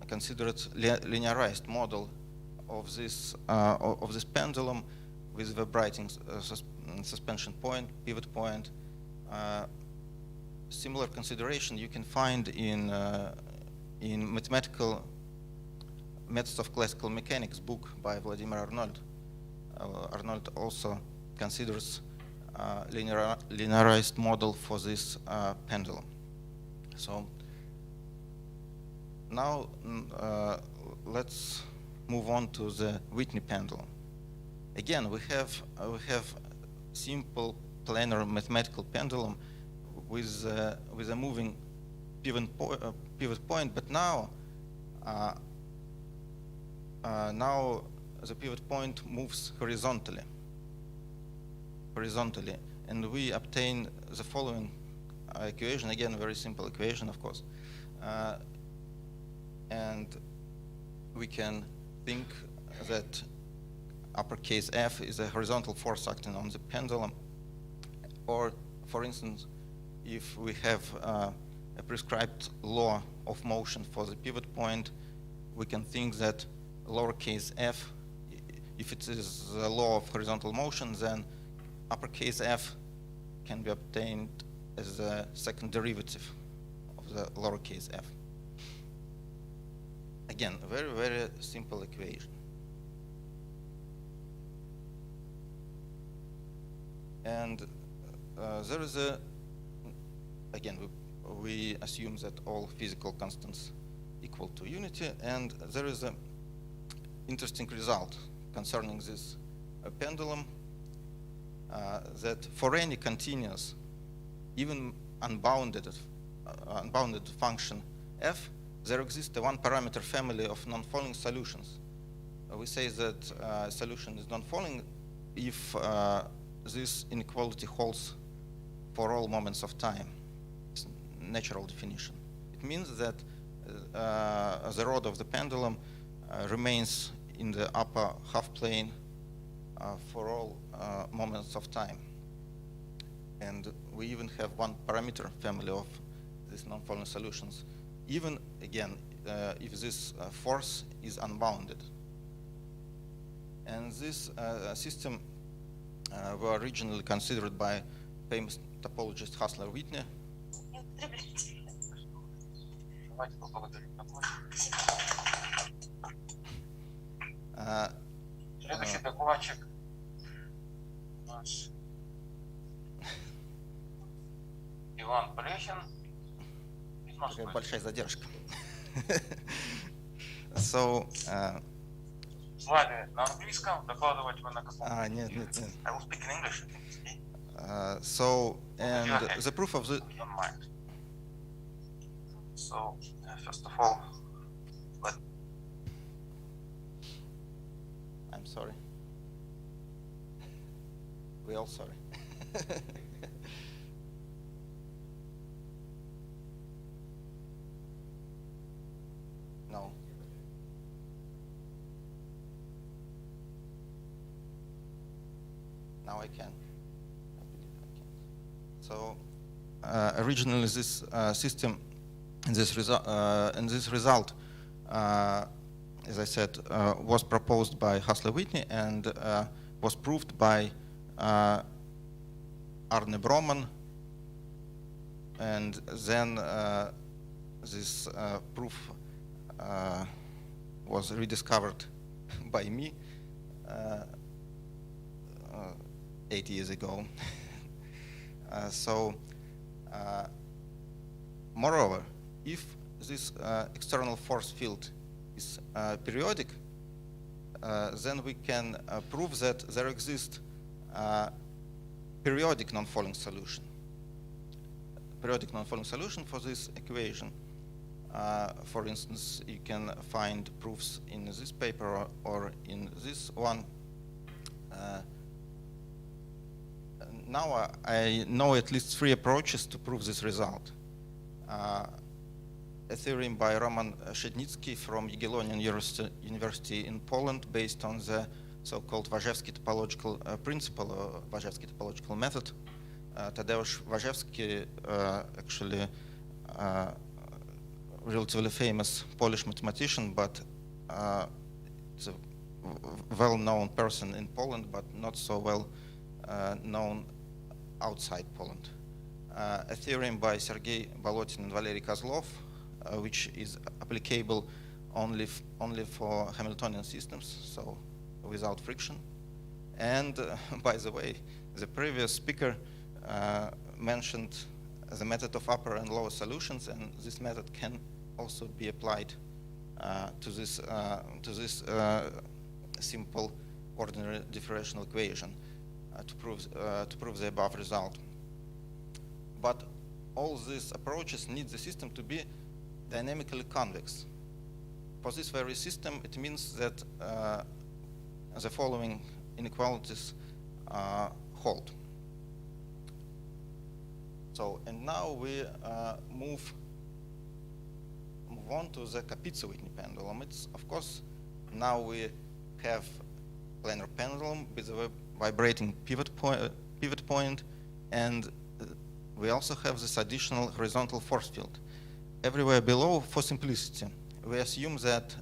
linearized model of this pendulum with vibrating suspension point, pivot point. Similar consideration you can find in mathematical methods of classical mechanics book by Vladimir Arnold. Arnold also considers linearized model for this pendulum. So now let's move on to the Whitney pendulum. Again, we have simple planar mathematical pendulum with a moving pivot point, but now the pivot point moves horizontally, and we obtain the following equation. Again, a very simple equation, of course, and we can think that uppercase F is a horizontal force acting on the pendulum, or, for instance, if we have a prescribed law of motion for the pivot point, we can think that lowercase f, if it is a law of horizontal motion, then uppercase F can be obtained as a second derivative of the lowercase f. Again, a very, very simple equation. And there is a, again, we we assume that all physical constants equal to unity, and there is an interesting result concerning this pendulum, that for any continuous, even unbounded function f, there exists a one-parameter family of non-falling solutions. We say that solution is non-falling if this inequality holds for all moments of time. It's a natural definition. It means that the rod of the pendulum remains in the upper half plane for all moments of time. And we even have one parameter family of these non-falling solutions, even again if this force is unbounded. And this system were originally considered by famous topologist Hassler-Whitney. Следующий докладчик наш Иван Полехин из Москвы. Большая задержка. So, Славе на английском, докладывать вы на каком? нет. I will speak in English. So, and the proof of the... Don't mind. So, first of all, I'm sorry. We're all sorry. No. Now I can. I believe I can. So originally this system and this result, as I said, was proposed by Hassler-Whitney and was proved by Arne Broman, and then this proof was rediscovered by me 8 years ago. Moreover, if this external force field is periodic, then we can prove that there exists periodic non-falling solution. Periodic non-falling solution for this equation. For instance, you can find proofs in this paper or in this one. Now I know at least 3 approaches to prove this result. A theorem by Roman Shednicki from Jagiellonian University in Poland, based on the so-called Wajewski topological principle, or Wajewski topological method. Tadeusz Wajewski, actually relatively famous Polish mathematician, but it's a well-known person in Poland, but not so well known outside Poland. A theorem by Sergey Balotin and Valery KOZLOV, which is applicable only for Hamiltonian systems, so without friction. And by the way, the previous speaker mentioned the method of upper and lower solutions, and this method can also be applied to this simple ordinary differential equation to prove the above result. But all these approaches need the system to be dynamically convex. For this very system, it means that the following inequalities hold. So, and now we move on to the Kapitsa-Whitney pendulum. It's, of course, now we have planar pendulum with a vibrating pivot point, and we also have this additional horizontal force field. Everywhere below, for simplicity, we assume that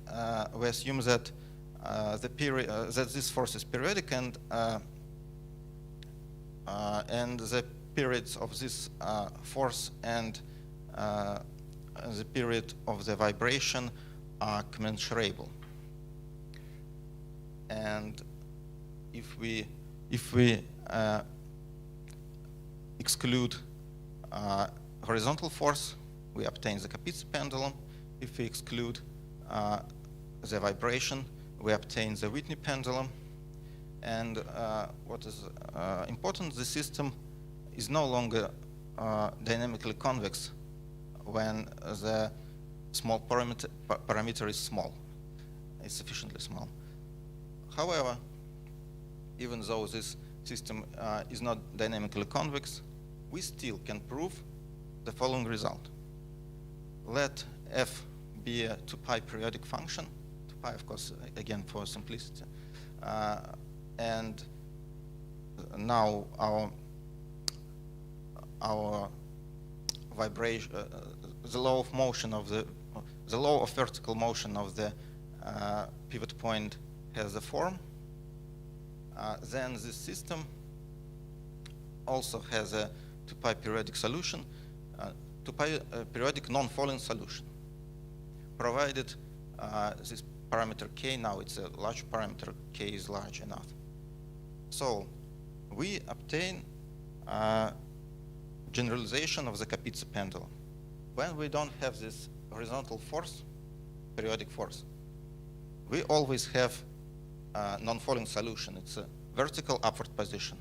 that this force is periodic, and the periods of this force and the period of the vibration are commensurable. And if we exclude horizontal force, we obtain the Kapitsa pendulum. If we exclude the vibration, we obtain the Whitney pendulum. And what is important, the system is no longer dynamically convex when the small parameter is small, it's sufficiently small. However, even though this system is not dynamically convex, we still can prove the following result. Let f be a 2π periodic function, 2π of course again for simplicity, and now our vibration, the law of motion of the law of vertical motion of the pivot point has the form. Then this system also has a 2π periodic solution, 2π periodic non-falling solution, provided this parameter k, now it's a large parameter, k is large enough. So we obtain generalization of the Kapitsa pendulum. When we don't have this horizontal force, periodic force, we always have a non-falling solution. It's a vertical upward position.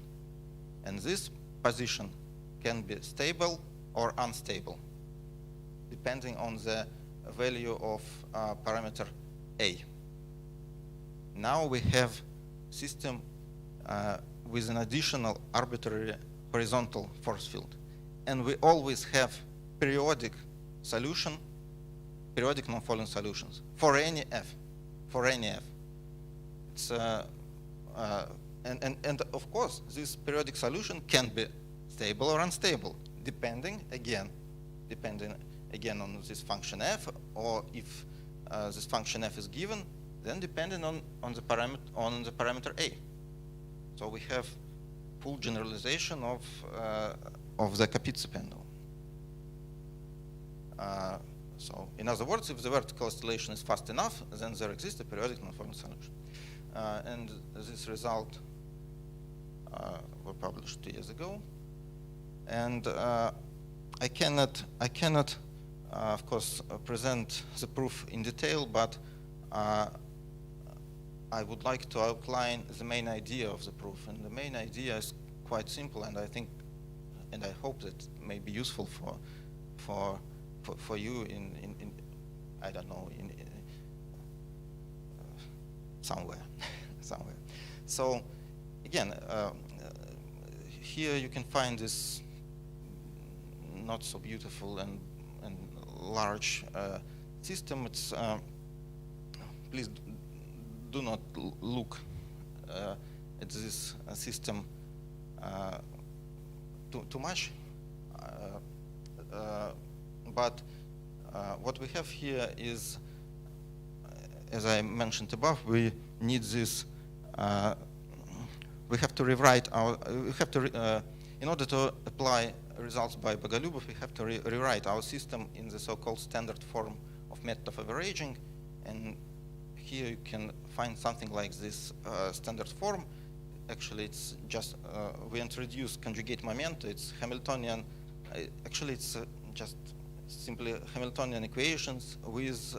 And this position can be stable or unstable, depending on the value of parameter A. Now we have system with an additional arbitrary horizontal force field. And we always have periodic solution, periodic non-falling solutions for any f, It's, and of course, this periodic solution can be stable or unstable, depending again on this function f, or if this function f is given, then depending on the parameter A. So we have full generalization of the Kapitsa pendulum. So in other words, if the vertical oscillation is fast enough, then there exists a periodic non-falling solution. And this result were published 2 years ago. And I cannot of course, present the proof in detail, but I would like to outline the main idea of the proof. And the main idea is quite simple, and I think, and I hope that it may be useful for you in I don't know, in somewhere. So again, here you can find this not so beautiful and large system. It's please do not look at this system too much. But what we have here is, as I mentioned above, we need this. We have to rewrite our. We have to, in order to apply results by Bogolyubov, we have to rewrite our system in the so-called standard form of method of averaging. And here you can find something like this standard form. Actually, it's just we introduce conjugate momenta. It's Hamiltonian. Actually, it's just simply Hamiltonian equations with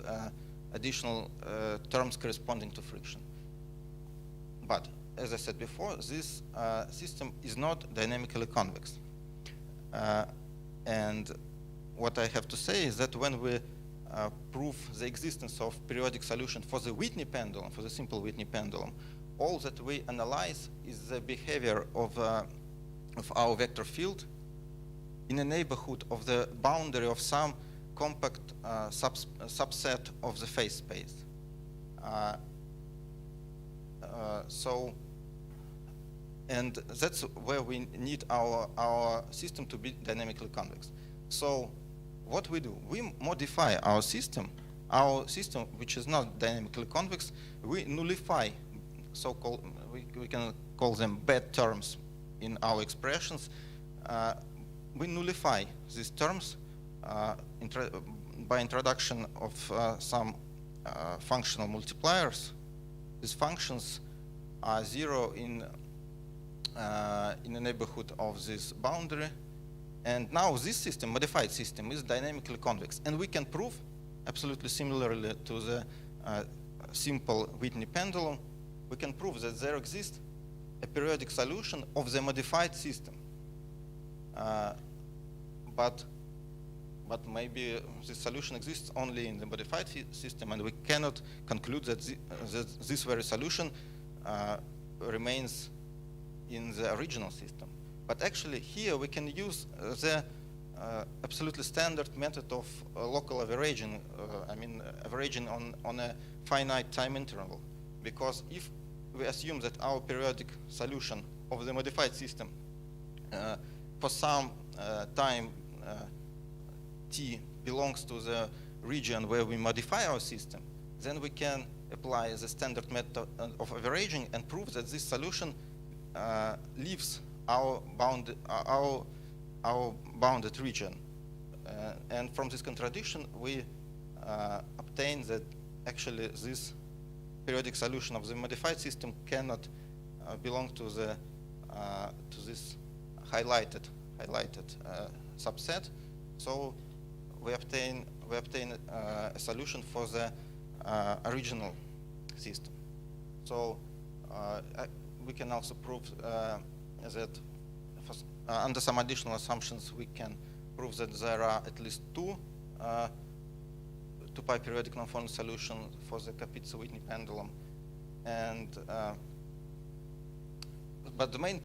additional terms corresponding to friction. But as I said before, this system is not dynamically convex. And what I have to say is that when we prove the existence of periodic solution for the Whitney pendulum, for the simple Whitney pendulum, all that we analyze is the behavior of our vector field in a neighborhood of the boundary of some compact subset of the phase space. And that's where we need our system to be dynamically convex. So what we do, we modify our system, which is not dynamically convex, we nullify so-called, we can call them bad terms in our expressions. We nullify these terms by introduction of some functional multipliers. These functions are zero in the neighborhood of this boundary, And now this system, modified system, is dynamically convex. And we can prove, absolutely similarly to the simple Whitney pendulum, we can prove that there exists a periodic solution of the modified system. But maybe this solution exists only in the modified system, and we cannot conclude that this very solution remains in the original system. But actually here we can use the absolutely standard method of local averaging, averaging on a finite time interval. Because if we assume that our periodic solution of the modified system for some time t belongs to the region where we modify our system, then we can apply the standard method of averaging and prove that this solution leaves our bounded region. And from this contradiction, we obtain that actually this periodic solution of the modified system cannot belong to the to this highlighted subset. So we obtain a solution for the original system. So we can also prove that under some additional assumptions we can prove that there are at least two 2-pi periodic non-formal solutions for the Kapitsa-Whitney pendulum, and but the main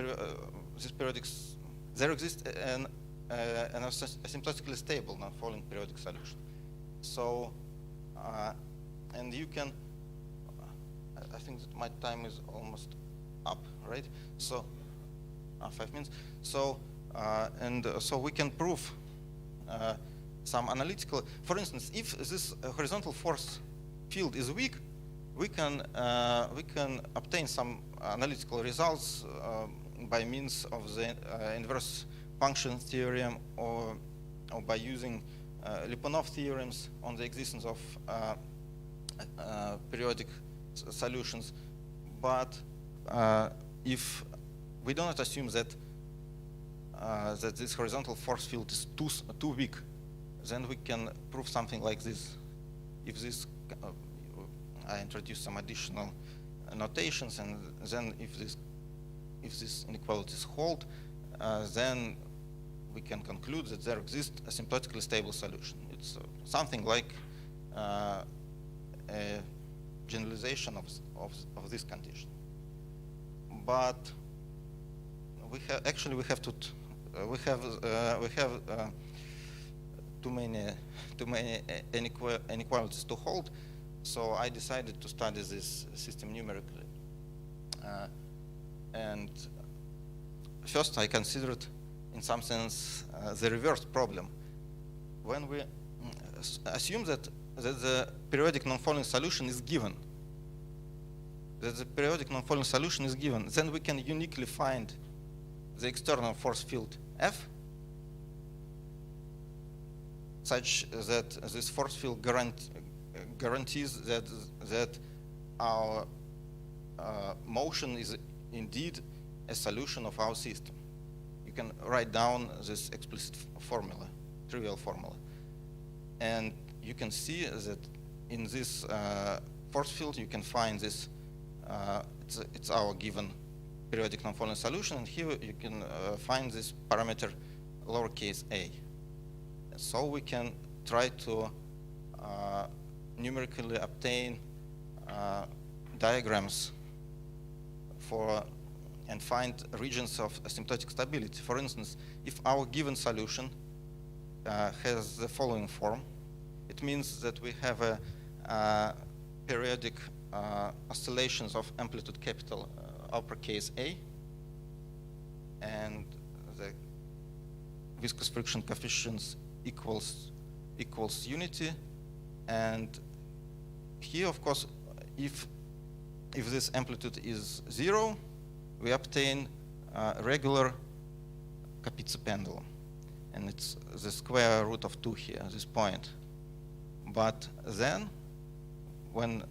this periodics there exists an asymptotically stable non-falling periodic solution. So and you can I think that my time is almost up, right? So 5 minutes. So so we can prove some analytical. For instance, if this horizontal force field is weak, we can obtain some analytical results by means of the inverse function theorem or by using Lyapunov theorems on the existence of periodic solutions. But if we do not assume that that this horizontal force field is too weak, then we can prove something like this. If this, I introduce some additional notations, and then if these inequalities hold, then we can conclude that there exists a asymptotically stable solution. It's something like a generalization of this condition. But we have too many inequalities to hold, so I decided to study this system numerically. And first I considered, in some sense, the reverse problem. When we assume that the periodic non-falling solution is given, then we can uniquely find the external force field F such that this force field guarantees that our motion is indeed a solution of our system. You can write down this explicit formula, trivial formula, and you can see that in this force field you can find this. It's our given periodic non-falling solution, and here you can find this parameter lowercase a. So we can try to numerically obtain diagrams for and find regions of asymptotic stability. For instance, if our given solution has the following form, it means that we have a periodic oscillations of amplitude capital uppercase A, and the viscous friction coefficients equals unity. And here, of course, if this amplitude is 0, we obtain a regular Kapitsa pendulum, and it's the square root of 2 here, this point. But then, when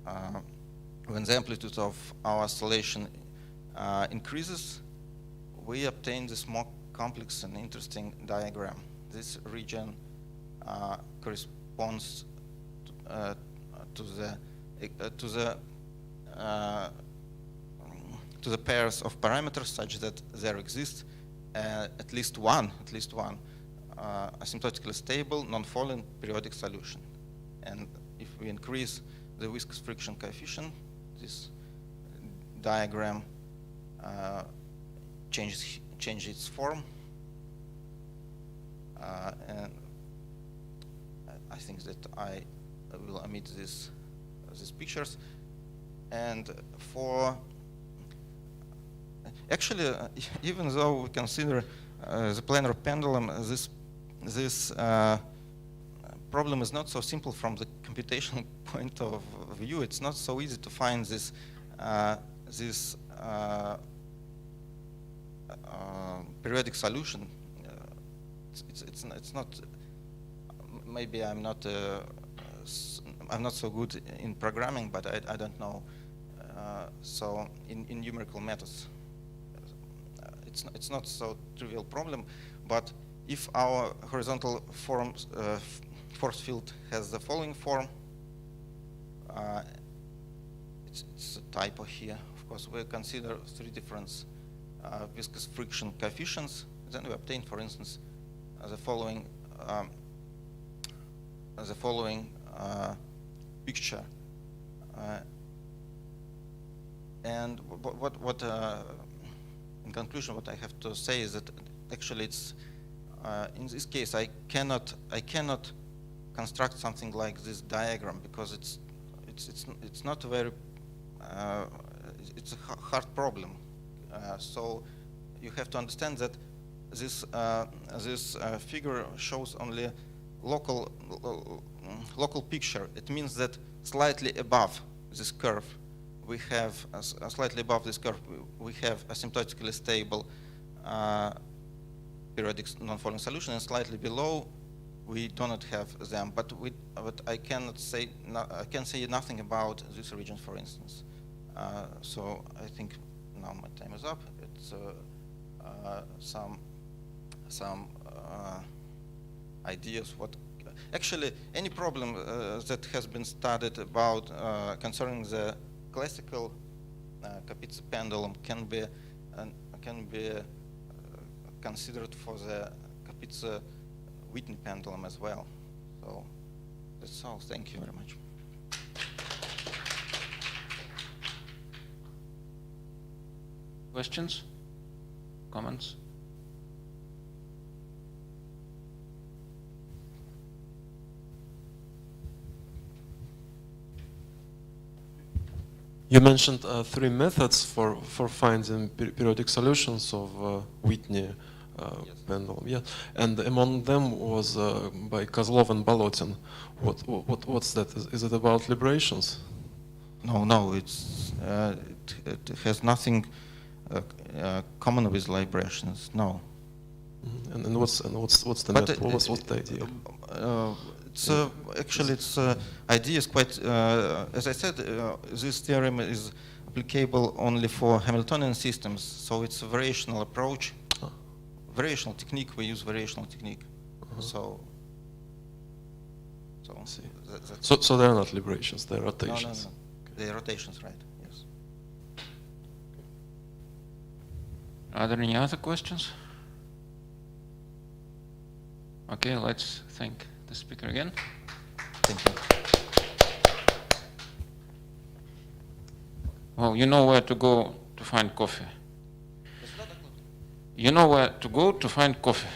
the amplitude of our oscillation increases, we obtain this more complex and interesting diagram. This region corresponds to the pairs of parameters such that there exists at least one asymptotically stable non-falling periodic solution. And if we increase the viscous friction coefficient, this diagram changes its form. And I think that I will omit these pictures. And for actually, even though we consider the planar pendulum, this problem is not so simple from the computational point of view. It's not so easy to find this periodic solution. It's not. Maybe I'm not so good in programming, but I don't know. So in numerical methods, it's not so trivial problem. But if our horizontal force field has the following form, it's a typo here. Of course, we consider three different viscous friction coefficients. Then we obtain, for instance, the following picture. And what in conclusion, what I have to say is that actually it's in this case I cannot construct something like this diagram because it's not a very it's a hard problem. So you have to understand that this figure shows only local picture. It means that slightly above this curve, we have slightly above this curve we have asymptotically stable periodic non-falling solution, and slightly below we do not have them. But I cannot say I can say nothing about this region, for instance. So I think now my time is up. It's some ideas what actually any problem that has been studied about concerning the classical Kapitsa pendulum can be considered for the Kapitsa-Whitney pendulum as well. So that's all. Thank you very much. Questions? Comments? You mentioned three methods for finding periodic solutions of Whitney Yes. pendulum. Yeah, and among them was by KOZLOV and Balotin. What's that? Is it about librations? No, it's it has nothing common with librations. No. Mm-hmm. And what's the But method? What's the idea? It's actually its idea is quite. As I said, this theorem is applicable only for Hamiltonian systems, so it's a variational approach. Variational technique. We use variational technique. So So they're not librations; they're rotations. No. They're rotations, right? Yes. Are there any other questions? Okay, let's thank the speaker again. Thank you. Well, you know where to go to find coffee. You know where to go to find coffee.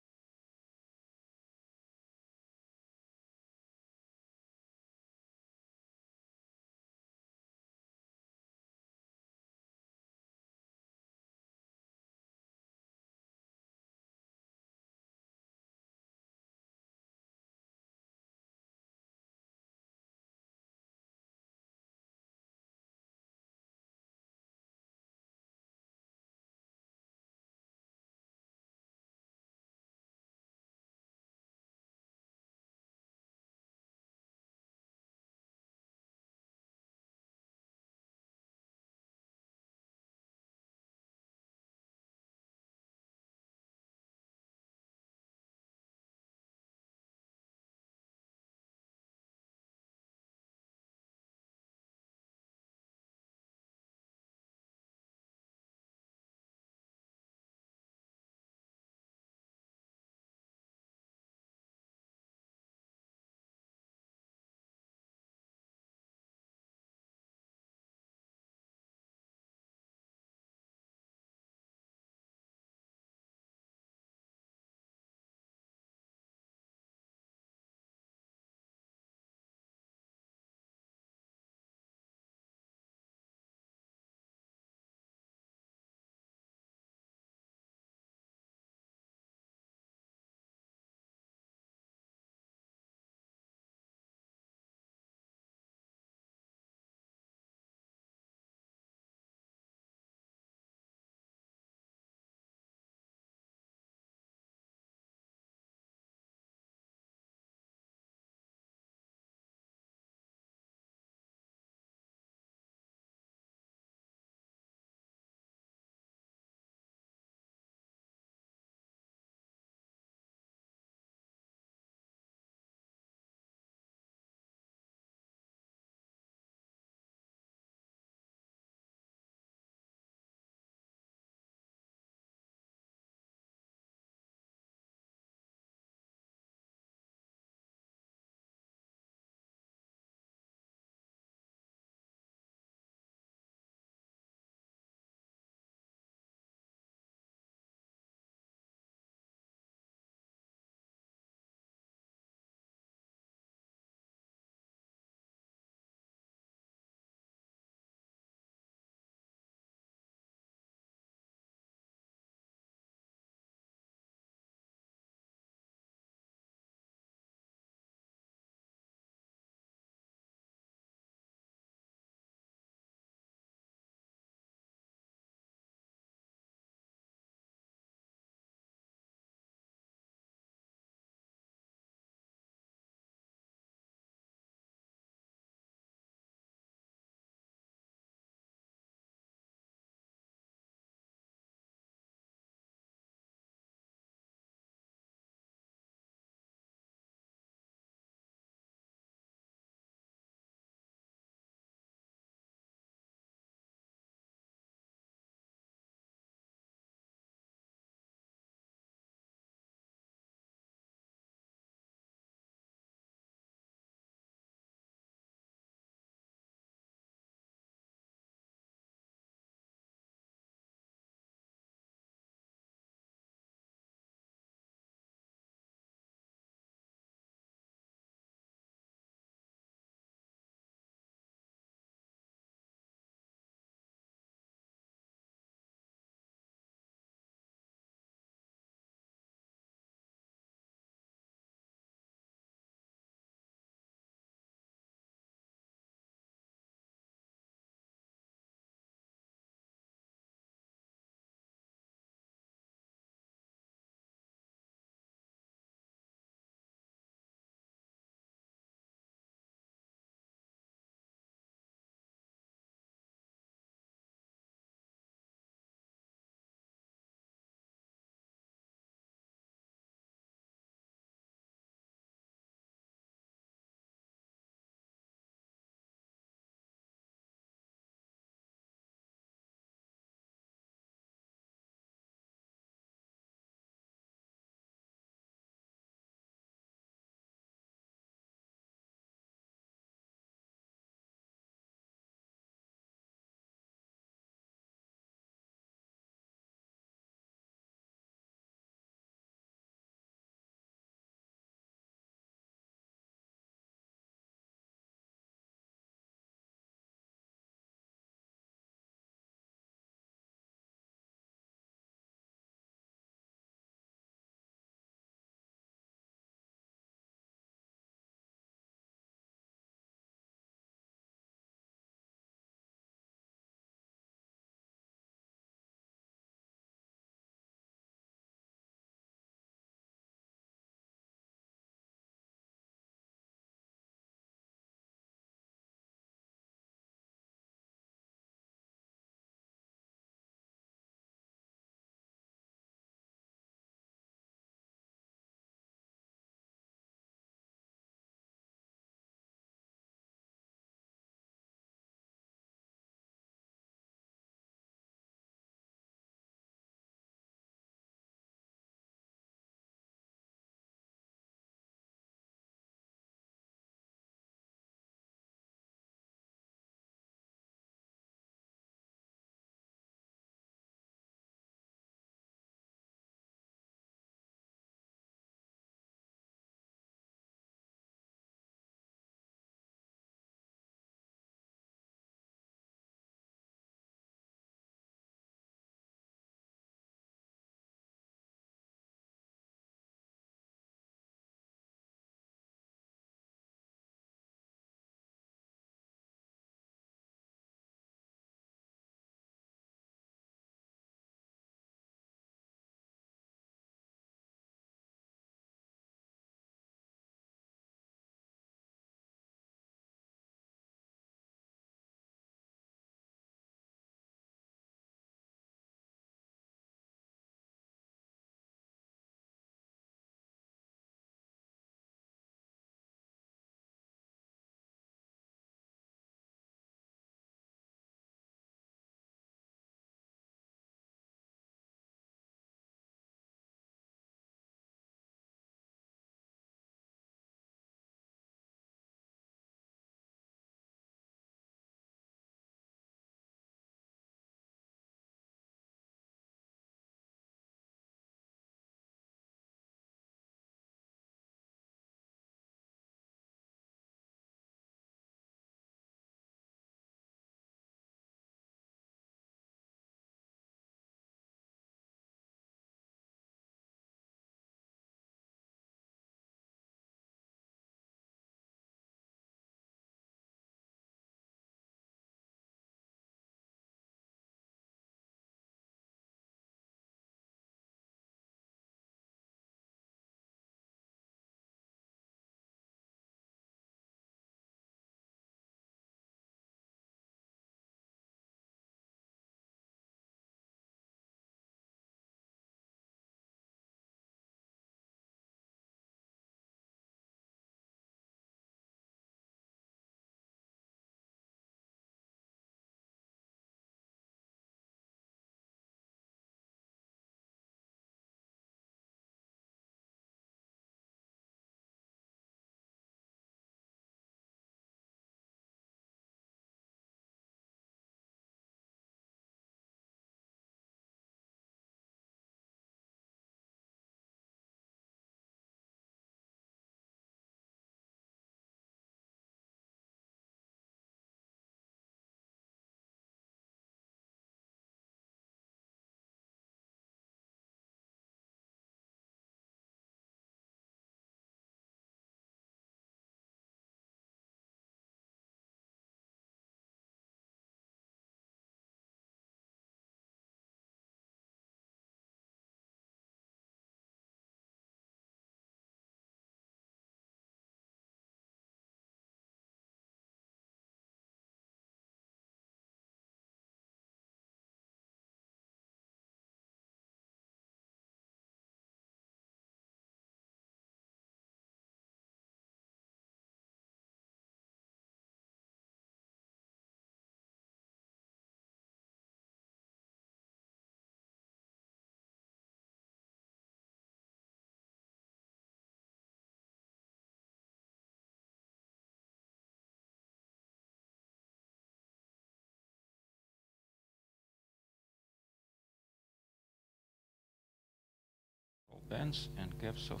bands and gaps of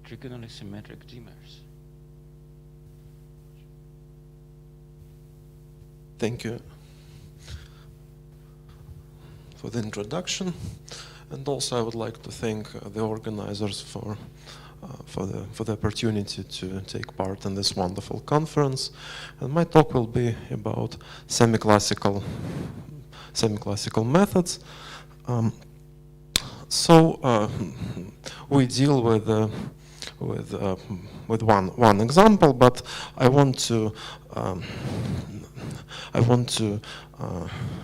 trigonally symmetric dimers. Thank you for the introduction, and also I would like to thank the organizers for the opportunity to take part in this wonderful conference. And my talk will be about semi-classical methods. We deal with one example, but I want to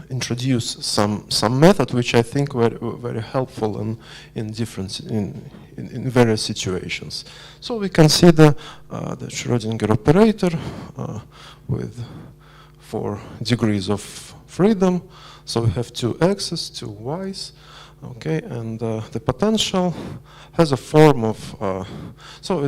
introduce some method which I think were very helpful in various situations. So we consider the Schrödinger operator with 4 degrees of freedom. So we have 2 x's, 2 y's. Okay, and the potential has a form of so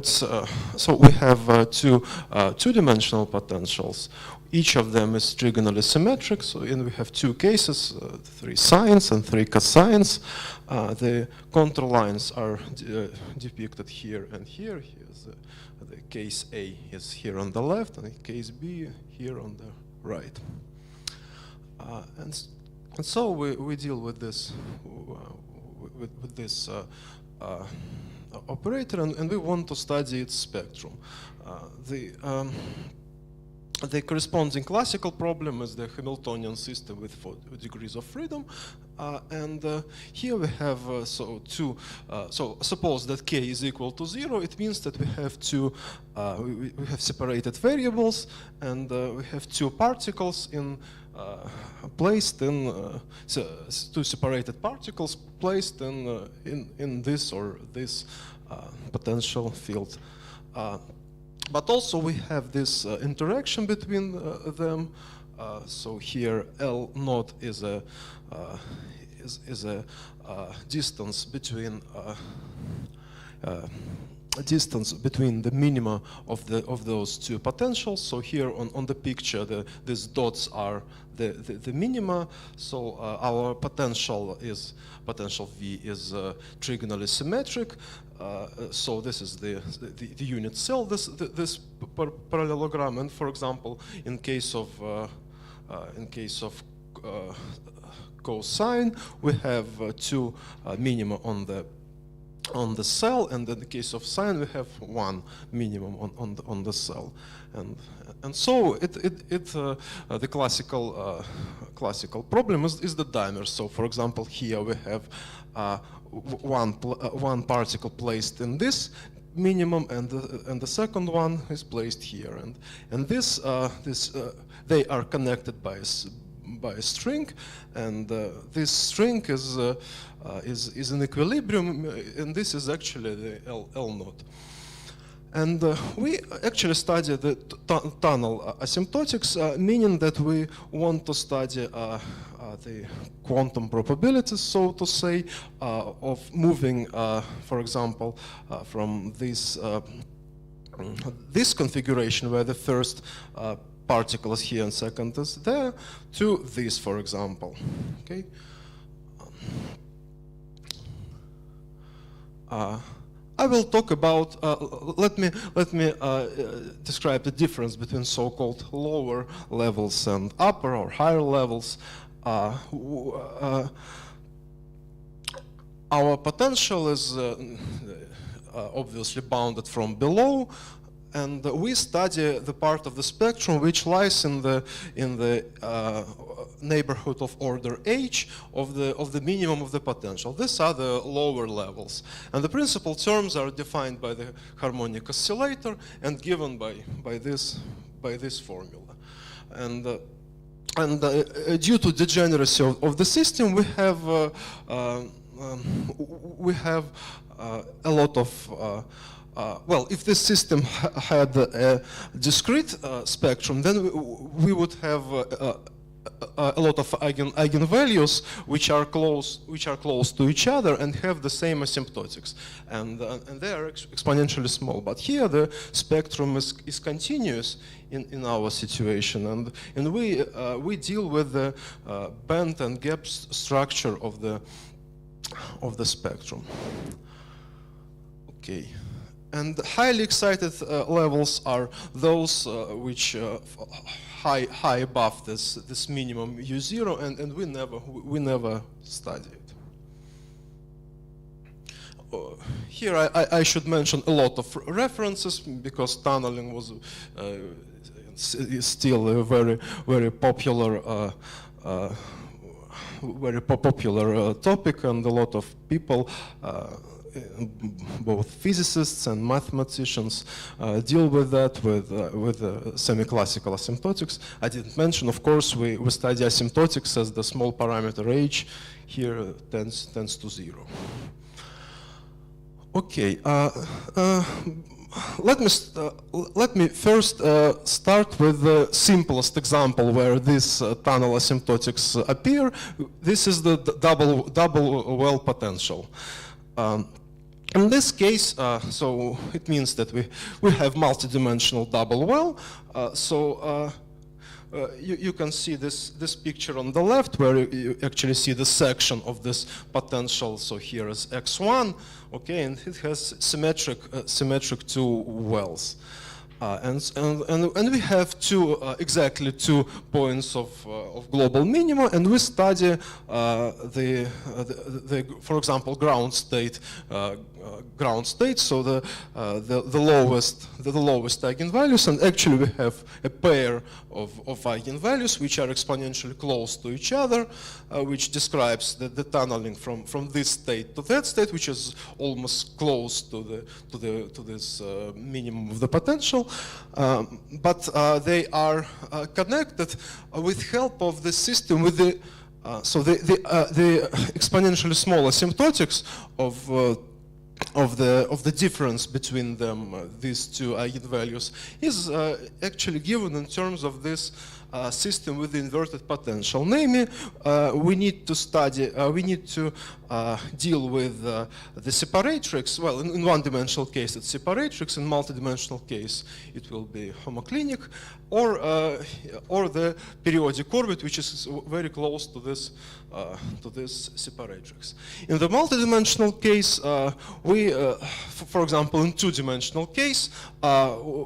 we have two-dimensional potentials. Each of them is trigonally symmetric. So we have 2 cases, 3 sines and 3 cosines. The contour lines are depicted here and here. Here's the case A is here on the left, and case B here on the right. And so we deal with this operator, and we want to study its spectrum. The corresponding classical problem is the Hamiltonian system with 4 degrees of freedom, and here we have so suppose that k is equal to 0. It means that we have we have separated variables, and we have 2 particles placed in 2 separated particles placed in this or this potential field. But also we have this interaction between them. So here L naught is a distance between the minima of those 2 potentials. So here on the picture, these dots are the minima. So our potential V is trigonally symmetric. So this is the unit cell, this parallelogram. And for example, in case of cosine, we have 2 minima on the cell, and in the case of sine, we have 1 minimum on the cell. And so the classical problem is the dimer. So for example, here we have one particle placed in this minimum, and the second one is placed here, and they are connected by a string, and this string is in equilibrium, and this is actually the L naught. And we actually study the tunnel asymptotics, meaning that we want to study the quantum probabilities, so to say, of moving, for example, from this configuration where the first particle is here and second is there, to this, for example. Okay. I will talk about. Let me describe the difference between so-called lower levels and upper or higher levels. Our potential is obviously bounded from below, and we study the part of the spectrum which lies in the neighborhood of order h of the minimum of the potential. These are the lower levels, and the principal terms are defined by the harmonic oscillator and given by this formula. And due to degeneracy of the system, we have a lot of well, if this system had a discrete spectrum, then we would have a lot of eigenvalues which are close to each other and have the same asymptotics, and they are exponentially small. But here the spectrum is continuous in our situation, and we deal with the band and gap structure of the spectrum. Okay. And highly excited levels are those which high above this minimum U0, and we never study it. Here I should mention a lot of references because tunneling was is still a very popular topic, and a lot of people, both physicists and mathematicians, deal with that with semi-classical asymptotics. I didn't mention, of course, we study asymptotics as the small parameter h here tends to 0. Okay. Let me first start with the simplest example where this tunnel asymptotics appear. This is the double well potential. In this case, so it means that we have multidimensional double well. You can see this picture on the left where you actually see the section of this potential. So here is x1, okay, and it has symmetric two wells. And we have exactly two points of global minima, and we study for example, ground state. So the lowest eigenvalues, and actually we have a pair of eigenvalues which are exponentially close to each other, which describes the tunneling from this state to that state, which is almost close to this minimum of the potential. But they are connected with help of the system with the exponentially small asymptotics of the difference between them, these two eigenvalues, is actually given in terms of this system with the inverted potential. Namely, we need to deal with the separatrix. Well, in one-dimensional case, it's separatrix. In multi-dimensional case, it will be homoclinic, or the periodic orbit, which is very close to this separatrix. In the multi-dimensional case, for example, in two-dimensional case,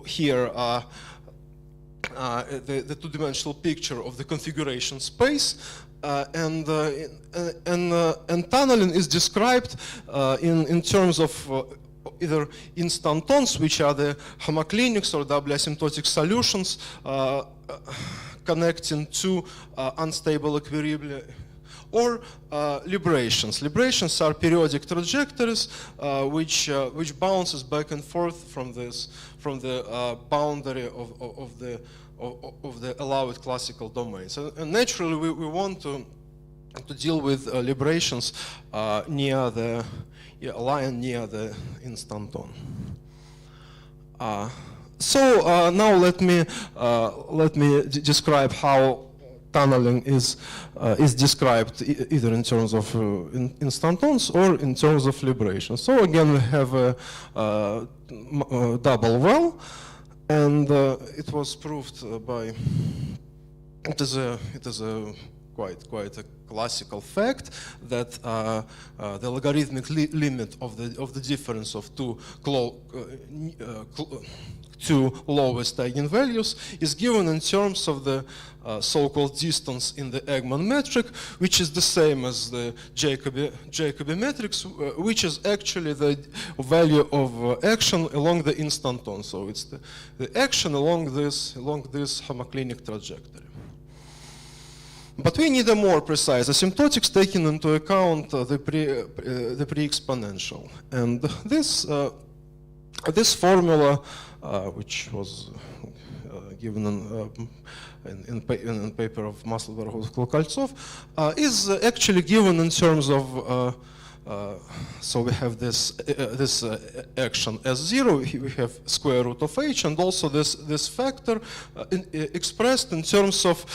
here. The two-dimensional picture of the configuration space, and tunneling is described in terms of either instantons, which are the homoclinics or doubly asymptotic solutions connecting two unstable equilibria, or librations. Librations are periodic trajectories which bounces back and forth from the boundary of the allowed classical domains. And naturally, we want to deal with librations near the line near the instanton. So now let me describe how tunneling is described either in terms of instantons or in terms of libration. So again, we have a double well, and it was proved by. It is a quite a classical fact that the logarithmic limit of the difference of two lowest eigenvalues is given in terms of the so-called distance in the Eggman metric, which is the same as the Jacobi matrix, which is actually the value of action along the instanton. So it's the action along this homoclinic trajectory. But we need a more precise asymptotics taking into account the pre-exponential, and this formula, which was given in paper of Maslov-Kolkoltsov, is actually given in terms of. So we have this action as 0. We have square root of h, and also this factor expressed in terms of.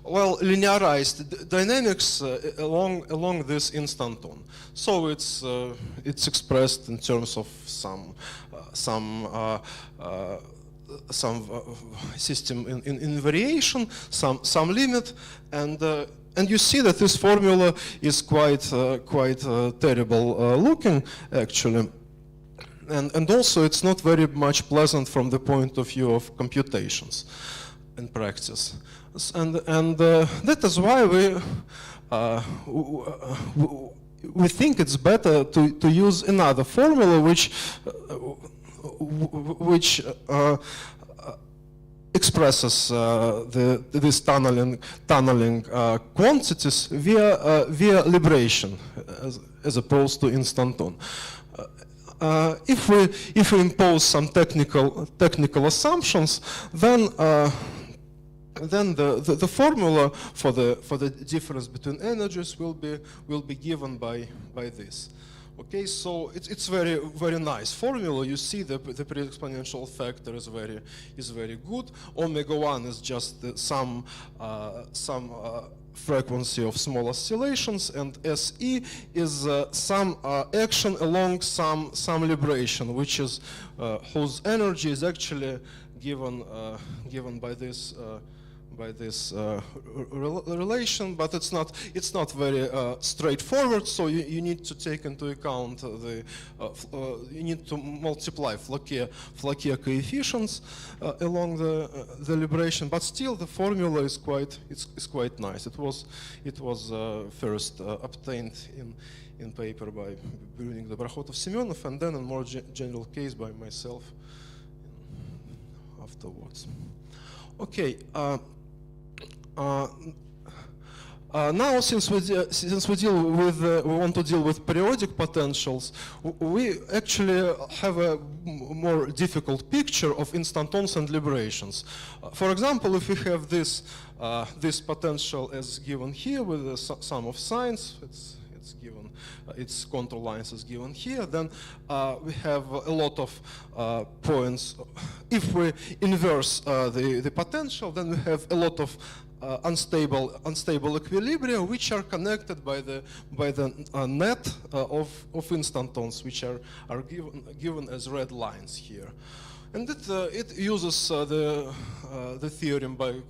Well, linearized dynamics along this instanton. So it's expressed in terms of some system in variation, some limit, and and you see that this formula is quite terrible looking, actually. And also it's not very much pleasant from the point of view of computations in practice. And that is why we think it's better to use another formula which expresses these tunneling quantities via liberation as opposed to instanton. If we impose some technical assumptions, then the formula for the difference between energies will be given by this. Okay, so it's very nice formula. You see the pre-exponential factor is very good. Omega 1 is just some frequency of small oscillations, and SE is some action along some liberation, which is whose energy is actually given by this relation, but it's not very straightforward. So you need to take into account you need to multiply Floquet coefficients along the liberation. But still, the formula is quite nice. It was first obtained in paper by Bruning, Dobrokhotov, Semyonov, and then in more general case by myself afterwards. Okay. Now, since we want to deal with periodic potentials, we actually have a more difficult picture of instantons and liberations. For example, if we have this potential as given here with the sum of signs, it's given, its contour lines is given here, then we have a lot of points. If we inverse the potential, then we have a lot of unstable equilibria, which are connected by the net of instantons, which are given as red lines here. And it uses the theorem by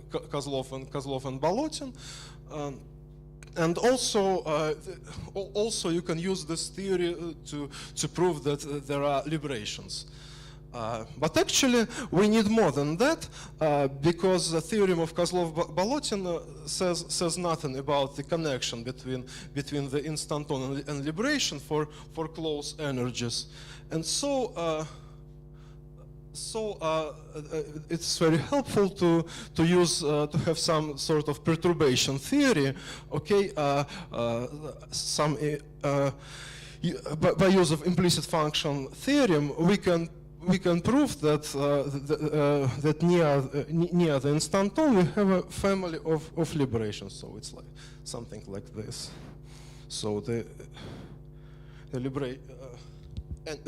KOZLOV and Balotin. And also you can use this theory to prove that there are liberations. But actually, we need more than that, because the theorem of KOZLOV-Balotin says nothing about the connection between the instanton and liberation for close energies, and so it's very helpful to have some sort of perturbation theory. Okay, by use of implicit function theorem, we can prove that that near the instanton we have a family of liberations. So it's like something like this. So the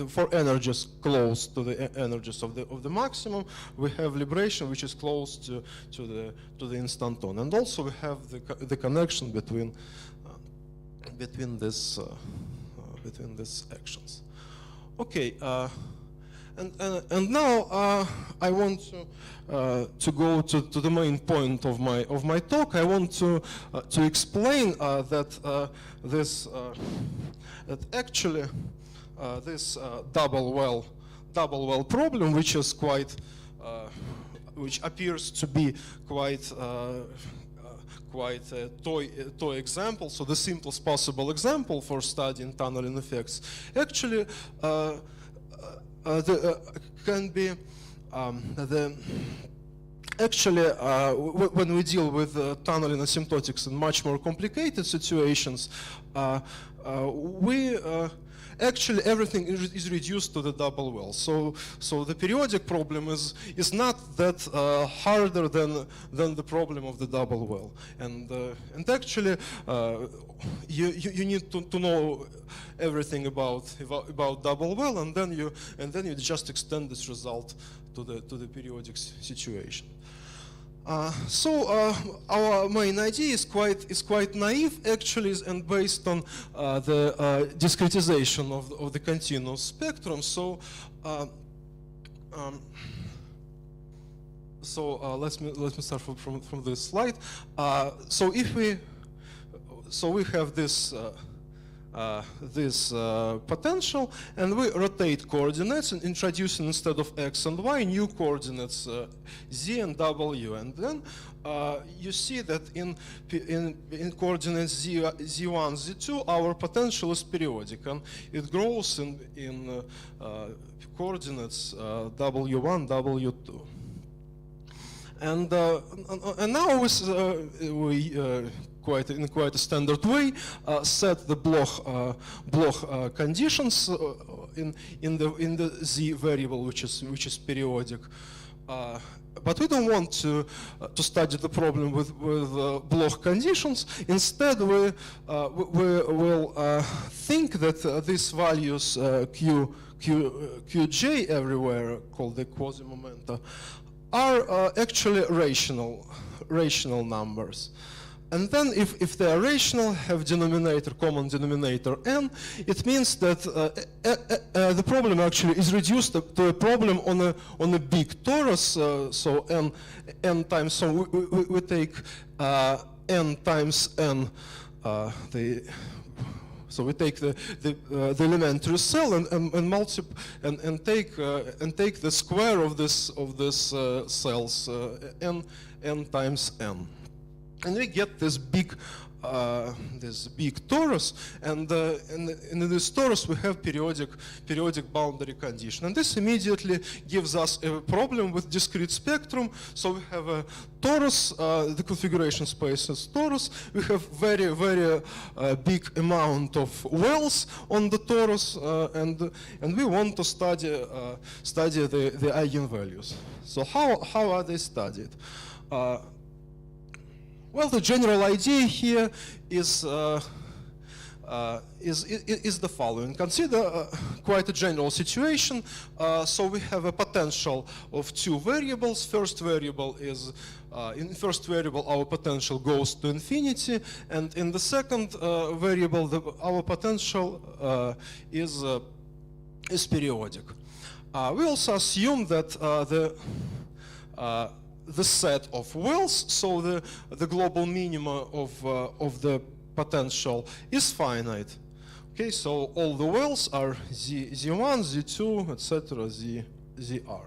for energies close to the energies of the maximum, we have liberation which is close to the instanton, and also we have the connection between these actions. Okay. And now I want to go to the main point of my talk. I want to explain that actually this double well problem, which is which appears to be quite a toy example, so the simplest possible example for studying tunneling effects, actually can be when we deal with tunneling asymptotics in much more complicated situations, actually everything is reduced to the double well. So the periodic problem is not that harder than the problem of the double well, and actually you need to know everything about double well, and then you just extend this result to the periodic situation. So our main idea is quite naive actually, and based on the discretization of the continuous spectrum. So let me start from this slide. So we have this potential, and we rotate coordinates and introducing instead of x and y new coordinates z and w, and then you see that in coordinates z1, z2 our potential is periodic, and it grows in coordinates w1, w2. And now we in quite a standard way set the Bloch conditions in the z variable, which is periodic. But we don't want to study the problem with Bloch conditions. Instead, we will think that these values qj everywhere, called the quasi-momenta, are actually rational numbers. And then if they are rational, have common denominator n, it means that the problem actually is reduced to a problem on a big torus, so n times, so we take n times n, so we take the elementary cell and take the square of this cells n times n. And we get this big torus, and in this torus we have periodic boundary condition, and this immediately gives us a problem with discrete spectrum. So we have a torus, the configuration space is torus. We have very big amount of wells on the torus, and we want to study the eigenvalues. So how are they studied? Well, the general idea here is the following. Consider quite a general situation. So we have a potential of two variables. First variable is in first variable our potential goes to infinity, and in the second variable our potential is periodic. We also assume that the set of wells, so the global minima of the potential is finite. Okay, so all the wells are z1, z2, etc., zr.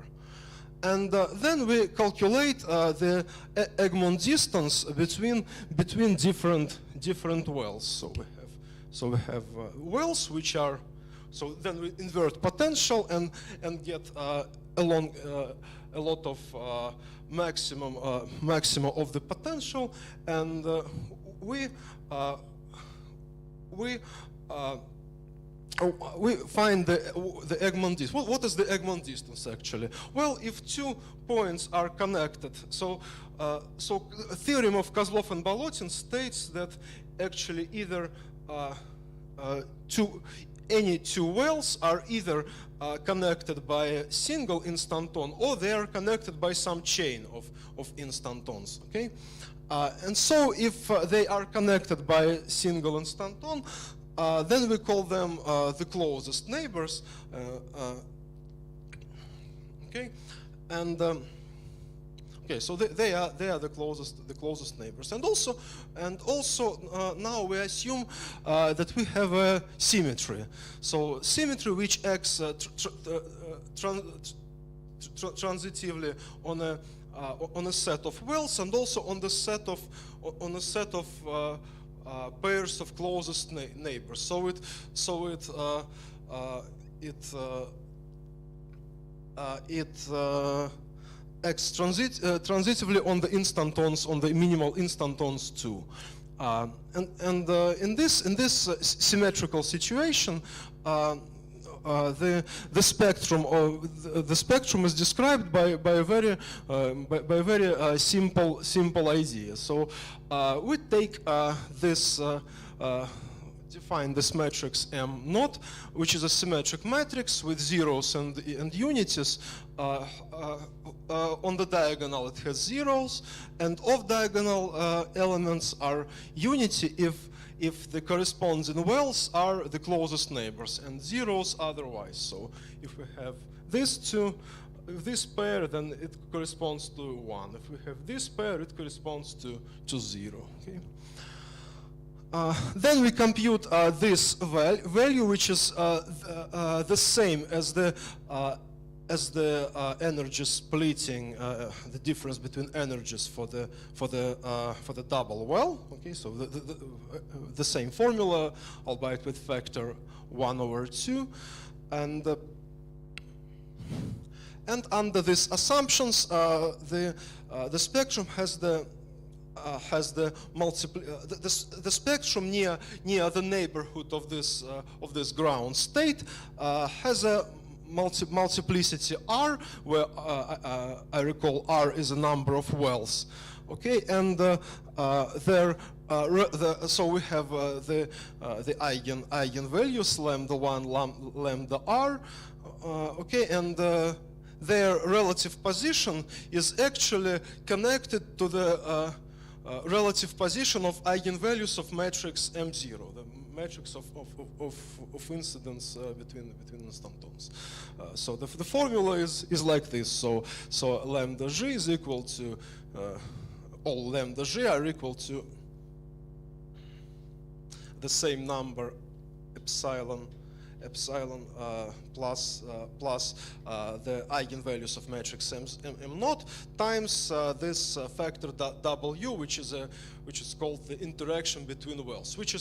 And then we calculate the Egmont distance between different wells. So we have wells which are, so then we invert potential and get along a lot of maximum of the potential, and we find the Egmont distance. What is the Egmont distance actually? Well, if 2 points are connected, so theorem of Kozlov and Balotin states that actually either any two wells are either connected by a single instanton, or they are connected by some chain of instantons. Okay, and so if they are connected by a single instanton, then we call them the closest neighbors. Okay, and okay, so they are the closest neighbors, and also now we assume that we have a symmetry. So symmetry which acts transitively on a set of wells, and also on a set of pairs of closest neighbors. So it acts transitively on the instantons, on the minimal instantons too. And in this symmetrical situation, the spectrum is described by a very simple idea. So we take define this matrix M naught, which is a symmetric matrix with zeros and unities. On the diagonal it has zeros, and off-diagonal elements are unity if the corresponding wells are the closest neighbors, and zeros otherwise. So if we have these two this pair, then it corresponds to 1. If we have this pair, it corresponds to 0. Okay. Then we compute this value, which is the same as the energy splitting, the difference between energies for the double well. Okay, so the same formula, albeit with factor 1/2, and under these assumptions, the spectrum has the spectrum near the neighborhood of this ground state has a multiplicity R, where I recall R is a number of wells. Okay, and so we have the eigenvalues λ1, lambda R. Okay, and their relative position is actually connected to the relative position of eigenvalues of matrix M0, the matrix of incidence between instantons. So the formula is like this. So lambda g is equal to all lambda g are equal to the same number epsilon plus the eigenvalues of matrix M naught times this factor W, which is called the interaction between wells, which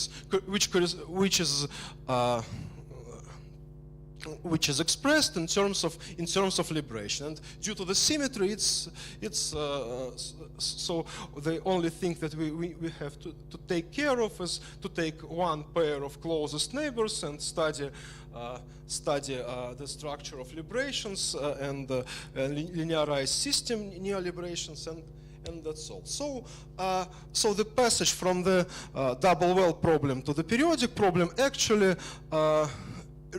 is expressed in terms of liberation. And due to the symmetry, it's so the only thing that we have to take care of is to take one pair of closest neighbors and study the structure of liberations and linearized system near liberations, and that's all. So the passage from the double well problem to the periodic problem actually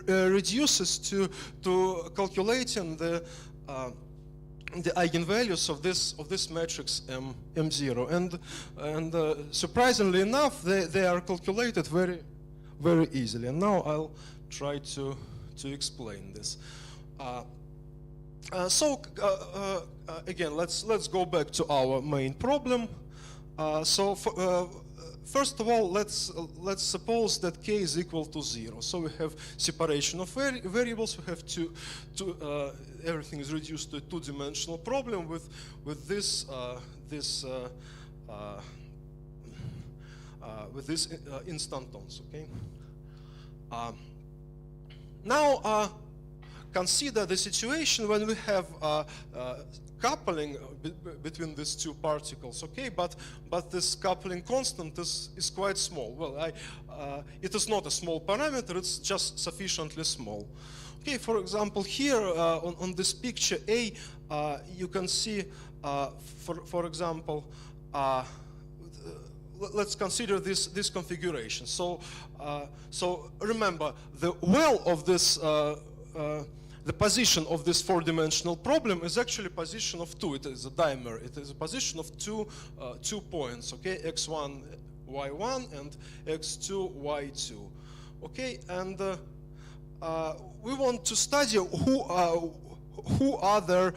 reduces to calculating the eigenvalues of this matrix M0, and surprisingly enough, they are calculated very easily. And now I'll try to explain this. Again, let's go back to our main problem. First of all, let's suppose that k is equal to 0. So we have separation of variables. We have everything is reduced to a two-dimensional problem with this instantons. Okay. Now consider the situation when we have coupling between these two particles, okay? But this coupling constant is quite small. Well, it is not a small parameter, it's just sufficiently small. Okay, for example, here on this picture A, you can see, for example, let's consider this configuration. So remember, the well of this the position of this four-dimensional problem is actually a position of 2. It is a dimer. It is a position of two points, okay? x1, y1, and x2, y2. Okay, and we want to study who are their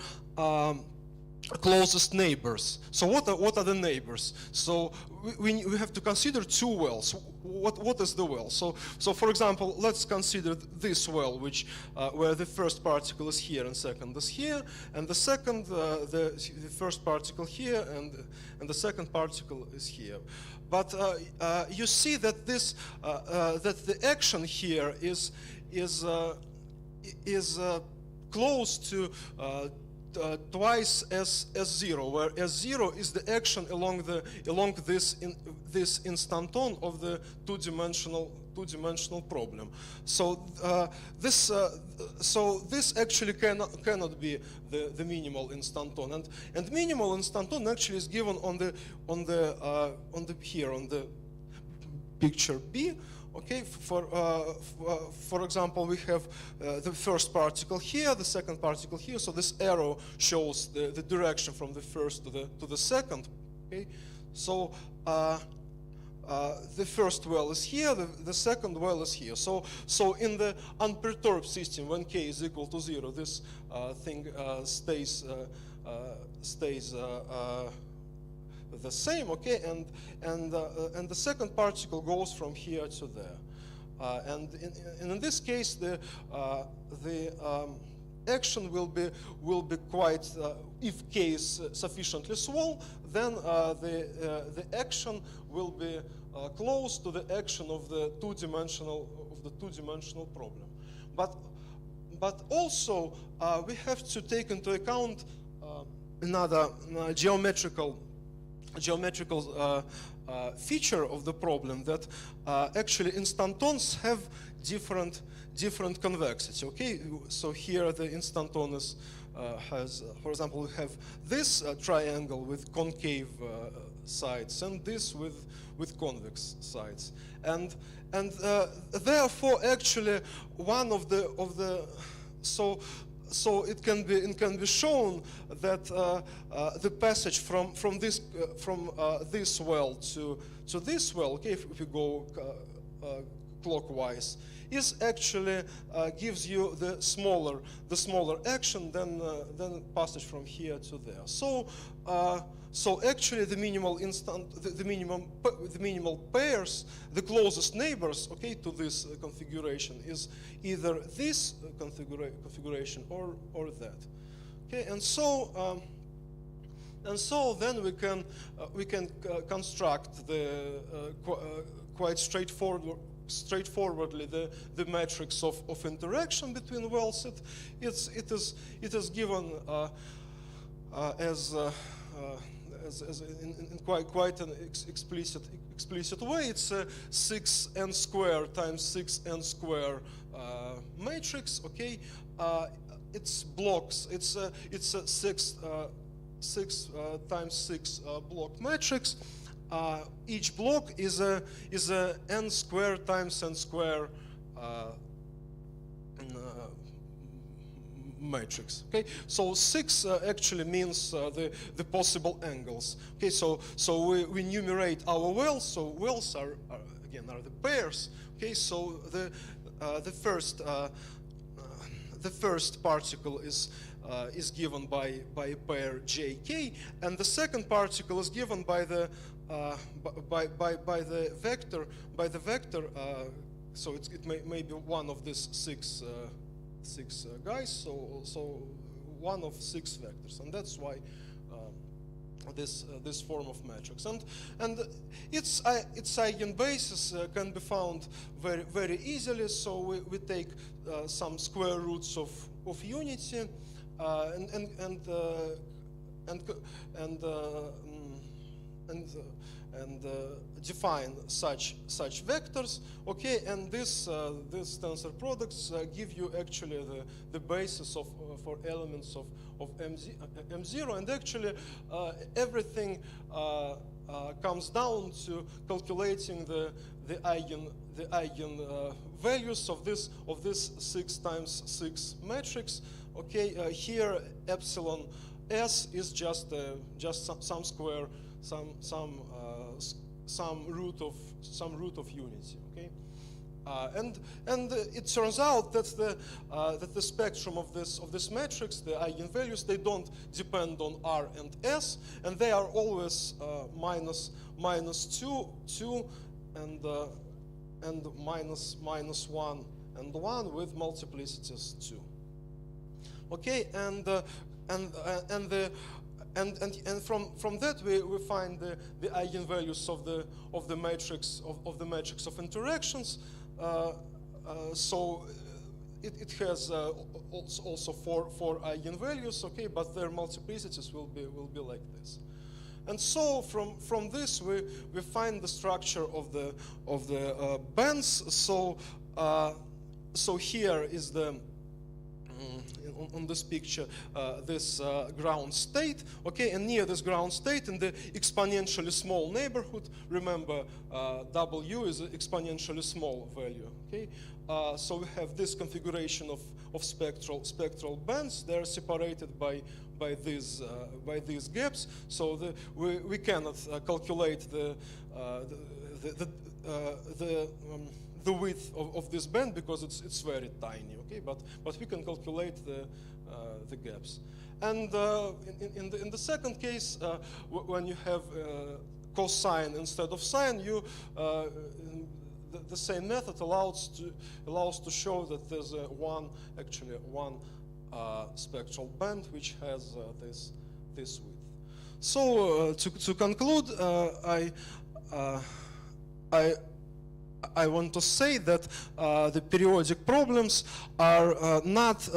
closest neighbors. So what are the neighbors? So we have to consider two wells. What is the well? So for example, let's consider this well, which where the first particle is here and second is here, and the second the first particle here and the second particle is here. But you see that this that the action here is close to twice S0, where S0 is the action along this instanton of the two-dimensional problem. So this actually cannot be the minimal instanton, and minimal instanton actually is given on the picture B. Okay, for example, we have the first particle here, the second particle here. So this arrow shows the direction from the first to the second. Okay, so the first well is here, the second well is here. So in the unperturbed system, when k is equal to 0, this thing stays the same, okay? And the second particle goes from here to there. And in this case, the action will be quite, if k is sufficiently small, then the action will be close to the action of the two-dimensional problem. But also we have to take into account another geometrical feature of the problem, that actually instantons have different convexity. Okay, so here the instanton is has, for example, we have this triangle with concave sides and this with convex sides, and therefore actually one of the so it can be shown that the passage from this well to this well, okay, if we go clockwise, is actually gives you the smaller action than passage from here to there. So actually the minimal minimal pairs, the closest neighbors, okay, to this configuration is either this configuration or that. Okay, and so then we can construct the quite straightforwardly the matrix of interaction between wells. It is given as in quite an explicit way. It's a 6n square times 6n square matrix. Okay, it's blocks. It's a 6 times 6 block matrix. Each block is a n square times n square matrix. Okay, so 6 actually means the possible angles. Okay, so we enumerate our wells. So wells are the pairs. Okay, so the first particle is given by a pair jk, and the second particle is given by the vector. So it may be one of these six guys. So one of 6 vectors, and that's why this form of matrix. And its eigenbasis can be found very easily. So we take some square roots of unity and define such vectors. Okay, and these tensor products give you actually the basis for elements of M0, and actually everything comes down to calculating the eigen values of this 6 times 6 matrix. Okay, here epsilon s is just some square, some root of unity. Okay, and it turns out that the spectrum of this matrix, the eigenvalues, they don't depend on R and S, and they are always minus 2 and minus 1 and 1 with multiplicities 2. Okay, and from that we find the eigenvalues of the matrix of interactions. So it has also four eigenvalues. Okay, but their multiplicities will be like this. And so from this we find the structure of the bands. So here is the on this picture, this ground state, okay, and near this ground state in the exponentially small neighborhood, remember W is an exponentially small value, okay, so we have this configuration of spectral bands. They are separated by these gaps, so we cannot calculate the width of this band because it's very tiny. Okay, but we can calculate the gaps. And in the second case, when you have cosine instead of sine, you the same method allows to show that there's one spectral band which has this width. So to conclude, I want to say that the periodic problems are not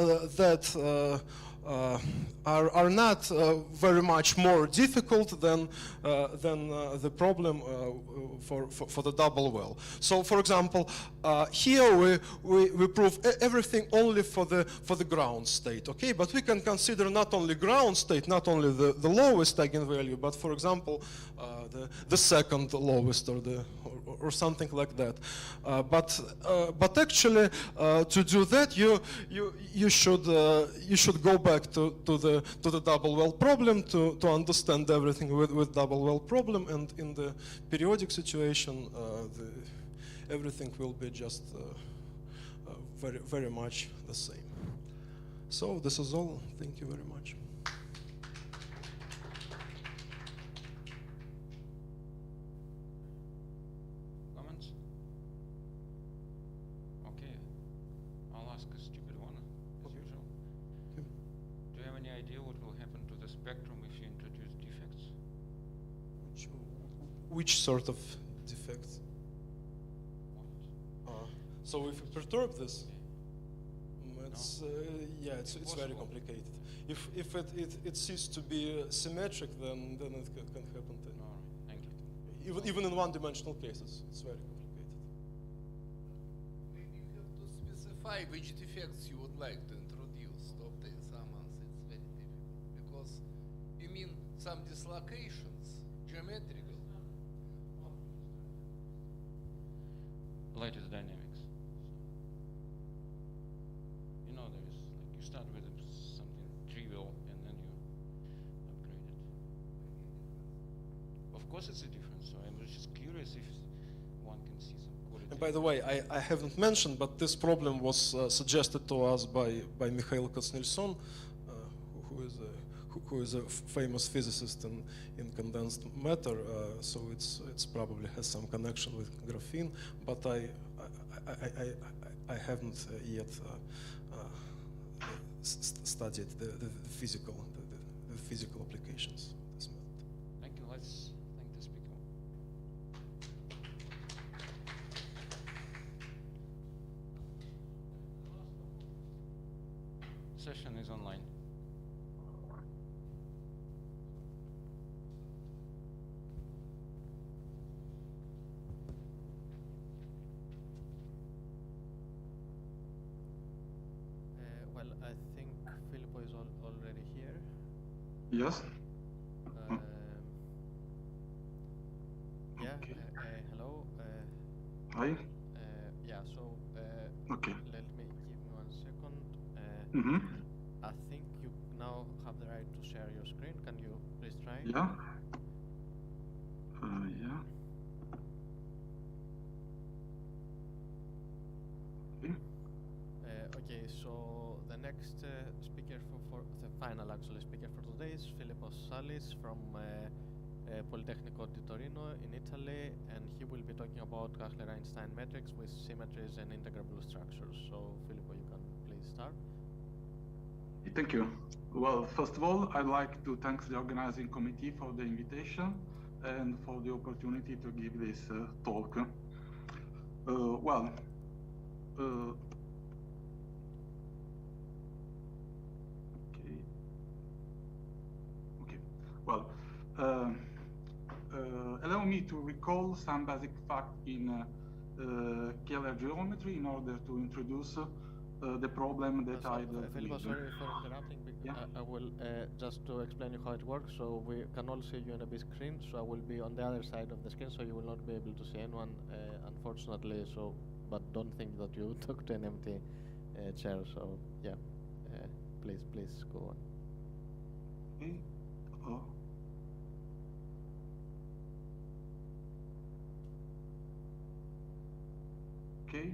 are not very much more difficult than the problem for the double well. So, for example, here we prove everything only for the ground state, okay? But we can consider not only ground state, not only the lowest eigenvalue, but for example, the second lowest or something like that. But actually, to do that, you should go back to the double well problem to understand everything with double well problem, and in the periodic situation, everything will be just very much the same. So this is all. Thank you very much. Comments? Okay, I'll ask a stupid one, as usual. Okay. Do you have any idea what will happen to the spectrum if you introduce defects? Which sort of defects? So if you perturb this, it's yeah, it's very complicated. If it ceases to be symmetric, then it can happen. All right, thank you. Even in one-dimensional cases, it's very complicated. Maybe you have to specify which defects you would like to introduce to obtain some answer. It's very difficult because you mean some dislocations, geometrical. Latest dynamics. You know, there is like you start with something trivial and then you upgrade it. Of course, it's a difference. So I'm just curious if one can see some quality. And by the way, I haven't mentioned, but this problem was suggested to us by Mikhail Katznelson, who is a famous physicist in condensed matter. So it's probably has some connection with graphene, but I haven't yet studied the physical applications of this method. Thank you. Let's thank the speaker. Session is online. Well, I think Filippo is already here. Yes. Yeah. Okay. Hello. Hi. Yeah. So. Okay. Let me give me 1 second. I think you now have the right to share your screen. Can you please try? Yeah. Yeah. Okay. Okay, so the next speaker for the final actually speaker for today is Filippo Salis from Politecnico di Torino in Italy, and he will be talking about Kachler-Einstein metrics with symmetries and integrable structures. So Filippo, you can please start. Thank you. Well, first of all, I'd like to thank the organizing committee for the invitation and for the opportunity to give this talk. Allow me to recall some basic facts in Keller geometry in order to introduce the problem that I Filippo, sorry for interrupting. Yeah. I will just to explain you how it works. So we can all see you on a big screen. So I will be on the other side of the screen, so you will not be able to see anyone, unfortunately. So, but don't think that you talk to an empty chair. So yeah, please go on. Okay. Okay.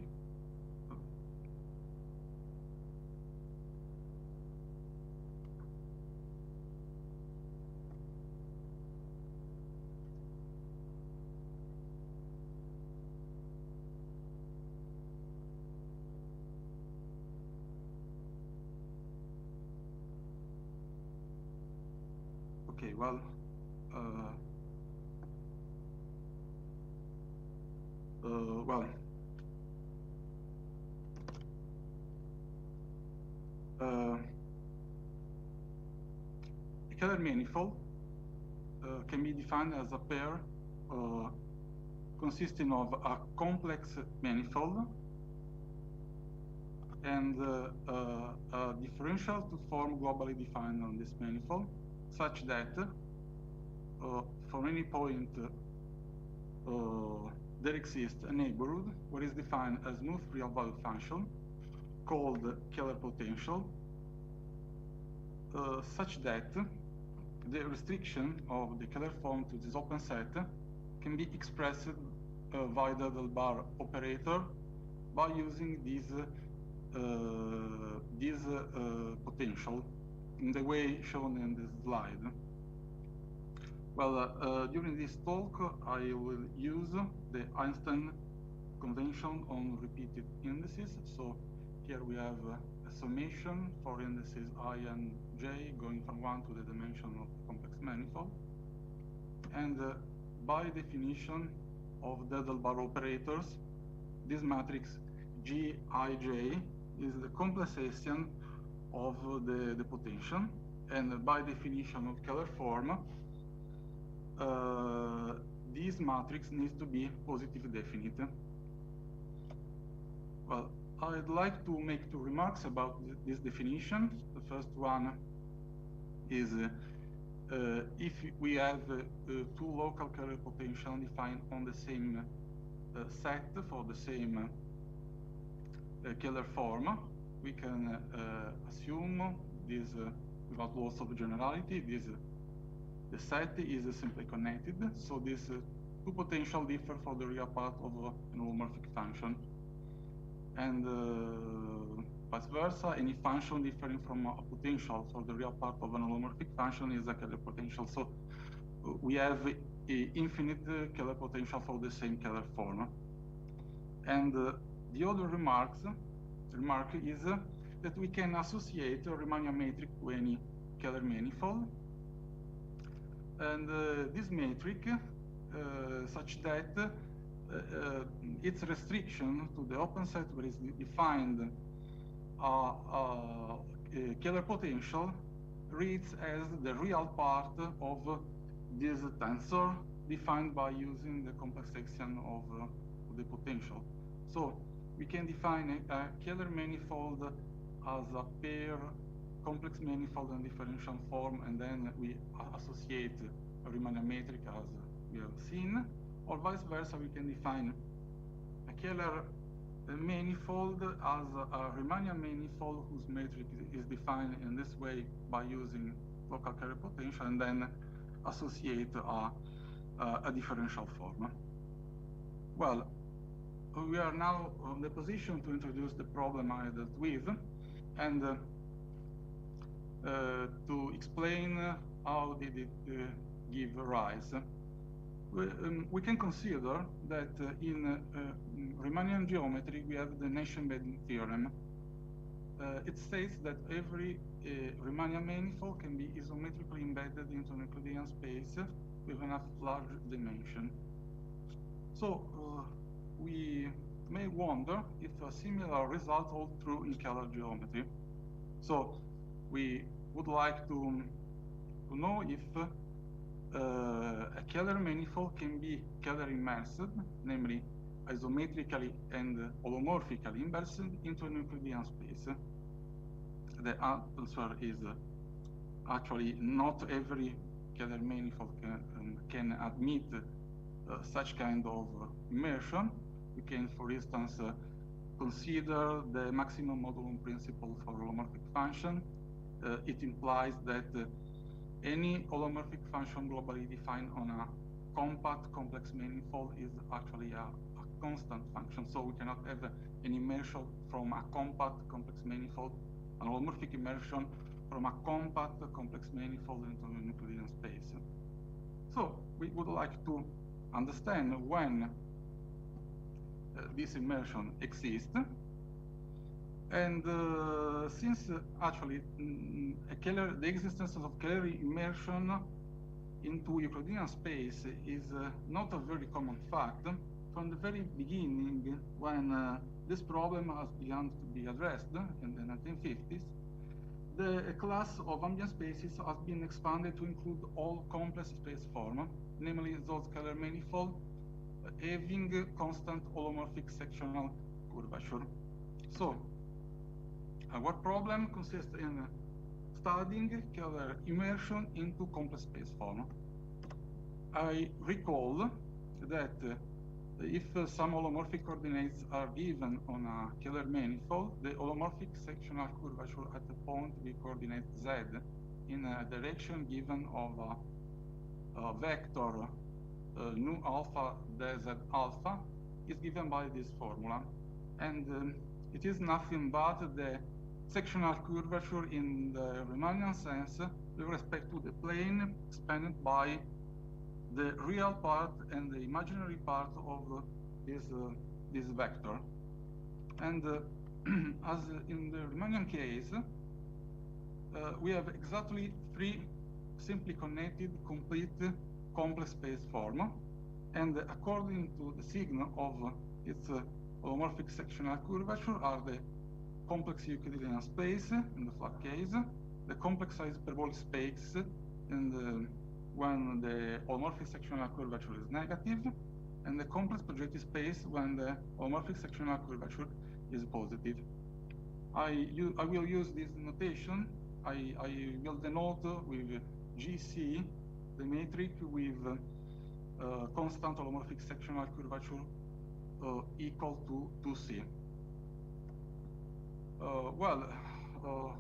Okay, well, well, a Keller manifold can be defined as a pair consisting of a complex manifold and a differential to form globally defined on this manifold, such that for any point there exists a neighborhood what is defined as smooth real value function called Keller potential, such that the restriction of the Keller form to this open set can be expressed via the double bar operator by using this potential in the way shown in this slide. Well, during this talk, I will use the Einstein convention on repeated indices. So here we have a summation for indices I and j going from 1 to the dimension of the complex manifold. And by definition of the double bar operators, this matrix Gij is the complexation of the potential. And by definition of Keller form, this matrix needs to be positive definite. Well, I'd like to make two remarks about this definition. The first one is if we have two local Keller potentials defined on the same set for the same Keller form, we can assume this without loss of generality. The set is simply connected, so these two potentials differ for the real part of an holomorphic function. And vice versa, any function differing from a potential for the real part of an holomorphic function is a Keller potential. So we have infinite Keller potential for the same Keller form. And the other remark is that we can associate a Riemannian matrix to any Keller manifold. And this matrix, such that its restriction to the open set where is defined a Keller potential reads as the real part of this tensor defined by using the complex section of the potential. So we can define a Keller manifold as a pair complex manifold and differential form, and then we associate a Riemannian matrix as we have seen, or vice versa, we can define a Keller manifold as a Riemannian manifold whose matrix is defined in this way by using local Keller potential, and then associate a differential form. Well, we are now in the position to introduce the problem I dealt with, and to explain how did it give rise. We can consider that in Riemannian geometry we have the Nash-Embedding theorem. It states that every Riemannian manifold can be isometrically embedded into an Euclidean space with enough large dimension. So we may wonder if a similar result holds true in Keller geometry. So we would like to know if a Keller manifold can be Keller immersed, namely isometrically and holomorphically immersed into an Euclidean space. The answer is actually not every Keller manifold can admit such kind of immersion. We can, for instance, consider the maximum modulum principle for holomorphic function. It implies that any holomorphic function globally defined on a compact complex manifold is actually a constant function, so we cannot have an immersion from a compact complex manifold, an holomorphic immersion from a compact complex manifold into a Euclidean space. So we would like to understand when this immersion exists. And since actually the existence of Kähler immersion into Euclidean space is not a very common fact, from the very beginning, when this problem has begun to be addressed in the 1950s, the class of ambient spaces has been expanded to include all complex space forms, namely those Kähler manifolds having constant holomorphic sectional curvature. So our problem consists in studying Kähler immersion into complex space form. I recall that if some holomorphic coordinates are given on a Kähler manifold, the holomorphic sectional curvature at the point with coordinate z in a direction given of a vector nu alpha dz alpha is given by this formula. And it is nothing but the sectional curvature in the Riemannian sense with respect to the plane expanded by the real part and the imaginary part of this vector. And as in the Riemannian case, we have exactly three simply connected complete complex space form, and according to the sign of its holomorphic sectional curvature are the complex Euclidean space in the flat case, the complex size hyperbolic space when the holomorphic sectional curvature is negative, and the complex projective space when the holomorphic sectional curvature is positive. I will use this notation. I will denote with GC the metric with constant holomorphic sectional curvature equal to 2C.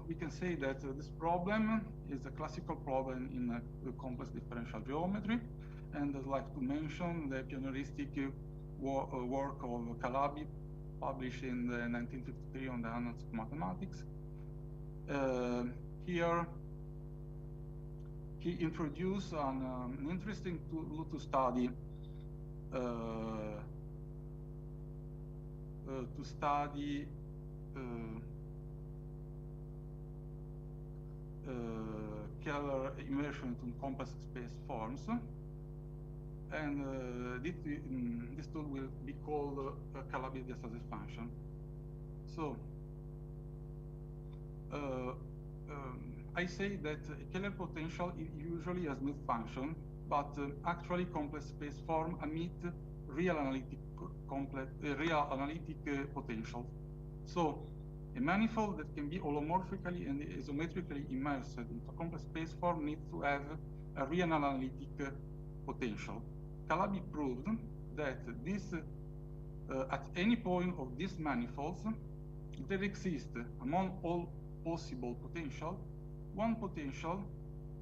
We can say that this problem is a classical problem in complex differential geometry, and I'd like to mention the pioneeristic work of Calabi, published in 1953 on the Annals of Mathematics. Here, he introduced an interesting tool to study Kähler immersion into complex space forms, and this tool will be called Calabi diastasis function. So I say that Kähler potential is usually a smooth function, but actually complex space form emit real analytic potential. So a manifold that can be holomorphically and isometrically immersed into a complex space form needs to have a real analytic potential. Calabi proved that this, at any point of these manifolds, there exists among all possible potential, one potential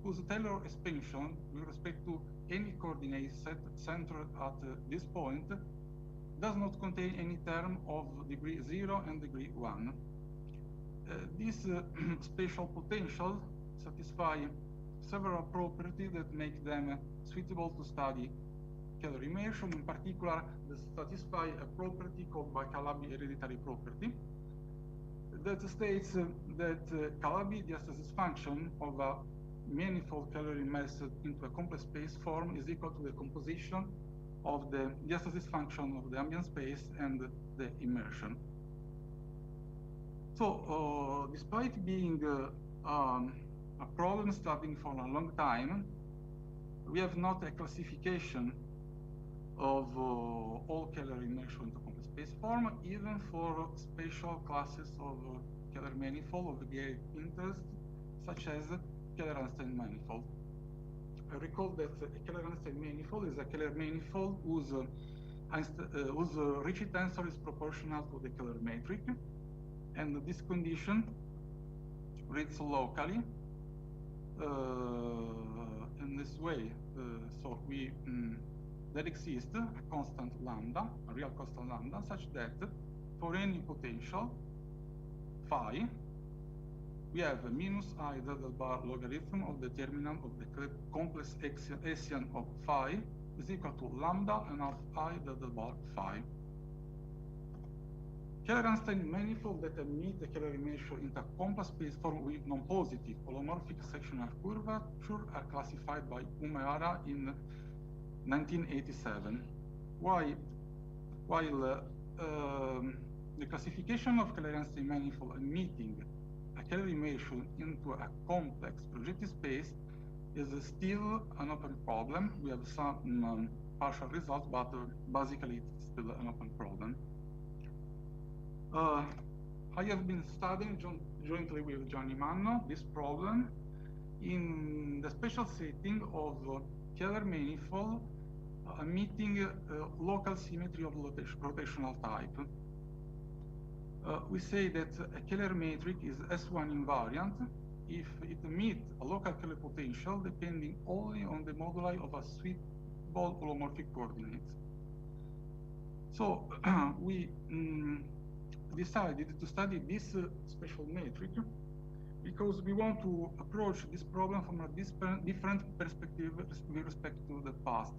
whose Taylor expansion with respect to any coordinate set centered at this point does not contain any term of degree 0 and degree 1. This spatial potential satisfy several properties that make them suitable to study Kähler immersion. In particular, they satisfy a property called by Calabi hereditary property that states that Calabi diastasis function of a manifold Kähler immersed into a complex space form is equal to the composition of the diastasis function of the ambient space and the immersion. So, despite being a problem studying for a long time, we have not a classification of all Kähler immersion into complex space form, even for spatial classes of Kähler manifold of great interest, such as Kähler-Einstein manifold. I recall that a Kähler-Einstein manifold is a Kähler manifold whose Ricci tensor is proportional to the Kähler metric, and this condition reads locally in this way. So we there exists a constant lambda, a real constant lambda, such that for any potential phi, we have a minus I double bar logarithm of the determinant of the complex Hessian of phi is equal to lambda and half I double bar phi. Keller-Einstein manifold that admit the Keller measure into a compact space form with non-positive holomorphic sectional curvature are classified by Umehara in 1987. While the classification of Keller-Einstein manifold admitting a Keller measure into a complex projective space is still an open problem. We have some partial results, but basically it's still an open problem. I have been studying jointly with Gianni Manno this problem in the special setting of Keller manifold admitting local symmetry of rotational type. We say that a Keller metric is S1 invariant if it emits a local Keller potential depending only on the moduli of a suitable holomorphic coordinates. So we decided to study this special metric because we want to approach this problem from a different perspective with respect to the past.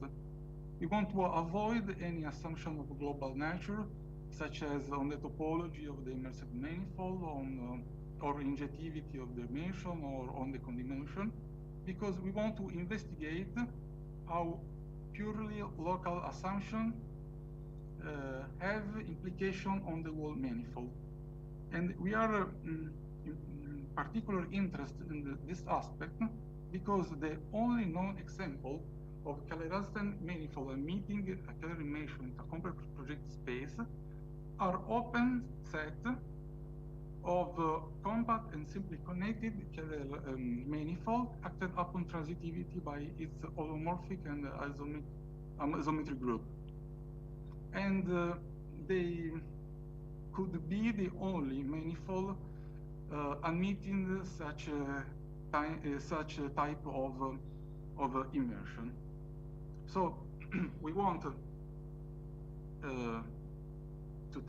We want to avoid any assumption of global nature, such as on the topology of the immersive manifold, or injectivity of the dimension, or on the condition, because we want to investigate how purely local assumptions have implication on the whole manifold. And we are in particular interested in this aspect because the only known example of Keller-Einstein manifold admitting a Keller measure into a complex projective space are open set of compact and simply connected Keller manifold acted upon transitivity by its holomorphic and isometric group. And they could be the only manifold admitting such a type of immersion. So we want to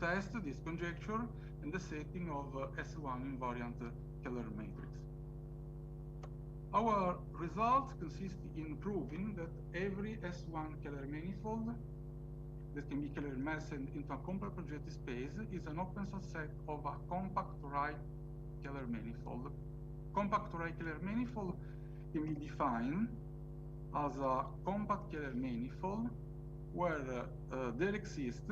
test this conjecture in the setting of S1 invariant Keller matrix. Our results consist in proving that every S1 Keller manifold that can be Keller immersed into a compact projective space is an open subset of a compact right Keller manifold. Compact right Keller manifold can be defined as a compact Keller manifold where there exists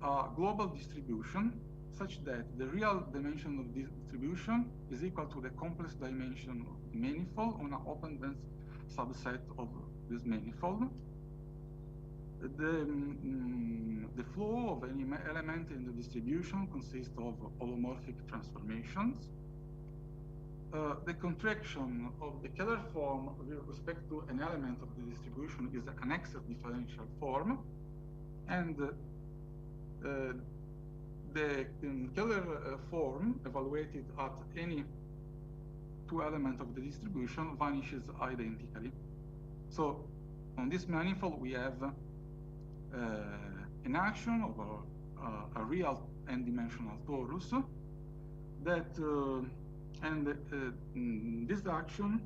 a global distribution such that the real dimension of this distribution is equal to the complex dimension of the manifold on an open dense subset of this manifold. The flow of any element in the distribution consists of holomorphic transformations. The contraction of the Keller form with respect to an element of the distribution is an excess differential form, and the Keller form evaluated at any two elements of the distribution vanishes identically. So on this manifold we have an action of a real n-dimensional torus that this action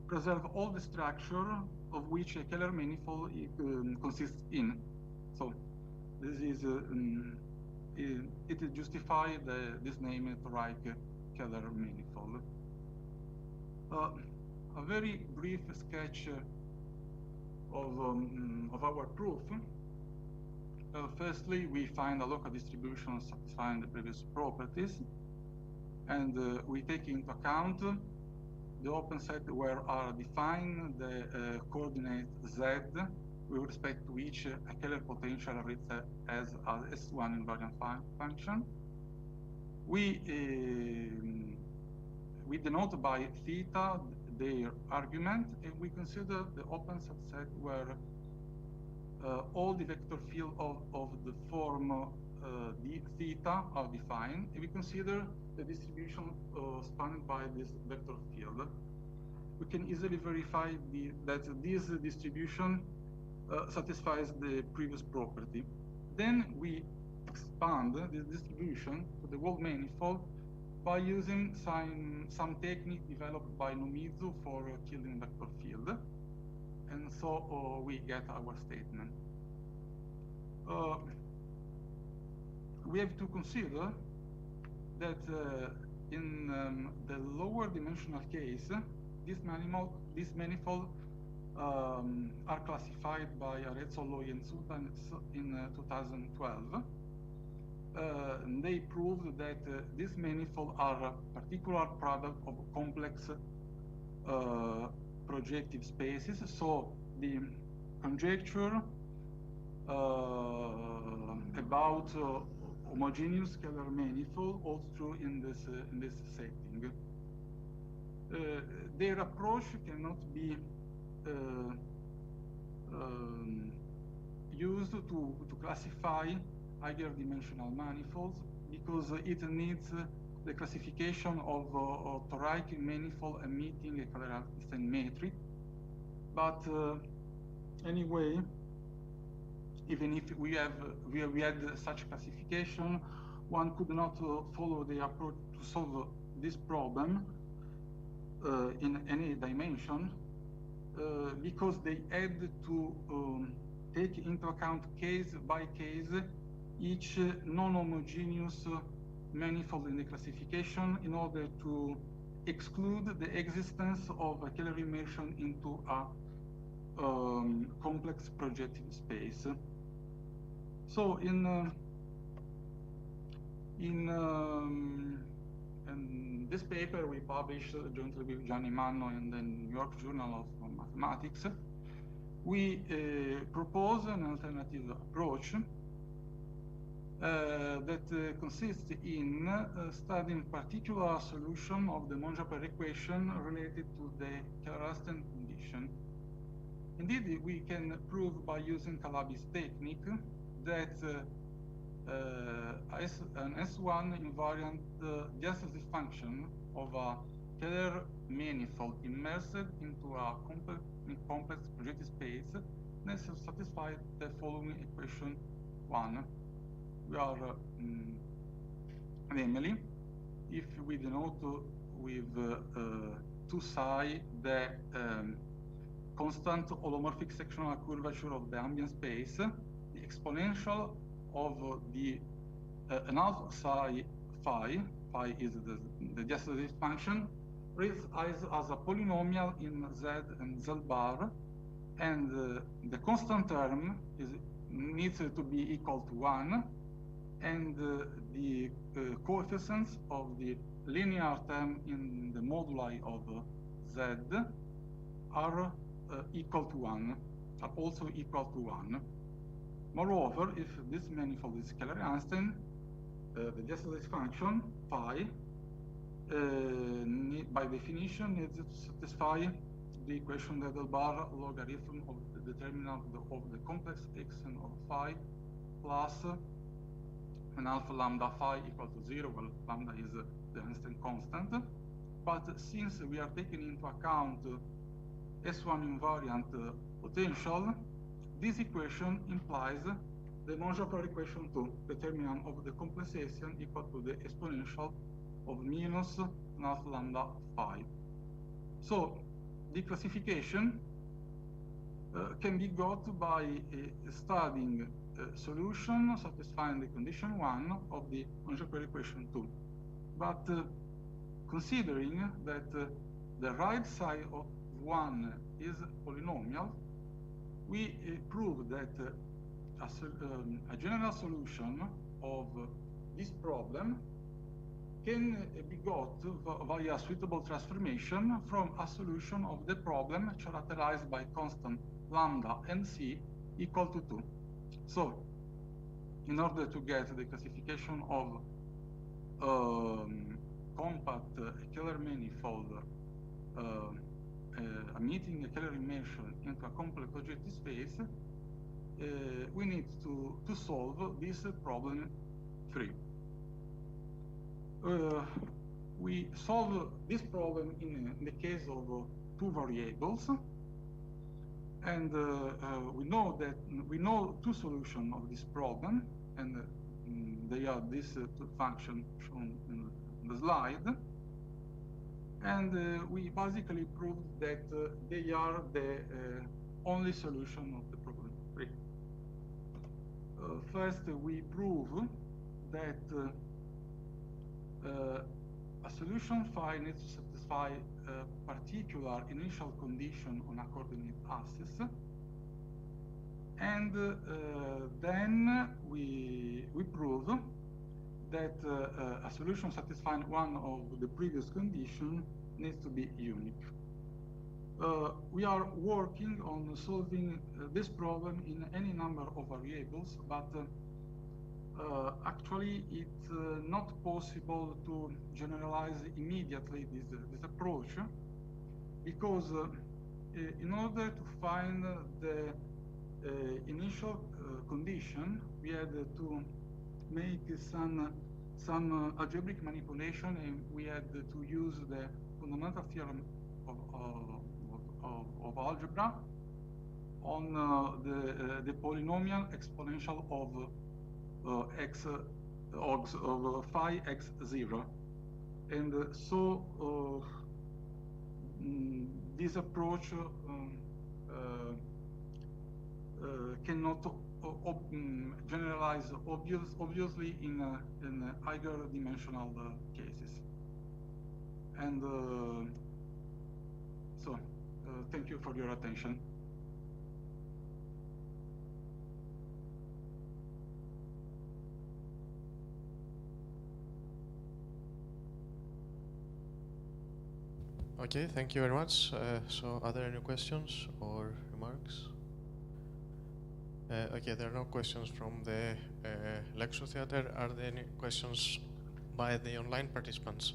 preserves all the structure of which a Keller manifold consists in. So this is it justifies this name Reich Keller manifold. A very brief sketch of our proof. Firstly, we find a local distribution satisfying the previous properties, and we take into account the open set where are defined the coordinate z with respect to which a Keller potential reads as S1 invariant function. We denote by theta their argument, and we consider the open subset where all the vector field of the form d theta are defined, and we consider the distribution spanned by this vector field. We can easily verify that this distribution satisfies the previous property. Then we expand this distribution to the whole manifold by using some technique developed by Nomizu for Killing vector field. And so we get our statement. We have to consider that in the lower dimensional case, these manifold are classified by Yaroslavl and Soliton in 2012. They proved that these manifolds are a particular product of complex projective spaces. So the conjecture about homogeneous scalar manifold holds true in this setting. Their approach cannot be used to classify higher dimensional manifolds because it needs the classification of toric manifold emitting a Kovalevska metric. But anyway, even if we had such classification, one could not follow the approach to solve this problem in any dimension because they had to take into account case by case each non-homogeneous manifold in the classification in order to exclude the existence of a Kähler immersion into a complex projective space. So in this paper we published jointly with Gianni Manno in the New York Journal of Mathematics, we propose an alternative approach that consists in studying particular solution of the Monge-Aper equation related to the Kähler-Rasten condition. Indeed, we can prove by using Calabi's technique that an S1 invariant density function of a Kähler manifold immersed into a complex projective space satisfies the following equation 1. We are, namely, if we denote with 2 psi the constant holomorphic sectional curvature of the ambient space, the exponential of the an alpha psi phi is the density function, reads as a polynomial in Z and Z bar, and the constant term needs to be equal to 1, and the coefficients of the linear term in the moduli of Z are equal to 1, are also equal to 1. Moreover, if this manifold is Kähler-Rasten, the density function phi by definition needs to satisfy the equation that the bar logarithm of the determinant of the complex extension of phi plus an alpha lambda phi equal to 0, well, lambda is the Einstein constant. But since we are taking into account S1 invariant potential, this equation implies the Monge-Aper equation 2, determinant of the complexation equal to the exponential of minus an alpha lambda phi. So the classification can be got by studying solution satisfying the condition 1 of the Monge-Aper equation 2. But considering that the right side of 1 is polynomial, we prove that a general solution of this problem can be got via suitable transformation from a solution of the problem characterized by constant lambda and c equal to 2. So, in order to get the classification of compact Kähler manifold emitting a Kähler immersion into a complex projective space, we need to solve this problem 3. We solve this problem in the case of 2 variables, And we know two solutions of this problem, and they are this two functions shown in the slide. And we basically proved that they are the only solution of the problem 3. First, we prove that a solution phi needs to satisfy a particular initial condition on a coordinate axis. And then we prove that a solution satisfying one of the previous conditions needs to be unique. We are working on solving this problem in any number of variables, but actually it's not possible to generalize immediately this approach, because in order to find the initial condition, we had to make some algebraic manipulation, and we had to use the fundamental theorem of algebra on the polynomial exponential of phi x0, and so this approach cannot generalize obviously in higher dimensional cases. And so thank you for your attention. Okay, thank you very much. So are there any questions or remarks? Okay, there are no questions from the lecture theater. Are there any questions by the online participants?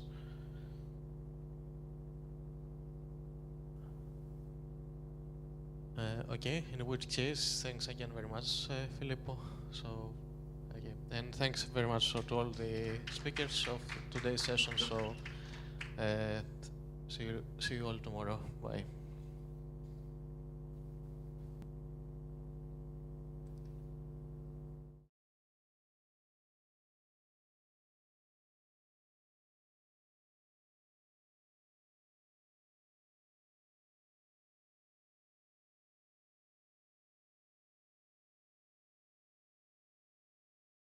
Okay, in which case, thanks again very much, Filippo. So, okay, and thanks very much to all the speakers of today's session. So, see you all tomorrow. Bye.